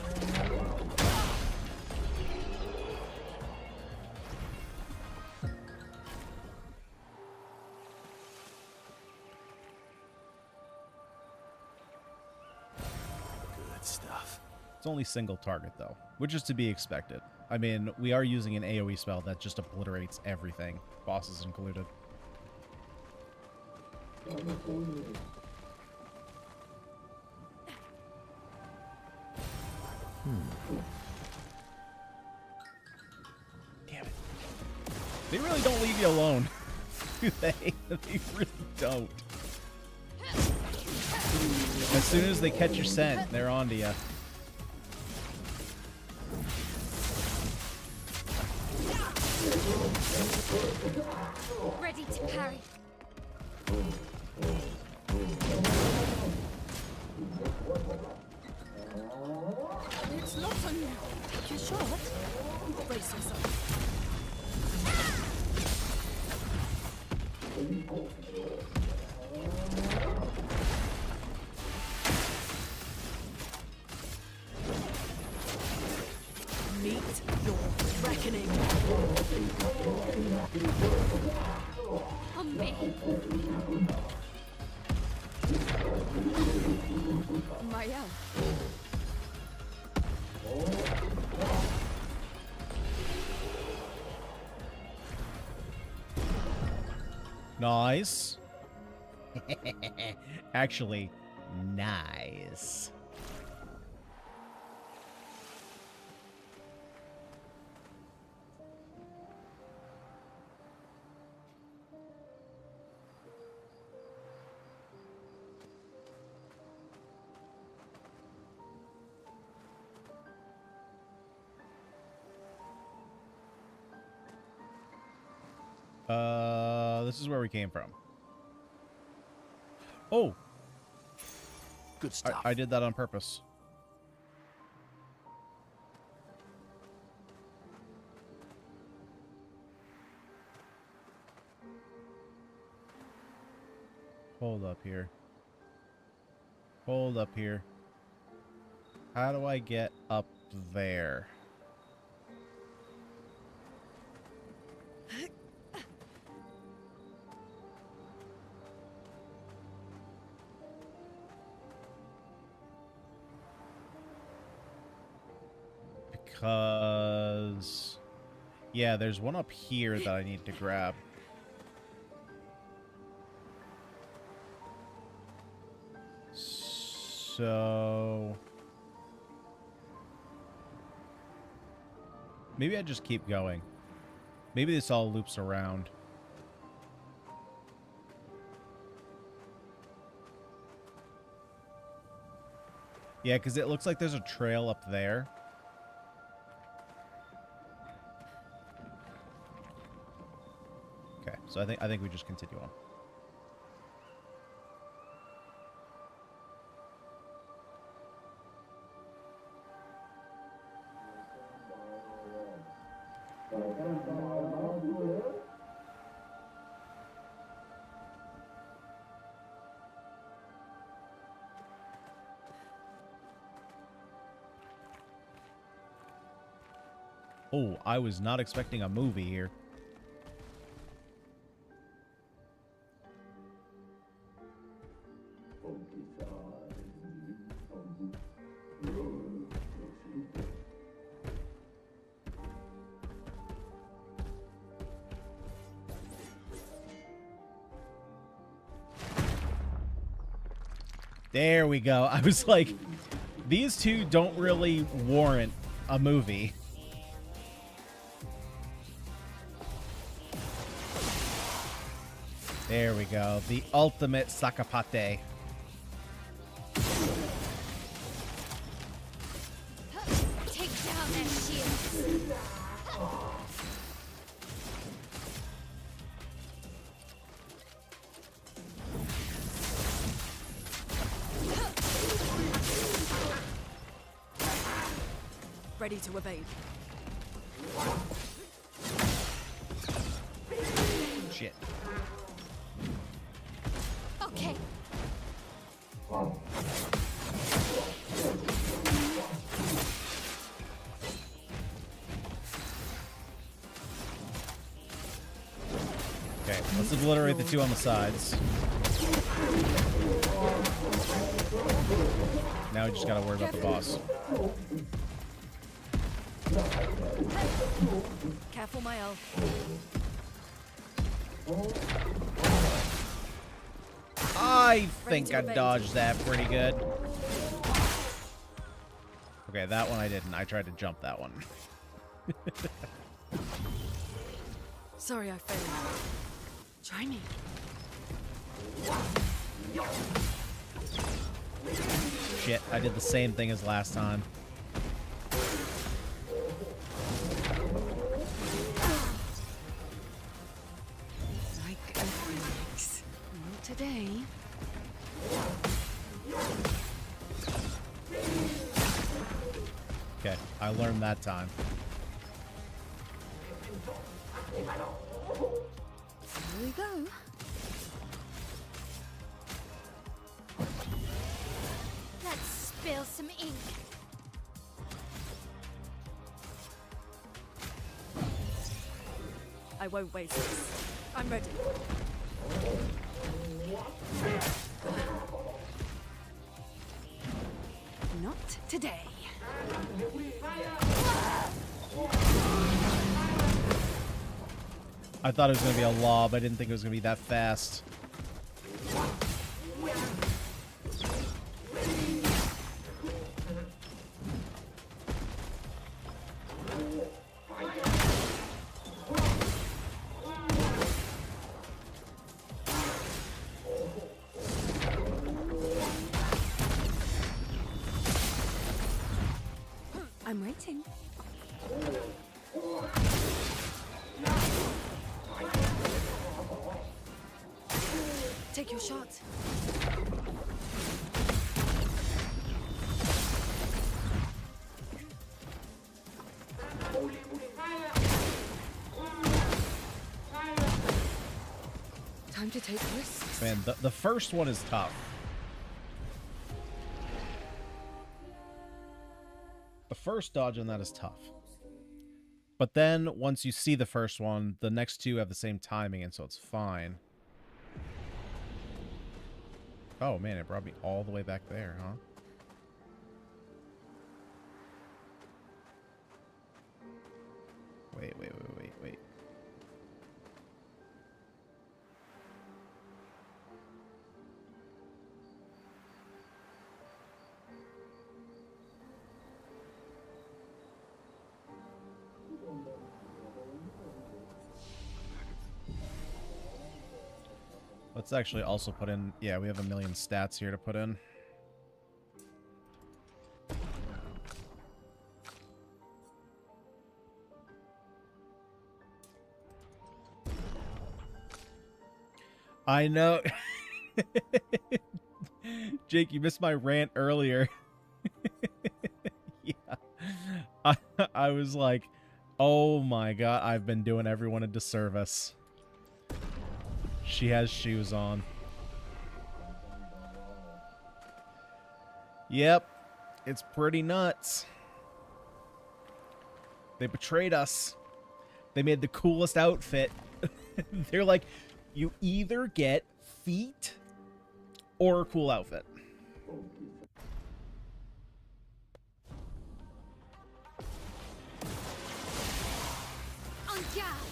Good stuff. It's only single target, though, which is to be expected. I mean, we are using an AoE spell that just obliterates everything, bosses included. Damn it. They really don't leave you alone, do they? They really don't. As soon as they catch your scent, they're onto you. Ready to parry. It's locked on you. You sure? Brace yourself. Meet your reckoning. On me. Mael. Nice. Actually, nice. This is where we came from. Oh, Good stuff. I did that on purpose. Hold up here. Hold up here. How do I get up there? Because... yeah, there's one up here that I need to grab. So... maybe I just keep going. Maybe this all loops around. Yeah, because it looks like there's a trail up there. Okay, so I think we just continue on. Oh, I was not expecting a movie here. There we go. I was like, these two don't really warrant a movie. There we go. The ultimate sakapate. Take down that shield. Ready to evade. Shit. Okay. Okay, let's obliterate the two on the sides. Now we just gotta worry about the boss. Careful, my elf. I think I dodged that pretty good. Okay, that one I didn't. I tried to jump that one. Sorry, I failed. Try me. Shit, I did the same thing as last time. Like a phoenix. Not today. Okay, I learned that time. Here we go. Let's spill some ink. I won't waste this. I'm ready. Not today. I thought it was going to be a lob. I didn't think it was going to be that fast. I'm waiting. Take your shot. Time to take risks. Man, the first one is tough. The first dodge on that is tough. But then, once you see the first one, the next two have the same timing, and so it's fine. Oh, man, it brought me all the way back there, huh? Wait. Let's actually also put in... Yeah, we have 1,000,000 stats here to put in. I know. Jake, you missed my rant earlier. Yeah. I was like, oh my god, I've been doing everyone a disservice. She has shoes on. Yep. It's pretty nuts. They betrayed us. They made the coolest outfit. They're like, you either get feet or a cool outfit. On guard.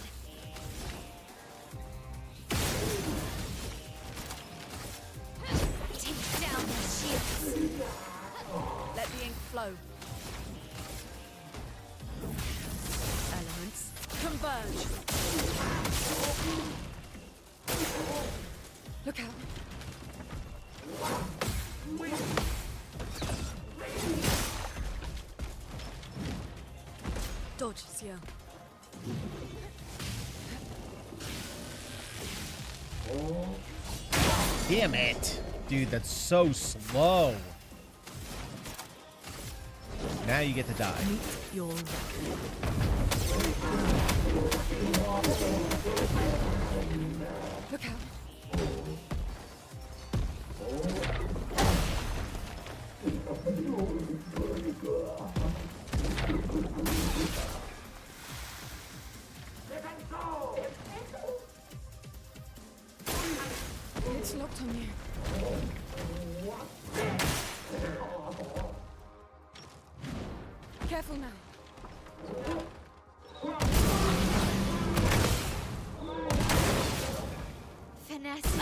Take down the shield. Converge. Look out. Dodge, Ciel. Damn it. Dude, that's so slow. Now you get to die. Meet your Look out. It's locked on you. Careful now. Finesse.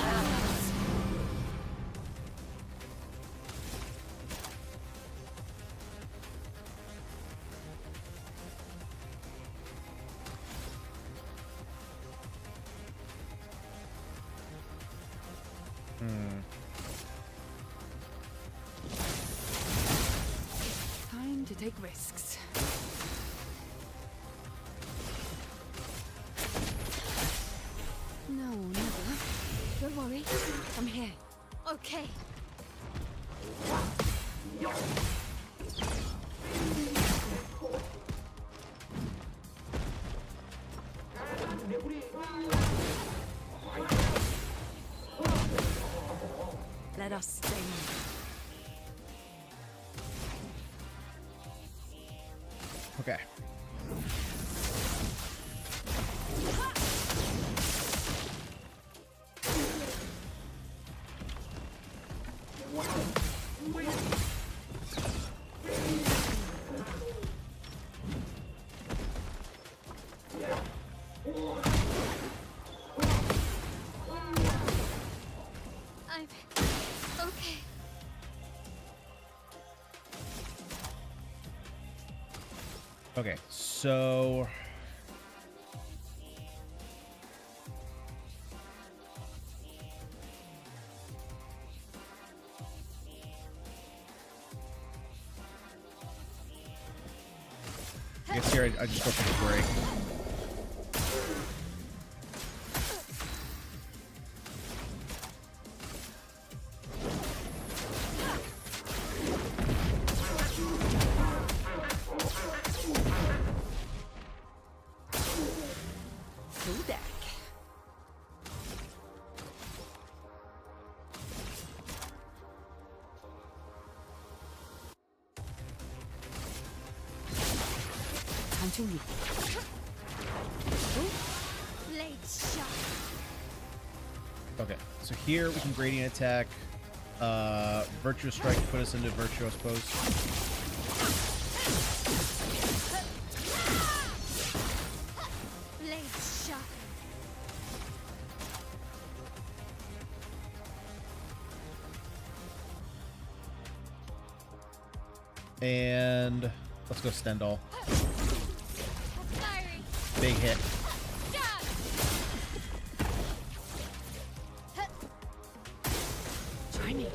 Time to take risks. No, never. Don't worry. I'm here. Okay. Let us stay. Okay. I'm okay. Okay, so I guess here I just go for the break. Full deck. Time to leave. Blade shot. Okay, so here we can gradient attack. Virtuous strike to put us into virtuous pose. Blade shot. And let's go Stendhal. Fiery. Big hit. Jab. Try me.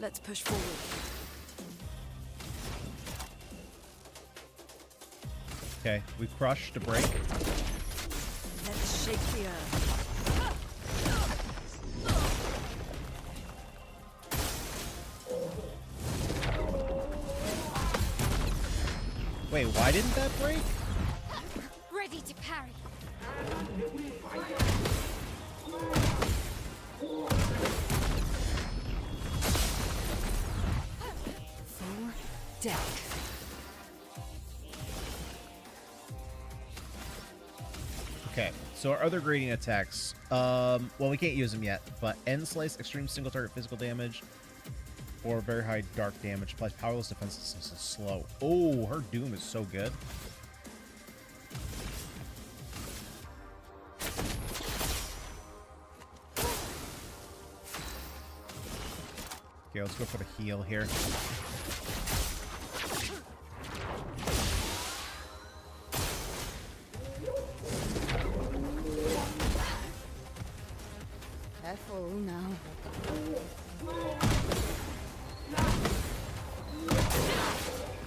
Let's push forward. Okay, we crush to break. Let's shake the earth. Wait, why didn't that break? Ready to parry. Full deck. Okay, so our other gradient attacks, well, we can't use them yet, but End Slice, extreme single target physical damage, or very high dark damage, applies powerless defense system slow. Oh, her Doom is so good. Okay, let's go for the heal here. Careful now.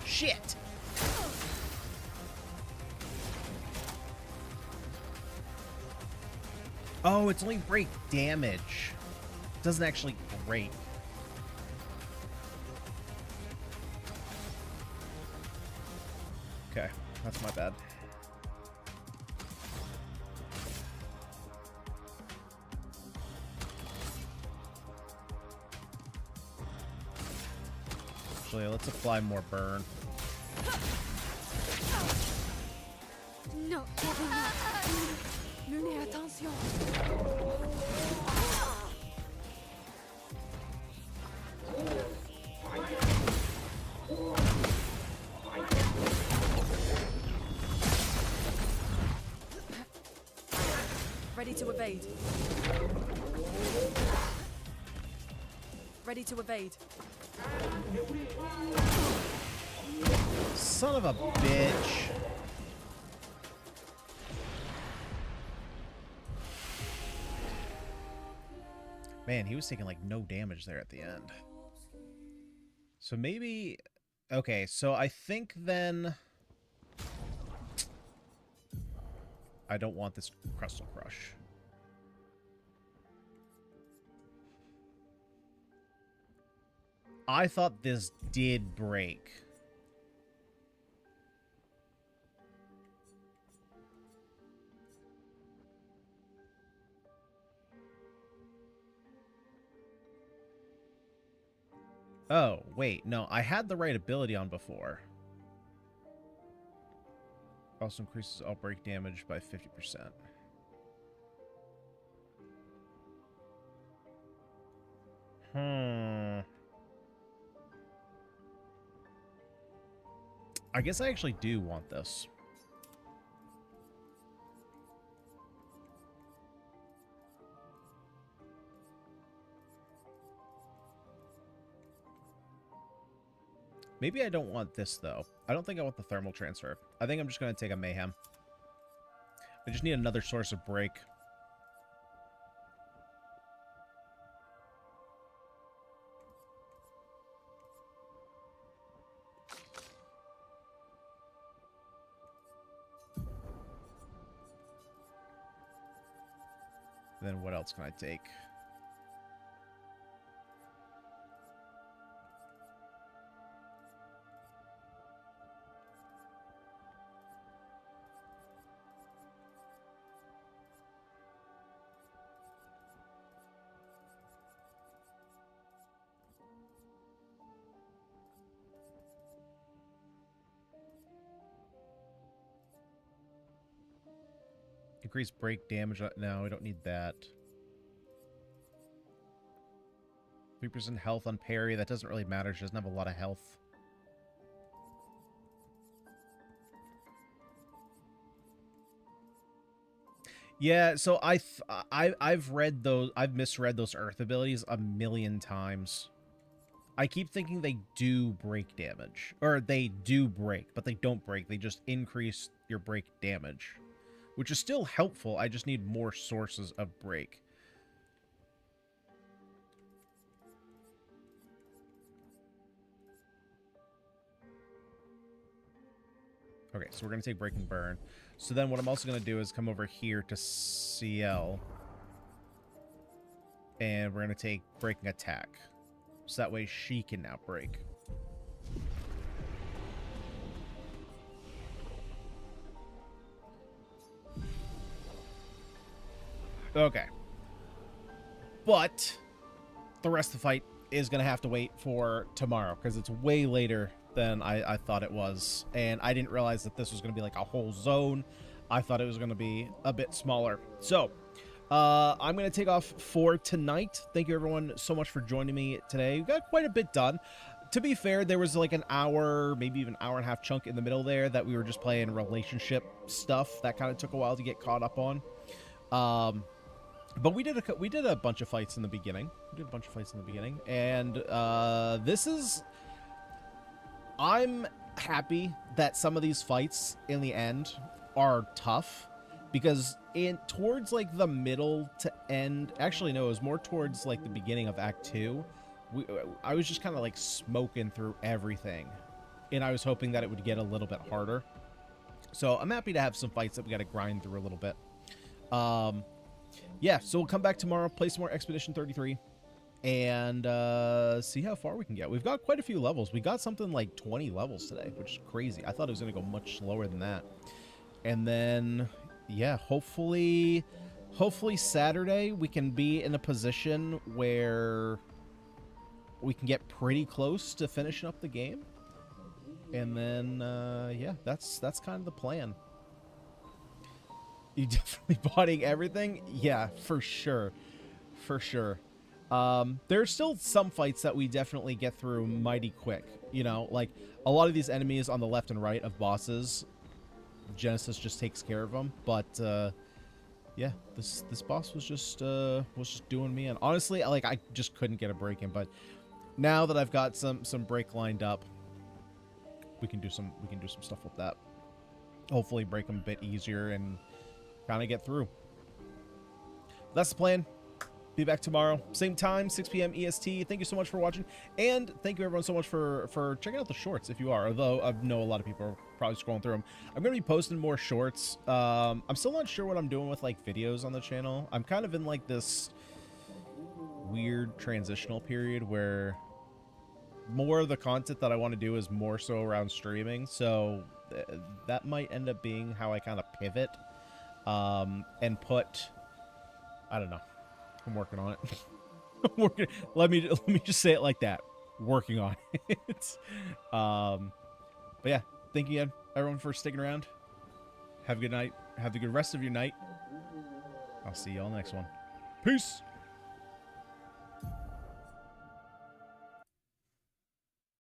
Shit! Oh, it's only break damage. It doesn't actually break. Okay, that's my bad. Actually, let's apply more burn. No, Menez attention. Ready to evade. Ready to evade. Son of a bitch. Man, he was taking like no damage there at the end. So maybe... Okay, so I think then... I don't want this Crystal Crush. I thought this did break. Oh, wait, no, I had the right ability on before. Also increases outbreak damage by 50%. I guess I actually do want this. Maybe I don't want this, though. I don't think I want the thermal transfer. I think I'm just going to take a Mayhem. I just need another source of break. Then what else can I take? Increase break damage. No, we don't need that. 3% health on parry. That doesn't really matter. She doesn't have a lot of health. Yeah, so I've read those. I've misread those Earth abilities a million times. I keep thinking they do break damage, or they do break, but they don't break. They just increase your break damage, which is still helpful. I just need more sources of break. Okay, so we're going to take Breaking Burn. So then what I'm also going to do is come over here to CL. And we're going to take Breaking Attack. So that way she can now break. Okay. But the rest of the fight is going to have to wait for tomorrow, because it's way later than I thought it was. And I didn't realize that this was going to be like a whole zone. I thought it was going to be a bit smaller. So, I'm going to take off for tonight. Thank you everyone so much for joining me today. We got quite a bit done. To be fair, there was like an hour, maybe even hour and a half chunk in the middle there that we were just playing relationship stuff. That kind of took a while to get caught up on. But we did a bunch of fights in the beginning. And this is... I'm happy that some of these fights in the end are tough, because towards like the middle to end, actually no, it was more towards like the beginning of Act 2, I was just kind of like smoking through everything, and I was hoping that it would get a little bit harder. So I'm happy to have some fights that we got to grind through a little bit. Yeah, so we'll come back tomorrow, play some more Expedition 33, and see how far we can get. We've got quite a few levels. We got something like 20 levels today, which is crazy. I thought it was going to go much slower than that. And then, yeah, hopefully Saturday we can be in a position where we can get pretty close to finishing up the game. And then, yeah, that's kind of the plan. You definitely botting everything? Yeah, for sure. For sure. There's still some fights that we definitely get through mighty quick. You know, like a lot of these enemies on the left and right of bosses, Genesis just takes care of them. But yeah, this boss was just doing me in. Honestly, like I just couldn't get a break in. But now that I've got some break lined up, we can do some stuff with that. Hopefully, break them a bit easier and kind of get through. That's the plan. Be back tomorrow, same time, 6 p.m. EST. Thank you so much for watching, and thank you everyone so much for checking out the shorts if you are. Although I know a lot of people are probably scrolling through them. I'm gonna be posting more shorts. I'm still not sure what I'm doing with like videos on the channel. I'm kind of in like this weird transitional period where more of the content that I want to do is more so around streaming. So that might end up being how I kind of pivot and put, I don't know. I'm working on it. Let me just say it like that. Working on it. But yeah, thank you again, everyone, for sticking around. Have a good night. Have a good rest of your night. I'll see you all next one. Peace.